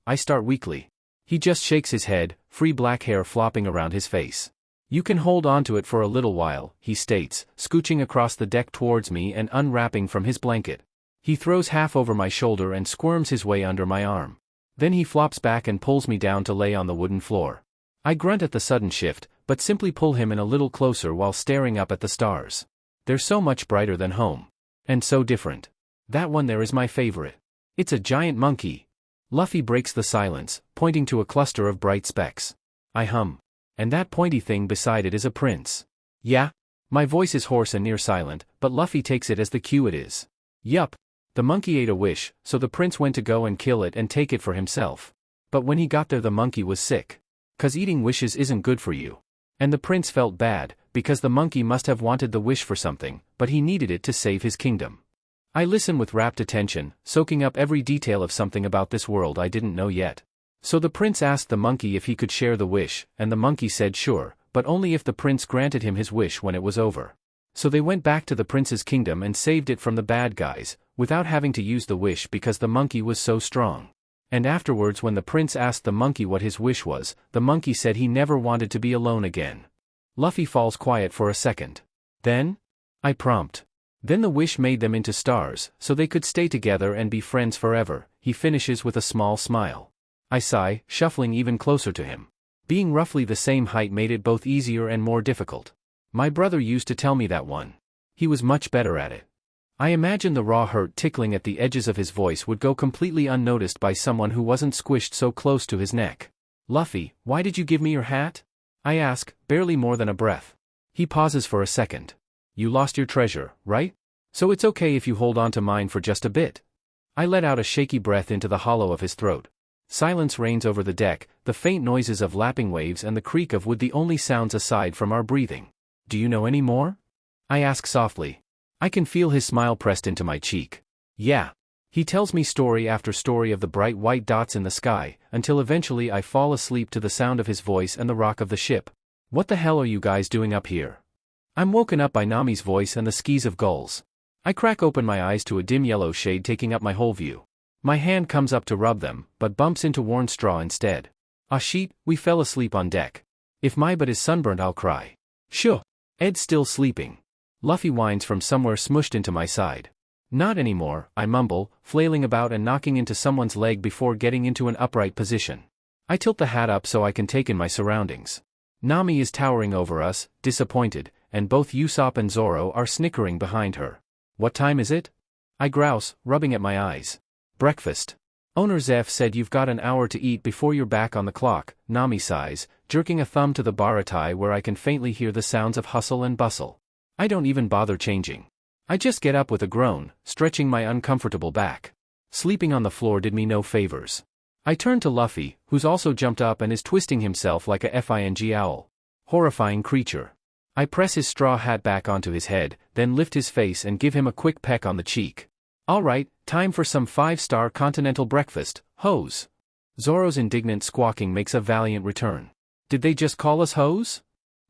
I start weakly. He just shakes his head, free black hair flopping around his face. You can hold on to it for a little while, he states, scooching across the deck towards me and unwrapping from his blanket. He throws half over my shoulder and squirms his way under my arm. Then he flops back and pulls me down to lay on the wooden floor. I grunt at the sudden shift, but simply pull him in a little closer while staring up at the stars. They're so much brighter than home. And so different. That one there is my favorite. It's a giant monkey. Luffy breaks the silence, pointing to a cluster of bright specks. I hum. And that pointy thing beside it is a prince. Yeah? My voice is hoarse and near silent, but Luffy takes it as the cue it is. Yup. The monkey ate a wish, so the prince went to go and kill it and take it for himself. But when he got there the monkey was sick. 'Cause eating wishes isn't good for you. And the prince felt bad, because the monkey must have wanted the wish for something, but he needed it to save his kingdom. I listen with rapt attention, soaking up every detail of something about this world I didn't know yet. So the prince asked the monkey if he could share the wish, and the monkey said sure, but only if the prince granted him his wish when it was over. So they went back to the prince's kingdom and saved it from the bad guys, without having to use the wish because the monkey was so strong. And afterwards when the prince asked the monkey what his wish was, the monkey said he never wanted to be alone again. Luffy falls quiet for a second. Then? I prompt. Then the wish made them into stars, so they could stay together and be friends forever, he finishes with a small smile. I sigh, shuffling even closer to him. Being roughly the same height made it both easier and more difficult. My brother used to tell me that one. He was much better at it. I imagine the raw hurt tickling at the edges of his voice would go completely unnoticed by someone who wasn't squished so close to his neck. Luffy, why did you give me your hat? I ask, barely more than a breath. He pauses for a second. You lost your treasure, right? So it's okay if you hold on to mine for just a bit. I let out a shaky breath into the hollow of his throat. Silence reigns over the deck, the faint noises of lapping waves and the creak of wood the only sounds aside from our breathing. Do you know any more? I ask softly. I can feel his smile pressed into my cheek. Yeah. He tells me story after story of the bright white dots in the sky, until eventually I fall asleep to the sound of his voice and the rock of the ship. What the hell are you guys doing up here? I'm woken up by Nami's voice and the skis of gulls. I crack open my eyes to a dim yellow shade taking up my whole view. My hand comes up to rub them, but bumps into worn straw instead. Ah shit, we fell asleep on deck. If my butt is sunburnt I'll cry. Shoo. Ed's still sleeping. Luffy whines from somewhere smushed into my side. Not anymore, I mumble, flailing about and knocking into someone's leg before getting into an upright position. I tilt the hat up so I can take in my surroundings. Nami is towering over us, disappointed, and both Usopp and Zoro are snickering behind her. What time is it? I grouse, rubbing at my eyes. Breakfast. Owner Zeph said you've got an hour to eat before you're back on the clock, Nami sighs, jerking a thumb to the Baratie where I can faintly hear the sounds of hustle and bustle. I don't even bother changing. I just get up with a groan, stretching my uncomfortable back. Sleeping on the floor did me no favors. I turn to Luffy, who's also jumped up and is twisting himself like a fing owl. Horrifying creature. I press his straw hat back onto his head, then lift his face and give him a quick peck on the cheek. Alright, time for some 5-star continental breakfast, hoes. Zoro's indignant squawking makes a valiant return. Did they just call us hoes?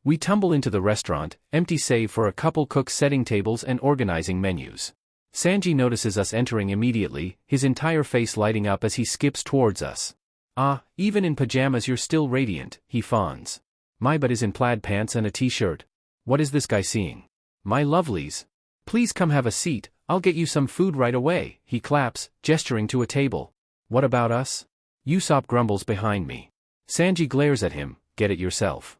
We tumble into the restaurant, empty save for a couple cooks setting tables and organizing menus. Sanji notices us entering immediately, his entire face lighting up as he skips towards us. Ah, even in pajamas you're still radiant, he fawns. My butt is in plaid pants and a t-shirt. What is this guy seeing? My lovelies. Please come have a seat, I'll get you some food right away, he claps, gesturing to a table. What about us? Usopp grumbles behind me. Sanji glares at him, get it yourself.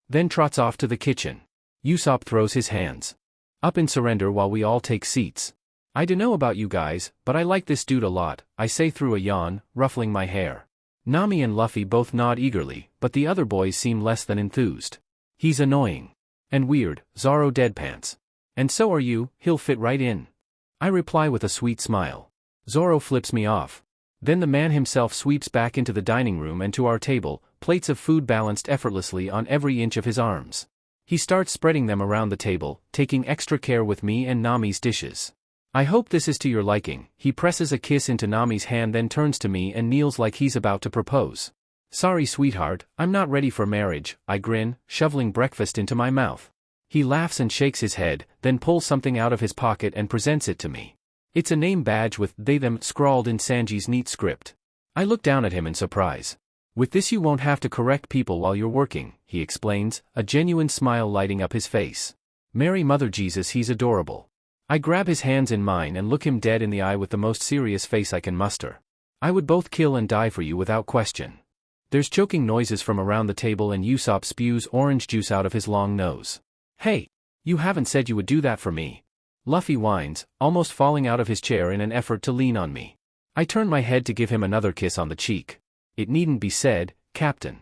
Then trots off to the kitchen. Usopp throws his hands up in surrender while we all take seats. I dunno about you guys, but I like this dude a lot, I say through a yawn, ruffling my hair. Nami and Luffy both nod eagerly, but the other boys seem less than enthused. He's annoying. And weird, Zoro deadpants. And so are you, he'll fit right in. I reply with a sweet smile. Zoro flips me off. Then the man himself sweeps back into the dining room and to our table, plates of food balanced effortlessly on every inch of his arms. He starts spreading them around the table, taking extra care with me and Nami's dishes. I hope this is to your liking. He presses a kiss into Nami's hand then turns to me and kneels like he's about to propose. Sorry sweetheart, I'm not ready for marriage, I grin, shoveling breakfast into my mouth. He laughs and shakes his head, then pulls something out of his pocket and presents it to me. It's a name badge with they/them scrawled in Sanji's neat script. I look down at him in surprise. With this you won't have to correct people while you're working, he explains, a genuine smile lighting up his face. Mary Mother Jesus, he's adorable. I grab his hands in mine and look him dead in the eye with the most serious face I can muster. I would both kill and die for you without question. There's choking noises from around the table and Usopp spews orange juice out of his long nose. Hey! You haven't said you would do that for me. Luffy whines, almost falling out of his chair in an effort to lean on me. I turn my head to give him another kiss on the cheek. It needn't be said, Captain.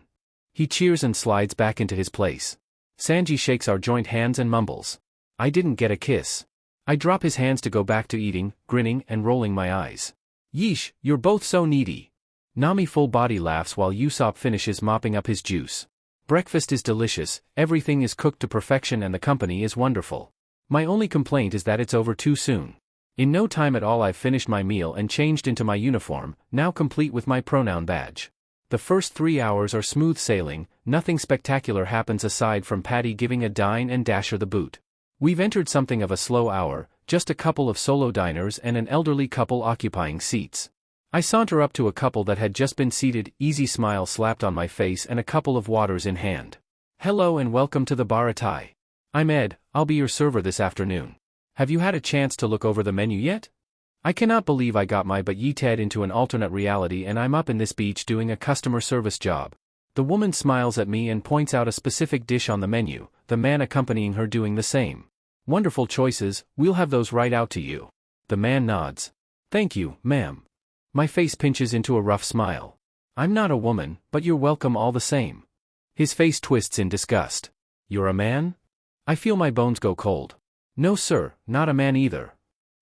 He cheers and slides back into his place. Sanji shakes our joint hands and mumbles. I didn't get a kiss. I drop his hands to go back to eating, grinning and rolling my eyes. Yeesh, you're both so needy. Nami full body laughs while Usopp finishes mopping up his juice. Breakfast is delicious, everything is cooked to perfection and the company is wonderful. My only complaint is that it's over too soon. In no time at all I've finished my meal and changed into my uniform, now complete with my pronoun badge. The first 3 hours are smooth sailing, nothing spectacular happens aside from Patty giving a dine and Dasher the boot. We've entered something of a slow hour, just a couple of solo diners and an elderly couple occupying seats. I saunter up to a couple that had just been seated, easy smile slapped on my face and a couple of waters in hand. Hello and welcome to the Baratie. I'm Ed, I'll be your server this afternoon. Have you had a chance to look over the menu yet? I cannot believe I got my butt yeeted into an alternate reality and I'm up in this beach doing a customer service job. The woman smiles at me and points out a specific dish on the menu, the man accompanying her doing the same. Wonderful choices, we'll have those right out to you. The man nods. Thank you, ma'am. My face pinches into a rough smile. I'm not a woman, but you're welcome all the same. His face twists in disgust. You're a man? I feel my bones go cold. No sir, not a man either.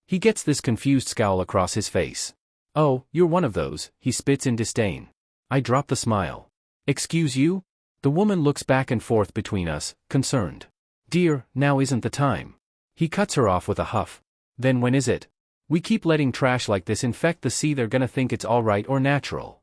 He gets this confused scowl across his face. Oh, you're one of those, he spits in disdain. I drop the smile. Excuse you? The woman looks back and forth between us, concerned. Dear, now isn't the time. He cuts her off with a huff. Then when is it? We keep letting trash like this infect the sea, they're gonna think it's alright or natural.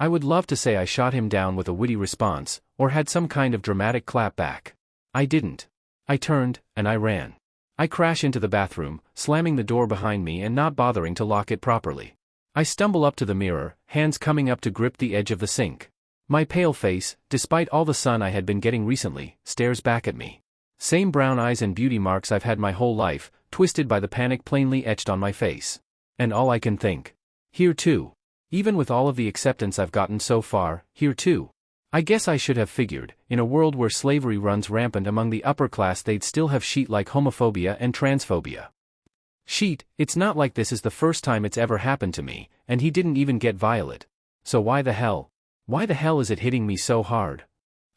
I would love to say I shot him down with a witty response, or had some kind of dramatic clapback. I didn't. I turned, and I ran. I crash into the bathroom, slamming the door behind me and not bothering to lock it properly. I stumble up to the mirror, hands coming up to grip the edge of the sink. My pale face, despite all the sun I had been getting recently, stares back at me. Same brown eyes and beauty marks I've had my whole life, twisted by the panic plainly etched on my face. And all I can think. Here too. Even with all of the acceptance I've gotten so far, here too. I guess I should have figured, in a world where slavery runs rampant among the upper class they'd still have shit like homophobia and transphobia. Shit, it's not like this is the first time it's ever happened to me, and he didn't even get violent. So why the hell is it hitting me so hard?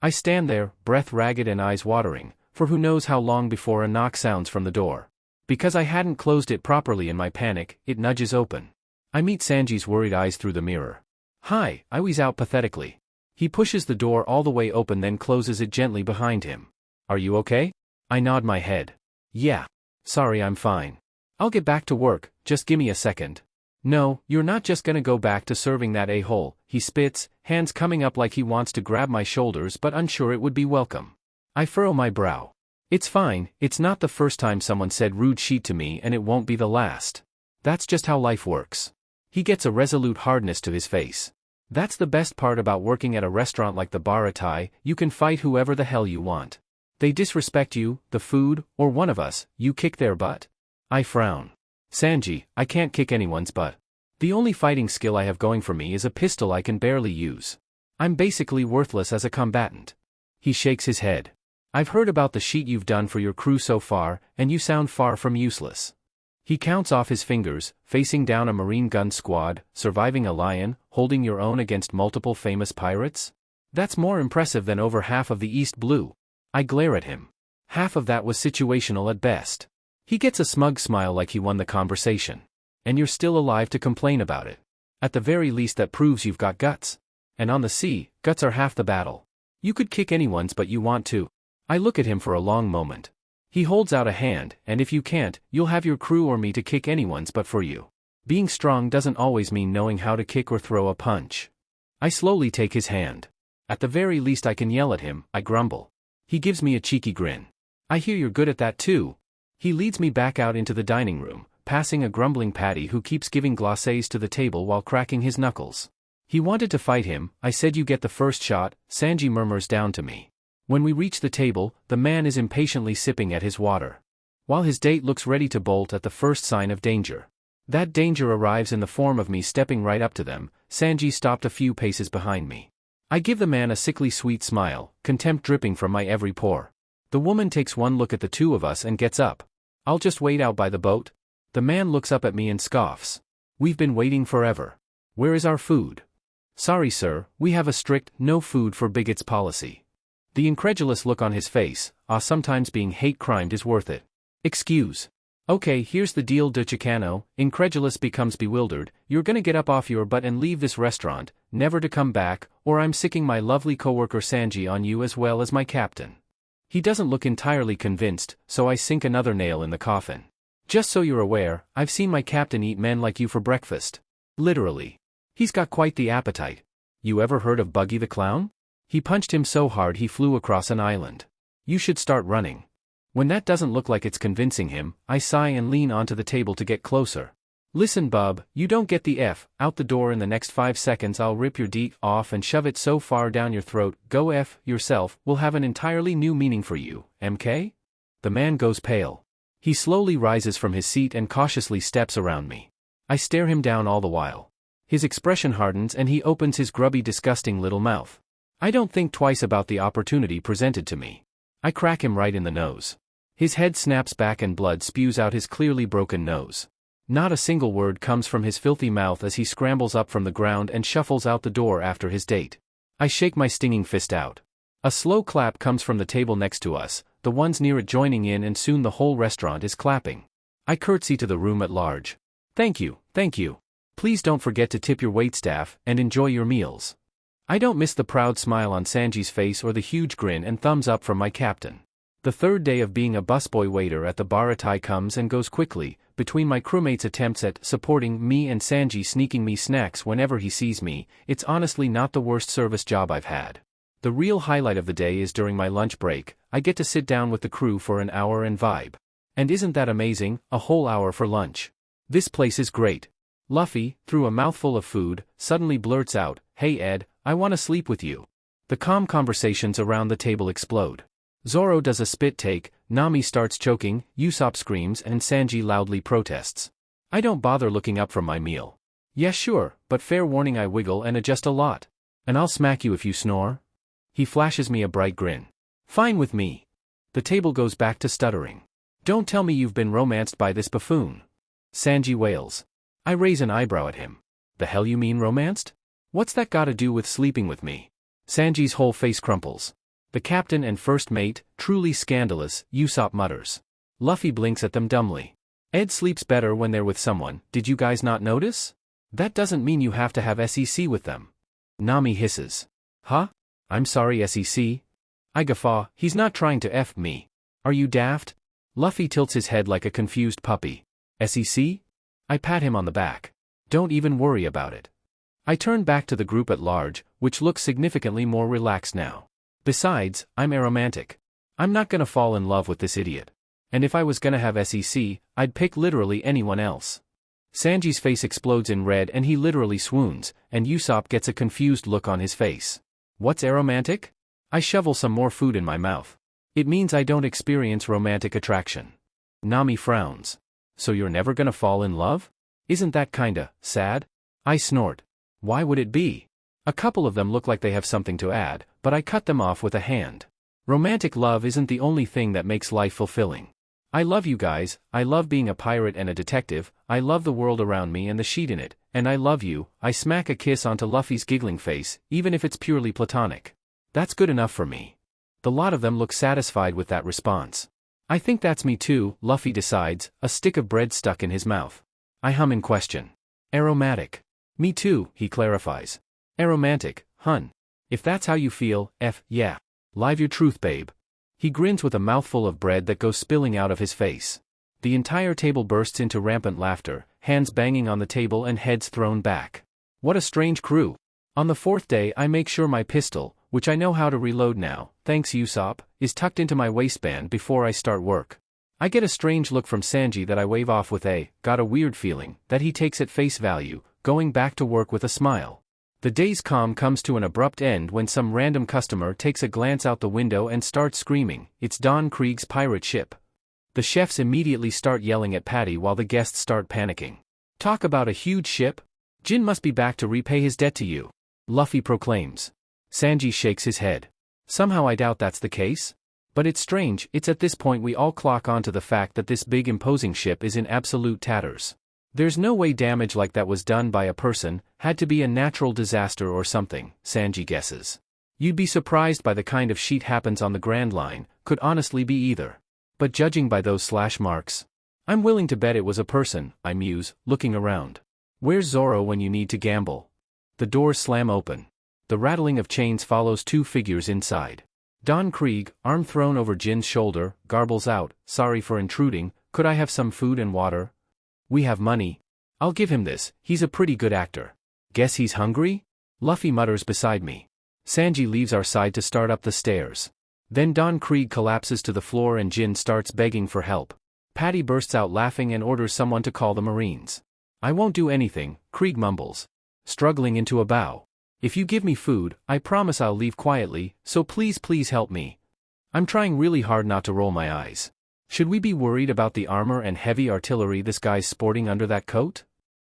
I stand there, breath ragged and eyes watering, for who knows how long before a knock sounds from the door. Because I hadn't closed it properly in my panic, it nudges open. I meet Sanji's worried eyes through the mirror. Hi, I wheeze out pathetically. He pushes the door all the way open then closes it gently behind him. Are you okay? I nod my head. Yeah. Sorry, I'm fine. I'll get back to work, just gimme a second. No, you're not just gonna go back to serving that a-hole, he spits, hands coming up like he wants to grab my shoulders but unsure it would be welcome. I furrow my brow. It's fine, it's not the first time someone said rude shit to me and it won't be the last. That's just how life works. He gets a resolute hardness to his face. That's the best part about working at a restaurant like the Baratie, you can fight whoever the hell you want. They disrespect you, the food, or one of us, you kick their butt. I frown. Sanji, I can't kick anyone's butt. The only fighting skill I have going for me is a pistol I can barely use. I'm basically worthless as a combatant. He shakes his head. I've heard about the shit you've done for your crew so far, and you sound far from useless. He counts off his fingers, facing down a marine gun squad, surviving a lion, holding your own against multiple famous pirates? That's more impressive than over half of the East Blue. I glare at him. Half of that was situational at best. He gets a smug smile like he won the conversation. And you're still alive to complain about it. At the very least that proves you've got guts. And on the sea, guts are half the battle. You could kick anyone's but you want to. I look at him for a long moment. He holds out a hand, and if you can't, you'll have your crew or me to kick anyone's but for you. Being strong doesn't always mean knowing how to kick or throw a punch. I slowly take his hand. At the very least I can yell at him, I grumble. He gives me a cheeky grin. I hear you're good at that too. He leads me back out into the dining room, passing a grumbling Patty who keeps giving glacés to the table while cracking his knuckles. He wanted to fight him, I said you get the first shot, Sanji murmurs down to me. When we reach the table, the man is impatiently sipping at his water. While his date looks ready to bolt at the first sign of danger. That danger arrives in the form of me stepping right up to them, Sanji stopped a few paces behind me. I give the man a sickly sweet smile, contempt dripping from my every pore. The woman takes one look at the two of us and gets up. I'll just wait out by the boat. The man looks up at me and scoffs. We've been waiting forever. Where is our food? Sorry sir, we have a strict, no food for bigots policy. The incredulous look on his face, sometimes being hate-crimed is worth it. Excuse. Okay, here's the deal de Chicano, incredulous becomes bewildered, you're gonna get up off your butt and leave this restaurant, never to come back, or I'm sicking my lovely coworker Sanji on you as well as my captain. He doesn't look entirely convinced, so I sink another nail in the coffin. Just so you're aware, I've seen my captain eat men like you for breakfast. Literally. He's got quite the appetite. You ever heard of Buggy the Clown? He punched him so hard he flew across an island. You should start running. When that doesn't look like it's convincing him, I sigh and lean onto the table to get closer. Listen bub, you don't get the F out the door in the next 5 seconds. I'll rip your D off and shove it so far down your throat. Go F yourself, will have an entirely new meaning for you, MK? The man goes pale. He slowly rises from his seat and cautiously steps around me. I stare him down all the while. His expression hardens and he opens his grubby, disgusting little mouth. I don't think twice about the opportunity presented to me. I crack him right in the nose. His head snaps back and blood spews out his clearly broken nose. Not a single word comes from his filthy mouth as he scrambles up from the ground and shuffles out the door after his date. I shake my stinging fist out. A slow clap comes from the table next to us, the ones near it joining in, and soon the whole restaurant is clapping. I curtsy to the room at large. Thank you, thank you. Please don't forget to tip your waitstaff and enjoy your meals. I don't miss the proud smile on Sanji's face or the huge grin and thumbs up from my captain. The third day of being a busboy waiter at the Baratie comes and goes quickly, between my crewmates' attempts at supporting me and Sanji sneaking me snacks whenever he sees me. It's honestly not the worst service job I've had. The real highlight of the day is during my lunch break. I get to sit down with the crew for an hour and vibe. And isn't that amazing, a whole hour for lunch? This place is great. Luffy, through a mouthful of food, suddenly blurts out, "Hey Ed, I want to sleep with you." The calm conversations around the table explode. Zoro does a spit take, Nami starts choking, Usopp screams, and Sanji loudly protests. I don't bother looking up from my meal. Yeah sure, but fair warning, I wiggle and adjust a lot. And I'll smack you if you snore. He flashes me a bright grin. Fine with me. The table goes back to stuttering. Don't tell me you've been romanced by this buffoon. Sanji wails. I raise an eyebrow at him. The hell you mean romanced? What's that gotta do with sleeping with me? Sanji's whole face crumples. The captain and first mate, truly scandalous, Usopp mutters. Luffy blinks at them dumbly. Ed sleeps better when they're with someone, did you guys not notice? That doesn't mean you have to have SEC with them. Nami hisses. Huh? I'm sorry SEC? I guffaw, he's not trying to F me. Are you daft? Luffy tilts his head like a confused puppy. SEC? I pat him on the back. Don't even worry about it. I turn back to the group at large, which looks significantly more relaxed now. Besides, I'm aromantic. I'm not gonna fall in love with this idiot. And if I was gonna have SEC, I'd pick literally anyone else. Sanji's face explodes in red and he literally swoons, and Usopp gets a confused look on his face. What's aromantic? I shovel some more food in my mouth. It means I don't experience romantic attraction. Nami frowns. So you're never gonna fall in love? Isn't that kinda sad? I snort. Why would it be? A couple of them look like they have something to add, but I cut them off with a hand. Romantic love isn't the only thing that makes life fulfilling. I love you guys, I love being a pirate and a detective, I love the world around me and the sheet in it, and I love you. I smack a kiss onto Luffy's giggling face, even if it's purely platonic. That's good enough for me. The lot of them look satisfied with that response. I think that's me too, Luffy decides, a stick of bread stuck in his mouth. I hum in question. Aromatic. Me too, he clarifies. Aromantic, hun. If that's how you feel, yeah. Live your truth, babe. He grins with a mouthful of bread that goes spilling out of his face. The entire table bursts into rampant laughter, hands banging on the table and heads thrown back. What a strange crew. On the fourth day I make sure my pistol, which I know how to reload now, thanks Usopp, is tucked into my waistband before I start work. I get a strange look from Sanji that I wave off with got a weird feeling, that he takes at face value, going back to work with a smile. The day's calm comes to an abrupt end when some random customer takes a glance out the window and starts screaming, it's Don Krieg's pirate ship. The chefs immediately start yelling at Patty while the guests start panicking. Talk about a huge ship? Jin must be back to repay his debt to you. Luffy proclaims. Sanji shakes his head. Somehow I doubt that's the case. But it's strange, it's at this point we all clock onto the fact that this big imposing ship is in absolute tatters. There's no way damage like that was done by a person, had to be a natural disaster or something, Sanji guesses. You'd be surprised by the kind of sheet happens on the Grand Line, could honestly be either. But judging by those slash marks, I'm willing to bet it was a person, I muse, looking around. Where's Zoro when you need to gamble? The doors slam open. The rattling of chains follows two figures inside. Don Krieg, arm thrown over Jin's shoulder, garbles out, sorry for intruding, could I have some food and water? We have money. I'll give him this, he's a pretty good actor. Guess he's hungry? Luffy mutters beside me. Sanji leaves our side to start up the stairs. Then Don Krieg collapses to the floor and Jin starts begging for help. Patty bursts out laughing and orders someone to call the Marines. I won't do anything, Krieg mumbles, struggling into a bow. If you give me food, I promise I'll leave quietly, so please help me. I'm trying really hard not to roll my eyes. Should we be worried about the armor and heavy artillery this guy's sporting under that coat?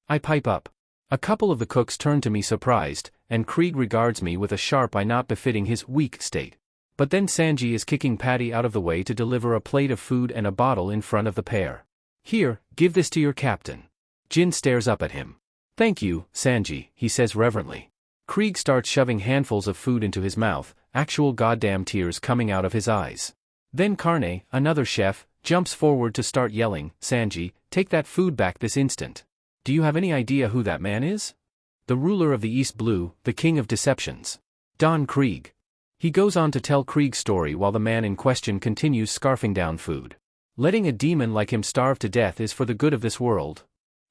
I pipe up. A couple of the cooks turn to me surprised, and Krieg regards me with a sharp eye not befitting his weak state. But then Sanji is kicking Patty out of the way to deliver a plate of food and a bottle in front of the pair. Here, give this to your captain. Jin stares up at him. Thank you, Sanji, he says reverently. Krieg starts shoving handfuls of food into his mouth, actual goddamn tears coming out of his eyes. Then Carne, another chef, jumps forward to start yelling, Sanji, take that food back this instant. Do you have any idea who that man is? The ruler of the East Blue, the king of deceptions. Don Krieg. He goes on to tell Krieg's story while the man in question continues scarfing down food. Letting a demon like him starve to death is for the good of this world.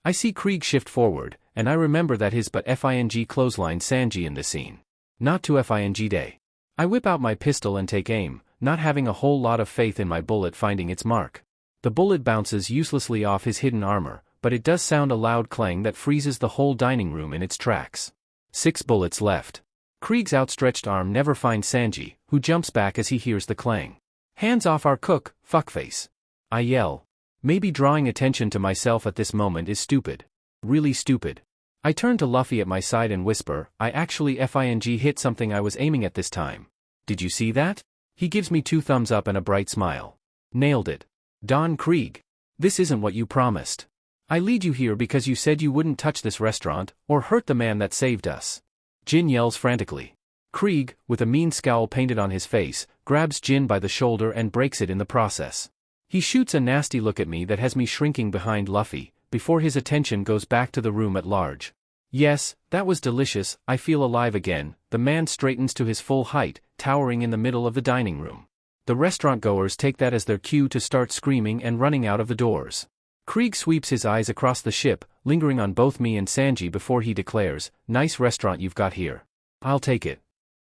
I see Krieg shift forward, and I remember that his but FING clothesline Sanji in the scene. Not to FING day. I whip out my pistol and take aim, not having a whole lot of faith in my bullet finding its mark. The bullet bounces uselessly off his hidden armor, but it does sound a loud clang that freezes the whole dining room in its tracks. 6 bullets left. Krieg's outstretched arm never finds Sanji, who jumps back as he hears the clang. Hands off our cook, fuckface. I yell. Maybe drawing attention to myself at this moment is stupid. Really stupid. I turn to Luffy at my side and whisper, I actually FING hit something I was aiming at this time. Did you see that? He gives me 2 thumbs up and a bright smile. Nailed it. Don Krieg. This isn't what you promised. I lead you here because you said you wouldn't touch this restaurant, or hurt the man that saved us. Jin yells frantically. Krieg, with a mean scowl painted on his face, grabs Jin by the shoulder and breaks it in the process. He shoots a nasty look at me that has me shrinking behind Luffy, before his attention goes back to the room at large. Yes, that was delicious, I feel alive again. The man straightens to his full height, towering in the middle of the dining room. The restaurant goers take that as their cue to start screaming and running out of the doors. Krieg sweeps his eyes across the ship, lingering on both me and Sanji before he declares, nice restaurant you've got here. I'll take it.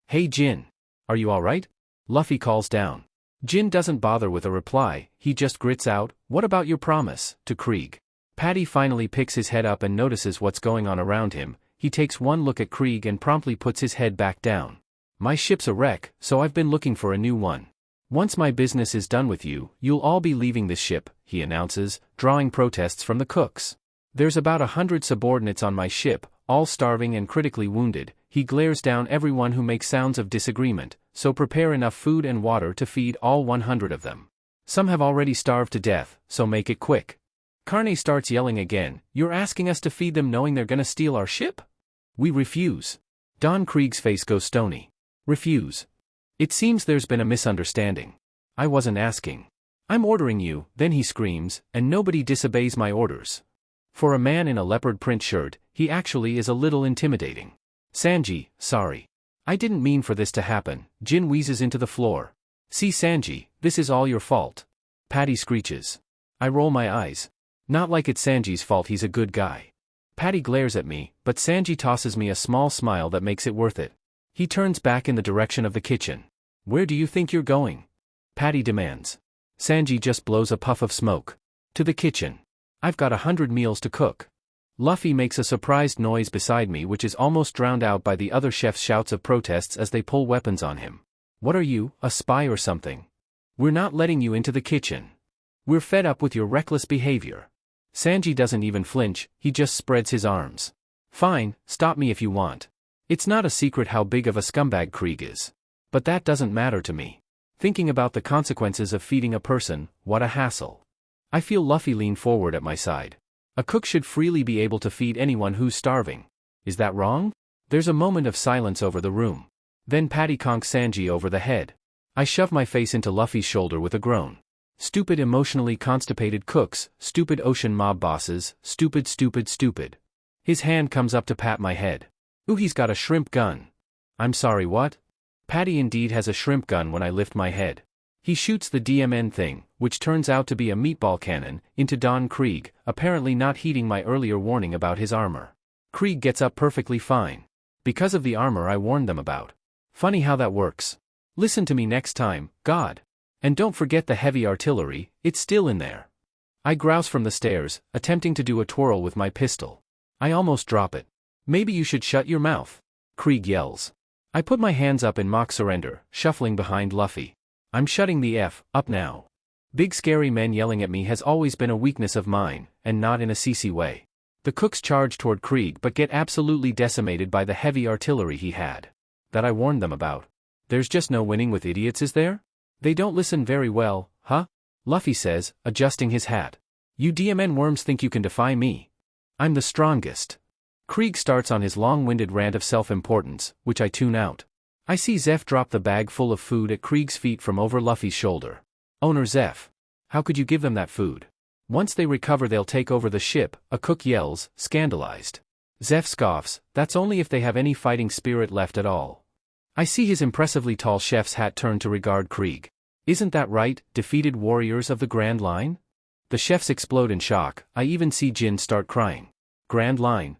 Hey Jin. Are you alright? Luffy calls down. Jin doesn't bother with a reply, he just grits out, what about your promise, to Krieg. Patty finally picks his head up and notices what's going on around him. He takes one look at Krieg and promptly puts his head back down. My ship's a wreck, so I've been looking for a new one. Once my business is done with you, you'll all be leaving this ship, he announces, drawing protests from the cooks. There's about 100 subordinates on my ship, all starving and critically wounded. He glares down everyone who makes sounds of disagreement, so prepare enough food and water to feed all 100 of them. Some have already starved to death, so make it quick. Carne starts yelling again, you're asking us to feed them knowing they're gonna steal our ship? We refuse. Don Krieg's face goes stony. Refuse. It seems there's been a misunderstanding. I wasn't asking. I'm ordering you, then he screams, and nobody disobeys my orders. For a man in a leopard print shirt, he actually is a little intimidating. Sanji, sorry. I didn't mean for this to happen, Jin wheezes into the floor. See Sanji, this is all your fault. Patty screeches. I roll my eyes. Not like it's Sanji's fault, he's a good guy. Patty glares at me, but Sanji tosses me a small smile that makes it worth it. He turns back in the direction of the kitchen. Where do you think you're going? Patty demands. Sanji just blows a puff of smoke. To the kitchen. I've got 100 meals to cook. Luffy makes a surprised noise beside me which is almost drowned out by the other chef's shouts of protests as they pull weapons on him. What are you, a spy or something? We're not letting you into the kitchen. We're fed up with your reckless behavior. Sanji doesn't even flinch, he just spreads his arms. Fine, stop me if you want. It's not a secret how big of a scumbag Krieg is. But that doesn't matter to me. Thinking about the consequences of feeding a person, what a hassle. I feel Luffy lean forward at my side. A cook should freely be able to feed anyone who's starving. Is that wrong? There's a moment of silence over the room. Then Patty conks Sanji over the head. I shove my face into Luffy's shoulder with a groan. Stupid emotionally constipated cooks, stupid ocean mob bosses, stupid. His hand comes up to pat my head. Ooh, he's got a shrimp gun. I'm sorry, what? Patty indeed has a shrimp gun when I lift my head. He shoots the DMN thing, which turns out to be a meatball cannon, into Don Krieg, apparently not heeding my earlier warning about his armor. Krieg gets up perfectly fine. Because of the armor I warned them about. Funny how that works. Listen to me next time, God. And don't forget the heavy artillery, it's still in there. I grouse from the stairs, attempting to do a twirl with my pistol. I almost drop it. Maybe you should shut your mouth. Krieg yells. I put my hands up in mock surrender, shuffling behind Luffy. I'm shutting the F up now. Big scary men yelling at me has always been a weakness of mine, and not in a CC way. The cooks charge toward Krieg but get absolutely decimated by the heavy artillery he had. That I warned them about. There's just no winning with idiots, is there? They don't listen very well, huh? Luffy says, adjusting his hat. You DMN worms think you can defy me. I'm the strongest. Krieg starts on his long-winded rant of self-importance, which I tune out. I see Zeph drop the bag full of food at Krieg's feet from over Luffy's shoulder. Owner Zeph. How could you give them that food? Once they recover they'll take over the ship, a cook yells, scandalized. Zeph scoffs, that's only if they have any fighting spirit left at all. I see his impressively tall chef's hat turn to regard Krieg. Isn't that right, defeated warriors of the Grand Line? The chefs explode in shock, I even see Jin start crying. Grand Line.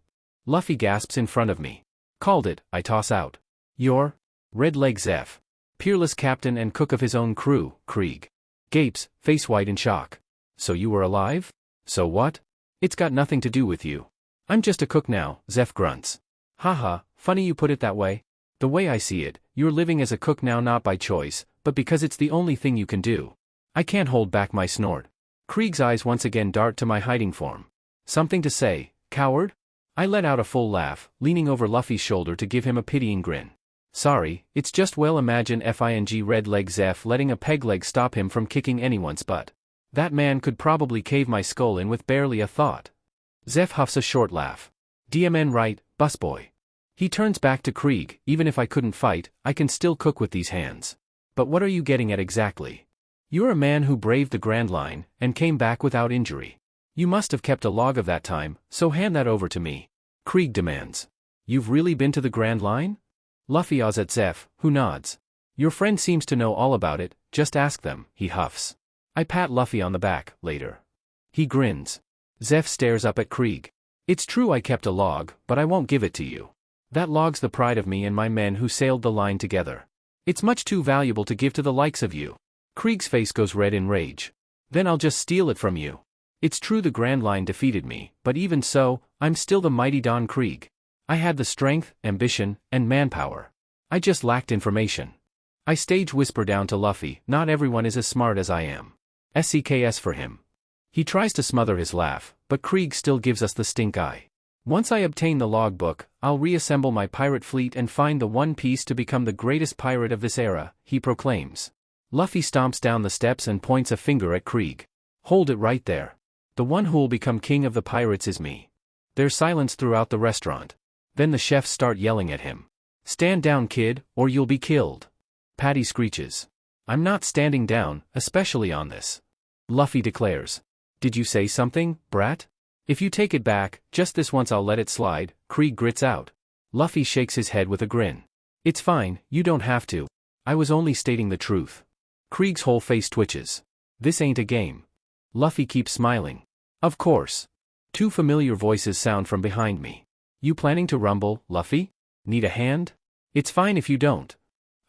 Luffy gasps in front of me. Called it, I toss out. You're? Red Leg Zeph. Peerless captain and cook of his own crew, Krieg. Gapes, face white in shock. So you were alive? So what? It's got nothing to do with you. I'm just a cook now, Zeph grunts. Haha, funny you put it that way. The way I see it, you're living as a cook now not by choice, but because it's the only thing you can do. I can't hold back my snort. Krieg's eyes once again dart to my hiding form. Something to say, coward? I let out a full laugh, leaning over Luffy's shoulder to give him a pitying grin. Sorry, it's just well imagine FING Red Leg Zeph letting a peg leg stop him from kicking anyone's butt. That man could probably cave my skull in with barely a thought. Zeph huffs a short laugh. DMN right, busboy. He turns back to Krieg, even if I couldn't fight, I can still cook with these hands. But what are you getting at exactly? You're a man who braved the Grand Line, and came back without injury. You must have kept a log of that time, so hand that over to me. Krieg demands. You've really been to the Grand Line? Luffy awes at Zeph, who nods. Your friend seems to know all about it, just ask them, he huffs. I pat Luffy on the back, later. He grins. Zeph stares up at Krieg. It's true I kept a log, but I won't give it to you. That log's the pride of me and my men who sailed the line together. It's much too valuable to give to the likes of you. Krieg's face goes red in rage. Then I'll just steal it from you. It's true the Grand Line defeated me, but even so, I'm still the mighty Don Krieg. I had the strength, ambition, and manpower. I just lacked information. I stage whisper down to Luffy, not everyone is as smart as I am. SCKS for him. He tries to smother his laugh, but Krieg still gives us the stink eye. Once I obtain the logbook, I'll reassemble my pirate fleet and find the One Piece to become the greatest pirate of this era, he proclaims. Luffy stomps down the steps and points a finger at Krieg. Hold it right there. The one who'll become king of the pirates is me. There's silence throughout the restaurant. Then the chefs start yelling at him. Stand down, kid, or you'll be killed. Patty screeches. I'm not standing down, especially on this. Luffy declares. Did you say something, brat? If you take it back, just this once I'll let it slide, Krieg grits out. Luffy shakes his head with a grin. It's fine, you don't have to. I was only stating the truth. Krieg's whole face twitches. This ain't a game. Luffy keeps smiling. Of course. Two familiar voices sound from behind me. You planning to rumble, Luffy? Need a hand? It's fine if you don't.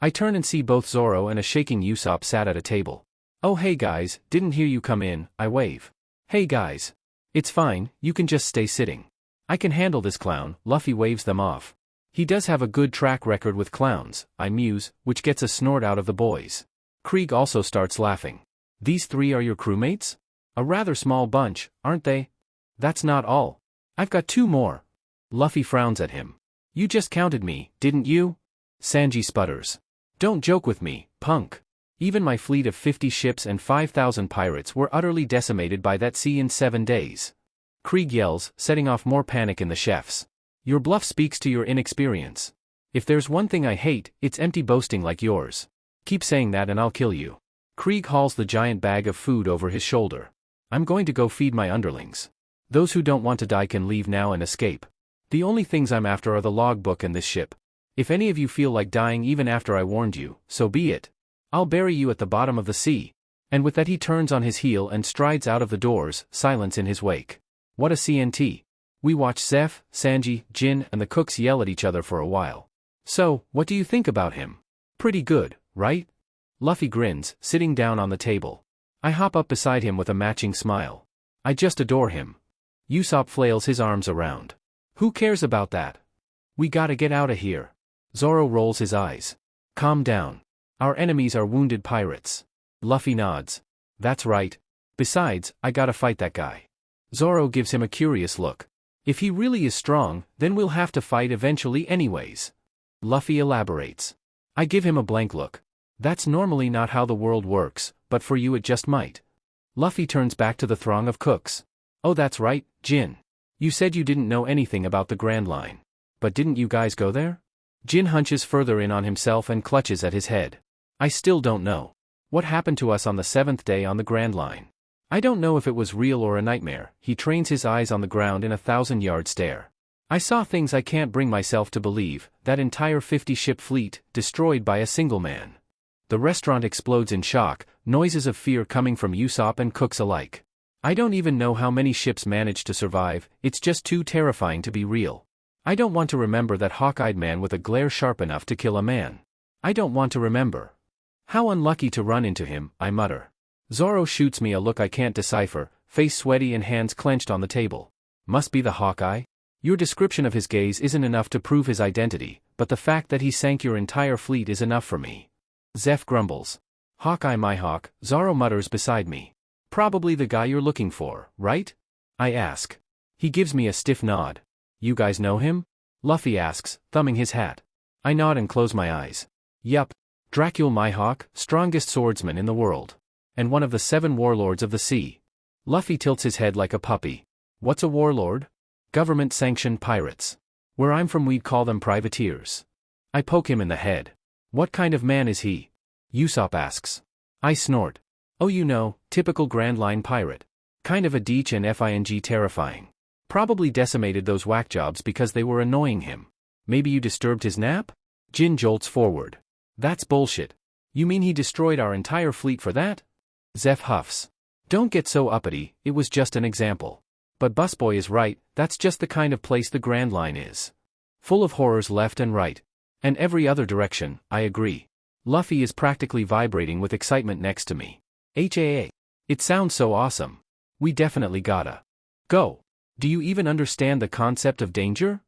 I turn and see both Zoro and a shaking Usopp sat at a table. Oh hey guys, didn't hear you come in, I wave. Hey guys. It's fine, you can just stay sitting. I can handle this clown, Luffy waves them off. He does have a good track record with clowns, I muse, which gets a snort out of the boys. Krieg also starts laughing. These three are your crewmates? A rather small bunch, aren't they? That's not all. I've got two more. Luffy frowns at him. You just counted me, didn't you? Sanji sputters. Don't joke with me, punk. Even my fleet of 50 ships and 5,000 pirates were utterly decimated by that sea in 7 days. Krieg yells, setting off more panic in the chefs. Your bluff speaks to your inexperience. If there's one thing I hate, it's empty boasting like yours. Keep saying that and I'll kill you. Krieg hauls the giant bag of food over his shoulder. I'm going to go feed my underlings. Those who don't want to die can leave now and escape. The only things I'm after are the logbook and this ship. If any of you feel like dying even after I warned you, so be it. I'll bury you at the bottom of the sea. And with that he turns on his heel and strides out of the doors, silence in his wake. What a CNT. We watch Zeph, Sanji, Jin and the cooks yell at each other for a while. So, what do you think about him? Pretty good, right? Luffy grins, sitting down on the table. I hop up beside him with a matching smile. I just adore him. Usopp flails his arms around. Who cares about that? We gotta get out of here. Zoro rolls his eyes. Calm down. Our enemies are wounded pirates. Luffy nods. That's right. Besides, I gotta fight that guy. Zoro gives him a curious look. If he really is strong, then we'll have to fight eventually anyways. Luffy elaborates. I give him a blank look. That's normally not how the world works, but for you it just might. Luffy turns back to the throng of cooks. Oh, that's right, Jin. You said you didn't know anything about the Grand Line. But didn't you guys go there? Jin hunches further in on himself and clutches at his head. I still don't know. What happened to us on the 7th day on the Grand Line? I don't know if it was real or a nightmare. He trains his eyes on the ground in a 1,000-yard stare. I saw things I can't bring myself to believe, that entire 50-ship fleet, destroyed by a single man. The restaurant explodes in shock, noises of fear coming from Usopp and cooks alike. I don't even know how many ships managed to survive, it's just too terrifying to be real. I don't want to remember that hawk-eyed man with a glare sharp enough to kill a man. I don't want to remember. How unlucky to run into him, I mutter. Zoro shoots me a look I can't decipher, face sweaty and hands clenched on the table. Must be the Hawkeye? Your description of his gaze isn't enough to prove his identity, but the fact that he sank your entire fleet is enough for me. Zeph grumbles. Hawkeye Mihawk, Zoro mutters beside me. Probably the guy you're looking for, right? I ask. He gives me a stiff nod. You guys know him? Luffy asks, thumbing his hat. I nod and close my eyes. Yup. Dracula Mihawk, strongest swordsman in the world. And one of the 7 warlords of the sea. Luffy tilts his head like a puppy. What's a warlord? Government-sanctioned pirates. Where I'm from we'd call them privateers. I poke him in the head. What kind of man is he? Usopp asks. I snort. Oh, you know, typical Grand Line pirate. Kind of a deech and fing terrifying. Probably decimated those whack jobs because they were annoying him. Maybe you disturbed his nap? Jin jolts forward. That's bullshit. You mean he destroyed our entire fleet for that? Zeph huffs. Don't get so uppity, it was just an example. But Busboy is right, that's just the kind of place the Grand Line is. Full of horrors left and right. And every other direction, I agree. Luffy is practically vibrating with excitement next to me. HAA. It sounds so awesome. We definitely gotta go. Do you even understand the concept of danger?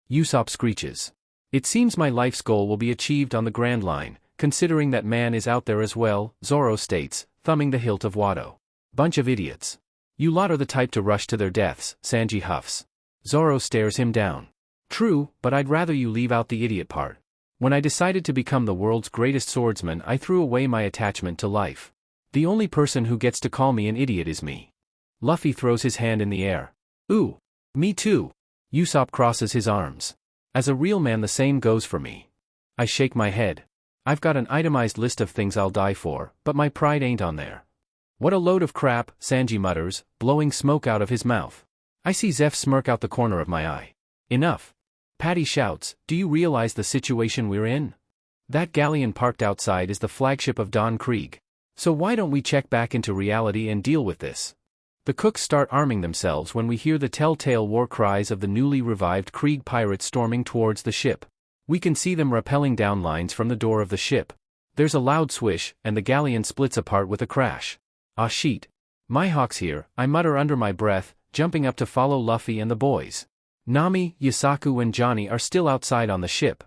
Usopp screeches. It seems my life's goal will be achieved on the Grand Line, considering that man is out there as well, Zoro states, thumbing the hilt of Wado. Bunch of idiots. You lot are the type to rush to their deaths, Sanji huffs. Zoro stares him down. True, but I'd rather you leave out the idiot part. When I decided to become the world's greatest swordsman, I threw away my attachment to life. The only person who gets to call me an idiot is me. Luffy throws his hand in the air. Ooh. Me too. Usopp crosses his arms. As a real man, the same goes for me. I shake my head. I've got an itemized list of things I'll die for, but my pride ain't on there. What a load of crap, Sanji mutters, blowing smoke out of his mouth. I see Zeph smirk out the corner of my eye. Enough. Patty shouts, do you realize the situation we're in? That galleon parked outside is the flagship of Don Krieg. So why don't we check back into reality and deal with this? The cooks start arming themselves when we hear the telltale war cries of the newly revived Krieg pirates storming towards the ship. We can see them rappelling down lines from the door of the ship. There's a loud swish, and the galleon splits apart with a crash. Ah shit. Mihawk's here, I mutter under my breath, jumping up to follow Luffy and the boys. Nami, Yasaku and Johnny are still outside on the ship.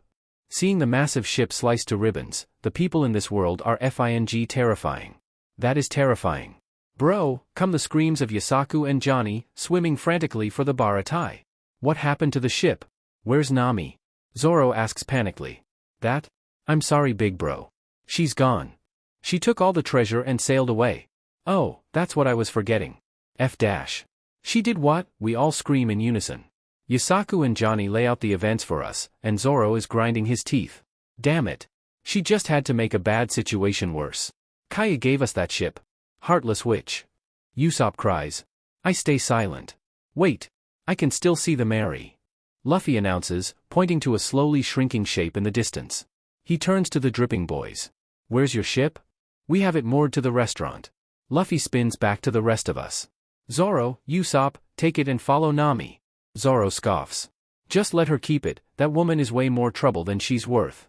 Seeing the massive ship sliced to ribbons, the people in this world are fing terrifying. That is terrifying. Bro, come the screams of Yasaku and Johnny, swimming frantically for the Baratie. What happened to the ship? Where's Nami? Zoro asks panically. That? I'm sorry big bro. She's gone. She took all the treasure and sailed away. Oh, that's what I was forgetting. F dash. She did what? We all scream in unison. Yasaku and Johnny lay out the events for us, and Zoro is grinding his teeth. Damn it. She just had to make a bad situation worse. Kaya gave us that ship. Heartless witch. Usopp cries. I stay silent. Wait. I can still see the Mary. Luffy announces, pointing to a slowly shrinking shape in the distance. He turns to the dripping boys. Where's your ship? We have it moored to the restaurant. Luffy spins back to the rest of us. Zoro, Usopp, take it and follow Nami. Zoro scoffs. Just let her keep it, that woman is way more trouble than she's worth.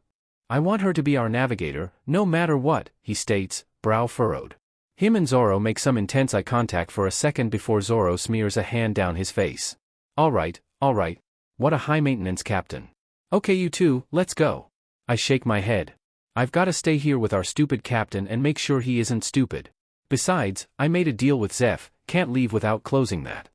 I want her to be our navigator, no matter what, he states, brow furrowed. Him and Zoro make some intense eye contact for a second before Zoro smears a hand down his face. Alright. What a high-maintenance captain. Okay, you two, let's go. I shake my head. I've gotta stay here with our stupid captain and make sure he isn't stupid. Besides, I made a deal with Zeph, can't leave without closing that.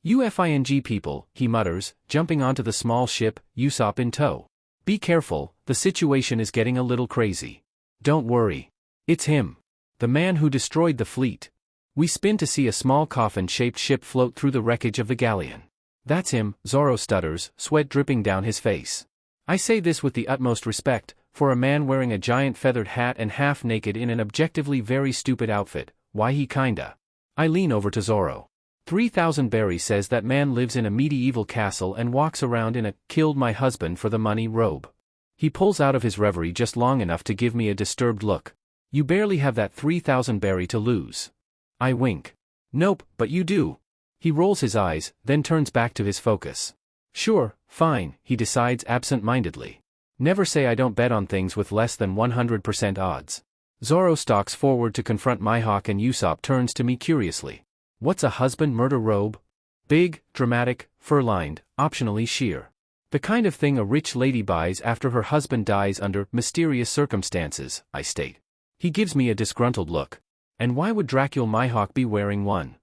UFING people, he mutters, jumping onto the small ship, Usopp in tow. Be careful, the situation is getting a little crazy. Don't worry. It's him. The man who destroyed the fleet. We spin to see a small coffin-shaped ship float through the wreckage of the galleon. That's him, Zoro stutters, sweat dripping down his face. I say this with the utmost respect, for a man wearing a giant feathered hat and half-naked in an objectively very stupid outfit, why he kinda. I lean over to Zoro. 3000 Berry says that man lives in a medieval castle and walks around in a killed my husband for the money robe. He pulls out of his reverie just long enough to give me a disturbed look. You barely have that 3000 Berry to lose. I wink. Nope, but you do. He rolls his eyes, then turns back to his focus. Sure, fine, he decides absent-mindedly. Never say I don't bet on things with less than 100% odds. Zoro stalks forward to confront Mihawk and Usopp turns to me curiously. What's a husband murder robe? Big, dramatic, fur-lined, optionally sheer. The kind of thing a rich lady buys after her husband dies under mysterious circumstances, I state. He gives me a disgruntled look. And why would Dracula Mihawk be wearing one?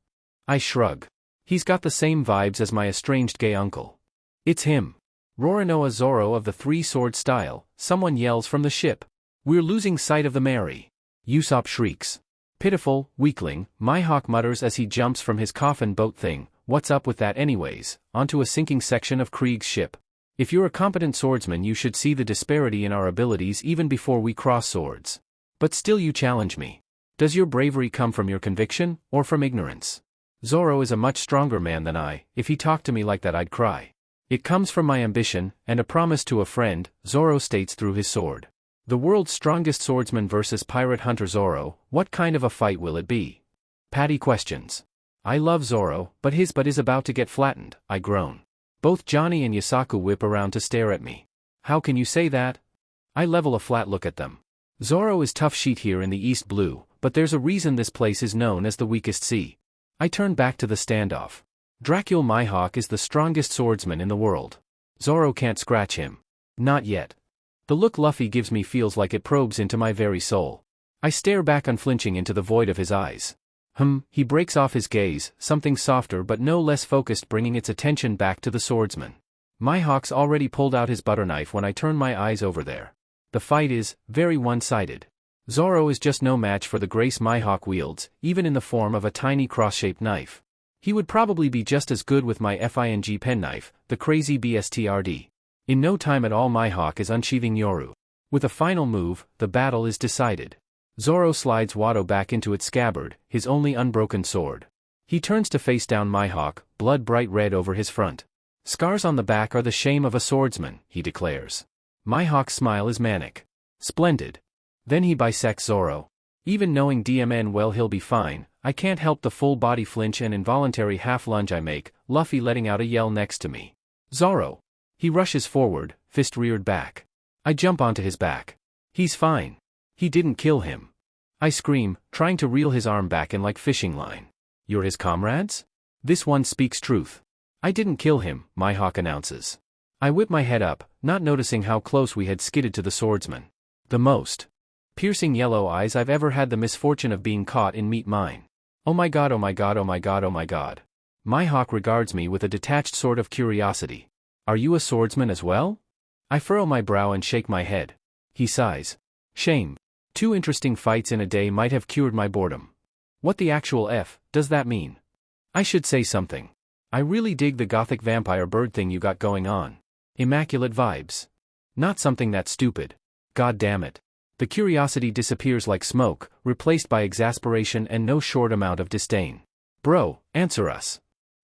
I shrug. He's got the same vibes as my estranged gay uncle. It's him. Roronoa Zoro of the three-sword style, someone yells from the ship. We're losing sight of the Mary. Usopp shrieks. Pitiful, weakling, Mihawk mutters as he jumps from his coffin boat thing, what's up with that anyways, onto a sinking section of Krieg's ship. If you're a competent swordsman you should see the disparity in our abilities even before we cross swords. But still you challenge me. Does your bravery come from your conviction, or from ignorance? Zoro is a much stronger man than I, if he talked to me like that I'd cry. It comes from my ambition, and a promise to a friend, Zoro states through his sword. The world's strongest swordsman versus pirate hunter Zoro, what kind of a fight will it be? Patty questions. I love Zoro, but his butt is about to get flattened, I groan. Both Johnny and Yasaku whip around to stare at me. How can you say that? I level a flat look at them. Zoro is tough shit here in the East Blue, but there's a reason this place is known as the weakest sea. I turn back to the standoff. Dracula Mihawk is the strongest swordsman in the world. Zoro can't scratch him. Not yet. The look Luffy gives me feels like it probes into my very soul. I stare back unflinching into the void of his eyes. He breaks off his gaze, something softer but no less focused bringing its attention back to the swordsman. Mihawk's already pulled out his butter knife when I turn my eyes over there. The fight is very one-sided. Zoro is just no match for the grace Mihawk wields, even in the form of a tiny cross-shaped knife. He would probably be just as good with my FING penknife, the crazy BSTRD. In no time at all Mihawk is unsheathing Yoru. With a final move, the battle is decided. Zoro slides Wado back into its scabbard, his only unbroken sword. He turns to face down Mihawk, blood bright red over his front. Scars on the back are the shame of a swordsman, he declares. Mihawk's smile is manic. Splendid. Then he bisects Zoro. Even knowing DMN well he'll be fine, I can't help the full body flinch and involuntary half lunge I make, Luffy letting out a yell next to me. Zoro! He rushes forward, fist reared back. I jump onto his back. He's fine. He didn't kill him. I scream, trying to reel his arm back in like fishing line. You're his comrades? This one speaks truth. I didn't kill him, Mihawk announces. I whip my head up, not noticing how close we had skidded to the swordsman. The most piercing yellow eyes I've ever had the misfortune of being caught in meet mine. Oh my god, oh my god, oh my god, oh my god. Mihawk regards me with a detached sort of curiosity. Are you a swordsman as well? I furrow my brow and shake my head. He sighs. Shame. 2 interesting fights in a day might have cured my boredom. What the actual F does that mean? I should say something. I really dig the gothic vampire bird thing you got going on. Immaculate vibes. Not something that stupid. God damn it. The curiosity disappears like smoke, replaced by exasperation and no short amount of disdain. Bro, answer us.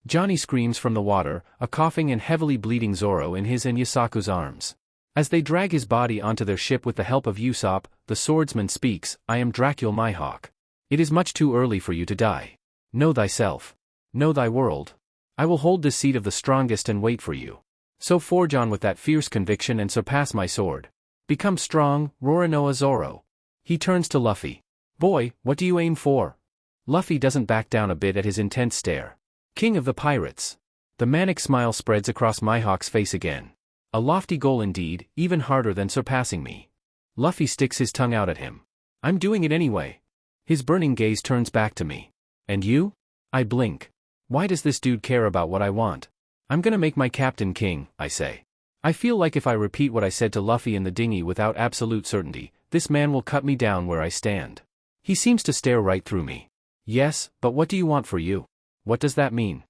Johnny screams from the water, a coughing and heavily bleeding Zoro in his and Yasaku's arms. As they drag his body onto their ship with the help of Usopp, the swordsman speaks, I am Dracula Mihawk. It is much too early for you to die. Know thyself. Know thy world. I will hold this seat of the strongest and wait for you. So forge on with that fierce conviction and surpass my sword. Become strong, Roronoa Zoro. He turns to Luffy. Boy, what do you aim for? Luffy doesn't back down a bit at his intense stare. King of the Pirates. The manic smile spreads across Mihawk's face again. A lofty goal indeed, even harder than surpassing me. Luffy sticks his tongue out at him. I'm doing it anyway. His burning gaze turns back to me. And you? I blink. Why does this dude care about what I want? I'm gonna make my captain king, I say. I feel like if I repeat what I said to Luffy in the dinghy without absolute certainty, this man will cut me down where I stand. He seems to stare right through me. Yes, but what do you want for you? What does that mean?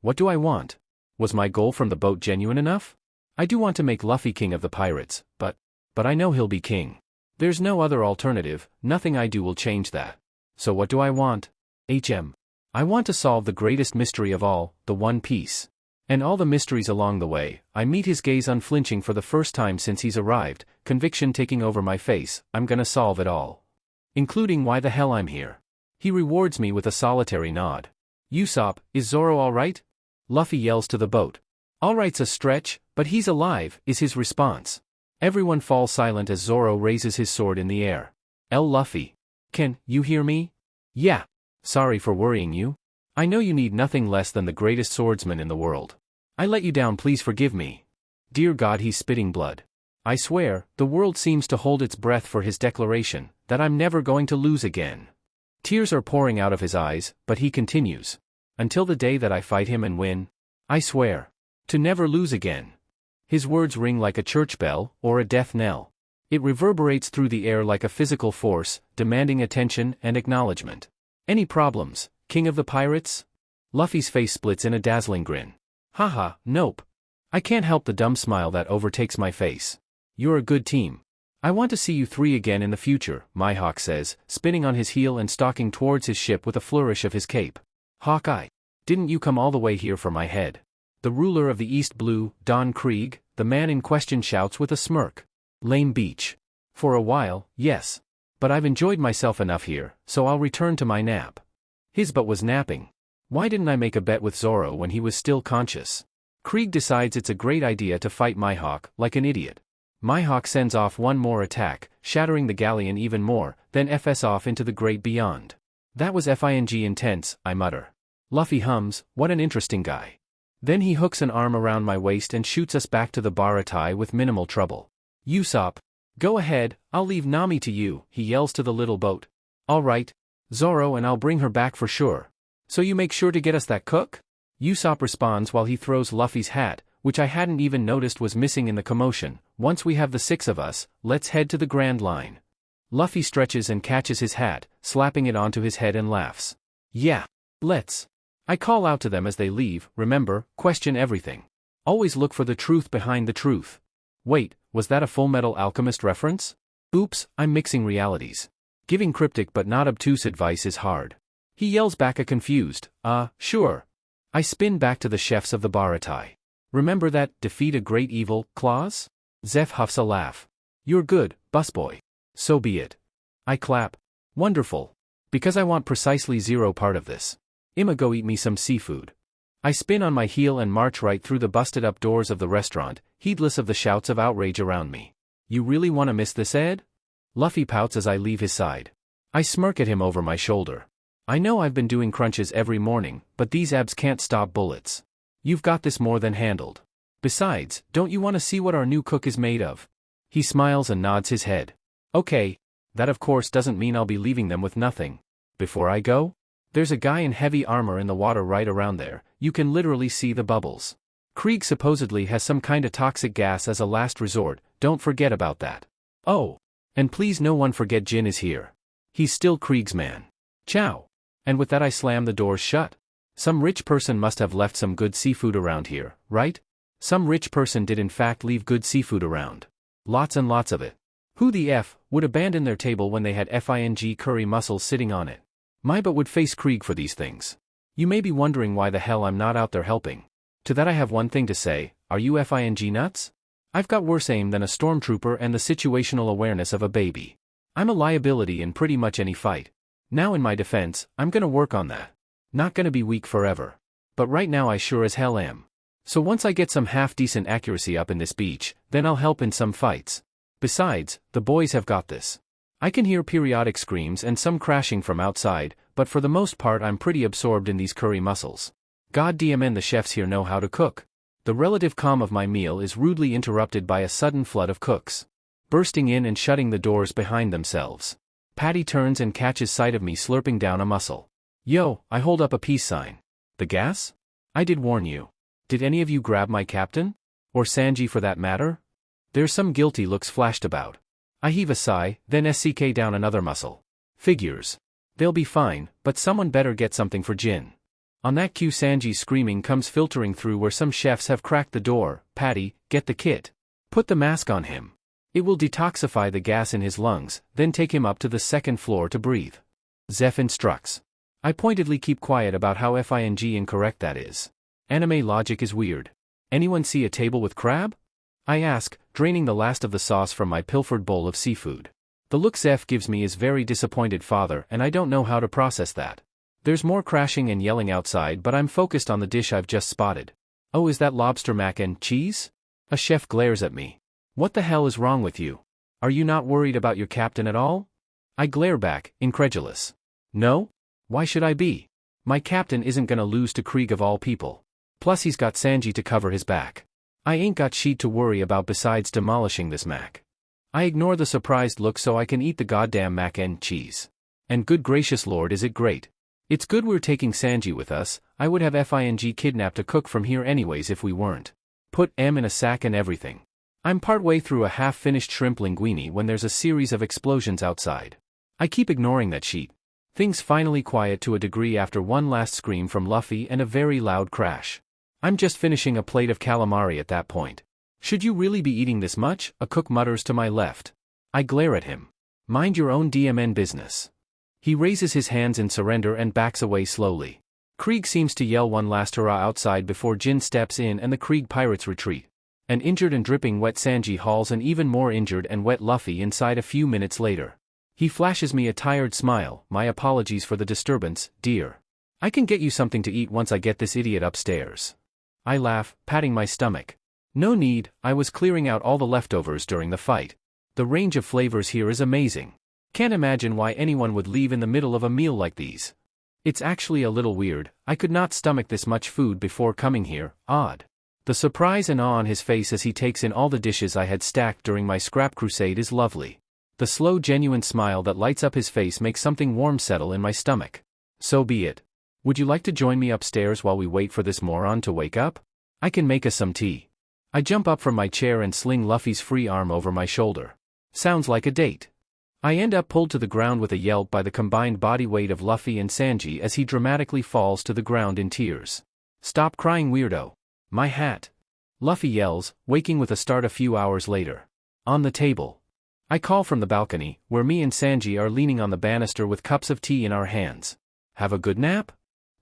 What do I want? Was my goal from the boat genuine enough? I do want to make Luffy king of the pirates, but I know he'll be king. There's no other alternative, nothing I do will change that. So what do I want? I want to solve the greatest mystery of all, the One Piece. And all the mysteries along the way. I meet his gaze unflinching for the first time since he's arrived, conviction taking over my face. I'm gonna solve it all. Including why the hell I'm here. He rewards me with a solitary nod. Usopp, is Zoro alright? Luffy yells to the boat. Alright's a stretch, but he's alive, is his response. Everyone falls silent as Zoro raises his sword in the air. Luffy. Can you hear me? Yeah. Sorry for worrying you. I know you need nothing less than the greatest swordsman in the world. I let you down, please forgive me. Dear God, he's spitting blood. I swear, the world seems to hold its breath for his declaration, that I'm never going to lose again. Tears are pouring out of his eyes, but he continues. Until the day that I fight him and win. I swear. To never lose again. His words ring like a church bell, or a death knell. It reverberates through the air like a physical force, demanding attention and acknowledgement. Any problems, King of the Pirates? Luffy's face splits in a dazzling grin. Haha, nope. I can't help the dumb smile that overtakes my face. You're a good team. I want to see you three again in the future, Mihawk says, spinning on his heel and stalking towards his ship with a flourish of his cape. Hawkeye, didn't you come all the way here for my head? The ruler of the East Blue, Don Krieg, the man in question shouts with a smirk. Lame Beach. For a while, yes. But I've enjoyed myself enough here, so I'll return to my nap. His butt was napping. Why didn't I make a bet with Zoro when he was still conscious? Krieg decides it's a great idea to fight Mihawk, like an idiot. Mihawk sends off one more attack, shattering the galleon even more, then FS off into the great beyond. That was FING intense, I mutter. Luffy hums, what an interesting guy. Then he hooks an arm around my waist and shoots us back to the Baratie with minimal trouble. Usopp. Go ahead, I'll leave Nami to you, he yells to the little boat. Alright, Zoro, and I'll bring her back for sure. So you make sure to get us that cook? Usopp responds while he throws Luffy's hat, which I hadn't even noticed was missing in the commotion. Once we have the 6 of us, let's head to the Grand Line. Luffy stretches and catches his hat, slapping it onto his head and laughs. Yeah. Let's. I call out to them as they leave, remember, question everything. Always look for the truth behind the truth. Wait, was that a Full Metal Alchemist reference? Oops, I'm mixing realities. Giving cryptic but not obtuse advice is hard. He yells back a confused, sure. I spin back to the chefs of the Baratie. Remember that, defeat a great evil, clause? Zeph huffs a laugh. You're good, busboy. So be it. I clap. Wonderful. Because I want precisely 0 part of this. I'ma go eat me some seafood. I spin on my heel and march right through the busted up doors of the restaurant, heedless of the shouts of outrage around me. You really wanna miss this, Ed? Luffy pouts as I leave his side. I smirk at him over my shoulder. I know I've been doing crunches every morning, but these abs can't stop bullets. You've got this more than handled. Besides, don't you want to see what our new cook is made of? He smiles and nods his head. Okay. That of course doesn't mean I'll be leaving them with nothing. Before I go? There's a guy in heavy armor in the water right around there, you can literally see the bubbles. Krieg supposedly has some kind of toxic gas as a last resort, don't forget about that. Oh. And please no one forget Jin is here. He's still Krieg's man. Ciao. And with that I slam the doors shut. Some rich person must have left some good seafood around here, right? Some rich person did in fact leave good seafood around. Lots and lots of it. Who the F would abandon their table when they had FING curry mussels sitting on it? My butt would face Krieg for these things. You may be wondering why the hell I'm not out there helping. To that I have one thing to say, are you FING nuts? I've got worse aim than a stormtrooper and the situational awareness of a baby. I'm a liability in pretty much any fight. Now in my defense, I'm gonna work on that. Not gonna be weak forever. But right now I sure as hell am. So once I get some half-decent accuracy up in this beach, then I'll help in some fights. Besides, the boys have got this. I can hear periodic screams and some crashing from outside, but for the most part I'm pretty absorbed in these curry mussels. God damn, the chefs here know how to cook. The relative calm of my meal is rudely interrupted by a sudden flood of cooks, bursting in and shutting the doors behind themselves. Patty turns and catches sight of me slurping down a mussel. Yo, I hold up a peace sign. The gas? I did warn you. Did any of you grab my captain? Or Sanji for that matter? There's some guilty looks flashed about. I heave a sigh, then SCK down another mussel. Figures. They'll be fine, but someone better get something for Jin. On that cue Sanji's screaming comes filtering through where some chefs have cracked the door. Patty, get the kit. Put the mask on him. It will detoxify the gas in his lungs, then take him up to the second floor to breathe. Zeph instructs. I pointedly keep quiet about how FING incorrect that is. Anime logic is weird. Anyone see a table with crab? I ask, draining the last of the sauce from my pilfered bowl of seafood. The look Zeph gives me is very disappointed father, and I don't know how to process that. There's more crashing and yelling outside, but I'm focused on the dish I've just spotted. Oh, is that lobster mac and cheese? A chef glares at me. What the hell is wrong with you? Are you not worried about your captain at all? I glare back, incredulous. No? Why should I be? My captain isn't gonna lose to Krieg of all people. Plus he's got Sanji to cover his back. I ain't got shit to worry about besides demolishing this mac. I ignore the surprised look so I can eat the goddamn mac and cheese. And good gracious lord, is it great. It's good we're taking Sanji with us. I would have FING kidnapped a cook from here anyways if we weren't. Put M in a sack and everything. I'm partway through a half-finished shrimp linguine when there's a series of explosions outside. I keep ignoring that sheet. Things finally quiet to a degree after one last scream from Luffy and a very loud crash. I'm just finishing a plate of calamari at that point. Should you really be eating this much? A cook mutters to my left. I glare at him. Mind your own DMN business. He raises his hands in surrender and backs away slowly. Krieg seems to yell one last hurrah outside before Jin steps in and the Krieg pirates retreat. An injured and dripping wet Sanji hauls an even more injured and wet Luffy inside a few minutes later. He flashes me a tired smile. My apologies for the disturbance, dear. I can get you something to eat once I get this idiot upstairs. I laugh, patting my stomach. No need, I was clearing out all the leftovers during the fight. The range of flavors here is amazing. Can't imagine why anyone would leave in the middle of a meal like these. It's actually a little weird, I could not stomach this much food before coming here, odd. The surprise and awe on his face as he takes in all the dishes I had stacked during my scrap crusade is lovely. The slow genuine smile that lights up his face makes something warm settle in my stomach. So be it. Would you like to join me upstairs while we wait for this moron to wake up? I can make us some tea. I jump up from my chair and sling Luffy's free arm over my shoulder. Sounds like a date. I end up pulled to the ground with a yelp by the combined body weight of Luffy and Sanji as he dramatically falls to the ground in tears. Stop crying, weirdo. My hat. Luffy yells, waking with a start a few hours later. On the table. I call from the balcony, where me and Sanji are leaning on the banister with cups of tea in our hands. Have a good nap?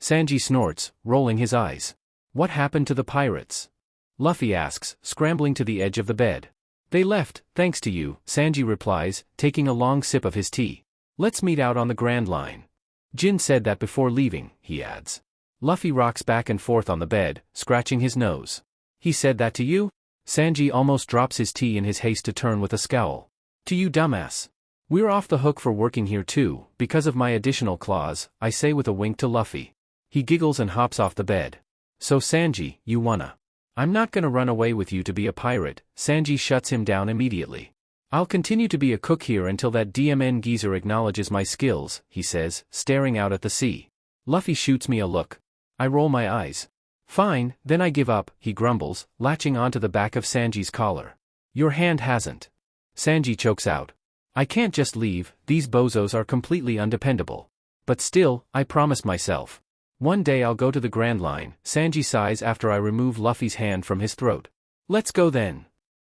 Sanji snorts, rolling his eyes. What happened to the pirates? Luffy asks, scrambling to the edge of the bed. They left, thanks to you, Sanji replies, taking a long sip of his tea. Let's meet out on the Grand Line. Jin said that before leaving, he adds. Luffy rocks back and forth on the bed, scratching his nose. He said that to you? Sanji almost drops his tea in his haste to turn with a scowl. To you, dumbass. We're off the hook for working here too, because of my additional clause, I say with a wink to Luffy. He giggles and hops off the bed. So Sanji, you wanna? I'm not gonna run away with you to be a pirate, Sanji shuts him down immediately. I'll continue to be a cook here until that DMN geezer acknowledges my skills, he says, staring out at the sea. Luffy shoots me a look. I roll my eyes. Fine, then I give up, he grumbles, latching onto the back of Sanji's collar. Your hand hasn't. Sanji chokes out. I can't just leave, these bozos are completely undependable. But still, I promised myself. One day I'll go to the Grand Line, Sanji sighs after I remove Luffy's hand from his throat. Let's go then.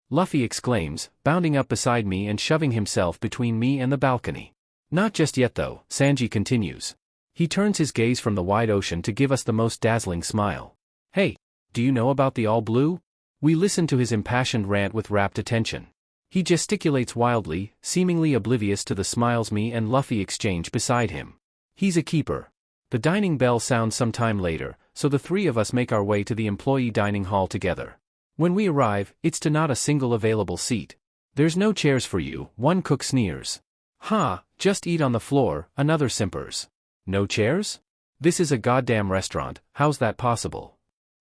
Luffy exclaims, bounding up beside me and shoving himself between me and the balcony. Not just yet though, Sanji continues. He turns his gaze from the wide ocean to give us the most dazzling smile. Hey, do you know about the All Blue? We listen to his impassioned rant with rapt attention. He gesticulates wildly, seemingly oblivious to the smiles me and Luffy exchange beside him. He's a keeper. The dining bell sounds some time later, so the three of us make our way to the employee dining hall together. When we arrive, it's to not a single available seat. There's no chairs for you, one cook sneers. Ha, just eat on the floor, another simpers. No chairs? This is a goddamn restaurant, how's that possible?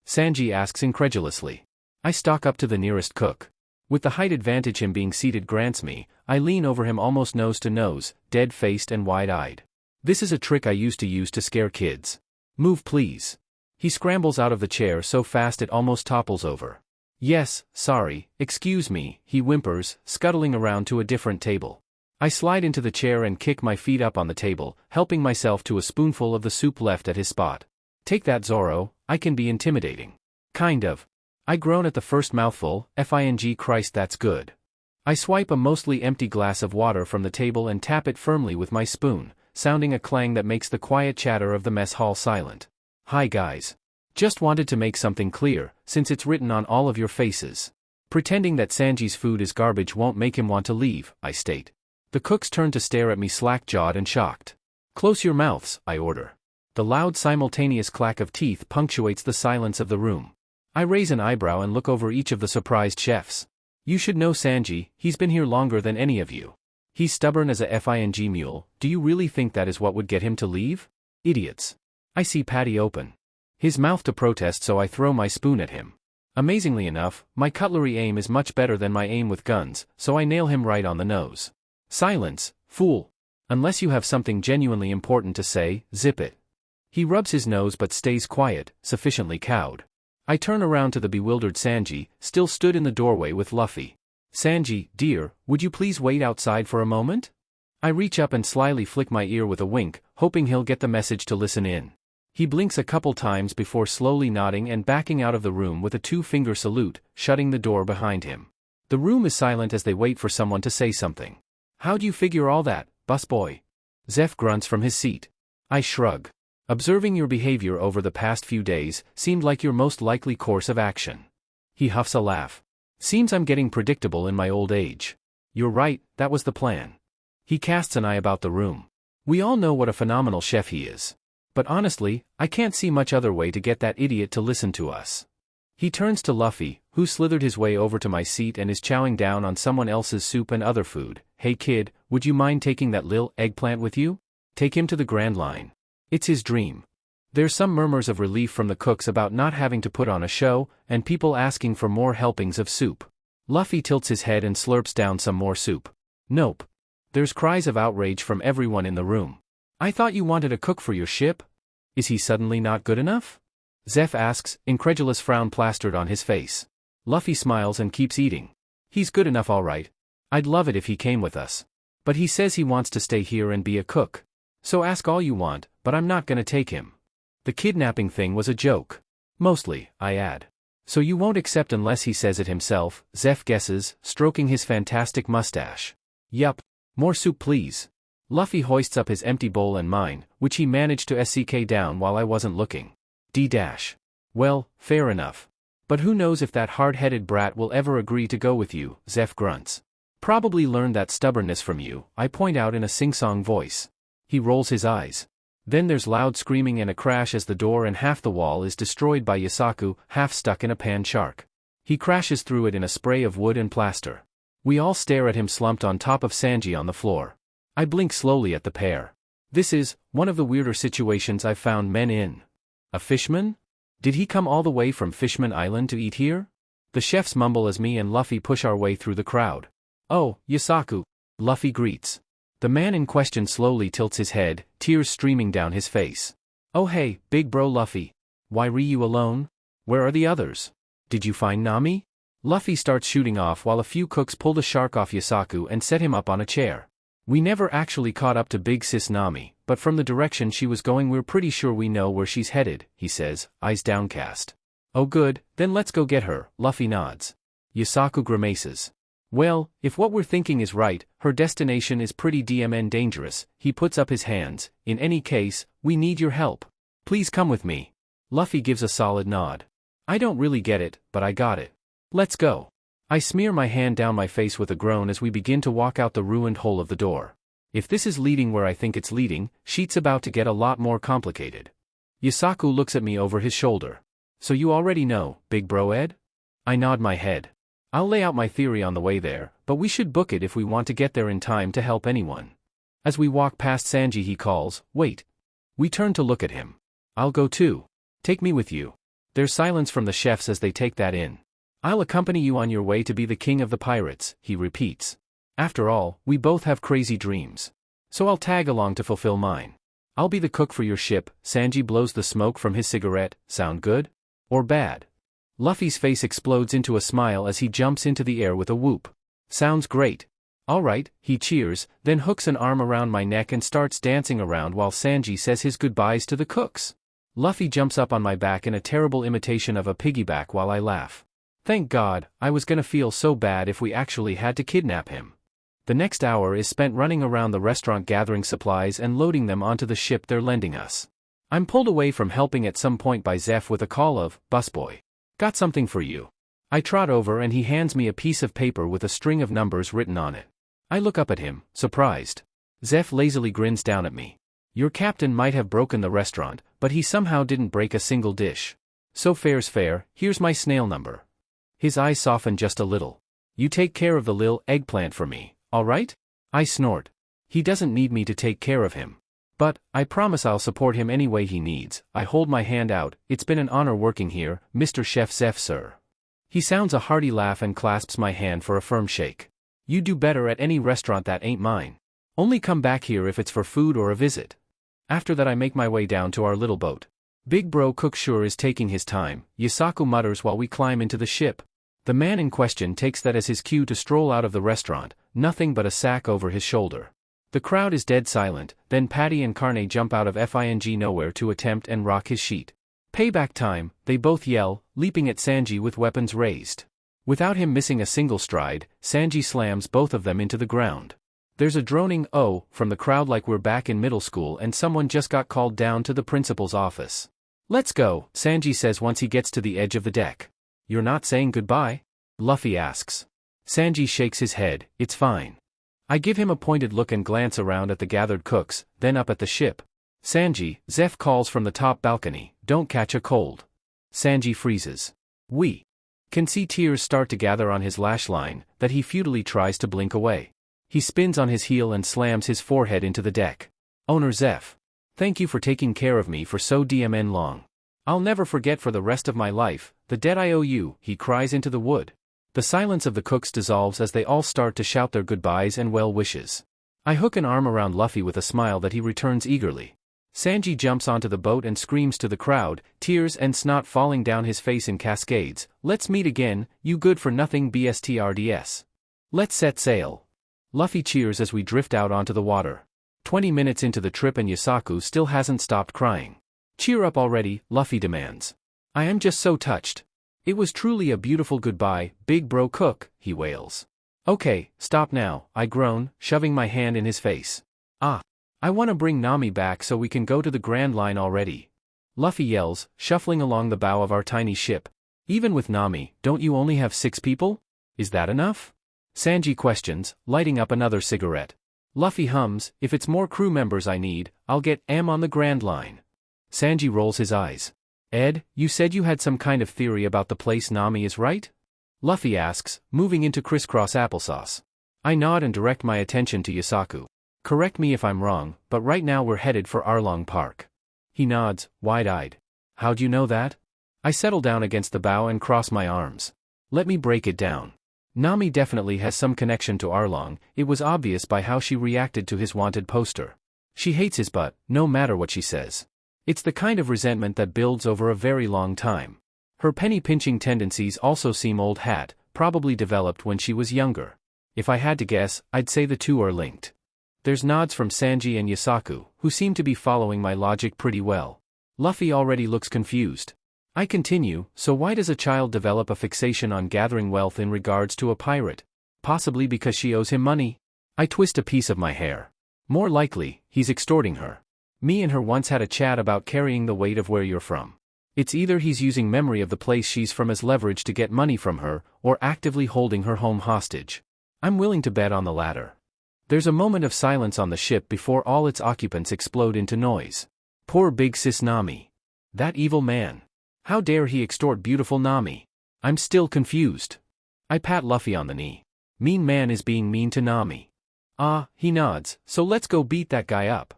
Sanji asks incredulously. I stalk up to the nearest cook. With the height advantage him being seated grants me, I lean over him almost nose to nose, dead-faced and wide-eyed. This is a trick I used to scare kids. Move please. He scrambles out of the chair so fast it almost topples over. Yes, sorry, excuse me, he whimpers, scuttling around to a different table. I slide into the chair and kick my feet up on the table, helping myself to a spoonful of the soup left at his spot. Take that, Zoro, I can be intimidating. Kind of. I groan at the first mouthful, fing Christ that's good. I swipe a mostly empty glass of water from the table and tap it firmly with my spoon, sounding a clang that makes the quiet chatter of the mess hall silent. Hi guys. Just wanted to make something clear, since it's written on all of your faces. Pretending that Sanji's food is garbage won't make him want to leave, I state. The cooks turn to stare at me slack-jawed and shocked. Close your mouths, I order. The loud simultaneous clack of teeth punctuates the silence of the room. I raise an eyebrow and look over each of the surprised chefs. You should know Sanji, he's been here longer than any of you. He's stubborn as a fing mule, do you really think that is what would get him to leave? Idiots. I see Patty open his mouth to protest, so I throw my spoon at him. Amazingly enough, my cutlery aim is much better than my aim with guns, so I nail him right on the nose. Silence, fool. Unless you have something genuinely important to say, zip it. He rubs his nose but stays quiet, sufficiently cowed. I turn around to the bewildered Sanji, still stood in the doorway with Luffy. Sanji, dear, would you please wait outside for a moment? I reach up and slyly flick my ear with a wink, hoping he'll get the message to listen in. He blinks a couple times before slowly nodding and backing out of the room with a two-finger salute, shutting the door behind him. The room is silent as they wait for someone to say something. How'd you figure all that, busboy? Zeph grunts from his seat. I shrug. Observing your behavior over the past few days seemed like your most likely course of action. He huffs a laugh. Seems I'm getting predictable in my old age. You're right, that was the plan. He casts an eye about the room. We all know what a phenomenal chef he is. But honestly, I can't see much other way to get that idiot to listen to us. He turns to Luffy, who slithered his way over to my seat and is chowing down on someone else's soup and other food. Hey kid, would you mind taking that lil eggplant with you? Take him to the Grand Line. It's his dream. There's some murmurs of relief from the cooks about not having to put on a show, and people asking for more helpings of soup. Luffy tilts his head and slurps down some more soup. Nope. There's cries of outrage from everyone in the room. I thought you wanted a cook for your ship? Is he suddenly not good enough? Zeph asks, incredulous frown plastered on his face. Luffy smiles and keeps eating. He's good enough all right. I'd love it if he came with us. But he says he wants to stay here and be a cook. So ask all you want, but I'm not gonna take him. The kidnapping thing was a joke. Mostly, I add. So you won't accept unless he says it himself, Zeph guesses, stroking his fantastic mustache. Yup. More soup please. Luffy hoists up his empty bowl and mine, which he managed to SCK down while I wasn't looking. D-dash. Well, fair enough. But who knows if that hard-headed brat will ever agree to go with you, Zeph grunts. Probably learned that stubbornness from you, I point out in a sing-song voice. He rolls his eyes. Then there's loud screaming and a crash as the door and half the wall is destroyed by Yasaku, half stuck in a pan shark. He crashes through it in a spray of wood and plaster. We all stare at him slumped on top of Sanji on the floor. I blink slowly at the pair. This is one of the weirder situations I've found men in. A fishman? Did he come all the way from Fishman Island to eat here? The chefs mumble as me and Luffy push our way through the crowd. Oh, Yasaku. Luffy greets. The man in question slowly tilts his head, tears streaming down his face. Oh hey, big bro Luffy. Why re you alone? Where are the others? Did you find Nami? Luffy starts shooting off while a few cooks pull the shark off Yasaku and set him up on a chair. We never actually caught up to Big Sis Nami, but from the direction she was going we're pretty sure we know where she's headed, he says, eyes downcast. Oh good, then let's go get her, Luffy nods. Yasaku grimaces. Well, if what we're thinking is right, her destination is pretty DMN dangerous, he puts up his hands. In any case, we need your help. Please come with me. Luffy gives a solid nod. I don't really get it, but I got it. Let's go. I smear my hand down my face with a groan as we begin to walk out the ruined hole of the door. If this is leading where I think it's leading, shit's about to get a lot more complicated. Yasaku looks at me over his shoulder. So you already know, big bro Ed? I nod my head. I'll lay out my theory on the way there, but we should book it if we want to get there in time to help anyone. As we walk past Sanji he calls, "Wait." We turn to look at him. "I'll go too. Take me with you." There's silence from the chefs as they take that in. "I'll accompany you on your way to be the king of the pirates," he repeats. "After all, we both have crazy dreams. So I'll tag along to fulfill mine. I'll be the cook for your ship." Sanji blows the smoke from his cigarette. "Sound good? Or bad?" Luffy's face explodes into a smile as he jumps into the air with a whoop. "Sounds great." "All right," he cheers, then hooks an arm around my neck and starts dancing around while Sanji says his goodbyes to the cooks. Luffy jumps up on my back in a terrible imitation of a piggyback while I laugh. Thank God, I was gonna feel so bad if we actually had to kidnap him. The next hour is spent running around the restaurant gathering supplies and loading them onto the ship they're lending us. I'm pulled away from helping at some point by Zeph with a call of, "Busboy. Got something for you." I trot over and he hands me a piece of paper with a string of numbers written on it. I look up at him, surprised. Zeph lazily grins down at me. "Your captain might have broken the restaurant, but he somehow didn't break a single dish. So fair's fair, here's my snail number." His eyes soften just a little. "You take care of the lil eggplant for me, all right?" I snort. He doesn't need me to take care of him. But, I promise I'll support him any way he needs. I hold my hand out. "It's been an honor working here, Mr. Chef Zeph, sir." He sounds a hearty laugh and clasps my hand for a firm shake. "You do better at any restaurant that ain't mine. Only come back here if it's for food or a visit." After that I make my way down to our little boat. Big bro Cook sure is taking his time, Yisaku mutters while we climb into the ship. The man in question takes that as his cue to stroll out of the restaurant, nothing but a sack over his shoulder. The crowd is dead silent, then Patty and Carne jump out of FING nowhere to attempt and rock his sheet. "Payback time," they both yell, leaping at Sanji with weapons raised. Without him missing a single stride, Sanji slams both of them into the ground. There's a droning "oh" from the crowd like we're back in middle school and someone just got called down to the principal's office. "Let's go," Sanji says once he gets to the edge of the deck. "You're not saying goodbye?" Luffy asks. Sanji shakes his head. "It's fine." I give him a pointed look and glance around at the gathered cooks, then up at the ship. "Sanji," Zeph calls from the top balcony, "don't catch a cold." Sanji freezes. We can see tears start to gather on his lash line, that he futilely tries to blink away. He spins on his heel and slams his forehead into the deck. "Owner Zeph. Thank you for taking care of me for so damn long. I'll never forget for the rest of my life, the debt I owe you," he cries into the wood. The silence of the cooks dissolves as they all start to shout their goodbyes and well wishes. I hook an arm around Luffy with a smile that he returns eagerly. Sanji jumps onto the boat and screams to the crowd, tears and snot falling down his face in cascades, "Let's meet again, you good-for-nothing BSTRDS. Let's set sail." Luffy cheers as we drift out onto the water. 20 minutes into the trip and Yisaku still hasn't stopped crying. "Cheer up already," Luffy demands. "I am just so touched. It was truly a beautiful goodbye, big bro Cook," he wails. "Okay, stop now," I groan, shoving my hand in his face. I want to bring Nami back so we can go to the Grand Line already." Luffy yells, shuffling along the bow of our tiny ship. "Even with Nami, don't you only have 6 people? Is that enough?" Sanji questions, lighting up another cigarette. Luffy hums, "If it's more crew members I need, I'll get on the Grand Line." Sanji rolls his eyes. "Ed, you said you had some kind of theory about the place Nami is, right?" Luffy asks, moving into crisscross applesauce. I nod and direct my attention to Yisaku. "Correct me if I'm wrong, but right now we're headed for Arlong Park." He nods, wide-eyed. "How'd you know that?" I settle down against the bow and cross my arms. "Let me break it down. Nami definitely has some connection to Arlong. It was obvious by how she reacted to his wanted poster. She hates his butt, no matter what she says. It's the kind of resentment that builds over a very long time. Her penny-pinching tendencies also seem old hat, probably developed when she was younger. If I had to guess, I'd say the two are linked." There's nods from Sanji and Yisaku, who seem to be following my logic pretty well. Luffy already looks confused. I continue, "So why does a child develop a fixation on gathering wealth in regards to a pirate? Possibly because she owes him money?" I twist a piece of my hair. "More likely, he's extorting her. Me and her once had a chat about carrying the weight of where you're from. It's either he's using memory of the place she's from as leverage to get money from her, or actively holding her home hostage. I'm willing to bet on the latter." There's a moment of silence on the ship before all its occupants explode into noise. Poor big sis Nami. That evil man. How dare he extort beautiful Nami? I'm still confused. I pat Luffy on the knee. Mean man is being mean to Nami. Ah, he nods, so let's go beat that guy up.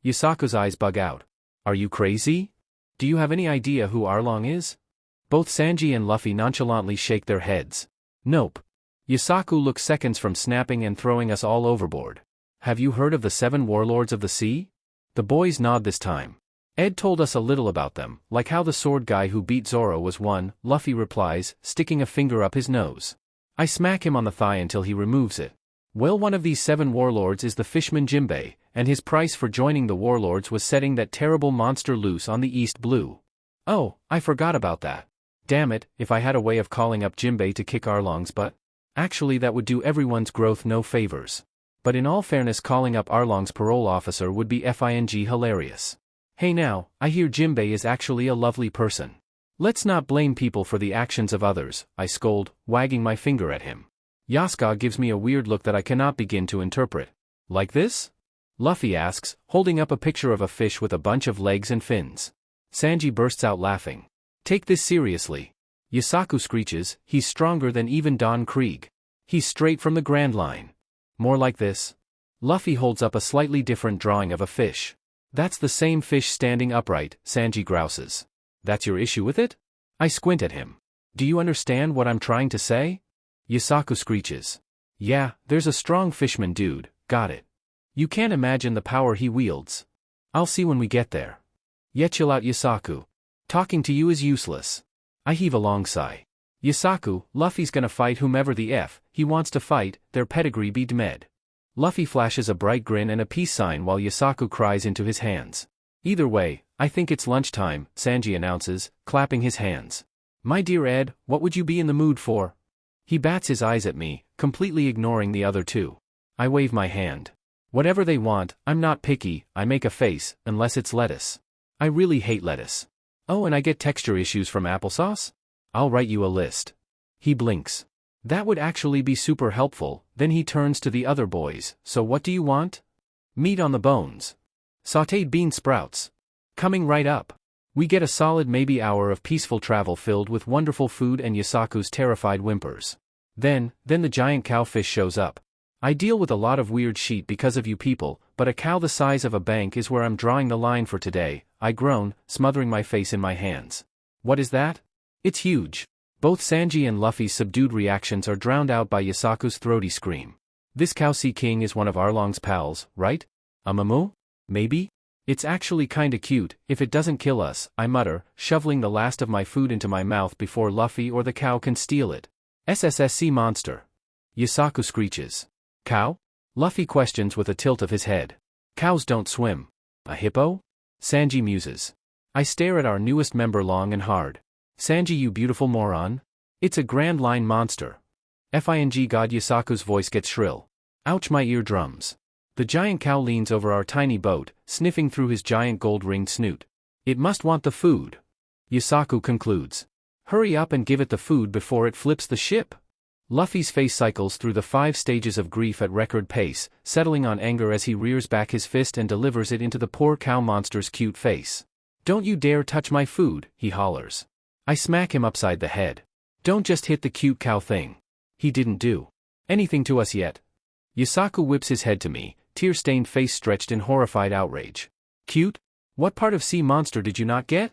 Yusaku's eyes bug out. Are you crazy? Do you have any idea who Arlong is? Both Sanji and Luffy nonchalantly shake their heads. Nope. Yusaku looks seconds from snapping and throwing us all overboard. Have you heard of the 7 warlords of the sea? The boys nod this time. Ed told us a little about them, like how the sword guy who beat Zoro was one, Luffy replies, sticking a finger up his nose. I smack him on the thigh until he removes it. Well, one of these 7 warlords is the fishman Jinbei, and his price for joining the warlords was setting that terrible monster loose on the East Blue. Oh, I forgot about that. Damn it, if I had a way of calling up Jinbei to kick Arlong's butt. Actually, that would do everyone's growth no favors. But in all fairness, calling up Arlong's parole officer would be hilarious. Hey now, I hear Jinbei is actually a lovely person. Let's not blame people for the actions of others, I scold, wagging my finger at him. Yasuka gives me a weird look that I cannot begin to interpret. Like this? Luffy asks, holding up a picture of a fish with a bunch of legs and fins. Sanji bursts out laughing. Take this seriously. Yusaku screeches, he's stronger than even Don Krieg. He's straight from the Grand Line. More like this. Luffy holds up a slightly different drawing of a fish. That's the same fish standing upright, Sanji grouses. That's your issue with it? I squint at him. Do you understand what I'm trying to say? Yusaku screeches. Yeah, there's a strong fishman dude, got it. You can't imagine the power he wields. I'll see when we get there. Yeah, chill out, Yusaku. Talking to you is useless. I heave a long sigh. Yusaku, Luffy's gonna fight whomever the F he wants to fight, their pedigree be d'med. Luffy flashes a bright grin and a peace sign while Yusaku cries into his hands. Either way, I think it's lunchtime, Sanji announces, clapping his hands. My dear Ed, what would you be in the mood for? He bats his eyes at me, completely ignoring the other two. I wave my hand. Whatever they want, I'm not picky, I make a face, unless it's lettuce. I really hate lettuce. Oh, and I get texture issues from applesauce? I'll write you a list. He blinks. That would actually be super helpful. Then he turns to the other boys. So what do you want? Meat on the bones. Sautéed bean sprouts. Coming right up. We get a solid maybe hour of peaceful travel filled with wonderful food and Yusaku's terrified whimpers. Then the giant cowfish shows up. I deal with a lot of weird shit because of you people, but a cow the size of a bank is where I'm drawing the line for today, I groan, smothering my face in my hands. What is that? It's huge. Both Sanji and Luffy's subdued reactions are drowned out by Yusaku's throaty scream. This cow sea king is one of Arlong's pals, right? A Momo? Maybe? It's actually kinda cute, if it doesn't kill us, I mutter, shoveling the last of my food into my mouth before Luffy or the cow can steal it. SSSC monster. Yusaku screeches. Cow? Luffy questions with a tilt of his head. Cows don't swim. A hippo? Sanji muses. I stare at our newest member long and hard. Sanji, you beautiful moron. It's a Grand Line monster. Fing God, Yusaku's voice gets shrill. Ouch, my eardrums. The giant cow leans over our tiny boat, sniffing through his giant gold-ringed snoot. It must want the food. Yusaku concludes. Hurry up and give it the food before it flips the ship. Luffy's face cycles through the 5 stages of grief at record pace, settling on anger as he rears back his fist and delivers it into the poor cow monster's cute face. Don't you dare touch my food, he hollers. I smack him upside the head. Don't just hit the cute cow thing. He didn't do anything to us yet. Yusaku whips his head to me, tear-stained face stretched in horrified outrage. Cute? What part of sea monster did you not get?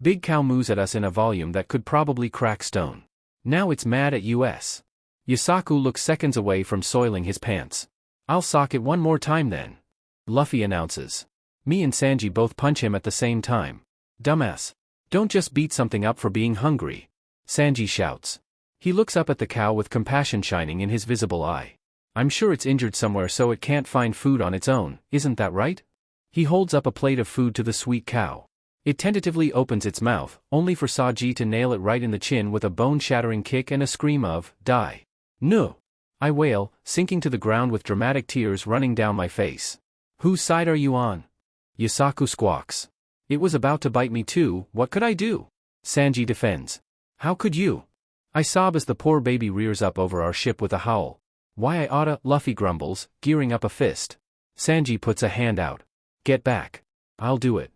Big cow moos at us in a volume that could probably crack stone. Now it's mad at us. Yusaku looks seconds away from soiling his pants. I'll sock it one more time then. Luffy announces. Me and Sanji both punch him at the same time. Dumbass. Don't just beat something up for being hungry. Sanji shouts. He looks up at the cow with compassion shining in his visible eye. I'm sure it's injured somewhere so it can't find food on its own, isn't that right? He holds up a plate of food to the sweet cow. It tentatively opens its mouth, only for Sanji to nail it right in the chin with a bone-shattering kick and a scream of, die. No! I wail, sinking to the ground with dramatic tears running down my face. Whose side are you on? Yusaku squawks. It was about to bite me too, what could I do? Sanji defends. How could you? I sob as the poor baby rears up over our ship with a howl. Why I oughta, Luffy grumbles, gearing up a fist. Sanji puts a hand out. Get back. I'll do it.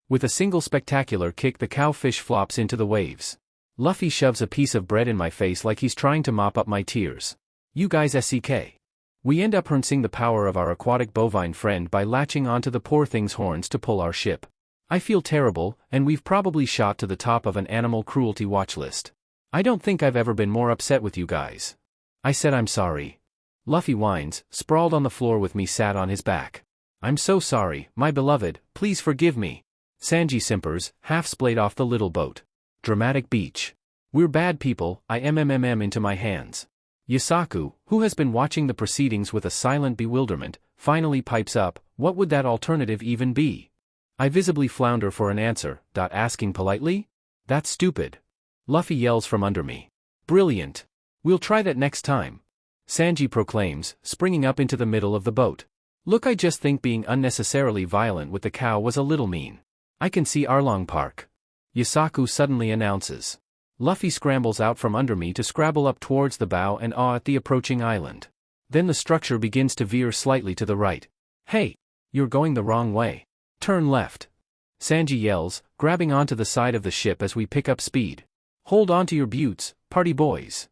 With a single spectacular kick the cowfish flops into the waves. Luffy shoves a piece of bread in my face like he's trying to mop up my tears. You guys SCK. We end up harnessing the power of our aquatic bovine friend by latching onto the poor thing's horns to pull our ship. I feel terrible, and we've probably shot to the top of an animal cruelty watch list. I don't think I've ever been more upset with you guys. I said I'm sorry. Luffy whines, sprawled on the floor with me sat on his back. I'm so sorry, my beloved, please forgive me. Sanji simpers, half splayed off the little boat. Dramatic beach. We're bad people, I into my hands. Yasaku, who has been watching the proceedings with a silent bewilderment, finally pipes up, what would that alternative even be? I visibly flounder for an answer, asking politely? That's stupid. Luffy yells from under me. Brilliant. We'll try that next time. Sanji proclaims, springing up into the middle of the boat. Look, I just think being unnecessarily violent with the cow was a little mean. I can see Arlong Park. Yasaku suddenly announces. Luffy scrambles out from under me to scrabble up towards the bow and awe at the approaching island. Then the structure begins to veer slightly to the right. Hey! You're going the wrong way. Turn left. Sanji yells, grabbing onto the side of the ship as we pick up speed. Hold on to your buttes, party boys.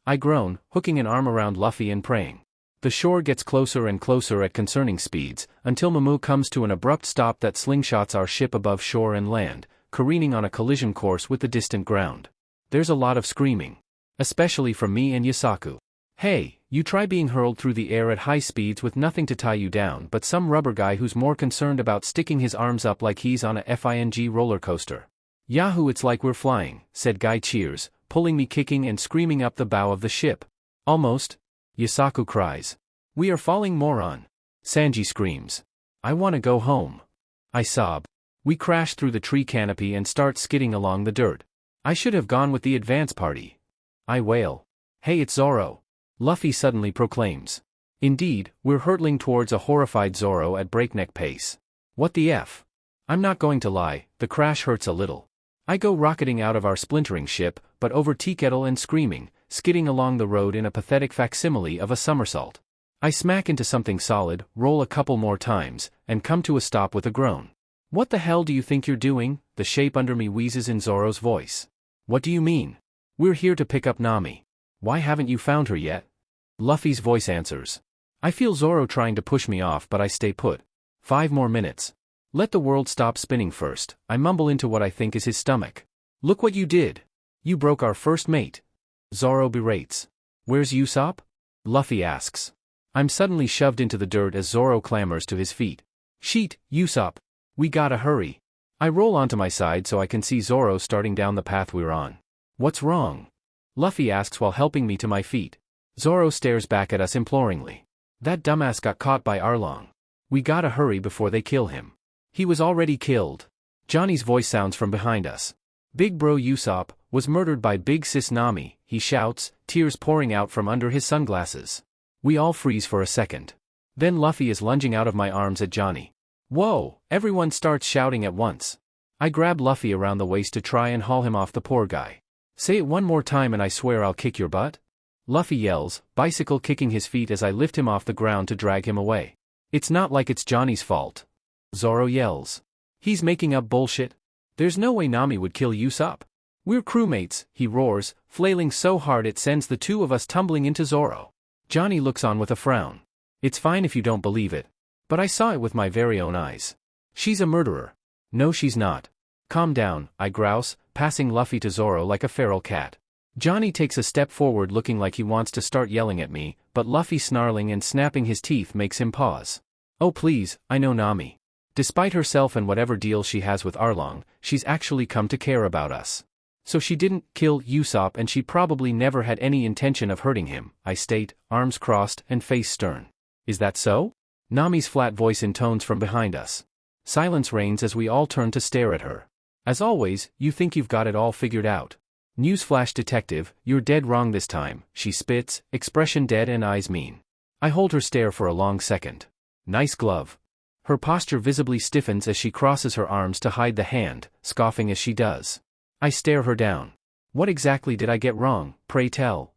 I groan, hooking an arm around Luffy and praying. The shore gets closer and closer at concerning speeds, until Momo comes to an abrupt stop that slingshots our ship above shore and land, careening on a collision course with the distant ground. There's a lot of screaming. Especially from me and Yasaku. Hey, you try being hurled through the air at high speeds with nothing to tie you down but some rubber guy who's more concerned about sticking his arms up like he's on a FING roller coaster. Yahoo, it's like we're flying, said Guy Cheers, pulling me kicking and screaming up the bow of the ship. Almost. Yasaku cries. We are falling, moron. Sanji screams. I want to go home. I sob. We crash through the tree canopy and start skidding along the dirt. I should have gone with the advance party. I wail. Hey, it's Zoro. Luffy suddenly proclaims. Indeed, we're hurtling towards a horrified Zoro at breakneck pace. What the F? I'm not going to lie, the crash hurts a little. I go rocketing out of our splintering ship, but over tea kettle and screaming, skidding along the road in a pathetic facsimile of a somersault. I smack into something solid, roll a couple more times, and come to a stop with a groan. What the hell do you think you're doing? The shape under me wheezes in Zoro's voice. What do you mean? We're here to pick up Nami. Why haven't you found her yet? Luffy's voice answers. I feel Zoro trying to push me off, but I stay put. 5 more minutes. Let the world stop spinning first, I mumble into what I think is his stomach. Look what you did. You broke our first mate. Zoro berates. Where's Usopp? Luffy asks. I'm suddenly shoved into the dirt as Zoro clambers to his feet. Sheet, Usopp. We gotta hurry. I roll onto my side so I can see Zoro starting down the path we're on. What's wrong? Luffy asks while helping me to my feet. Zoro stares back at us imploringly. That dumbass got caught by Arlong. We gotta hurry before they kill him. He was already killed. Johnny's voice sounds from behind us. Big bro Usopp was murdered by big sis Nami, he shouts, tears pouring out from under his sunglasses. We all freeze for a second. Then Luffy is lunging out of my arms at Johnny. Whoa! Everyone starts shouting at once. I grab Luffy around the waist to try and haul him off the poor guy. Say it one more time and I swear I'll kick your butt. Luffy yells, bicycle kicking his feet as I lift him off the ground to drag him away. It's not like it's Johnny's fault. Zoro yells. He's making up bullshit. There's no way Nami would kill Usopp. We're crewmates, he roars, flailing so hard it sends the two of us tumbling into Zoro. Johnny looks on with a frown. It's fine if you don't believe it. But I saw it with my very own eyes. She's a murderer. No, she's not. Calm down, I grouse, passing Luffy to Zoro like a feral cat. Johnny takes a step forward looking like he wants to start yelling at me, but Luffy snarling and snapping his teeth makes him pause. Oh please, I know Nami. Despite herself and whatever deal she has with Arlong, she's actually come to care about us. So she didn't kill Usopp and she probably never had any intention of hurting him, I state, arms crossed and face stern. Is that so? Nami's flat voice intones from behind us. Silence reigns as we all turn to stare at her. As always, you think you've got it all figured out. Newsflash detective, you're dead wrong this time, she spits, expression dead and eyes mean. I hold her stare for a long second. Nice glove. Her posture visibly stiffens as she crosses her arms to hide the hand, scoffing as she does. I stare her down. What exactly did I get wrong, pray tell?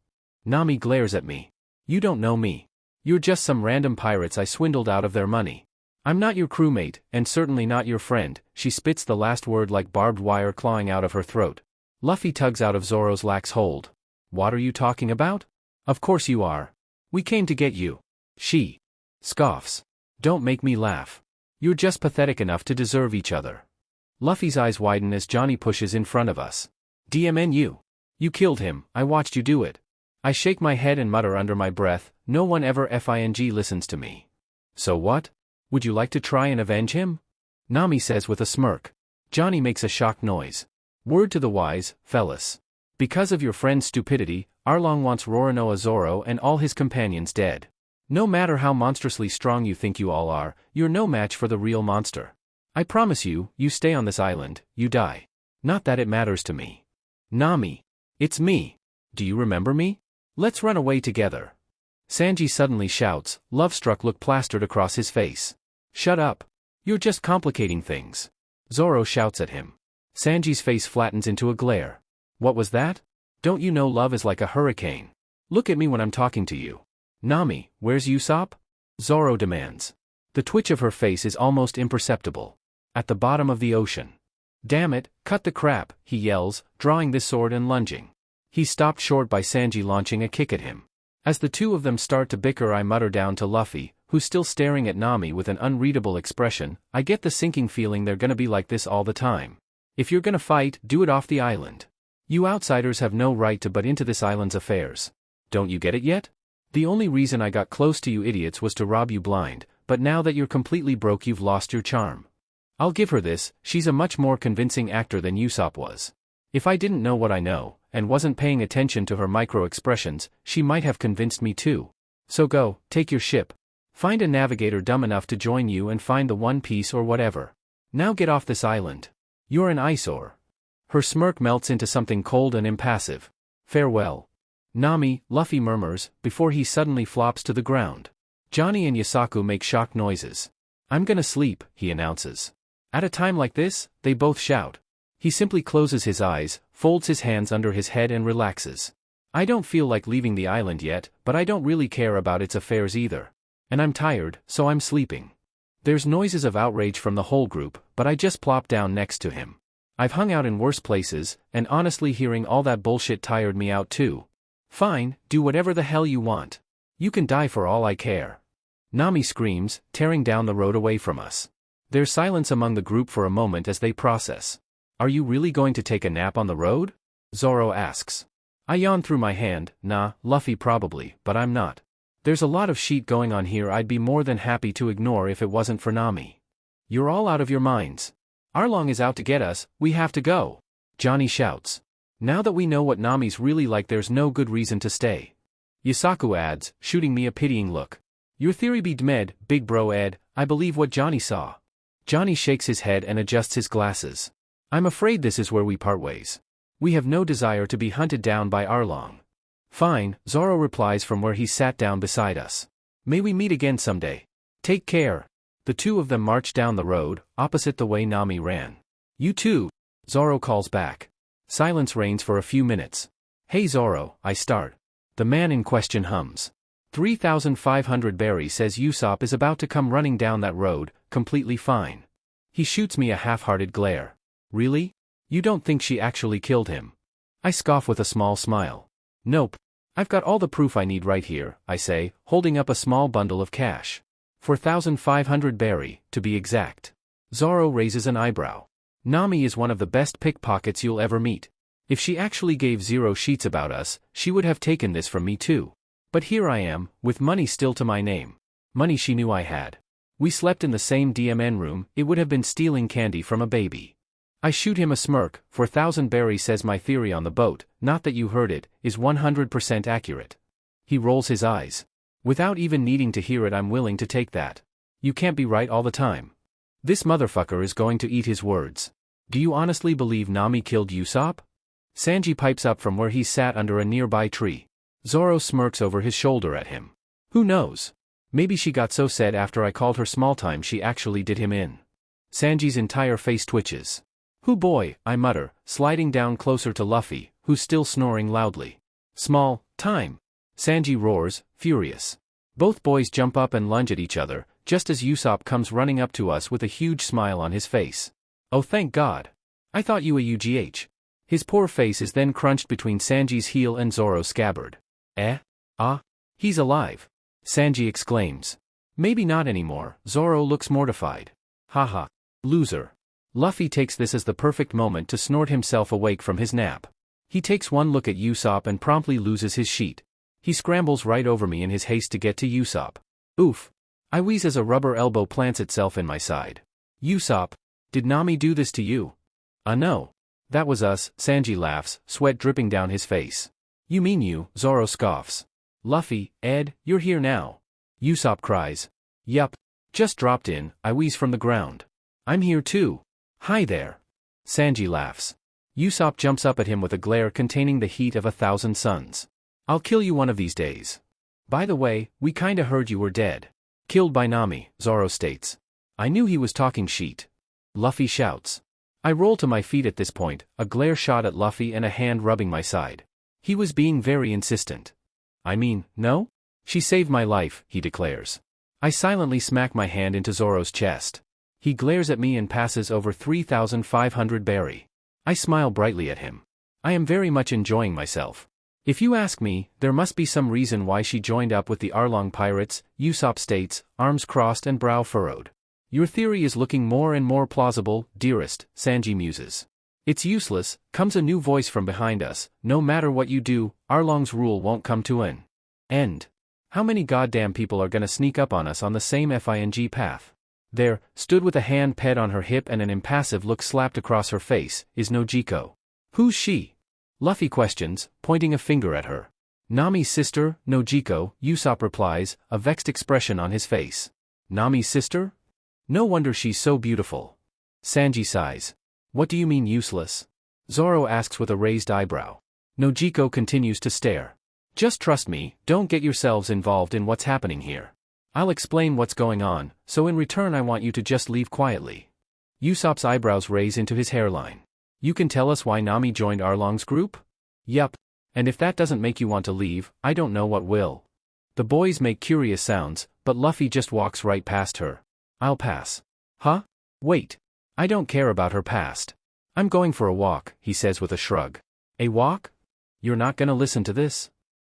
Nami glares at me. You don't know me. You're just some random pirates I swindled out of their money. I'm not your crewmate, and certainly not your friend, she spits the last word like barbed wire clawing out of her throat. Luffy tugs out of Zoro's lax hold. What are you talking about? Of course you are. We came to get you. She scoffs. Don't make me laugh. You're just pathetic enough to deserve each other. Luffy's eyes widen as Johnny pushes in front of us. DMNU. You killed him, I watched you do it. I shake my head and mutter under my breath, no one ever FING listens to me. So what? Would you like to try and avenge him? Nami says with a smirk. Johnny makes a shocked noise. Word to the wise, fellas. Because of your friend's stupidity, Arlong wants Roronoa Zoro and all his companions dead. No matter how monstrously strong you think you all are, you're no match for the real monster. I promise you, you stay on this island, you die. Not that it matters to me. Nami. It's me. Do you remember me? Let's run away together. Sanji suddenly shouts, love-struck look plastered across his face. Shut up. You're just complicating things. Zoro shouts at him. Sanji's face flattens into a glare. What was that? Don't you know love is like a hurricane? Look at me when I'm talking to you. Nami, where's Usopp? Zoro demands. The twitch of her face is almost imperceptible. At the bottom of the ocean. Damn it, cut the crap, he yells, drawing this sword and lunging. He's stopped short by Sanji launching a kick at him. As the two of them start to bicker, I mutter down to Luffy, who's still staring at Nami with an unreadable expression, I get the sinking feeling they're gonna be like this all the time. If you're gonna fight, do it off the island. You outsiders have no right to butt into this island's affairs. Don't you get it yet? The only reason I got close to you idiots was to rob you blind, but now that you're completely broke you've lost your charm. I'll give her this, she's a much more convincing actor than Usopp was. If I didn't know what I know, and wasn't paying attention to her micro-expressions, she might have convinced me too. So go, take your ship. Find a navigator dumb enough to join you and find the One Piece or whatever. Now get off this island. You're an eyesore. Her smirk melts into something cold and impassive. Farewell. Nami, Luffy murmurs, before he suddenly flops to the ground. Johnny and Yasaku make shocked noises. I'm gonna sleep, he announces. At a time like this, they both shout. He simply closes his eyes, folds his hands under his head and relaxes. I don't feel like leaving the island yet, but I don't really care about its affairs either. And I'm tired, so I'm sleeping. There's noises of outrage from the whole group, but I just plop down next to him. I've hung out in worse places, and honestly hearing all that bullshit tired me out too. Fine, do whatever the hell you want. You can die for all I care. Nami screams, tearing down the road away from us. There's silence among the group for a moment as they process. Are you really going to take a nap on the road? Zoro asks. I yawn through my hand, nah, Luffy probably, but I'm not. There's a lot of shit going on here I'd be more than happy to ignore if it wasn't for Nami. You're all out of your minds. Arlong is out to get us, we have to go. Johnny shouts. Now that we know what Nami's really like there's no good reason to stay. Yasaku adds, shooting me a pitying look. Your theory be d'med, big bro Ed, I believe what Johnny saw. Johnny shakes his head and adjusts his glasses. I'm afraid this is where we part ways. We have no desire to be hunted down by Arlong. Fine, Zoro replies from where he sat down beside us. May we meet again someday. Take care. The two of them march down the road, opposite the way Nami ran. You too, Zoro calls back. Silence reigns for a few minutes. Hey Zoro, I start. The man in question hums. 3,500 berry says Usopp is about to come running down that road, completely fine. He shoots me a half-hearted glare. Really? You don't think she actually killed him? I scoff with a small smile. Nope. I've got all the proof I need right here, I say, holding up a small bundle of cash. 4,500 berry, to be exact. Zoro raises an eyebrow. Nami is one of the best pickpockets you'll ever meet. If she actually gave 0 sheets about us, she would have taken this from me too. But here I am, with money still to my name. Money she knew I had. We slept in the same DMN room, it would have been stealing candy from a baby. I shoot him a smirk, 4,000 berry says my theory on the boat, not that you heard it, is 100% accurate. He rolls his eyes. Without even needing to hear it I'm willing to take that. You can't be right all the time. This motherfucker is going to eat his words. Do you honestly believe Nami killed Usopp? Sanji pipes up from where he sat under a nearby tree. Zoro smirks over his shoulder at him. Who knows? Maybe she got so sad after I called her small time she actually did him in. Sanji's entire face twitches. Hoo boy, I mutter, sliding down closer to Luffy, who's still snoring loudly. Small time. Sanji roars, furious. Both boys jump up and lunge at each other, just as Usopp comes running up to us with a huge smile on his face. Oh thank God. I thought you a UGH. His poor face is then crunched between Sanji's heel and Zoro's scabbard. Eh? Ah? He's alive. Sanji exclaims. Maybe not anymore. Zoro looks mortified. Haha. Loser. Luffy takes this as the perfect moment to snort himself awake from his nap. He takes one look at Usopp and promptly loses his sheet. He scrambles right over me in his haste to get to Usopp. Oof. I wheeze as a rubber elbow plants itself in my side. Usopp, did Nami do this to you? No. That was us, Sanji laughs, sweat dripping down his face. You mean you, Zoro scoffs. Luffy, Ed, you're here now. Usopp cries. Yup. Just dropped in, I wheeze from the ground. I'm here too. Hi there. Sanji laughs. Usopp jumps up at him with a glare containing the heat of 1,000 suns. I'll kill you one of these days. By the way, we kinda heard you were dead. Killed by Nami, Zoro states. I knew he was talking shit. Luffy shouts. I roll to my feet at this point, a glare shot at Luffy and a hand rubbing my side. He was being very insistent. I mean, no? She saved my life, he declares. I silently smack my hand into Zoro's chest. He glares at me and passes over 3,500 berry. I smile brightly at him. I am very much enjoying myself. If you ask me, there must be some reason why she joined up with the Arlong pirates, Usopp states, arms crossed and brow furrowed. Your theory is looking more and more plausible, dearest, Sanji muses. It's useless, comes a new voice from behind us, no matter what you do, Arlong's rule won't come to an end. How many goddamn people are gonna sneak up on us on the same FING path? There, stood with a hand pet on her hip and an impassive look slapped across her face, is Nojiko. Who's she? Luffy questions, pointing a finger at her. Nami's sister, Nojiko, Usopp replies, a vexed expression on his face. Nami's sister? No wonder she's so beautiful. Sanji sighs. What do you mean useless? Zoro asks with a raised eyebrow. Nojiko continues to stare. Just trust me, don't get yourselves involved in what's happening here. I'll explain what's going on, so in return I want you to just leave quietly. Usopp's eyebrows raise into his hairline. You can tell us why Nami joined Arlong's group? Yup. And if that doesn't make you want to leave, I don't know what will. The boys make curious sounds, but Luffy just walks right past her. I'll pass. Huh? Wait. I don't care about her past. I'm going for a walk, he says with a shrug. A walk? You're not gonna listen to this?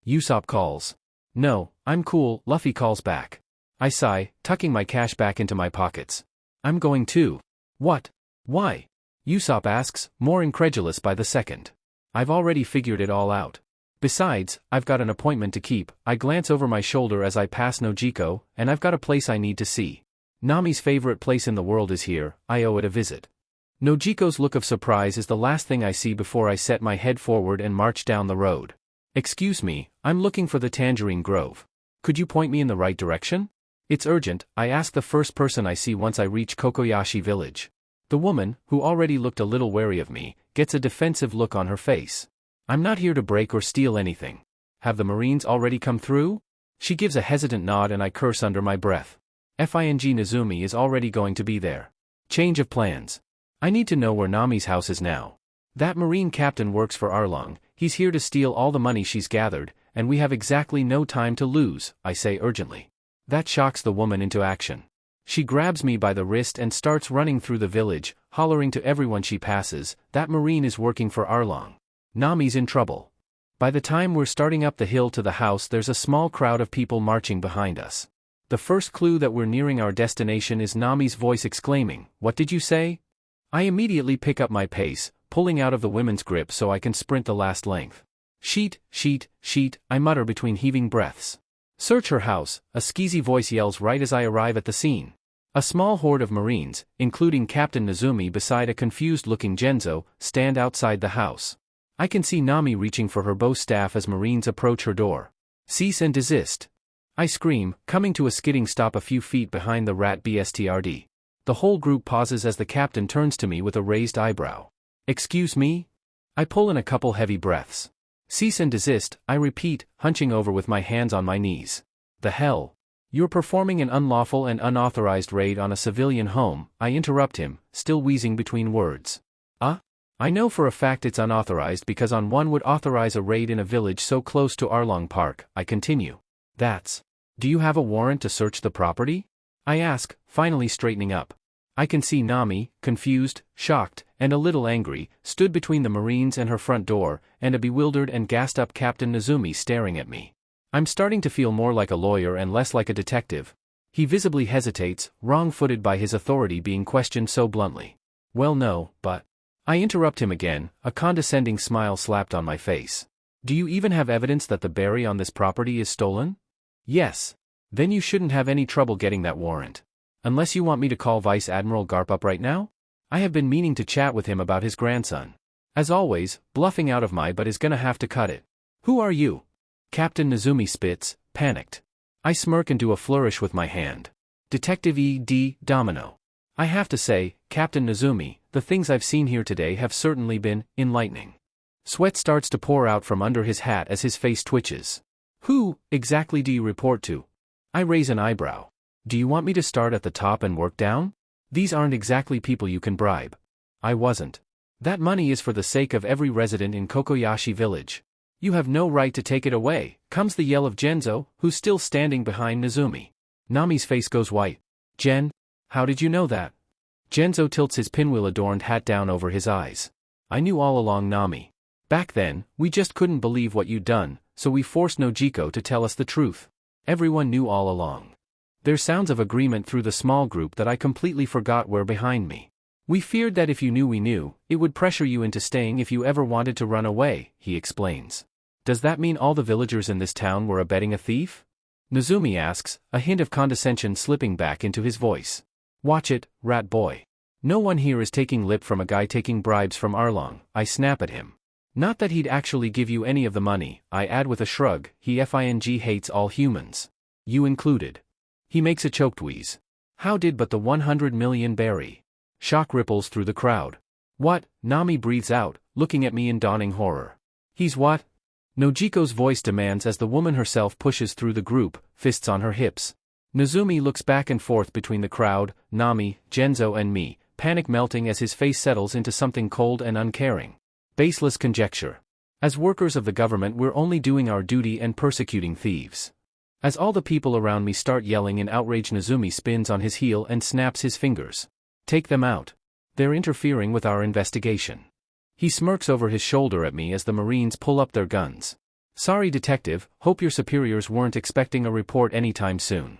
Usopp calls. No, I'm cool, Luffy calls back. I sigh, tucking my cash back into my pockets. I'm going too. What? Why? Usopp asks, more incredulous by the second. I've already figured it all out. Besides, I've got an appointment to keep. I glance over my shoulder as I pass Nojiko, and I've got a place I need to see. Nami's favorite place in the world is here, I owe it a visit. Nojiko's look of surprise is the last thing I see before I set my head forward and march down the road. Excuse me, I'm looking for the Tangerine Grove. Could you point me in the right direction? It's urgent, I ask the first person I see once I reach Kokoyashi village. The woman, who already looked a little wary of me, gets a defensive look on her face. I'm not here to break or steal anything. Have the Marines already come through? She gives a hesitant nod and I curse under my breath. FING Nezumi is already going to be there. Change of plans. I need to know where Nami's house is now. That Marine captain works for Arlong, he's here to steal all the money she's gathered, and we have exactly no time to lose, I say urgently. That shocks the woman into action. She grabs me by the wrist and starts running through the village, hollering to everyone she passes, that Marine is working for Arlong. Nami's in trouble. By the time we're starting up the hill to the house there's a small crowd of people marching behind us. The first clue that we're nearing our destination is Nami's voice exclaiming, "What did you say?" I immediately pick up my pace, pulling out of the women's grip so I can sprint the last length. Sheet, I mutter between heaving breaths. Search her house, a skeezy voice yells right as I arrive at the scene. A small horde of Marines, including Captain Nezumi beside a confused-looking Genzo, stand outside the house. I can see Nami reaching for her bow staff as Marines approach her door. Cease and desist. I scream, coming to a skidding stop a few feet behind the rat BSTRD. The whole group pauses as the captain turns to me with a raised eyebrow. Excuse me? I pull in a couple heavy breaths. Cease and desist, I repeat, hunching over with my hands on my knees. The hell? You're performing an unlawful and unauthorized raid on a civilian home, I interrupt him, still wheezing between words. I know for a fact it's unauthorized because on one would authorize a raid in a village so close to Arlong Park, I continue. Do you have a warrant to search the property? I ask, finally straightening up. I can see Nami, confused, shocked, and a little angry, stood between the Marines and her front door, and a bewildered and gassed-up Captain Nezumi staring at me. I'm starting to feel more like a lawyer and less like a detective. He visibly hesitates, wrong-footed by his authority being questioned so bluntly. Well no, but... I interrupt him again, a condescending smile slapped on my face. Do you even have evidence that the berry on this property is stolen? Yes. Then you shouldn't have any trouble getting that warrant. Unless you want me to call Vice Admiral Garp up right now? I have been meaning to chat with him about his grandson. As always, bluffing out of my butt is gonna have to cut it. Who are you? Captain Nezumi spits, panicked. I smirk and do a flourish with my hand. Detective E.D. Domino. I have to say, Captain Nezumi, the things I've seen here today have certainly been enlightening. Sweat starts to pour out from under his hat as his face twitches. Who, exactly do you report to? I raise an eyebrow. Do you want me to start at the top and work down? These aren't exactly people you can bribe. I wasn't. That money is for the sake of every resident in Kokoyashi village. You have no right to take it away, comes the yell of Genzo, who's still standing behind Nezumi. Nami's face goes white. Gen? How did you know that? Genzo tilts his pinwheel-adorned hat down over his eyes. I knew all along, Nami. Back then, we just couldn't believe what you'd done, so we forced Nojiko to tell us the truth. Everyone knew all along. There's sounds of agreement through the small group that I completely forgot were behind me. We feared that if you knew we knew, it would pressure you into staying if you ever wanted to run away, he explains. Does that mean all the villagers in this town were abetting a thief? Nezumi asks, a hint of condescension slipping back into his voice. Watch it, rat boy. No one here is taking lip from a guy taking bribes from Arlong, I snap at him. Not that he'd actually give you any of the money, I add with a shrug, he hates all humans. You included. He makes a choked wheeze. How did but the 100 million berry? Shock ripples through the crowd. What? Nami breathes out, looking at me in dawning horror. He's what? Nojiko's voice demands as the woman herself pushes through the group, fists on her hips. Nezumi looks back and forth between the crowd, Nami, Genzo and me, panic melting as his face settles into something cold and uncaring. Baseless conjecture. As workers of the government we're only doing our duty and persecuting thieves. As all the people around me start yelling in outrage, Nezumi spins on his heel and snaps his fingers. Take them out. They're interfering with our investigation. He smirks over his shoulder at me as the Marines pull up their guns. Sorry detective, hope your superiors weren't expecting a report anytime soon.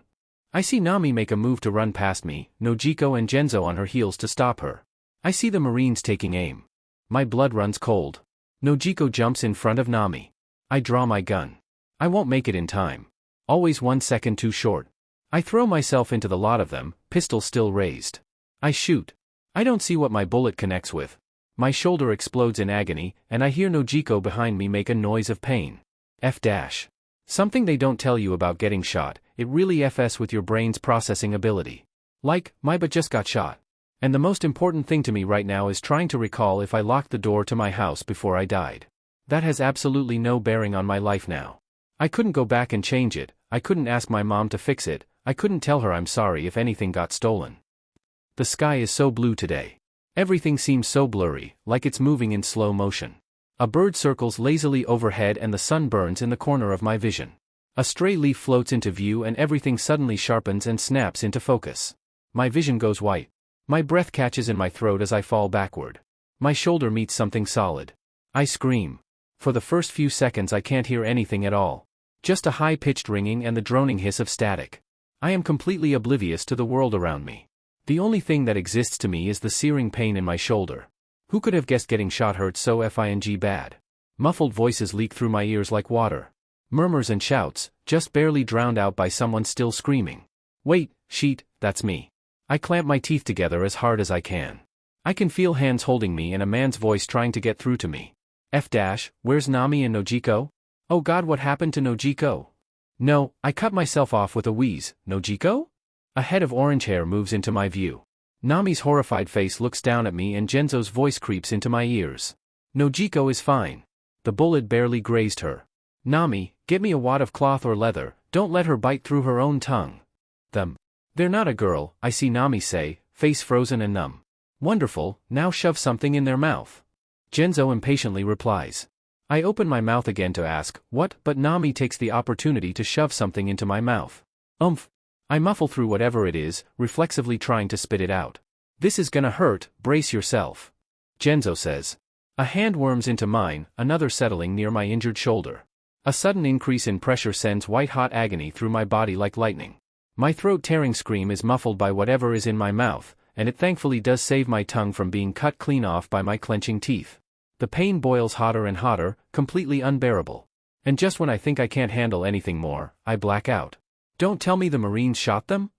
I see Nami make a move to run past me, Nojiko and Genzo on her heels to stop her. I see the Marines taking aim. My blood runs cold. Nojiko jumps in front of Nami. I draw my gun. I won't make it in time. Always 1 second too short. I throw myself into the lot of them, pistol still raised. I shoot. I don't see what my bullet connects with. My shoulder explodes in agony, and I hear Nojiko behind me make a noise of pain. F-. Something they don't tell you about getting shot, it really F's with your brain's processing ability. Like, my butt just got shot. And the most important thing to me right now is trying to recall if I locked the door to my house before I died. That has absolutely no bearing on my life now. I couldn't go back and change it, I couldn't ask my mom to fix it, I couldn't tell her I'm sorry if anything got stolen. The sky is so blue today. Everything seems so blurry, like it's moving in slow motion. A bird circles lazily overhead and the sun burns in the corner of my vision. A stray leaf floats into view and everything suddenly sharpens and snaps into focus. My vision goes white. My breath catches in my throat as I fall backward. My shoulder meets something solid. I scream. For the first few seconds I can't hear anything at all. Just a high-pitched ringing and the droning hiss of static. I am completely oblivious to the world around me. The only thing that exists to me is the searing pain in my shoulder. Who could have guessed getting shot hurts so bad? Muffled voices leak through my ears like water. Murmurs and shouts, just barely drowned out by someone still screaming. Wait, sheet, that's me. I clamp my teeth together as hard as I can. I can feel hands holding me and a man's voice trying to get through to me. F-, where's Nami and Nojiko? Oh God, what happened to Nojiko? No, I cut myself off with a wheeze. Nojiko? A head of orange hair moves into my view. Nami's horrified face looks down at me and Genzo's voice creeps into my ears. Nojiko is fine. The bullet barely grazed her. Nami, get me a wad of cloth or leather, don't let her bite through her own tongue. They're not a girl, I see Nami say, face frozen and numb. Wonderful, now shove something in their mouth. Genzo impatiently replies. I open my mouth again to ask, what, but Nami takes the opportunity to shove something into my mouth. Oomph. I muffle through whatever it is, reflexively trying to spit it out. This is gonna hurt, brace yourself. Genzo says. A hand worms into mine, another settling near my injured shoulder. A sudden increase in pressure sends white-hot agony through my body like lightning. My throat-tearing scream is muffled by whatever is in my mouth, and it thankfully does save my tongue from being cut clean off by my clenching teeth. The pain boils hotter and hotter, completely unbearable. And just when I think I can't handle anything more, I black out. Don't tell me the Marines shot them?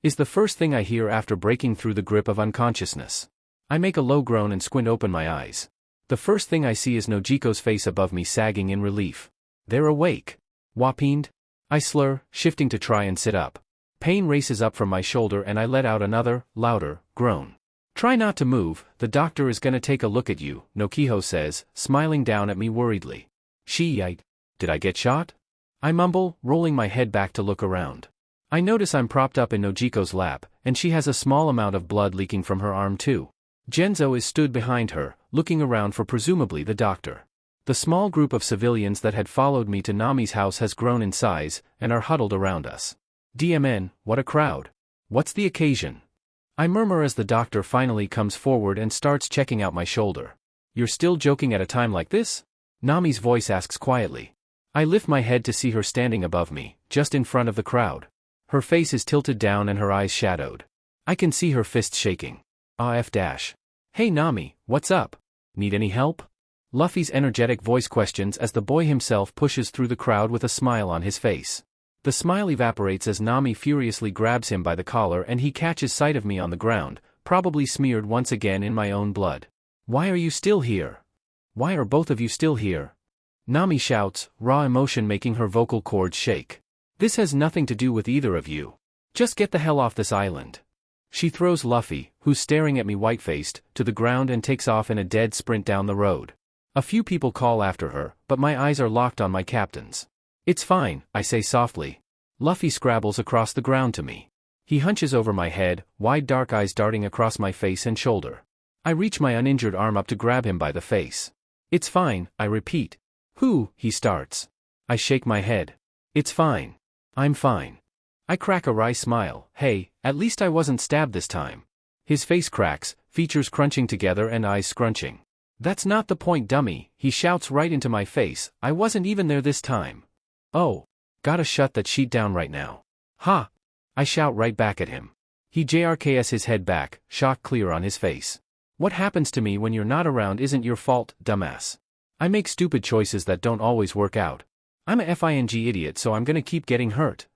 Is the first thing I hear after breaking through the grip of unconsciousness. I make a low groan and squint open my eyes. The first thing I see is Nojiko's face above me sagging in relief. They're awake. Whopped? I slur, shifting to try and sit up. Pain races up from my shoulder and I let out another, louder, groan. Try not to move, the doctor is gonna take a look at you, Nokiho says, smiling down at me worriedly. Did I get shot? I mumble, rolling my head back to look around. I notice I'm propped up in Nojiko's lap, and she has a small amount of blood leaking from her arm too. Genzo is stood behind her, looking around for presumably the doctor. The small group of civilians that had followed me to Nami's house has grown in size, and are huddled around us. DMN, what a crowd. What's the occasion? I murmur as the doctor finally comes forward and starts checking out my shoulder. You're still joking at a time like this? Nami's voice asks quietly. I lift my head to see her standing above me, just in front of the crowd. Her face is tilted down and her eyes shadowed. I can see her fists shaking. Hey Nami, what's up? Need any help? Luffy's energetic voice questions as the boy himself pushes through the crowd with a smile on his face. The smile evaporates as Nami furiously grabs him by the collar and he catches sight of me on the ground, probably smeared once again in my own blood. Why are you still here? Why are both of you still here? Nami shouts, raw emotion making her vocal cords shake. This has nothing to do with either of you. Just get the hell off this island. She throws Luffy, who's staring at me white-faced, to the ground and takes off in a dead sprint down the road. A few people call after her, but my eyes are locked on my captains. It's fine, I say softly. Luffy scrabbles across the ground to me. He hunches over my head, wide dark eyes darting across my face and shoulder. I reach my uninjured arm up to grab him by the face. It's fine, I repeat. Who? He starts. I shake my head. It's fine. I'm fine. I crack a wry smile. Hey, at least I wasn't stabbed this time. His face cracks, features crunching together and eyes scrunching. That's not the point, dummy, he shouts right into my face. I wasn't even there this time. Oh. Gotta shut that sheet down right now. Ha! I shout right back at him. He JRKs his head back, shock clear on his face. What happens to me when you're not around isn't your fault, dumbass. I make stupid choices that don't always work out. I'm a FING idiot, so I'm gonna keep getting hurt.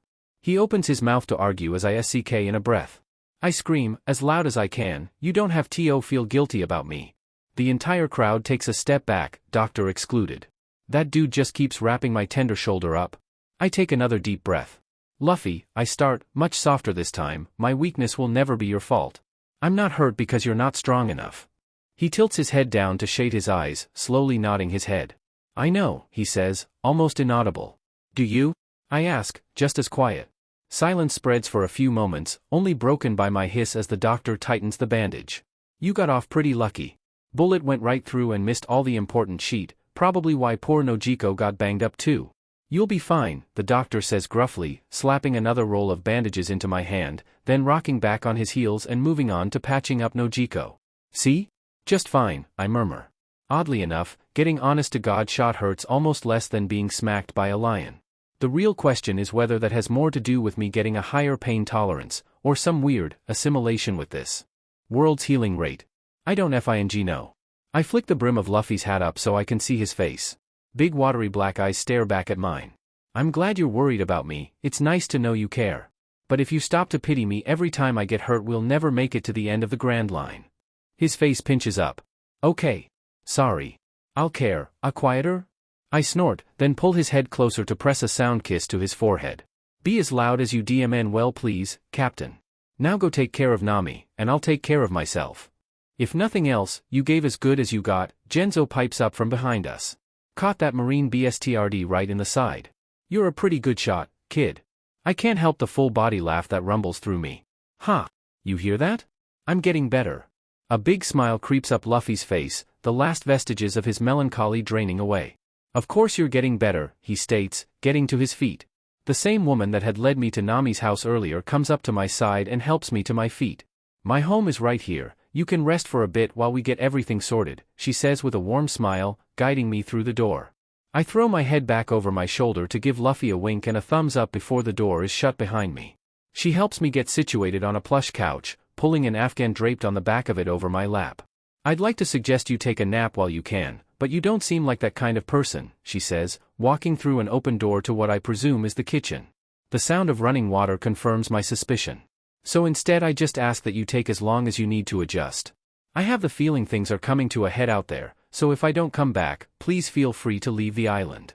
He opens his mouth to argue as I SCK in a breath. I scream, as loud as I can, you don't have to feel guilty about me. The entire crowd takes a step back, doctor excluded. That dude just keeps wrapping my tender shoulder up. I take another deep breath. Luffy, I start, much softer this time, my weakness will never be your fault. I'm not hurt because you're not strong enough. He tilts his head down to shade his eyes, slowly nodding his head. I know, he says, almost inaudible. Do you? I ask, just as quiet. Silence spreads for a few moments, only broken by my hiss as the doctor tightens the bandage. You got off pretty lucky. Bullet went right through and missed all the important sheet, probably why poor Nojiko got banged up too. You'll be fine, the doctor says gruffly, slapping another roll of bandages into my hand, then rocking back on his heels and moving on to patching up Nojiko. See? Just fine, I murmur. Oddly enough, getting honest-to-God shot hurts almost less than being smacked by a lion. The real question is whether that has more to do with me getting a higher pain tolerance, or some weird assimilation with this world's healing rate. I don't FING know. I flick the brim of Luffy's hat up so I can see his face. Big watery black eyes stare back at mine. I'm glad you're worried about me, it's nice to know you care. But if you stop to pity me every time I get hurt, we'll never make it to the end of the Grand Line. His face pinches up. Okay. Sorry. I'll care. A quieter? I snort, then pull his head closer to press a sound kiss to his forehead. Be as loud as you DMN well please, Captain. Now go take care of Nami, and I'll take care of myself. If nothing else, you gave as good as you got, Genzo pipes up from behind us. Caught that Marine BSTRD right in the side. You're a pretty good shot, kid. I can't help the full body laugh that rumbles through me. Ha! You hear that? I'm getting better. A big smile creeps up Luffy's face, the last vestiges of his melancholy draining away. Of course you're getting better, he states, getting to his feet. The same woman that had led me to Nami's house earlier comes up to my side and helps me to my feet. My home is right here, you can rest for a bit while we get everything sorted, she says with a warm smile, guiding me through the door. I throw my head back over my shoulder to give Luffy a wink and a thumbs up before the door is shut behind me. She helps me get situated on a plush couch, pulling an Afghan draped on the back of it over my lap. I'd like to suggest you take a nap while you can, but you don't seem like that kind of person, she says, walking through an open door to what I presume is the kitchen. The sound of running water confirms my suspicion. So instead I just ask that you take as long as you need to adjust. I have the feeling things are coming to a head out there, so if I don't come back, please feel free to leave the island.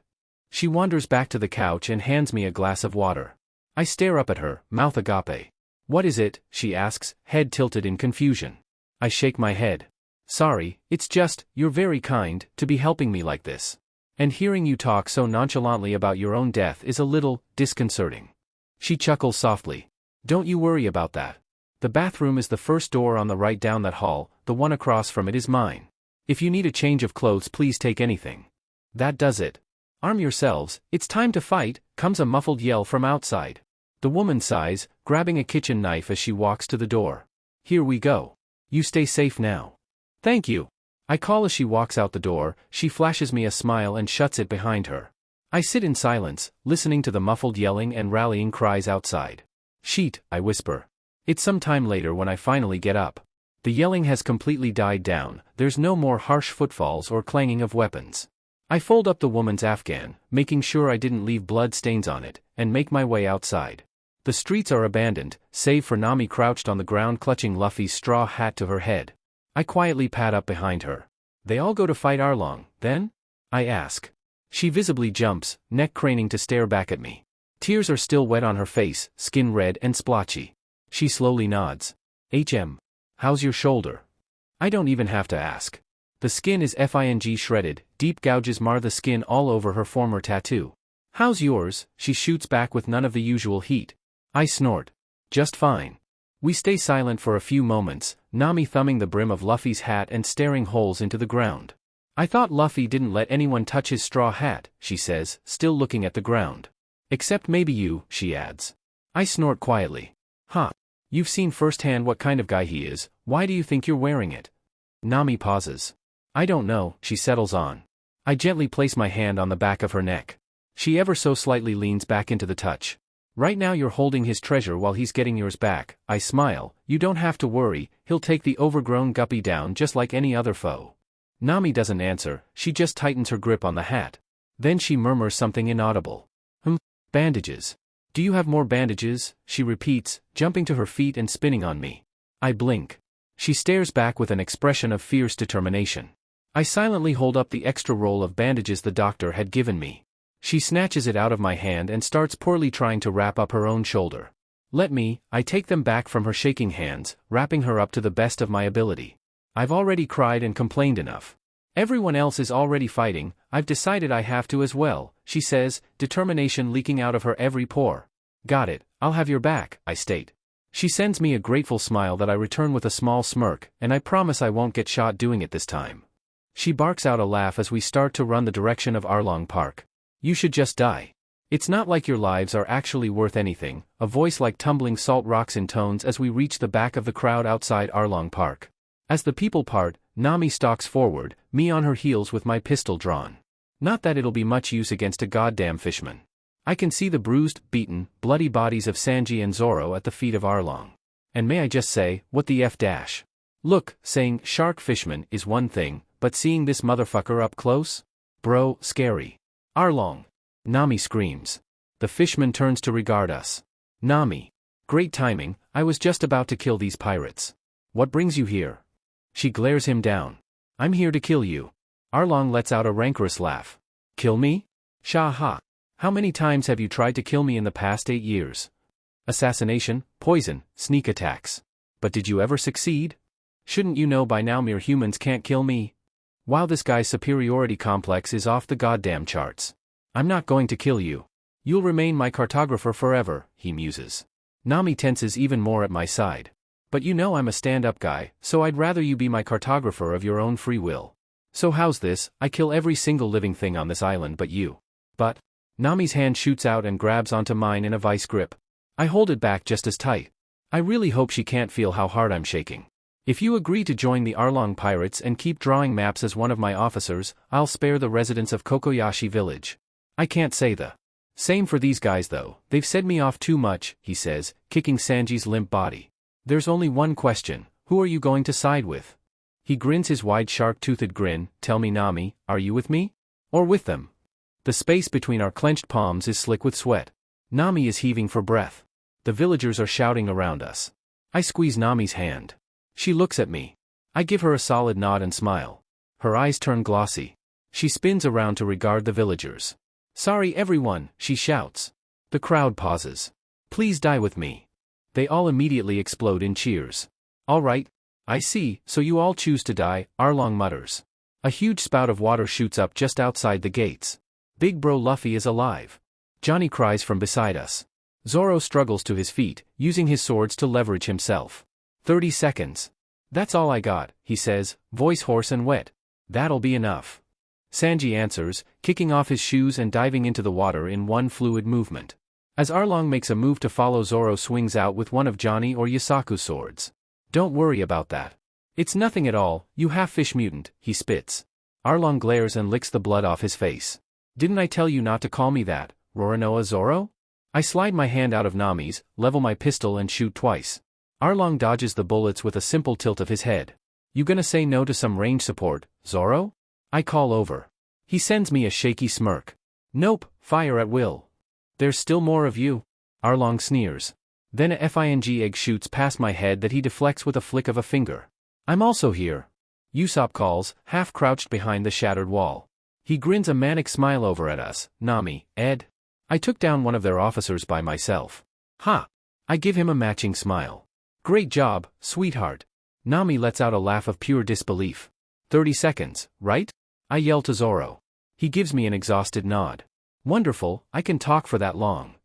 She wanders back to the couch and hands me a glass of water. I stare up at her, mouth agape. What is it? She asks, head tilted in confusion. I shake my head. Sorry, it's just, you're very kind, to be helping me like this. And hearing you talk so nonchalantly about your own death is a little disconcerting. She chuckles softly. Don't you worry about that. The bathroom is the first door on the right down that hall, the one across from it is mine. If you need a change of clothes, please take anything. That does it. Arm yourselves, it's time to fight, comes a muffled yell from outside. The woman sighs, grabbing a kitchen knife as she walks to the door. Here we go. You stay safe now. Thank you. I call as she walks out the door. She flashes me a smile and shuts it behind her. I sit in silence, listening to the muffled yelling and rallying cries outside. Sheet, I whisper. It's some time later when I finally get up. The yelling has completely died down, there's no more harsh footfalls or clanging of weapons. I fold up the woman's Afghan, making sure I didn't leave blood stains on it, and make my way outside. The streets are abandoned, save for Nami crouched on the ground clutching Luffy's straw hat to her head. I quietly pad up behind her. They all go to fight Arlong, then? I ask. She visibly jumps, neck craning to stare back at me. Tears are still wet on her face, skin red and splotchy. She slowly nods. How's your shoulder? I don't even have to ask. The skin is FING shredded, deep gouges mar the skin all over her former tattoo. How's yours? She shoots back with none of the usual heat. I snort. Just fine. We stay silent for a few moments, Nami thumbing the brim of Luffy's hat and staring holes into the ground. I thought Luffy didn't let anyone touch his straw hat, she says, still looking at the ground. Except maybe you, she adds. I snort quietly. Huh. You've seen firsthand what kind of guy he is, why do you think you're wearing it? Nami pauses. I don't know, she settles on. I gently place my hand on the back of her neck. She ever so slightly leans back into the touch. Right now you're holding his treasure while he's getting yours back. I smile. You don't have to worry, he'll take the overgrown guppy down just like any other foe. Nami doesn't answer, she just tightens her grip on the hat. Then she murmurs something inaudible. Bandages. Do you have more bandages? She repeats, jumping to her feet and spinning on me. I blink. She stares back with an expression of fierce determination. I silently hold up the extra roll of bandages the doctor had given me. She snatches it out of my hand and starts poorly trying to wrap up her own shoulder. Let me, I take them back from her shaking hands, wrapping her up to the best of my ability. I've already cried and complained enough. Everyone else is already fighting, I've decided I have to as well, she says, determination leaking out of her every pore. Got it, I'll have your back, I state. She sends me a grateful smile that I return with a small smirk, and I promise I won't get shot doing it this time. She barks out a laugh as we start to run the direction of Arlong Park. You should just die. It's not like your lives are actually worth anything, a voice like tumbling salt rocks intones as we reach the back of the crowd outside Arlong Park. As the people part, Nami stalks forward, me on her heels with my pistol drawn. Not that it'll be much use against a goddamn fishman. I can see the bruised, beaten, bloody bodies of Sanji and Zoro at the feet of Arlong. And may I just say, what the F dash? Look, saying shark fishman is one thing, but seeing this motherfucker up close? Bro, scary. Arlong. Nami screams. The fishman turns to regard us. Nami. Great timing, I was just about to kill these pirates. What brings you here? She glares him down. I'm here to kill you. Arlong lets out a rancorous laugh. Kill me? Sha ha. How many times have you tried to kill me in the past 8 years? Assassination, poison, sneak attacks. But did you ever succeed? Shouldn't you know by now mere humans can't kill me? Wow, this guy's superiority complex is off the goddamn charts. I'm not going to kill you. You'll remain my cartographer forever, he muses. Nami tenses even more at my side. But you know I'm a stand-up guy, so I'd rather you be my cartographer of your own free will. So how's this? I kill every single living thing on this island but you. But Nami's hand shoots out and grabs onto mine in a vice grip. I hold it back just as tight. I really hope she can't feel how hard I'm shaking. If you agree to join the Arlong pirates and keep drawing maps as one of my officers, I'll spare the residents of Kokoyashi village. I can't say the same for these guys though, they've said me off too much, he says, kicking Sanji's limp body. There's only one question, who are you going to side with? He grins his wide shark-toothed grin, tell me Nami, are you with me? Or with them? The space between our clenched palms is slick with sweat. Nami is heaving for breath. The villagers are shouting around us. I squeeze Nami's hand. She looks at me. I give her a solid nod and smile. Her eyes turn glossy. She spins around to regard the villagers. Sorry everyone, she shouts. The crowd pauses. Please die with me. They all immediately explode in cheers. All right. I see, so you all choose to die, Arlong mutters. A huge spout of water shoots up just outside the gates. Big bro Luffy is alive. Johnny cries from beside us. Zoro struggles to his feet, using his swords to leverage himself. 30 seconds. That's all I got, he says, voice hoarse and wet. That'll be enough. Sanji answers, kicking off his shoes and diving into the water in one fluid movement. As Arlong makes a move to follow, Zoro swings out with one of Johnny or Yasaku's swords. Don't worry about that. It's nothing at all, you half-fish mutant, he spits. Arlong glares and licks the blood off his face. Didn't I tell you not to call me that, Roronoa Zoro? I slide my hand out of Nami's, level my pistol and shoot twice. Arlong dodges the bullets with a simple tilt of his head. You gonna say no to some range support, Zoro? I call over. He sends me a shaky smirk. Nope, fire at will. There's still more of you. Arlong sneers. Then a FING egg shoots past my head that he deflects with a flick of a finger. I'm also here. Usopp calls, half crouched behind the shattered wall. He grins a manic smile over at us. Nami, Ed. I took down one of their officers by myself. Ha! I give him a matching smile. Great job, sweetheart. Nami lets out a laugh of pure disbelief. 30 seconds, right? I yell to Zoro. He gives me an exhausted nod. Wonderful, I can talk for that long.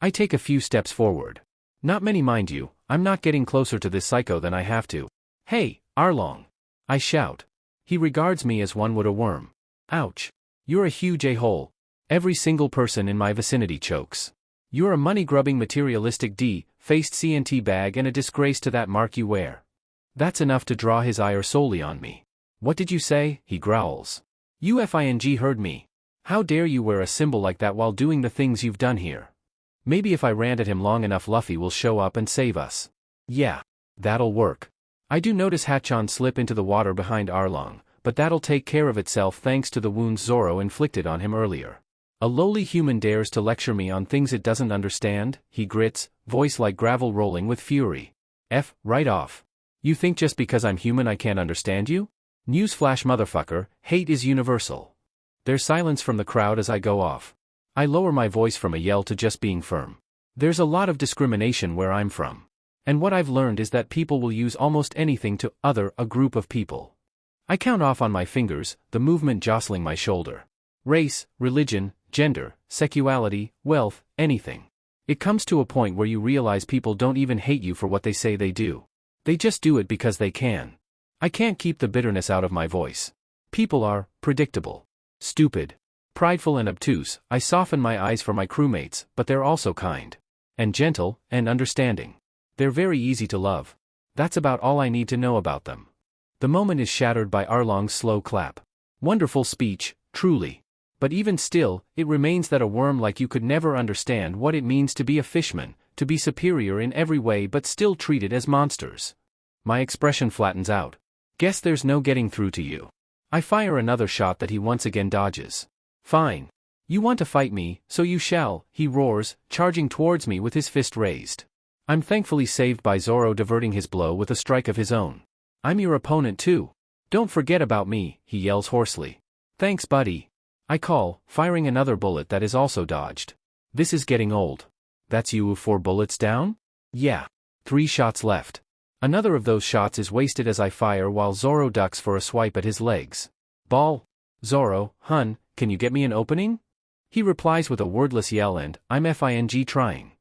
I take a few steps forward. Not many, mind you, I'm not getting closer to this psycho than I have to. Hey, Arlong. I shout. He regards me as one would a worm. Ouch. You're a huge a-hole. Every single person in my vicinity chokes. You're a money-grubbing materialistic D-faced CNT bag and a disgrace to that mark you wear. That's enough to draw his ire solely on me. What did you say? He growls. You FING heard me. How dare you wear a symbol like that while doing the things you've done here? Maybe if I rant at him long enough Luffy will show up and save us. Yeah. That'll work. I do notice Hachon slip into the water behind Arlong, but that'll take care of itself thanks to the wounds Zoro inflicted on him earlier. A lowly human dares to lecture me on things it doesn't understand, he grits, voice like gravel rolling with fury. Right off. You think just because I'm human I can't understand you? Newsflash motherfucker, hate is universal. There's silence from the crowd as I go off. I lower my voice from a yell to just being firm. There's a lot of discrimination where I'm from. And what I've learned is that people will use almost anything to other a group of people. I count off on my fingers, the movement jostling my shoulder. Race, religion, gender, sexuality, wealth, anything. It comes to a point where you realize people don't even hate you for what they say they do. They just do it because they can. I can't keep the bitterness out of my voice. People are predictable, stupid, prideful and obtuse. I soften my eyes for my crewmates, but they're also kind. And gentle, and understanding. They're very easy to love. That's about all I need to know about them. The moment is shattered by Arlong's slow clap. Wonderful speech, truly. But even still, it remains that a worm like you could never understand what it means to be a fishman, to be superior in every way but still treated as monsters. My expression flattens out. Guess there's no getting through to you. I fire another shot that he once again dodges. Fine. You want to fight me, so you shall, he roars, charging towards me with his fist raised. I'm thankfully saved by Zoro diverting his blow with a strike of his own. I'm your opponent too. Don't forget about me, he yells hoarsely. Thanks buddy. I call, firing another bullet that is also dodged. This is getting old. That's you 4 bullets down? Yeah. 3 shots left. Another of those shots is wasted as I fire while Zoro ducks for a swipe at his legs. Ball. Zoro, hun, can you get me an opening? He replies with a wordless yell and, I'm FING trying.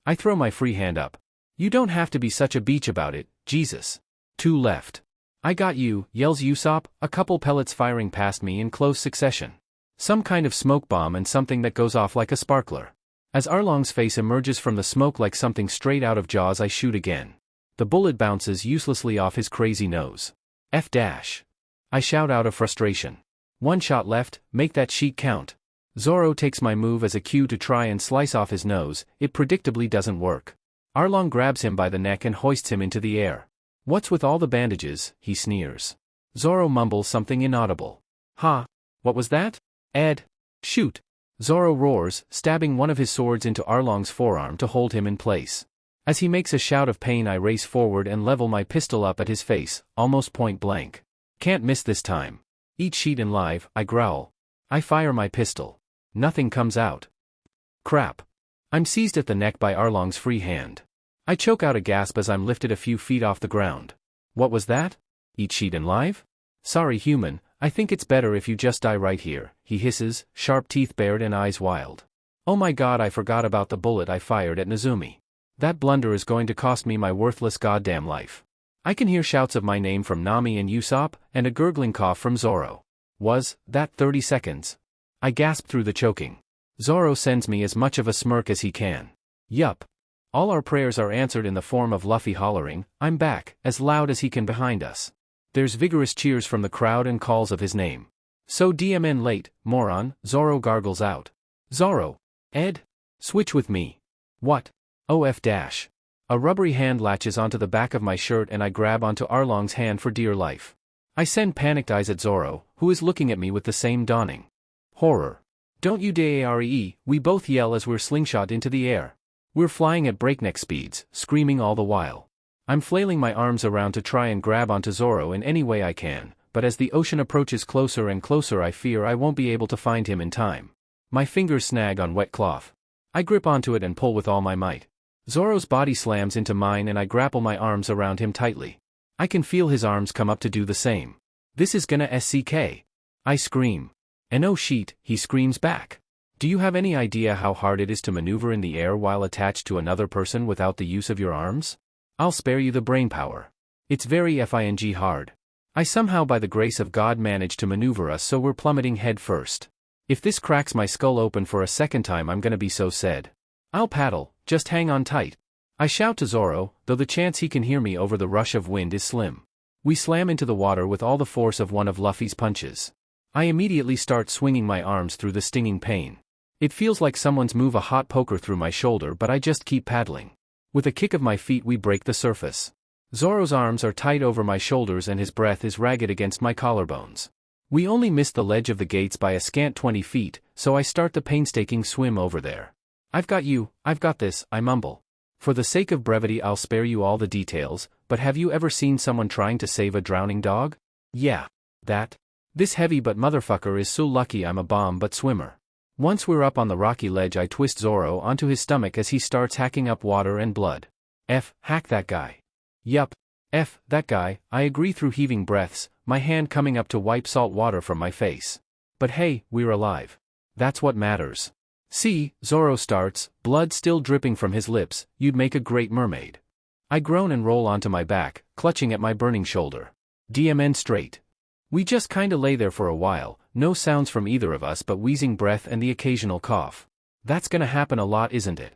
I throw my free hand up. You don't have to be such a beach about it, Jesus. 2 left. I got you, yells Usopp, a couple pellets firing past me in close succession. Some kind of smoke bomb and something that goes off like a sparkler. As Arlong's face emerges from the smoke like something straight out of Jaws I shoot again. The bullet bounces uselessly off his crazy nose. F dash. I shout out of frustration. One shot left, make that sheet count. Zoro takes my move as a cue to try and slice off his nose. It predictably doesn't work. Arlong grabs him by the neck and hoists him into the air. What's with all the bandages, he sneers. Zoro mumbles something inaudible. Ha! What was that? Ed. Shoot! Zoro roars, stabbing one of his swords into Arlong's forearm to hold him in place. As he makes a shout of pain, I race forward and level my pistol up at his face, almost point blank. Can't miss this time. Eat sheet and live, I growl. I fire my pistol. Nothing comes out. Crap. I'm seized at the neck by Arlong's free hand. I choke out a gasp as I'm lifted a few feet off the ground. What was that? Eat sheet and live? Sorry human, I think it's better if you just die right here, he hisses, sharp teeth bared and eyes wild. Oh my god, I forgot about the bullet I fired at Nezumi. That blunder is going to cost me my worthless goddamn life. I can hear shouts of my name from Nami and Usopp, and a gurgling cough from Zoro. Was that 30 seconds? I gasp through the choking. Zoro sends me as much of a smirk as he can. Yup. All our prayers are answered in the form of Luffy hollering, "I'm back," as loud as he can behind us. There's vigorous cheers from the crowd and calls of his name. So DMN late, moron, Zoro gargles out. Zoro. Ed? Switch with me. What? Oh F dash. A rubbery hand latches onto the back of my shirt and I grab onto Arlong's hand for dear life. I send panicked eyes at Zoro, who is looking at me with the same dawning horror. Don't you dare, we both yell as we're slingshot into the air. We're flying at breakneck speeds, screaming all the while. I'm flailing my arms around to try and grab onto Zoro in any way I can, but as the ocean approaches closer and closer I fear I won't be able to find him in time. My fingers snag on wet cloth. I grip onto it and pull with all my might. Zoro's body slams into mine and I grapple my arms around him tightly. I can feel his arms come up to do the same. This is gonna SCK. I scream. And oh shit, he screams back. Do you have any idea how hard it is to maneuver in the air while attached to another person without the use of your arms? I'll spare you the brainpower. It's very FING hard. I somehow by the grace of God managed to maneuver us so we're plummeting head first. If this cracks my skull open for a second time I'm gonna be so sad. I'll paddle, just hang on tight. I shout to Zoro, though the chance he can hear me over the rush of wind is slim. We slam into the water with all the force of one of Luffy's punches. I immediately start swinging my arms through the stinging pain. It feels like someone's moved a hot poker through my shoulder but I just keep paddling. With a kick of my feet we break the surface. Zoro's arms are tight over my shoulders and his breath is ragged against my collarbones. We only missed the ledge of the gates by a scant 20 feet, so I start the painstaking swim over there. I've got you, I've got this, I mumble. For the sake of brevity I'll spare you all the details, but have you ever seen someone trying to save a drowning dog? Yeah. That. This heavy but motherfucker is so lucky I'm a bomb but swimmer. Once we're up on the rocky ledge I twist Zoro onto his stomach as he starts hacking up water and blood. Hack that guy. Yup. That guy, I agree through heaving breaths, my hand coming up to wipe salt water from my face. But hey, we're alive. That's what matters. See, Zoro starts, blood still dripping from his lips, you'd make a great mermaid. I groan and roll onto my back, clutching at my burning shoulder. DMN straight. We just kinda lay there for a while, no sounds from either of us but wheezing breath and the occasional cough. That's gonna happen a lot, isn't it?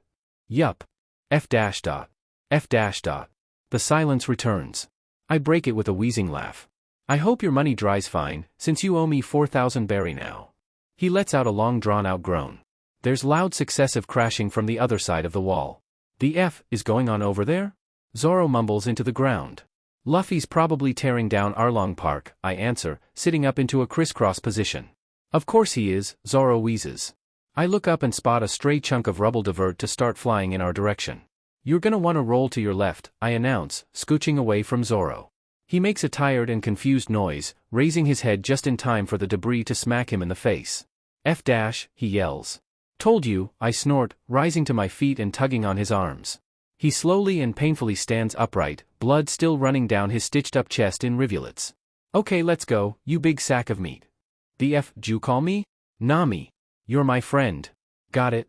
Yup. F dash dot. The silence returns. I break it with a wheezing laugh. I hope your money dries fine, since you owe me 4,000 berry now. He lets out a long drawn-out groan. There's loud successive crashing from the other side of the wall. The F is going on over there? Zoro mumbles into the ground. Luffy's probably tearing down Arlong Park, I answer, sitting up into a crisscross position. Of course he is, Zoro wheezes. I look up and spot a stray chunk of rubble divert to start flying in our direction. You're gonna wanna roll to your left, I announce, scooching away from Zoro. He makes a tired and confused noise, raising his head just in time for the debris to smack him in the face. F dash, he yells. Told you, I snort, rising to my feet and tugging on his arms. He slowly and painfully stands upright, blood still running down his stitched-up chest in rivulets. Okay, let's go, you big sack of meat. The F, d'you call me? Nami. You're my friend. Got it?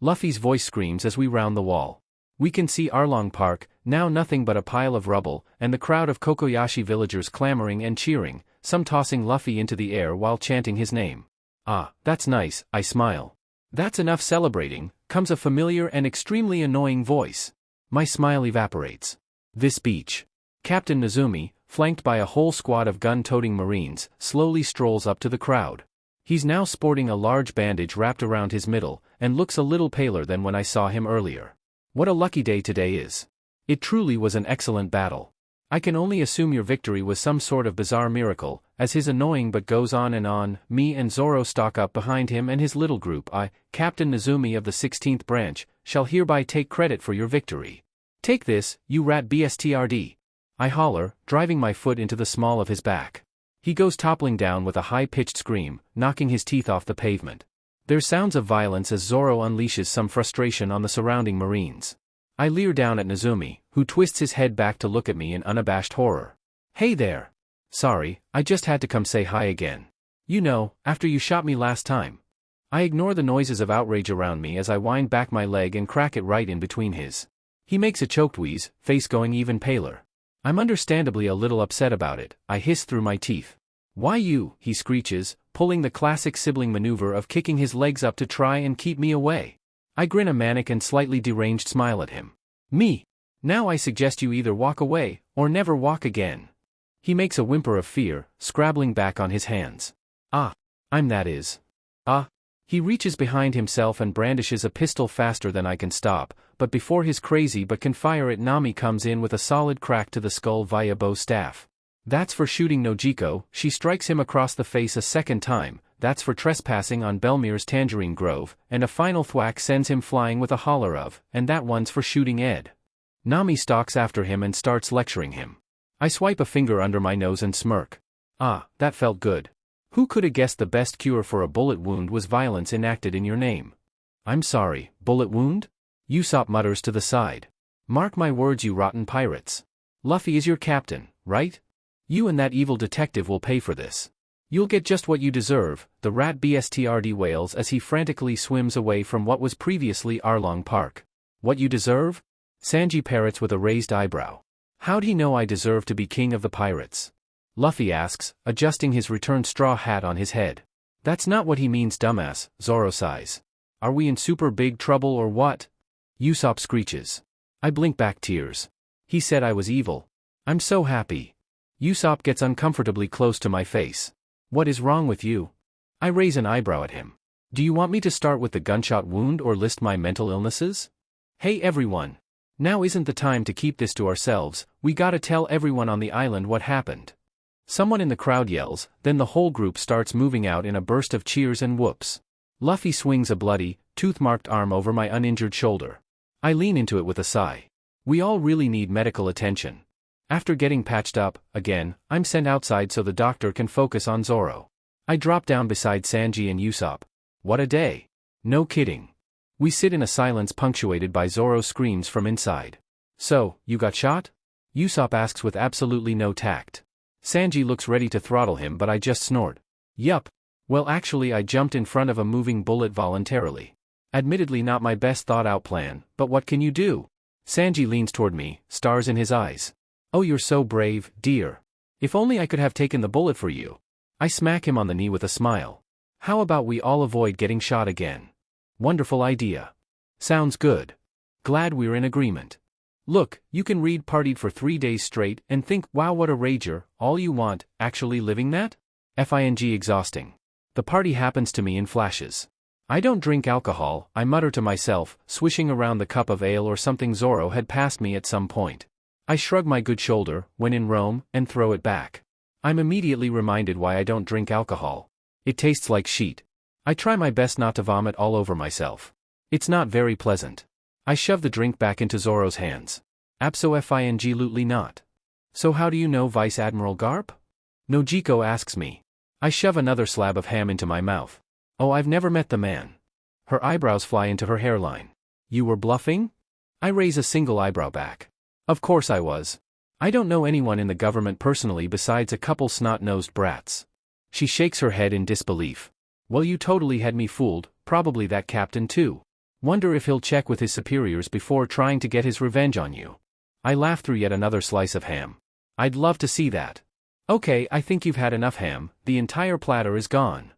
Luffy's voice screams as we round the wall. We can see Arlong Park, now nothing but a pile of rubble, and the crowd of Kokoyashi villagers clamoring and cheering, some tossing Luffy into the air while chanting his name. Ah, that's nice, I smile. That's enough celebrating, comes a familiar and extremely annoying voice. My smile evaporates. This beach. Captain Nezumi, flanked by a whole squad of gun-toting Marines, slowly strolls up to the crowd. He's now sporting a large bandage wrapped around his middle, and looks a little paler than when I saw him earlier. What a lucky day today is. It truly was an excellent battle. I can only assume your victory was some sort of bizarre miracle, as his annoying but goes on and on. Me and Zoro stalk up behind him and his little group. I, Captain Nezumi of the 16th branch, shall hereby take credit for your victory. Take this, you rat bstrd. I holler, driving my foot into the small of his back. He goes toppling down with a high-pitched scream, knocking his teeth off the pavement. There's sounds of violence as Zoro unleashes some frustration on the surrounding Marines. I leer down at Nezumi, who twists his head back to look at me in unabashed horror. Hey there. Sorry, I just had to come say hi again. You know, after you shot me last time. I ignore the noises of outrage around me as I wind back my leg and crack it right in between his. He makes a choked wheeze, face going even paler. I'm understandably a little upset about it. I hiss through my teeth. Why you, he screeches, pulling the classic sibling maneuver of kicking his legs up to try and keep me away. I grin a manic and slightly deranged smile at him. Me. Now I suggest you either walk away, or never walk again. He makes a whimper of fear, scrabbling back on his hands. Ah. I'm that is. Ah. He reaches behind himself and brandishes a pistol faster than I can stop, but before his crazy but can fire it, Nami comes in with a solid crack to the skull via bow staff. That's for shooting Nojiko. She strikes him across the face a second time. That's for trespassing on Belmir's Tangerine Grove, and a final thwack sends him flying with a holler of, and that one's for shooting Ed. Nami stalks after him and starts lecturing him. I swipe a finger under my nose and smirk. Ah, that felt good. Who could have guessed the best cure for a bullet wound was violence enacted in your name? I'm sorry, bullet wound? Usopp mutters to the side. Mark my words, you rotten pirates. Luffy is your captain, right? You and that evil detective will pay for this. You'll get just what you deserve, the rat bstrd wails as he frantically swims away from what was previously Arlong Park. What you deserve? Sanji parrots with a raised eyebrow. How'd he know I deserve to be king of the pirates? Luffy asks, adjusting his returned straw hat on his head. That's not what he means, dumbass, Zoro sighs. Are we in super big trouble or what? Usopp screeches. I blink back tears. He said I was evil. I'm so happy. Usopp gets uncomfortably close to my face. What is wrong with you? I raise an eyebrow at him. Do you want me to start with the gunshot wound or list my mental illnesses? Hey everyone. Now isn't the time to keep this to ourselves, we gotta tell everyone on the island what happened. Someone in the crowd yells, then the whole group starts moving out in a burst of cheers and whoops. Luffy swings a bloody, tooth-marked arm over my uninjured shoulder. I lean into it with a sigh. We all really need medical attention. After getting patched up, again, I'm sent outside so the doctor can focus on Zoro. I drop down beside Sanji and Usopp. What a day. No kidding. We sit in a silence punctuated by Zoro's screams from inside. So, you got shot? Usopp asks with absolutely no tact. Sanji looks ready to throttle him, but I just snort. Yup. Well, actually I jumped in front of a moving bullet voluntarily. Admittedly not my best thought-out plan, but what can you do? Sanji leans toward me, stars in his eyes. Oh, you're so brave, dear. If only I could have taken the bullet for you. I smack him on the knee with a smile. How about we all avoid getting shot again? Wonderful idea. Sounds good. Glad we're in agreement. Look, you can read Partied for 3 days straight and think, wow, what a rager, all you want, actually living that? Fing exhausting. The party happens to me in flashes. I don't drink alcohol, I mutter to myself, swishing around the cup of ale or something Zoro had passed me at some point. I shrug my good shoulder, when in Rome, and throw it back. I'm immediately reminded why I don't drink alcohol. It tastes like sheet. I try my best not to vomit all over myself. It's not very pleasant. I shove the drink back into Zoro's hands. Abso-fingly not. So how do you know Vice Admiral Garp? Nojiko asks me. I shove another slab of ham into my mouth. Oh, I've never met the man. Her eyebrows fly into her hairline. You were bluffing? I raise a single eyebrow back. Of course I was. I don't know anyone in the government personally besides a couple snot-nosed brats. She shakes her head in disbelief. Well, you totally had me fooled, probably that captain too. Wonder if he'll check with his superiors before trying to get his revenge on you. I laugh through yet another slice of ham. I'd love to see that. Okay, I think you've had enough ham, the entire platter is gone.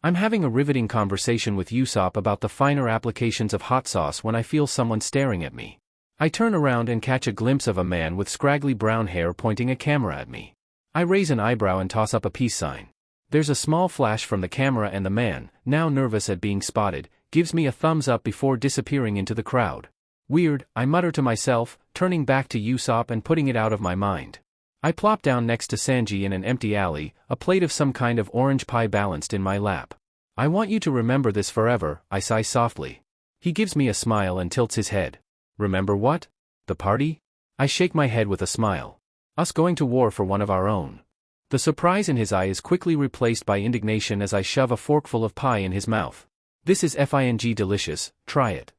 I'm having a riveting conversation with Usopp about the finer applications of hot sauce when I feel someone staring at me. I turn around and catch a glimpse of a man with scraggly brown hair pointing a camera at me. I raise an eyebrow and toss up a peace sign. There's a small flash from the camera and the man, now nervous at being spotted, gives me a thumbs up before disappearing into the crowd. Weird, I mutter to myself, turning back to Usopp and putting it out of my mind. I plop down next to Sanji in an empty alley, a plate of some kind of orange pie balanced in my lap. I want you to remember this forever, I sigh softly. He gives me a smile and tilts his head. Remember what? The party? I shake my head with a smile. Us going to war for one of our own. The surprise in his eye is quickly replaced by indignation as I shove a forkful of pie in his mouth. This is effing delicious, try it.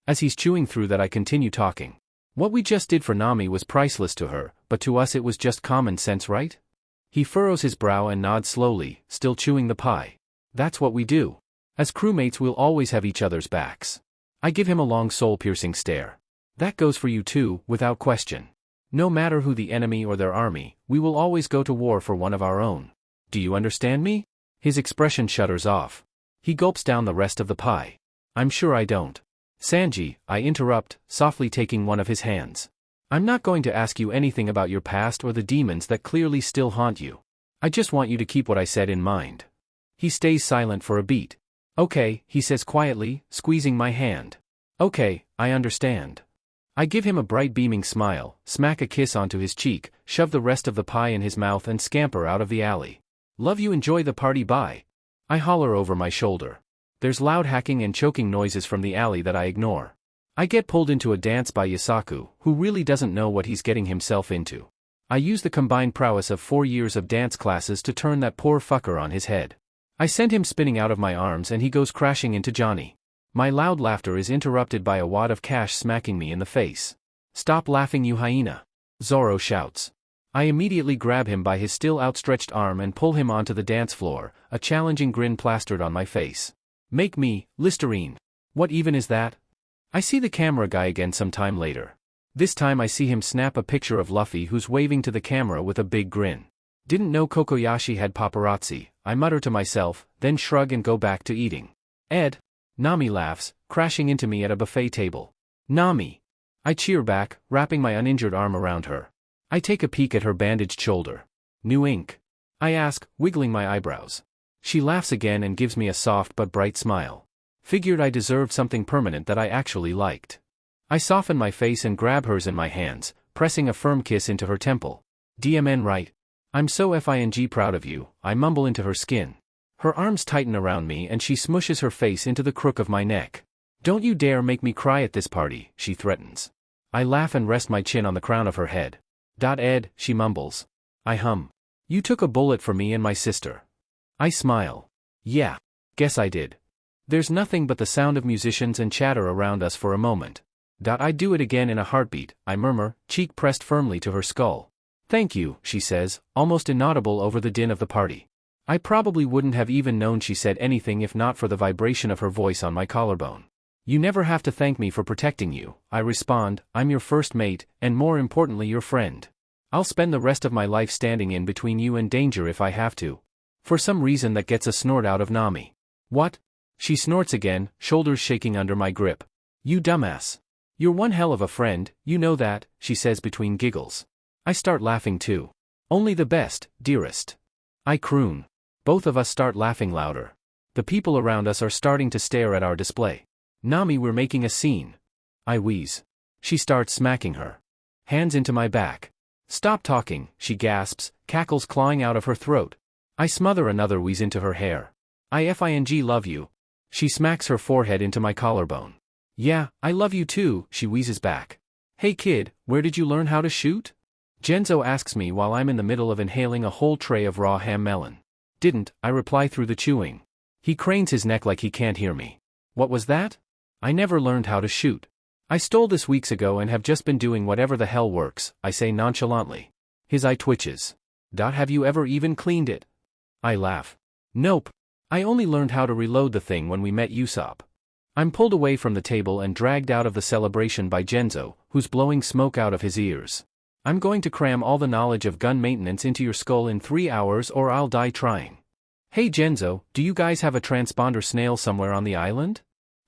As he's chewing through that I continue talking. What we just did for Nami was priceless to her, but to us it was just common sense, right? He furrows his brow and nods slowly, still chewing the pie. That's what we do. As crewmates we'll always have each other's backs. I give him a long soul-piercing stare. That goes for you too, without question. No matter who the enemy or their army, we will always go to war for one of our own. Do you understand me? His expression shudders off. He gulps down the rest of the pie. I'm sure I don't. Sanji, I interrupt, softly taking one of his hands. I'm not going to ask you anything about your past or the demons that clearly still haunt you. I just want you to keep what I said in mind. He stays silent for a beat. Okay, he says quietly, squeezing my hand. Okay, I understand. I give him a bright beaming smile, smack a kiss onto his cheek, shove the rest of the pie in his mouth and scamper out of the alley. Love you, enjoy the party, bye. I holler over my shoulder. There's loud hacking and choking noises from the alley that I ignore. I get pulled into a dance by Yasaku, who really doesn't know what he's getting himself into. I use the combined prowess of 4 years of dance classes to turn that poor fucker on his head. I send him spinning out of my arms and he goes crashing into Johnny. My loud laughter is interrupted by a wad of cash smacking me in the face. Stop laughing, you hyena! Zoro shouts. I immediately grab him by his still outstretched arm and pull him onto the dance floor, a challenging grin plastered on my face. Make me, Listerine. What even is that? I see the camera guy again some time later. This time I see him snap a picture of Luffy who's waving to the camera with a big grin. Didn't know Kokoyashi had paparazzi, I mutter to myself, then shrug and go back to eating. Ed. Nami laughs, crashing into me at a buffet table. Nami. I cheer back, wrapping my uninjured arm around her. I take a peek at her bandaged shoulder. New ink? I ask, wiggling my eyebrows. She laughs again and gives me a soft but bright smile. Figured I deserved something permanent that I actually liked. I soften my face and grab hers in my hands, pressing a firm kiss into her temple. DMN right. I'm so effing proud of you, I mumble into her skin. Her arms tighten around me and she smushes her face into the crook of my neck. Don't you dare make me cry at this party, she threatens. I laugh and rest my chin on the crown of her head. Ed, she mumbles. I hum. You took a bullet for me and my sister. I smile. Yeah. Guess I did. There's nothing but the sound of musicians and chatter around us for a moment. I'd do it again in a heartbeat, I murmur, cheek pressed firmly to her skull. Thank you, she says, almost inaudible over the din of the party. I probably wouldn't have even known she said anything if not for the vibration of her voice on my collarbone. You never have to thank me for protecting you, I respond, I'm your first mate, and more importantly your friend. I'll spend the rest of my life standing in between you and danger if I have to. For some reason that gets a snort out of Nami. What? She snorts again, shoulders shaking under my grip. You dumbass. You're one hell of a friend, you know that, she says between giggles. I start laughing too. Only the best, dearest. I croon. Both of us start laughing louder. The people around us are starting to stare at our display. Nami, we're making a scene. I wheeze. She starts smacking her hands into my back. Stop talking, she gasps, cackles clawing out of her throat. I smother another wheeze into her hair. I effing love you. She smacks her forehead into my collarbone. Yeah, I love you too, she wheezes back. Hey kid, where did you learn how to shoot? Genzo asks me while I'm in the middle of inhaling a whole tray of raw ham melon. Didn't, I reply through the chewing. He cranes his neck like he can't hear me. What was that? I never learned how to shoot. I stole this weeks ago and have just been doing whatever the hell works, I say nonchalantly. His eye twitches. Have you ever even cleaned it? I laugh. Nope. I only learned how to reload the thing when we met Usopp. I'm pulled away from the table and dragged out of the celebration by Genzo, who's blowing smoke out of his ears. I'm going to cram all the knowledge of gun maintenance into your skull in 3 hours or I'll die trying. Hey Genzo, do you guys have a transponder snail somewhere on the island?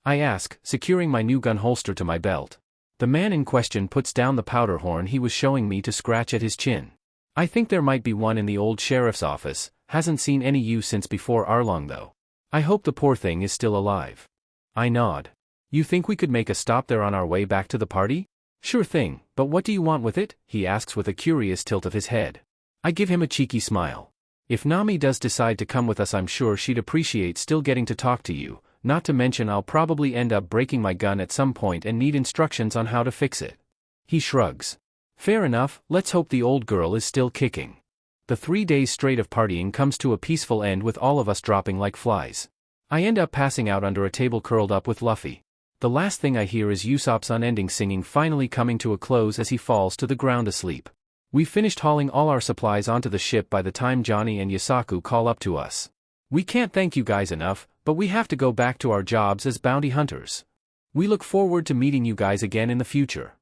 I ask, securing my new gun holster to my belt. The man in question puts down the powder horn he was showing me to scratch at his chin. I think there might be one in the old sheriff's office, hasn't seen any use since before Arlong though. I hope the poor thing is still alive. I nod. You think we could make a stop there on our way back to the party? Sure thing, but what do you want with it? He asks with a curious tilt of his head. I give him a cheeky smile. If Nami does decide to come with us, I'm sure she'd appreciate still getting to talk to you, not to mention I'll probably end up breaking my gun at some point and need instructions on how to fix it. He shrugs. Fair enough, let's hope the old girl is still kicking. The 3 days straight of partying comes to a peaceful end with all of us dropping like flies. I end up passing out under a table curled up with Luffy. The last thing I hear is Usopp's unending singing finally coming to a close as he falls to the ground asleep. We've finished hauling all our supplies onto the ship by the time Johnny and Yasaku call up to us. We can't thank you guys enough, but we have to go back to our jobs as bounty hunters. We look forward to meeting you guys again in the future.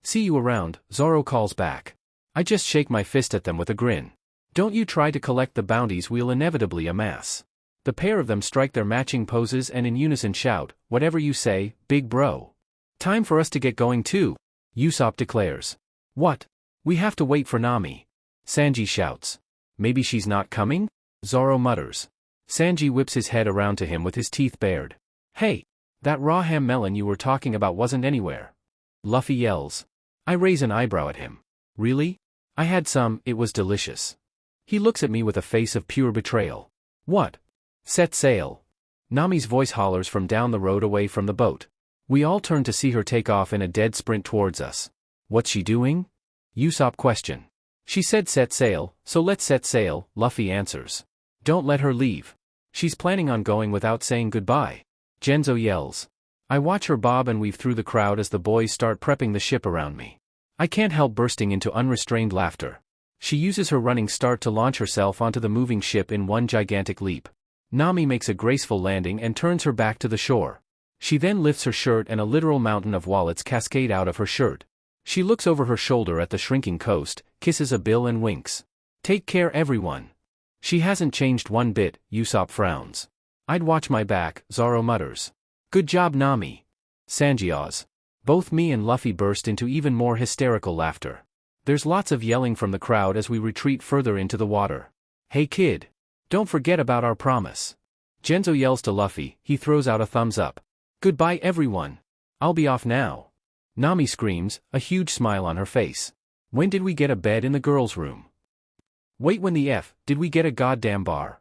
See you around, Zoro calls back. I just shake my fist at them with a grin. Don't you try to collect the bounties we'll inevitably amass. The pair of them strike their matching poses and in unison shout, whatever you say, big bro. Time for us to get going too, Usopp declares. What? We have to wait for Nami. Sanji shouts. Maybe she's not coming? Zoro mutters. Sanji whips his head around to him with his teeth bared. Hey! That raw ham melon you were talking about wasn't anywhere. Luffy yells. I raise an eyebrow at him. Really? I had some, it was delicious. He looks at me with a face of pure betrayal. What? Set sail. Nami's voice hollers from down the road away from the boat. We all turn to see her take off in a dead sprint towards us. What's she doing? Usopp question. She said set sail, so let's set sail, Luffy answers. Don't let her leave. She's planning on going without saying goodbye. Genzo yells. I watch her bob and weave through the crowd as the boys start prepping the ship around me. I can't help bursting into unrestrained laughter. She uses her running start to launch herself onto the moving ship in one gigantic leap. Nami makes a graceful landing and turns her back to the shore. She then lifts her shirt and a literal mountain of wallets cascade out of her shirt. She looks over her shoulder at the shrinking coast, kisses a bill and winks. Take care everyone. She hasn't changed one bit, Usopp frowns. I'd watch my back, Zoro mutters. Good job Nami. Sanji awes. Both me and Luffy burst into even more hysterical laughter. There's lots of yelling from the crowd as we retreat further into the water. Hey kid. Don't forget about our promise. Genzo yells to Luffy, he throws out a thumbs up. Goodbye everyone. I'll be off now. Nami screams, a huge smile on her face. When did we get a bed in the girls' room? Wait, when the F did we get a goddamn bar?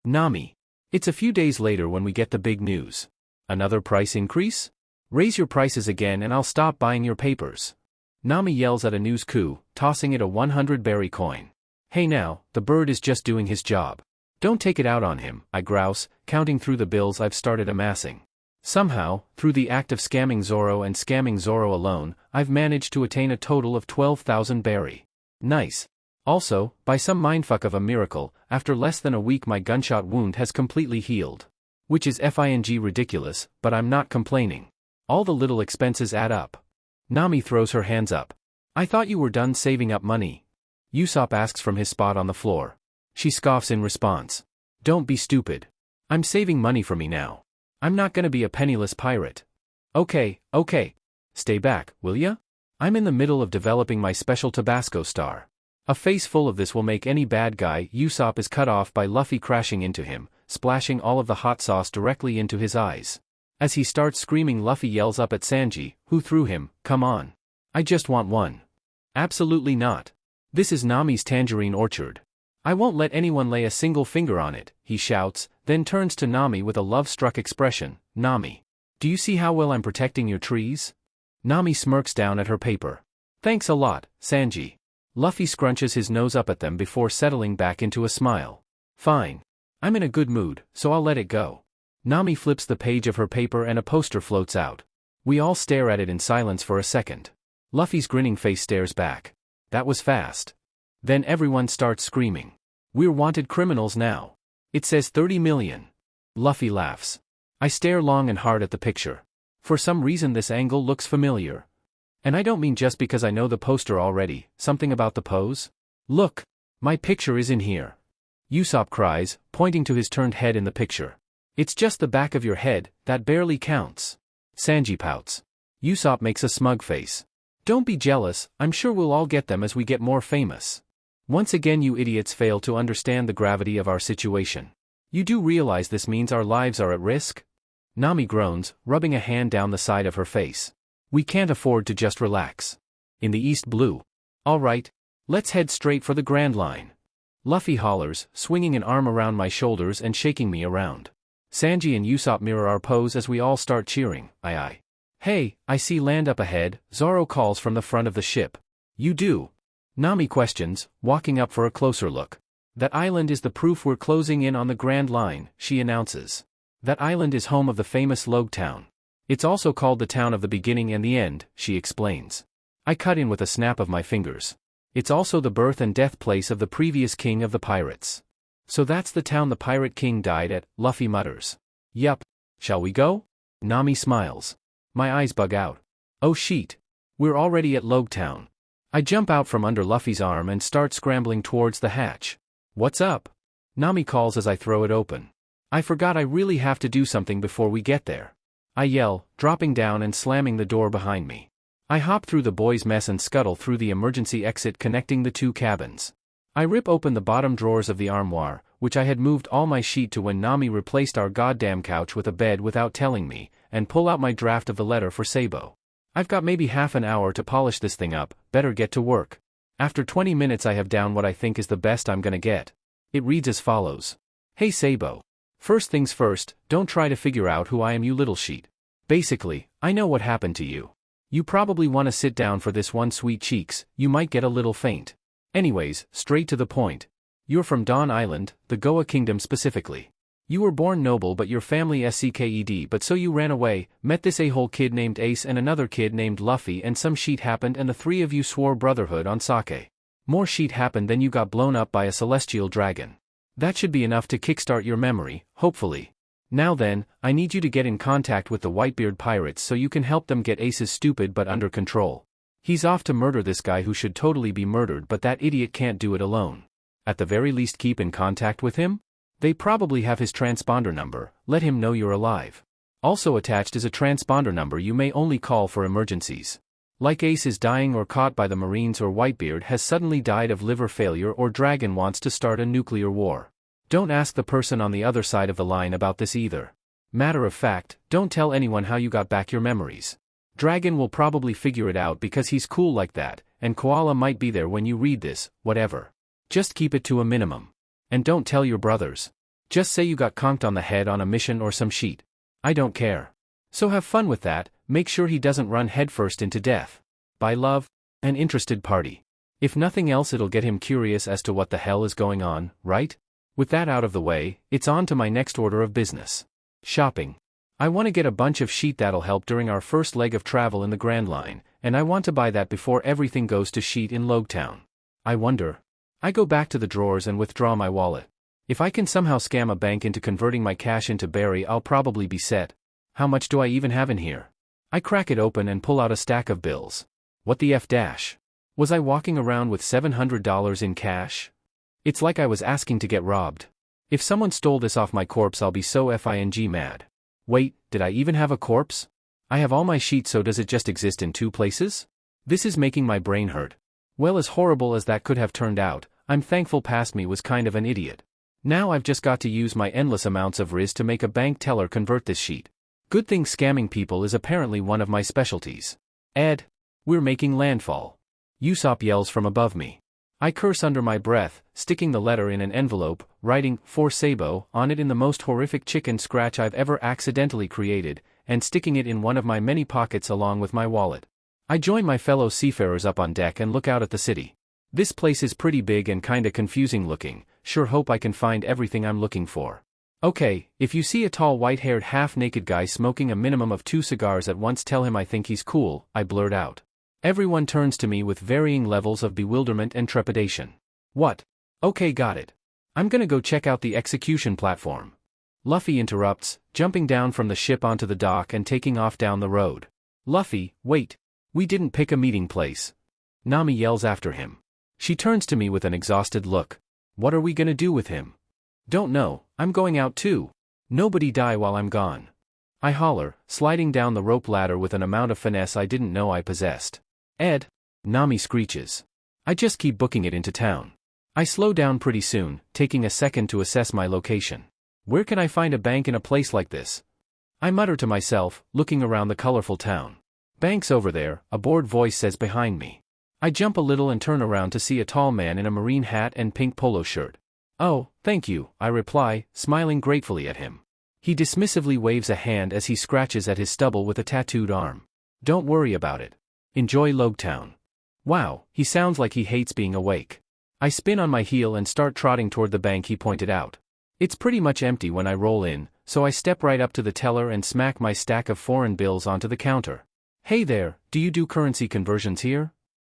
Nami. It's a few days later when we get the big news. Another price increase? Raise your prices again and I'll stop buying your papers. Nami yells at a news coup, tossing it a 100 berry coin. Hey now, the bird is just doing his job. Don't take it out on him, I grouse, counting through the bills I've started amassing. Somehow, through the act of scamming Zoro and scamming Zoro alone, I've managed to attain a total of 12,000 berry. Nice. Also, by some mindfuck of a miracle, after less than a week my gunshot wound has completely healed. Which is FING ridiculous, but I'm not complaining. All the little expenses add up. Nami throws her hands up. I thought you were done saving up money. Usopp asks from his spot on the floor. She scoffs in response. Don't be stupid. I'm saving money for me now. I'm not gonna be a penniless pirate. Okay. Stay back, will ya? I'm in the middle of developing my special Tabasco star. A face full of this will make any bad guy. Usopp is cut off by Luffy crashing into him, splashing all of the hot sauce directly into his eyes. As he starts screaming, Luffy yells up at Sanji, who threw him, come on. I just want one. Absolutely not. This is Nami's tangerine orchard. I won't let anyone lay a single finger on it, he shouts, then turns to Nami with a love-struck expression. Nami. Do you see how well I'm protecting your trees? Nami smirks down at her paper. Thanks a lot, Sanji. Luffy scrunches his nose up at them before settling back into a smile. Fine. I'm in a good mood, so I'll let it go. Nami flips the page of her paper and a poster floats out. We all stare at it in silence for a second. Luffy's grinning face stares back. That was fast. Then everyone starts screaming. We're wanted criminals now. It says 30 million. Luffy laughs. I stare long and hard at the picture. For some reason this angle looks familiar. And I don't mean just because I know the poster already, something about the pose. Look! My picture is in here. Usopp cries, pointing to his turned head in the picture. It's just the back of your head, that barely counts. Sanji pouts. Usopp makes a smug face. Don't be jealous, I'm sure we'll all get them as we get more famous. Once again you idiots fail to understand the gravity of our situation. You do realize this means our lives are at risk? Nami groans, rubbing a hand down the side of her face. We can't afford to just relax. In the East Blue. Alright, let's head straight for the Grand Line. Luffy hollers, swinging an arm around my shoulders and shaking me around. Sanji and Usopp mirror our pose as we all start cheering. Aye. Hey, I see land up ahead, Zoro calls from the front of the ship. You do? Nami questions, walking up for a closer look. That island is the proof we're closing in on the Grand Line, she announces. That island is home of the famous Loguetown. It's also called the town of the beginning and the end, she explains. I cut in with a snap of my fingers. It's also the birth and death place of the previous king of the pirates. So that's the town the pirate king died at, Luffy mutters. Yup. Shall we go? Nami smiles. My eyes bug out. Oh sheet. We're already at Loguetown. I jump out from under Luffy's arm and start scrambling towards the hatch. What's up? Nami calls as I throw it open. I forgot I really have to do something before we get there. I yell, dropping down and slamming the door behind me. I hop through the boys' mess and scuttle through the emergency exit connecting the two cabins. I rip open the bottom drawers of the armoire, which I had moved all my sheet to when Nami replaced our goddamn couch with a bed without telling me, and pull out my draft of the letter for Sabo. I've got maybe half an hour to polish this thing up, better get to work. After 20 minutes I have down what I think is the best I'm gonna get. It reads as follows. Hey Sabo. First things first, don't try to figure out who I am, you little sheet. Basically, I know what happened to you. You probably want to sit down for this one, sweet cheeks, you might get a little faint. Anyways, straight to the point. You're from Dawn Island, the Goa Kingdom specifically. You were born noble but your family SCKED, but so you ran away, met this a-hole kid named Ace and another kid named Luffy, and some shit happened and the three of you swore brotherhood on sake. More shit happened, then you got blown up by a celestial dragon. That should be enough to kickstart your memory, hopefully. Now then, I need you to get in contact with the Whitebeard pirates so you can help them get Ace's stupid but under control. He's off to murder this guy who should totally be murdered, but that idiot can't do it alone. At the very least keep in contact with him? They probably have his transponder number, let him know you're alive. Also attached is a transponder number you may only call for emergencies. Like Ace is dying or caught by the Marines or Whitebeard has suddenly died of liver failure or Dragon wants to start a nuclear war. Don't ask the person on the other side of the line about this either. Matter of fact, don't tell anyone how you got back your memories. Dragon will probably figure it out because he's cool like that, and Koala might be there when you read this, whatever. Just keep it to a minimum. And don't tell your brothers. Just say you got conked on the head on a mission or some shit. I don't care. So have fun with that, make sure he doesn't run headfirst into death. By love, an interested party. If nothing else it'll get him curious as to what the hell is going on, right? With that out of the way, it's on to my next order of business. Shopping. I want to get a bunch of shit that'll help during our first leg of travel in the Grand Line, and I want to buy that before everything goes to shit in Loguetown. I wonder. I go back to the drawers and withdraw my wallet. If I can somehow scam a bank into converting my cash into berry, I'll probably be set. How much do I even have in here? I crack it open and pull out a stack of bills. What the F dash? Was I walking around with $700 in cash? It's like I was asking to get robbed. If someone stole this off my corpse I'll be so f***ing mad. Wait, did I even have a corpse? I have all my sheets, so does it just exist in two places? This is making my brain hurt. Well, as horrible as that could have turned out, I'm thankful past me was kind of an idiot. Now I've just got to use my endless amounts of riz to make a bank teller convert this sheet. Good thing scamming people is apparently one of my specialties. Ed, we're making landfall. Usopp yells from above me. I curse under my breath, sticking the letter in an envelope, writing, "For Sabo," on it in the most horrific chicken scratch I've ever accidentally created, and sticking it in one of my many pockets along with my wallet. I join my fellow seafarers up on deck and look out at the city. This place is pretty big and kinda confusing looking, sure hope I can find everything I'm looking for. Okay, if you see a tall white-haired half-naked guy smoking a minimum of 2 cigars at once, tell him I think he's cool, I blurt out. Everyone turns to me with varying levels of bewilderment and trepidation. What? Okay, got it. I'm gonna go check out the execution platform. Luffy interrupts, jumping down from the ship onto the dock and taking off down the road. Luffy, wait. We didn't pick a meeting place. Nami yells after him. She turns to me with an exhausted look. What are we gonna do with him? Don't know, I'm going out too. Nobody die while I'm gone. I holler, sliding down the rope ladder with an amount of finesse I didn't know I possessed. Ed. Nami screeches. I just keep booking it into town. I slow down pretty soon, taking a second to assess my location. Where can I find a bank in a place like this? I mutter to myself, looking around the colorful town. Bank's over there, a bored voice says behind me. I jump a little and turn around to see a tall man in a marine hat and pink polo shirt. Oh, thank you, I reply, smiling gratefully at him. He dismissively waves a hand as he scratches at his stubble with a tattooed arm. Don't worry about it. Enjoy Loguetown. Wow, he sounds like he hates being awake. I spin on my heel and start trotting toward the bank he pointed out. It's pretty much empty when I roll in, so I step right up to the teller and smack my stack of foreign bills onto the counter. Hey there, do you do currency conversions here?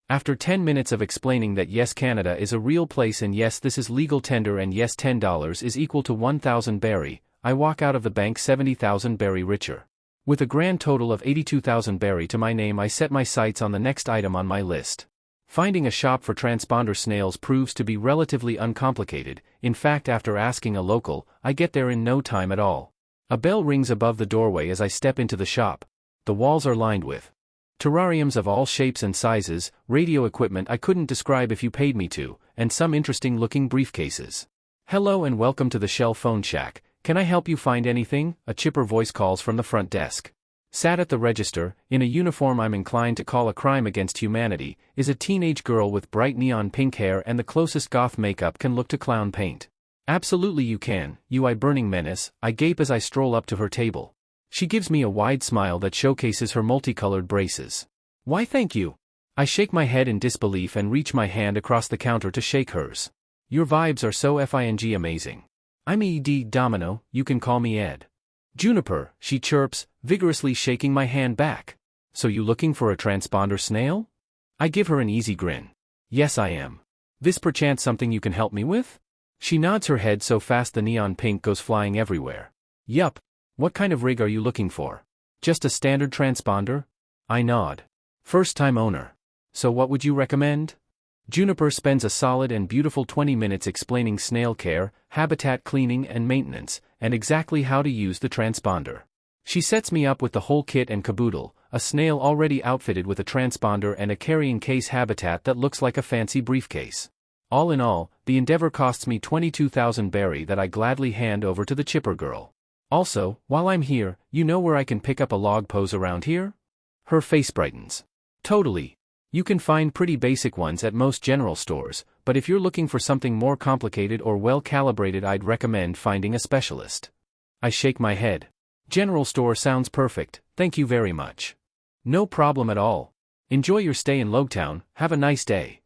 After 10 minutes of explaining that yes, Canada is a real place and yes, this is legal tender and yes, $10 is equal to 1,000 berry, I walk out of the bank 70,000 berry richer. With a grand total of 82,000 berry to my name, I set my sights on the next item on my list. Finding a shop for transponder snails proves to be relatively uncomplicated. In fact, after asking a local, I get there in no time at all. A bell rings above the doorway as I step into the shop. The walls are lined with terrariums of all shapes and sizes, radio equipment I couldn't describe if you paid me to, and some interesting-looking briefcases. Hello and welcome to the Shell Phone Shack. Can I help you find anything? A chipper voice calls from the front desk. Sat at the register, in a uniform I'm inclined to call a crime against humanity, is a teenage girl with bright neon pink hair and the closest goth makeup can look to clown paint. Absolutely you can, you burning menace, I gape as I stroll up to her table. She gives me a wide smile that showcases her multicolored braces. Why thank you. I shake my head in disbelief and reach my hand across the counter to shake hers. Your vibes are so fing amazing. I'm Ed Domino, you can call me Ed. Juniper, she chirps, vigorously shaking my hand back. So you looking for a transponder snail? I give her an easy grin. Yes I am. This perchance something you can help me with? She nods her head so fast the neon pink goes flying everywhere. Yup. What kind of rig are you looking for? Just a standard transponder? I nod. First time owner. So what would you recommend? Juniper spends a solid and beautiful 20 minutes explaining snail care, habitat cleaning and maintenance, and exactly how to use the transponder. She sets me up with the whole kit and caboodle, a snail already outfitted with a transponder and a carrying case habitat that looks like a fancy briefcase. All in all, the endeavor costs me 22,000 berry that I gladly hand over to the chipper girl. Also, while I'm here, you know where I can pick up a log pose around here? Her face brightens. Totally. You can find pretty basic ones at most general stores, but if you're looking for something more complicated or well-calibrated, I'd recommend finding a specialist. I shake my head. General store sounds perfect, thank you very much. No problem at all. Enjoy your stay in Loguetown, have a nice day.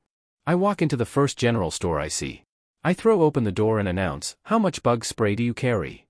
I walk into the first general store I see. I throw open the door and announce, how much bug spray do you carry?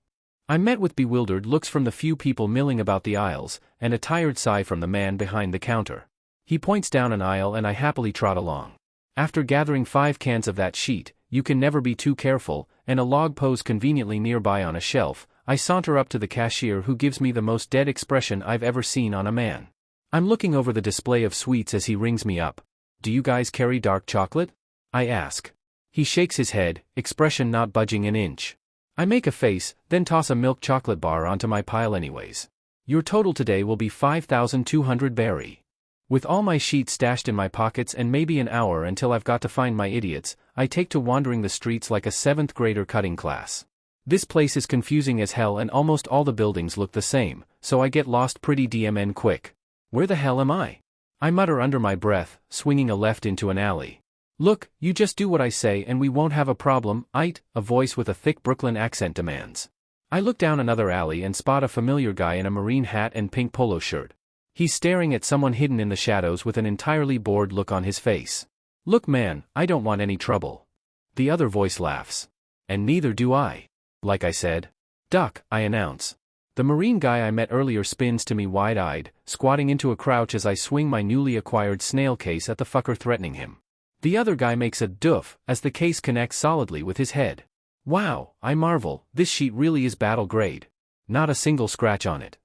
I'm met with bewildered looks from the few people milling about the aisles, and a tired sigh from the man behind the counter. He points down an aisle and I happily trot along. After gathering 5 cans of that sheet, you can never be too careful, and a log pose conveniently nearby on a shelf, I saunter up to the cashier who gives me the most dead expression I've ever seen on a man. I'm looking over the display of sweets as he rings me up. Do you guys carry dark chocolate? I ask. He shakes his head, expression not budging an inch. I make a face, then toss a milk chocolate bar onto my pile anyways. Your total today will be 5,200 berry. With all my sheets stashed in my pockets and maybe an hour until I've got to find my idiots, I take to wandering the streets like a 7th grader cutting class. This place is confusing as hell and almost all the buildings look the same, so I get lost pretty DMN quick. Where the hell am I? I mutter under my breath, swinging a left into an alley. Look, you just do what I say and we won't have a problem, a voice with a thick Brooklyn accent demands. I look down another alley and spot a familiar guy in a marine hat and pink polo shirt. He's staring at someone hidden in the shadows with an entirely bored look on his face. Look man, I don't want any trouble. The other voice laughs. And neither do I. Like I said. Duck, I announce. The marine guy I met earlier spins to me wide-eyed, squatting into a crouch as I swing my newly acquired snail case at the fucker threatening him. The other guy makes a doof as the case connects solidly with his head. Wow, I marvel, this sheet really is battle grade. Not a single scratch on it.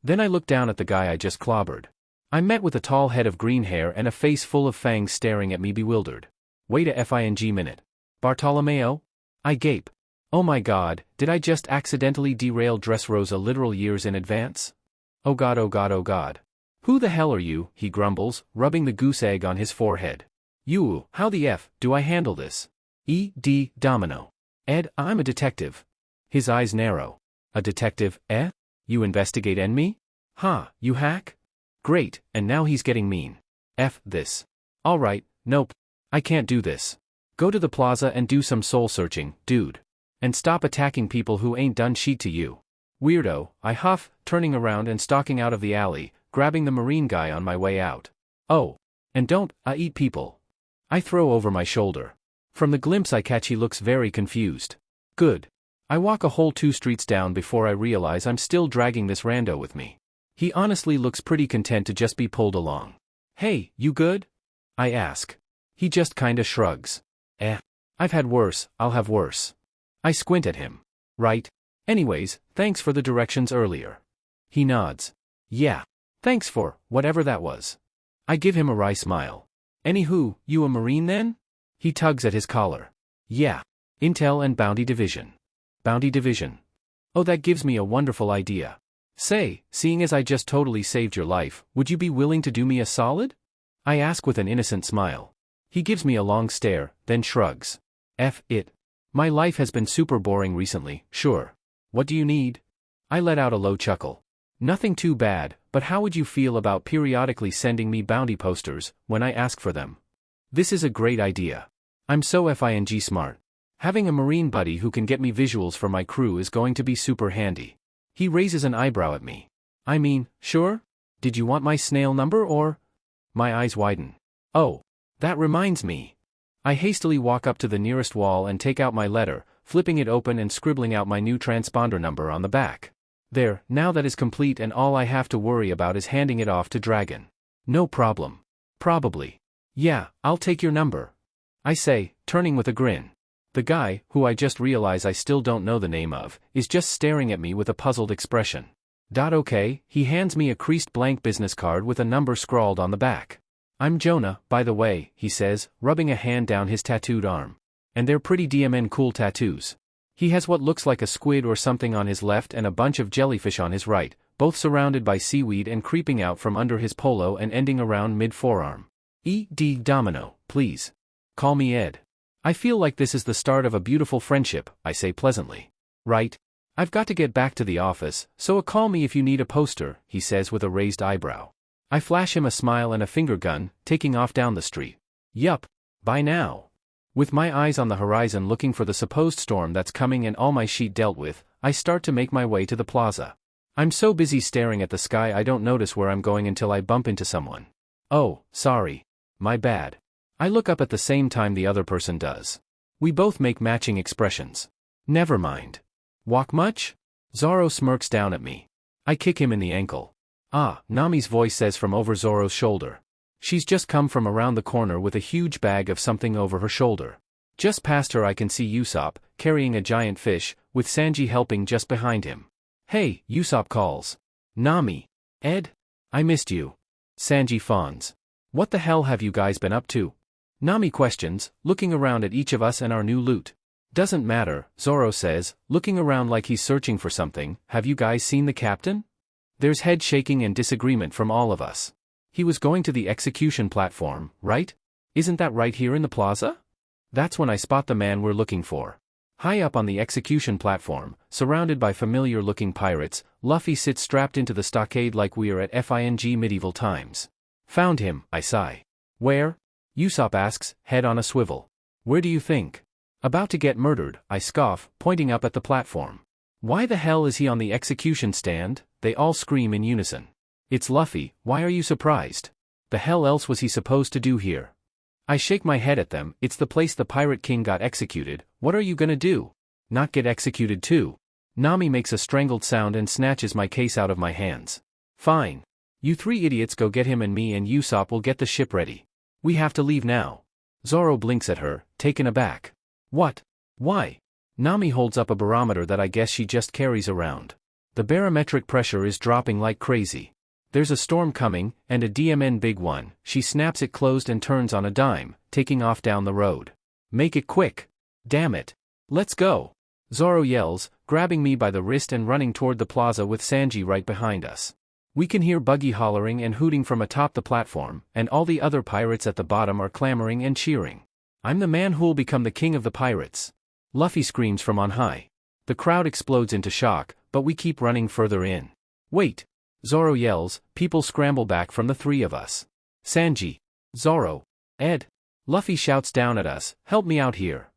Then I look down at the guy I just clobbered. I'm met with a tall head of green hair and a face full of fangs staring at me bewildered. Wait a fing minute. Bartolomeo? I gape. Oh my god, did I just accidentally derail Dressrosa literal years in advance? Oh god, oh god, oh god. Who the hell are you, he grumbles, rubbing the goose egg on his forehead. You, how the F do I handle this? E.D. Domino. Ed, I'm a detective. His eyes narrow. A detective, eh? You investigate me? Ha, you hack? Great, and now he's getting mean. F this. Alright, nope. I can't do this. Go to the plaza and do some soul searching, dude. And stop attacking people who ain't done shit to you. Weirdo, I huff, turning around and stalking out of the alley, grabbing the marine guy on my way out. Oh. And don't, I eat people. I throw over my shoulder. From the glimpse I catch he looks very confused. Good. I walk a whole 2 streets down before I realize I'm still dragging this rando with me. He honestly looks pretty content to just be pulled along. Hey, you good? I ask. He just kinda shrugs. I've had worse, I'll have worse. I squint at him. Right. Anyways, thanks for the directions earlier. He nods. Yeah. Thanks for, whatever that was. I give him a wry smile. Anywho, you a Marine then? He tugs at his collar. Yeah. Intel and Bounty Division. Bounty Division. Oh, that gives me a wonderful idea. Say, seeing as I just totally saved your life, would you be willing to do me a solid? I ask with an innocent smile. He gives me a long stare, then shrugs. F it. My life has been super boring recently, sure. What do you need? I let out a low chuckle. Nothing too bad, but how would you feel about periodically sending me bounty posters when I ask for them? This is a great idea. I'm so FING smart. Having a Marine buddy who can get me visuals for my crew is going to be super handy. He raises an eyebrow at me. I mean, sure? Did you want my snail number or? My eyes widen. Oh, that reminds me. I hastily walk up to the nearest wall and take out my letter, flipping it open and scribbling out my new transponder number on the back. There, now that is complete and all I have to worry about is handing it off to Dragon. No problem. Probably. Yeah, I'll take your number. I say, turning with a grin. The guy, who I just realize I still don't know the name of, is just staring at me with a puzzled expression. Okay, he hands me a creased blank business card with a number scrawled on the back. I'm Jonah, by the way, he says, rubbing a hand down his tattooed arm. And they're pretty DMN cool tattoos. He has what looks like a squid or something on his left and a bunch of jellyfish on his right, both surrounded by seaweed and creeping out from under his polo and ending around mid-forearm. E.D. Domino, please. Call me Ed. I feel like this is the start of a beautiful friendship, I say pleasantly. Right? I've got to get back to the office, so call me if you need a poster, he says with a raised eyebrow. I flash him a smile and a finger gun, taking off down the street. Yup. Bye now. With my eyes on the horizon looking for the supposed storm that's coming and all my shit dealt with, I start to make my way to the plaza. I'm so busy staring at the sky I don't notice where I'm going until I bump into someone. Oh, sorry. My bad. I look up at the same time the other person does. We both make matching expressions. Never mind. Walk much? Zoro smirks down at me. I kick him in the ankle. Ah, Nami's voice says from over Zoro's shoulder. She's just come from around the corner with a huge bag of something over her shoulder. Just past her I can see Usopp, carrying a giant fish, with Sanji helping just behind him. Hey, Usopp calls. Nami. Ed? I missed you. Sanji fawns. What the hell have you guys been up to? Nami questions, looking around at each of us and our new loot. Doesn't matter, Zoro says, looking around like he's searching for something. Have you guys seen the captain? There's head shaking and disagreement from all of us. He was going to the execution platform, right? Isn't that right here in the plaza? That's when I spot the man we're looking for. High up on the execution platform, surrounded by familiar-looking pirates, Luffy sits strapped into the stockade like we're at FING medieval times. Found him, I sigh. Where? Usopp asks, head on a swivel. Where do you think? About to get murdered, I scoff, pointing up at the platform. Why the hell is he on the execution stand? They all scream in unison. It's Luffy, why are you surprised? The hell else was he supposed to do here? I shake my head at them, it's the place the Pirate King got executed, what are you gonna do? Not get executed too? Nami makes a strangled sound and snatches my case out of my hands. Fine. You 3 idiots go get him and me and Usopp will get the ship ready. We have to leave now. Zoro blinks at her, taken aback. What? Why? Nami holds up a barometer that I guess she just carries around. The barometric pressure is dropping like crazy. There's a storm coming, and a DMN big one. She snaps it closed and turns on a dime, taking off down the road. Make it quick. Damn it. Let's go. Zoro yells, grabbing me by the wrist and running toward the plaza with Sanji right behind us. We can hear Buggy hollering and hooting from atop the platform, and all the other pirates at the bottom are clamoring and cheering. I'm the man who'll become the king of the pirates. Luffy screams from on high. The crowd explodes into shock, but we keep running further in. Wait! Zoro yells, people scramble back from the three of us. Sanji. Zoro. Ed. Luffy shouts down at us, help me out here.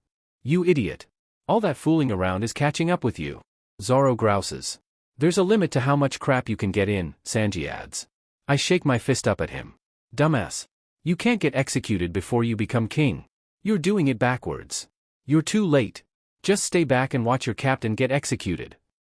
You idiot. All that fooling around is catching up with you. Zoro grouses. There's a limit to how much crap you can get in, Sanji adds. I shake my fist up at him. Dumbass. You can't get executed before you become king. You're doing it backwards. You're too late. Just stay back and watch your captain get executed.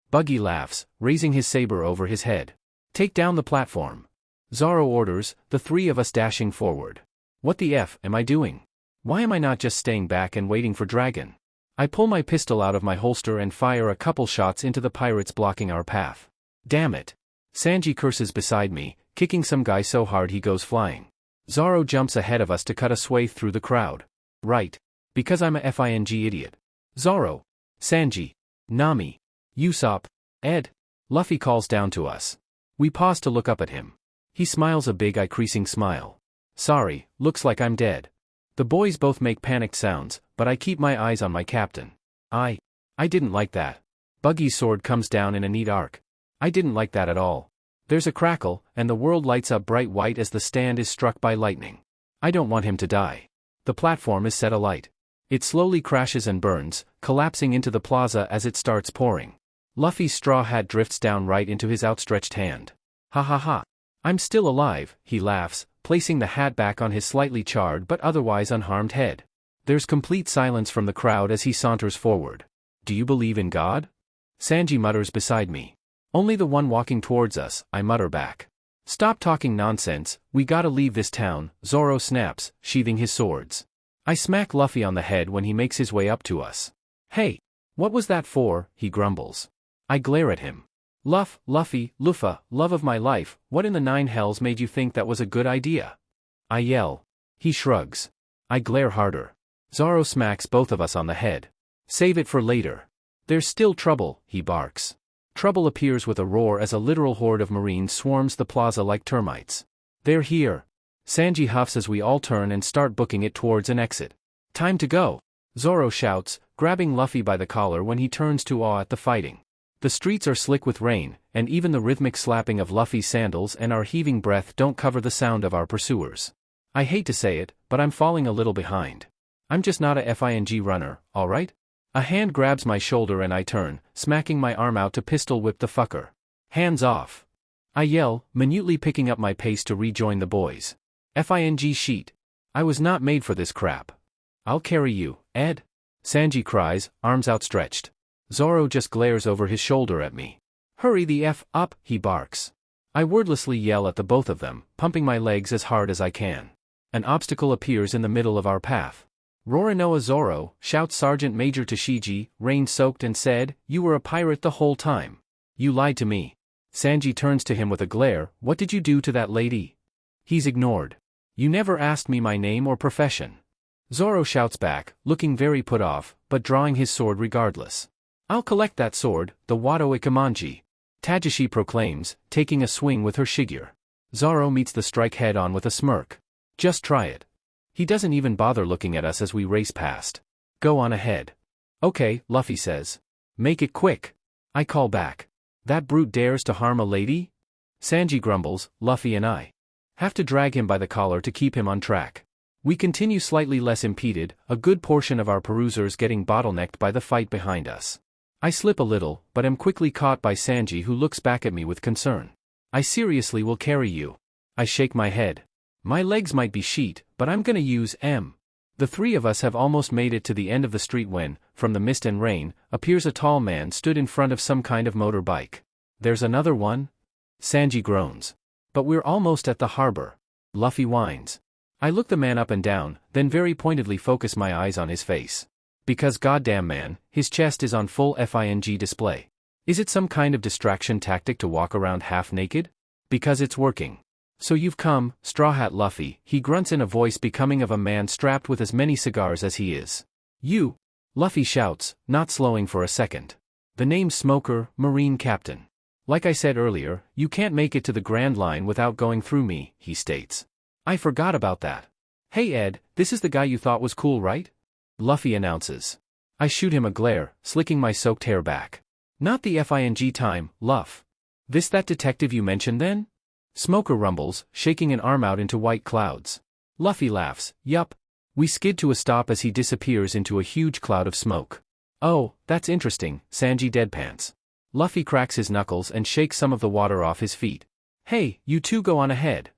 Buggy laughs, raising his saber over his head. Take down the platform. Zoro orders, the three of us dashing forward. What the F am I doing? Why am I not just staying back and waiting for Dragon? I pull my pistol out of my holster and fire a couple shots into the pirates blocking our path. Damn it. Sanji curses beside me, kicking some guy so hard he goes flying. Zoro jumps ahead of us to cut a swathe through the crowd. Right. Because I'm a FING idiot. Zoro. Sanji. Nami. Usopp. Ed. Luffy calls down to us. We pause to look up at him. He smiles a big eye-creasing smile. Sorry, looks like I'm dead. The boys both make panicked sounds, but I keep my eyes on my captain. I didn't like that. Buggy's sword comes down in a neat arc. I didn't like that at all. There's a crackle, and the world lights up bright white as the stand is struck by lightning. I don't want him to die. The platform is set alight. It slowly crashes and burns, collapsing into the plaza as it starts pouring. Luffy's straw hat drifts down right into his outstretched hand. Ha ha ha. I'm still alive, he laughs, placing the hat back on his slightly charred but otherwise unharmed head. There's complete silence from the crowd as he saunters forward. Do you believe in God? Sanji mutters beside me. Only the one walking towards us, I mutter back. Stop talking nonsense, we gotta leave this town, Zoro snaps, sheathing his swords. I smack Luffy on the head when he makes his way up to us. Hey! What was that for, he grumbles. I glare at him. Luffy, Luffa, love of my life, what in the nine hells made you think that was a good idea? I yell. He shrugs. I glare harder. Zoro smacks both of us on the head. Save it for later. There's still trouble, he barks. Trouble appears with a roar as a literal horde of marines swarms the plaza like termites. They're here. Sanji huffs as we all turn and start booking it towards an exit. Time to go. Zoro shouts, grabbing Luffy by the collar when he turns to awe at the fighting. The streets are slick with rain, and even the rhythmic slapping of Luffy's sandals and our heaving breath don't cover the sound of our pursuers. I hate to say it, but I'm falling a little behind. I'm just not a FING runner, alright? A hand grabs my shoulder and I turn, smacking my arm out to pistol whip the fucker. Hands off. I yell, minutely picking up my pace to rejoin the boys. FING sheet. I was not made for this crap. I'll carry you, Ed. Sanji cries, arms outstretched. Zoro just glares over his shoulder at me. Hurry the F up, he barks. I wordlessly yell at the both of them, pumping my legs as hard as I can. An obstacle appears in the middle of our path. Roronoa Zoro, shouts Sergeant Major to Shiji, rain-soaked and said, you were a pirate the whole time. You lied to me. Sanji turns to him with a glare, what did you do to that lady? He's ignored. You never asked me my name or profession. Zoro shouts back, looking very put off, but drawing his sword regardless. I'll collect that sword, the Wado Ikamanji. Tajishi proclaims, taking a swing with her Shigure. Zoro meets the strike head-on with a smirk. Just try it. He doesn't even bother looking at us as we race past. Go on ahead. Okay, Luffy says. Make it quick. I call back. That brute dares to harm a lady? Sanji grumbles, Luffy and I have to drag him by the collar to keep him on track. We continue slightly less impeded, a good portion of our perusers getting bottlenecked by the fight behind us. I slip a little, but am quickly caught by Sanji who looks back at me with concern. I seriously will carry you. I shake my head. My legs might be sheet, but I'm gonna use M. The three of us have almost made it to the end of the street when, from the mist and rain, appears a tall man stood in front of some kind of motorbike. There's another one? Sanji groans. But we're almost at the harbor. Luffy whines. I look the man up and down, then very pointedly focus my eyes on his face. Because goddamn man, his chest is on full FING display. Is it some kind of distraction tactic to walk around half naked? Because it's working. So you've come, Straw Hat Luffy, he grunts in a voice becoming of a man strapped with as many cigars as he is. You. Luffy shouts, not slowing for a second. The name's Smoker, Marine Captain. Like I said earlier, you can't make it to the Grand Line without going through me, he states. I forgot about that. Hey Ed, this is the guy you thought was cool, right? Luffy announces. I shoot him a glare, slicking my soaked hair back. Not the FING time, Luff. This that detective you mentioned then? Smoker rumbles, shaking an arm out into white clouds. Luffy laughs, yup. We skid to a stop as he disappears into a huge cloud of smoke. Oh, that's interesting, Sanji deadpans. Luffy cracks his knuckles and shakes some of the water off his feet. Hey, you two go on ahead.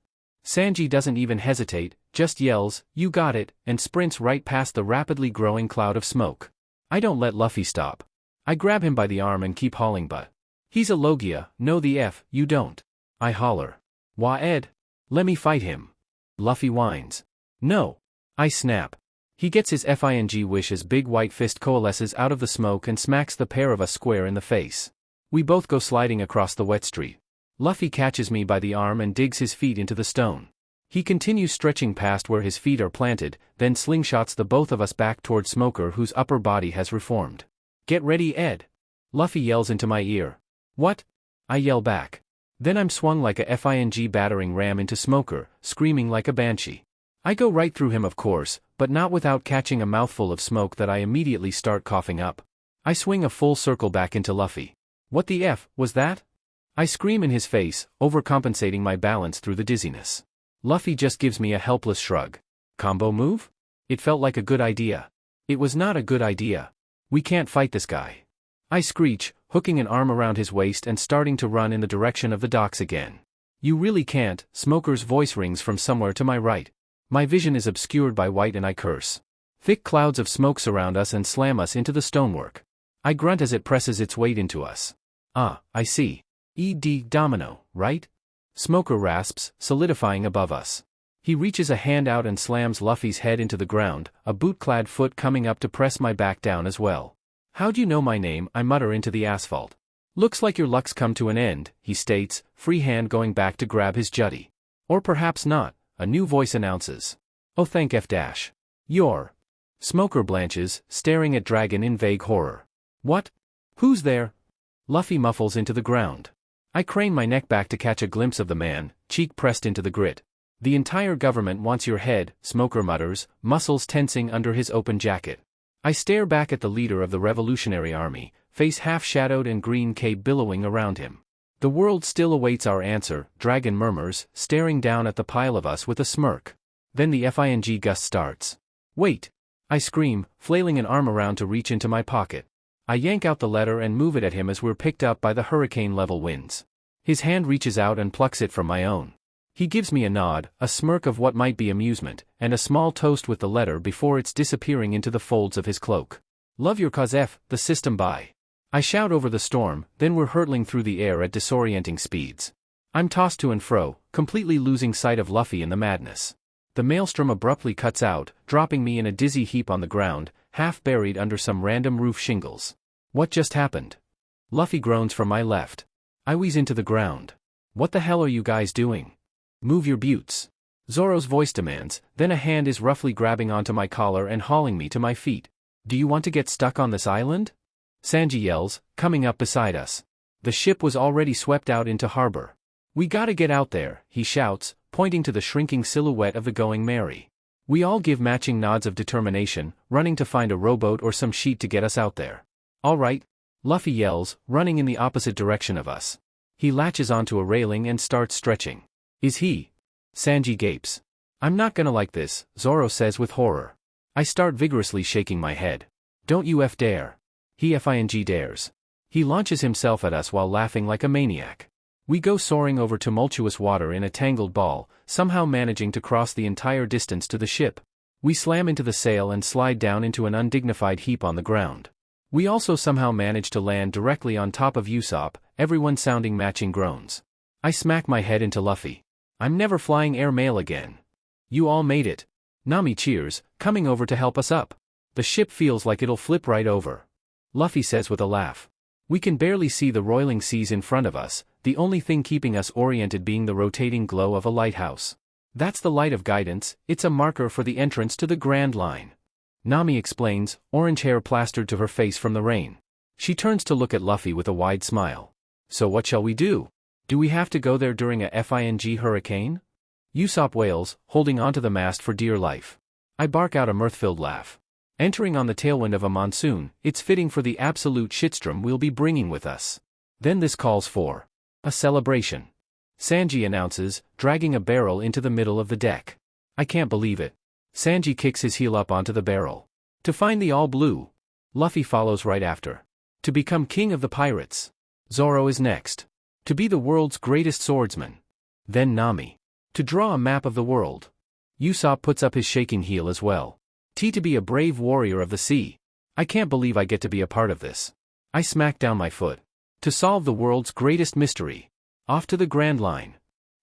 Sanji doesn't even hesitate, just yells, you got it, and sprints right past the rapidly growing cloud of smoke. I don't let Luffy stop. I grab him by the arm and keep hauling, but he's a Logia, no the F, you don't. I holler. Wah Ed? Let me fight him. Luffy whines. No. I snap. He gets his FING wish as big white fist coalesces out of the smoke and smacks the pair of us square in the face. We both go sliding across the wet street. Luffy catches me by the arm and digs his feet into the stone. He continues stretching past where his feet are planted, then slingshots the both of us back toward Smoker, whose upper body has reformed. Get ready, Ed. Luffy yells into my ear. What? I yell back. Then I'm swung like a FING battering ram into Smoker, screaming like a banshee. I go right through him, of course, but not without catching a mouthful of smoke that I immediately start coughing up. I swing a full circle back into Luffy. What the F was that? I scream in his face, overcompensating my balance through the dizziness. Luffy just gives me a helpless shrug. Combo move? It felt like a good idea. It was not a good idea. We can't fight this guy. I screech, hooking an arm around his waist and starting to run in the direction of the docks again. You really can't, Smoker's voice rings from somewhere to my right. My vision is obscured by white and I curse. Thick clouds of smoke surround us and slam us into the stonework. I grunt as it presses its weight into us. Ah, I see. ED domino, right? Smoker rasps, solidifying above us. He reaches a hand out and slams Luffy's head into the ground, a boot-clad foot coming up to press my back down as well. How'd you know my name? I mutter into the asphalt. Looks like your luck's come to an end, he states, free hand going back to grab his jutty. Or perhaps not, a new voice announces. Oh thank F dash. You're. Smoker blanches, staring at Dragon in vague horror. What? Who's there? Luffy muffles into the ground. I crane my neck back to catch a glimpse of the man, cheek pressed into the grit. The entire government wants your head, Smoker mutters, muscles tensing under his open jacket. I stare back at the leader of the Revolutionary Army, face half-shadowed and green cape billowing around him. The world still awaits our answer, Dragon murmurs, staring down at the pile of us with a smirk. Then the FING gust starts. Wait! I scream, flailing an arm around to reach into my pocket. I yank out the letter and move it at him as we're picked up by the hurricane-level winds. His hand reaches out and plucks it from my own. He gives me a nod, a smirk of what might be amusement, and a small toast with the letter before it's disappearing into the folds of his cloak. Love your cause F, the system bye. I shout over the storm, then we're hurtling through the air at disorienting speeds. I'm tossed to and fro, completely losing sight of Luffy in the madness. The maelstrom abruptly cuts out, dropping me in a dizzy heap on the ground, half buried under some random roof shingles. What just happened? Luffy groans from my left. I wheeze into the ground. What the hell are you guys doing? Move your buttes. Zoro's voice demands, then a hand is roughly grabbing onto my collar and hauling me to my feet. Do you want to get stuck on this island? Sanji yells, coming up beside us. The ship was already swept out into harbor. We gotta get out there, he shouts, pointing to the shrinking silhouette of the Going Merry. We all give matching nods of determination, running to find a rowboat or some sheet to get us out there. All right, Luffy yells, running in the opposite direction of us. He latches onto a railing and starts stretching. Is he? Sanji gapes. I'm not gonna like this, Zoro says with horror. I start vigorously shaking my head. Don't you F dare. He FING dares. He launches himself at us while laughing like a maniac. We go soaring over tumultuous water in a tangled ball, somehow managing to cross the entire distance to the ship. We slam into the sail and slide down into an undignified heap on the ground. We also somehow manage to land directly on top of Usopp, everyone sounding matching groans. I smack my head into Luffy. I'm never flying air mail again. You all made it. Nami cheers, coming over to help us up. The ship feels like it'll flip right over. Luffy says with a laugh. We can barely see the roiling seas in front of us, the only thing keeping us oriented being the rotating glow of a lighthouse. That's the light of guidance, it's a marker for the entrance to the Grand Line. Nami explains, orange hair plastered to her face from the rain. She turns to look at Luffy with a wide smile. So what shall we do? Do we have to go there during a FING hurricane? Usopp wails, holding onto the mast for dear life. I bark out a mirth-filled laugh. Entering on the tailwind of a monsoon, it's fitting for the absolute shitstorm we'll be bringing with us. Then this calls for a celebration. Sanji announces, dragging a barrel into the middle of the deck. I can't believe it. Sanji kicks his heel up onto the barrel. To find the all blue. Luffy follows right after. To become king of the pirates. Zoro is next. To be the world's greatest swordsman. Then Nami. To draw a map of the world. Usopp puts up his shaking heel as well. T to be a brave warrior of the sea. I can't believe I get to be a part of this. I smack down my foot. To solve the world's greatest mystery. Off to the Grand Line.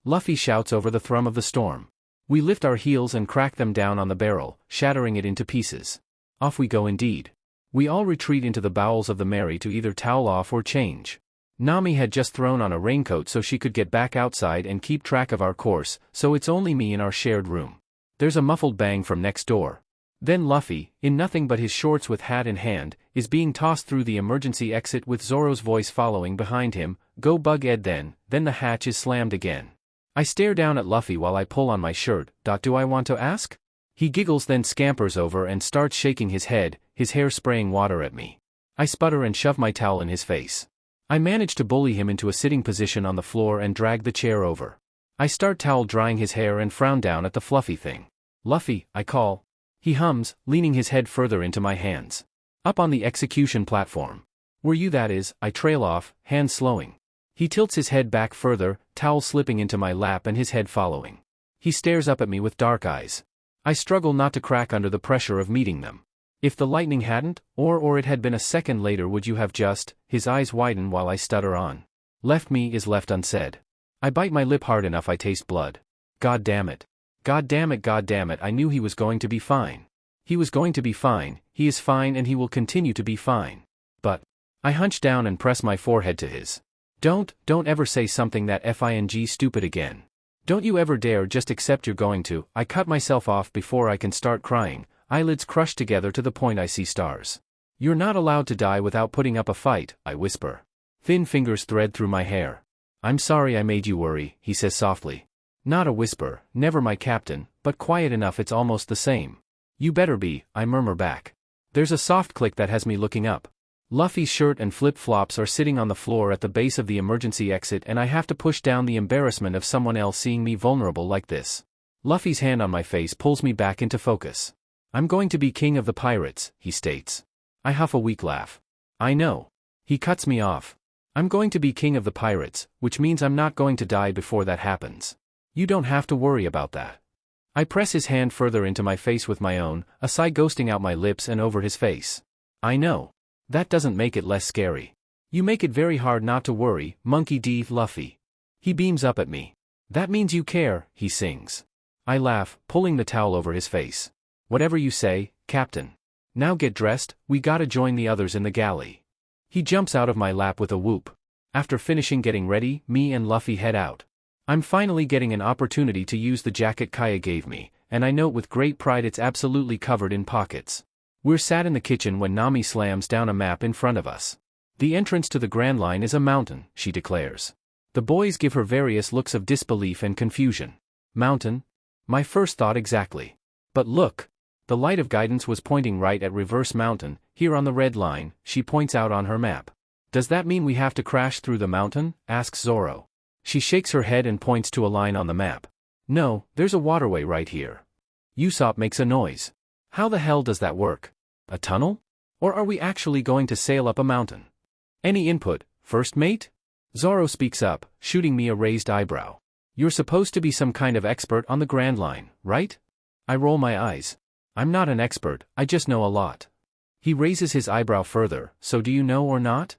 Luffy shouts over the thrum of the storm. We lift our heels and crack them down on the barrel, shattering it into pieces. Off we go indeed. We all retreat into the bowels of the Mary to either towel off or change. Nami had just thrown on a raincoat so she could get back outside and keep track of our course, so it's only me in our shared room. There's a muffled bang from next door. Then Luffy, in nothing but his shorts with hat in hand, is being tossed through the emergency exit with Zoro's voice following behind him, "Go Bug Ed then the hatch is slammed again." I stare down at Luffy while I pull on my shirt. Do I want to ask? He giggles then scampers over and starts shaking his head, his hair spraying water at me. I sputter and shove my towel in his face. I manage to bully him into a sitting position on the floor and drag the chair over. I start towel drying his hair and frown down at the fluffy thing. "Luffy," I call. He hums, leaning his head further into my hands. Up on the execution platform. "Were you that is," I trail off, hands slowing. He tilts his head back further, towel slipping into my lap and his head following. He stares up at me with dark eyes. I struggle not to crack under the pressure of meeting them. "If the lightning hadn't, or it had been a second later would you have just," his eyes widen while I stutter on. "Left me is left unsaid." I bite my lip hard enough I taste blood. God damn it. God damn it, God damn it, I knew he was going to be fine. He was going to be fine, he is fine and he will continue to be fine. But, I hunch down and press my forehead to his. Don't ever say something that FING stupid again. Don't you ever dare just accept you're going to." I cut myself off before I can start crying, eyelids crushed together to the point I see stars. "You're not allowed to die without putting up a fight," I whisper. Thin fingers thread through my hair. "I'm sorry I made you worry," he says softly. Not a whisper, never my captain, but quiet enough it's almost the same. "You better be," I murmur back. There's a soft click that has me looking up. Luffy's shirt and flip-flops are sitting on the floor at the base of the emergency exit and I have to push down the embarrassment of someone else seeing me vulnerable like this. Luffy's hand on my face pulls me back into focus. "I'm going to be king of the pirates," he states. I huff a weak laugh. "I know." He cuts me off. "I'm going to be king of the pirates, which means I'm not going to die before that happens. You don't have to worry about that." I press his hand further into my face with my own, a sigh ghosting out my lips and over his face. "I know. That doesn't make it less scary. You make it very hard not to worry, Monkey D. Luffy." He beams up at me. "That means you care," he sings. I laugh, pulling the towel over his face. "Whatever you say, Captain. Now get dressed, we gotta join the others in the galley." He jumps out of my lap with a whoop. After finishing getting ready, me and Luffy head out. I'm finally getting an opportunity to use the jacket Kaya gave me, and I note with great pride it's absolutely covered in pockets. We're sat in the kitchen when Nami slams down a map in front of us. "The entrance to the Grand Line is a mountain," she declares. The boys give her various looks of disbelief and confusion. "Mountain?" My first thought exactly. "But look. The light of guidance was pointing right at Reverse Mountain, here on the red line," she points out on her map. "Does that mean we have to crash through the mountain?" asks Zoro. She shakes her head and points to a line on the map. "No, there's a waterway right here." Usopp makes a noise. "How the hell does that work? A tunnel? Or are we actually going to sail up a mountain?" "Any input, first mate?" Zoro speaks up, shooting me a raised eyebrow. "You're supposed to be some kind of expert on the Grand Line, right?" I roll my eyes. "I'm not an expert, I just know a lot." He raises his eyebrow further. "So do you know or not?"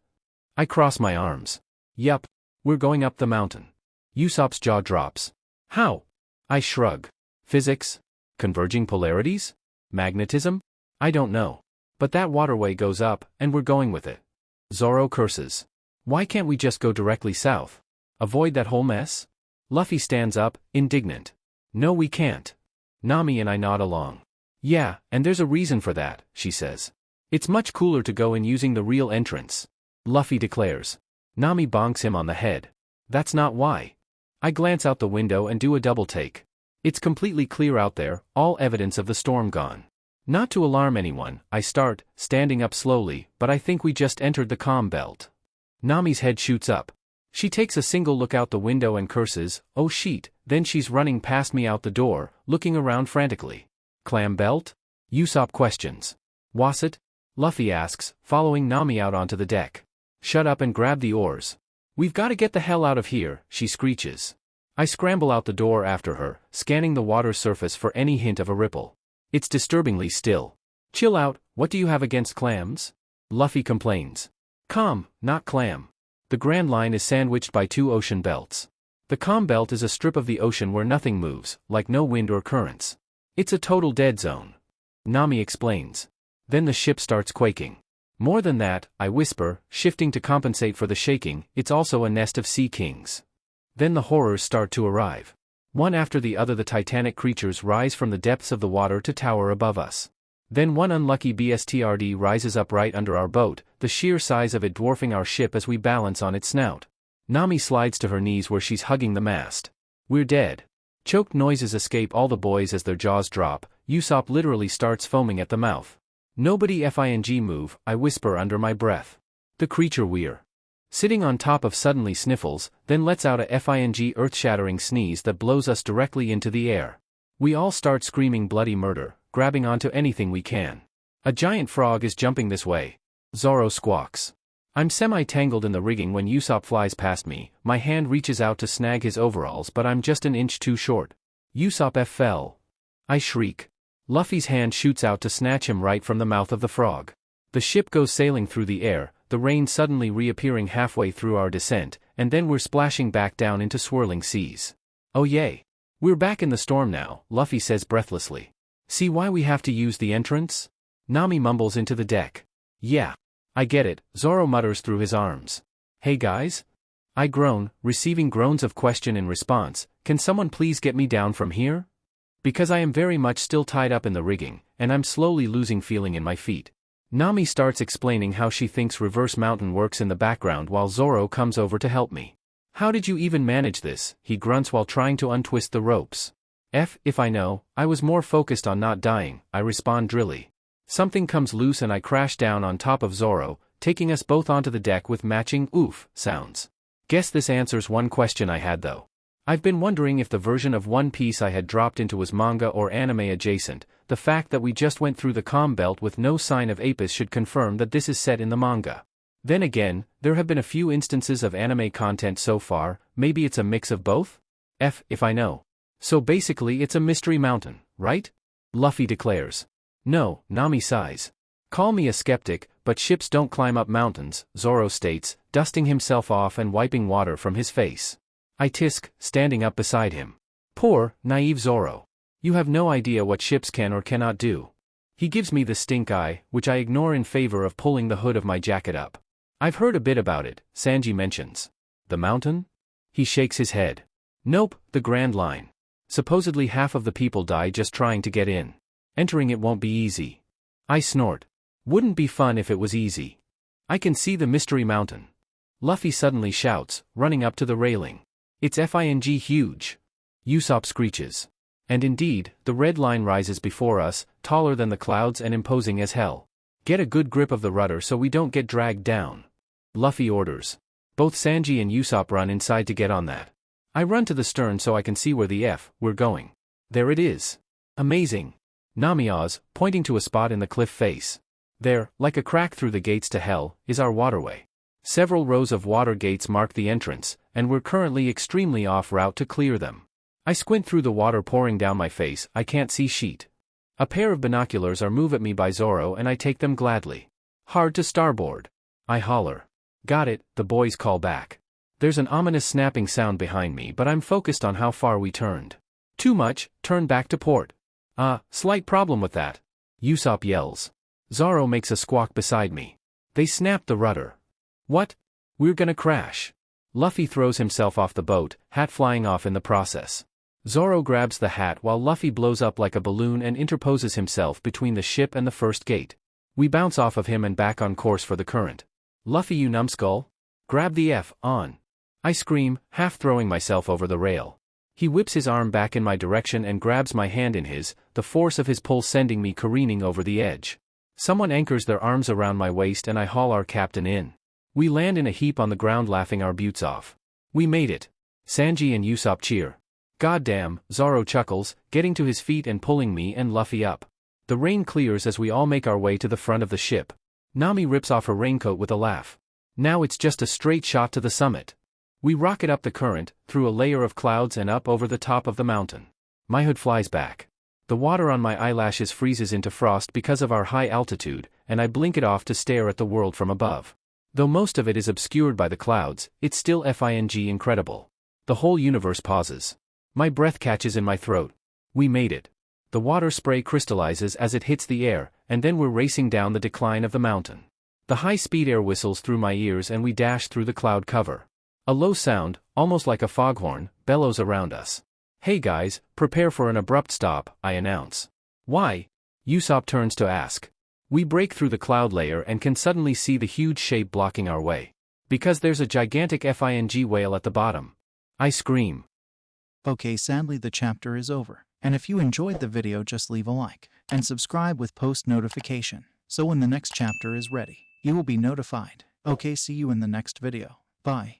I cross my arms. "Yup. We're going up the mountain." Usopp's jaw drops. "How?" I shrug. "Physics? Converging polarities? Magnetism? I don't know. But that waterway goes up, and we're going with it." Zoro curses. "Why can't we just go directly south? Avoid that whole mess?" Luffy stands up, indignant. "No we can't." Nami and I nod along. Yeah, and there's a reason for that, she says. It's much cooler to go in using the real entrance. Luffy declares. Nami bonks him on the head. That's not why. I glance out the window and do a double take. It's completely clear out there, all evidence of the storm gone. Not to alarm anyone, I start, standing up slowly, but I think we just entered the calm belt. Nami's head shoots up. She takes a single look out the window and curses, oh sheet, then she's running past me out the door, looking around frantically. Clam belt? Usopp questions. Was it? Luffy asks, following Nami out onto the deck. Shut up and grab the oars. We've got to get the hell out of here, she screeches. I scramble out the door after her, scanning the water surface for any hint of a ripple. It's disturbingly still. Chill out, what do you have against clams? Luffy complains. Calm, not clam. The Grand Line is sandwiched by two ocean belts. The calm belt is a strip of the ocean where nothing moves, like no wind or currents. It's a total dead zone. Nami explains. Then the ship starts quaking. More than that, I whisper, shifting to compensate for the shaking, it's also a nest of sea kings. Then the horrors start to arrive. One after the other the titanic creatures rise from the depths of the water to tower above us. Then one unlucky BSTRD rises up right under our boat, the sheer size of it dwarfing our ship as we balance on its snout. Nami slides to her knees where she's hugging the mast. We're dead. Choked noises escape all the boys as their jaws drop. Usopp literally starts foaming at the mouth. Nobody fing move, I whisper under my breath. The creature we're sitting on top of suddenly sniffles, then lets out a fing earth-shattering sneeze that blows us directly into the air. We all start screaming bloody murder, grabbing onto anything we can. A giant frog is jumping this way. Zoro squawks. I'm semi-tangled in the rigging when Usopp flies past me, my hand reaches out to snag his overalls but I'm just an inch too short. Usopp fell. I shriek. Luffy's hand shoots out to snatch him right from the mouth of the frog. The ship goes sailing through the air, the rain suddenly reappearing halfway through our descent, and then we're splashing back down into swirling seas. Oh yay. We're back in the storm now, Luffy says breathlessly. See why we have to use the entrance? Nami mumbles into the deck. Yeah. I get it, Zoro mutters through his arms. Hey guys? I groan, receiving groans of question in response, can someone please get me down from here? Because I am very much still tied up in the rigging, and I'm slowly losing feeling in my feet. Nami starts explaining how she thinks reverse mountain works in the background while Zoro comes over to help me. How did you even manage this? He grunts while trying to untwist the ropes. If I know, I was more focused on not dying, I respond drily. Something comes loose and I crash down on top of Zoro, taking us both onto the deck with matching oof sounds. Guess this answers one question I had though. I've been wondering if the version of One Piece I had dropped into was manga or anime adjacent. The fact that we just went through the calm belt with no sign of Apis should confirm that this is set in the manga. Then again, there have been a few instances of anime content so far, maybe it's a mix of both? If I know. So basically it's a mystery mountain, right? Luffy declares. No, Nami sighs. Call me a skeptic, but ships don't climb up mountains, Zoro states, dusting himself off and wiping water from his face. I tisk, standing up beside him. Poor, naive Zoro. You have no idea what ships can or cannot do. He gives me the stink eye, which I ignore in favor of pulling the hood of my jacket up. I've heard a bit about it, Sanji mentions. The mountain? He shakes his head. Nope, the Grand Line. Supposedly half of the people die just trying to get in. Entering it won't be easy. I snort. Wouldn't be fun if it was easy. I can see the mystery mountain. Luffy suddenly shouts, running up to the railing. It's fing huge. Usopp screeches. And indeed, the red line rises before us, taller than the clouds and imposing as hell. Get a good grip of the rudder so we don't get dragged down. Luffy orders. Both Sanji and Usopp run inside to get on that. I run to the stern so I can see where we're going. There it is. Amazing. Nami awes, pointing to a spot in the cliff face. There, like a crack through the gates to hell, is our waterway. Several rows of water gates mark the entrance, and we're currently extremely off route to clear them. I squint through the water pouring down my face, I can't see sheet. A pair of binoculars are moved at me by Zoro and I take them gladly. Hard to starboard. I holler. Got it, the boys call back. There's an ominous snapping sound behind me but I'm focused on how far we turned. Too much, turn back to port. Slight problem with that. Usopp yells. Zoro makes a squawk beside me. They snapped the rudder. What? We're gonna crash. Luffy throws himself off the boat, hat flying off in the process. Zoro grabs the hat while Luffy blows up like a balloon and interposes himself between the ship and the first gate. We bounce off of him and back on course for the current. Luffy, you numbskull? Grab the F on. I scream, half throwing myself over the rail. He whips his arm back in my direction and grabs my hand in his, the force of his pull sending me careening over the edge. Someone anchors their arms around my waist and I haul our captain in. We land in a heap on the ground laughing our butts off. We made it. Sanji and Usopp cheer. Goddamn, Zoro chuckles, getting to his feet and pulling me and Luffy up. The rain clears as we all make our way to the front of the ship. Nami rips off her raincoat with a laugh. Now it's just a straight shot to the summit. We rocket up the current, through a layer of clouds and up over the top of the mountain. My hood flies back. The water on my eyelashes freezes into frost because of our high altitude, and I blink it off to stare at the world from above. Though most of it is obscured by the clouds, it's still incredible. The whole universe pauses. My breath catches in my throat. We made it. The water spray crystallizes as it hits the air, and then we're racing down the decline of the mountain. The high-speed air whistles through my ears and we dash through the cloud cover. A low sound, almost like a foghorn, bellows around us. Hey guys, prepare for an abrupt stop, I announce. Why? Usopp turns to ask. We break through the cloud layer and can suddenly see the huge shape blocking our way. Because there's a gigantic whale at the bottom. I scream. Okay, sadly the chapter is over, and if you enjoyed the video just leave a like, and subscribe with post notification, so when the next chapter is ready, you will be notified. Okay, see you in the next video. Bye.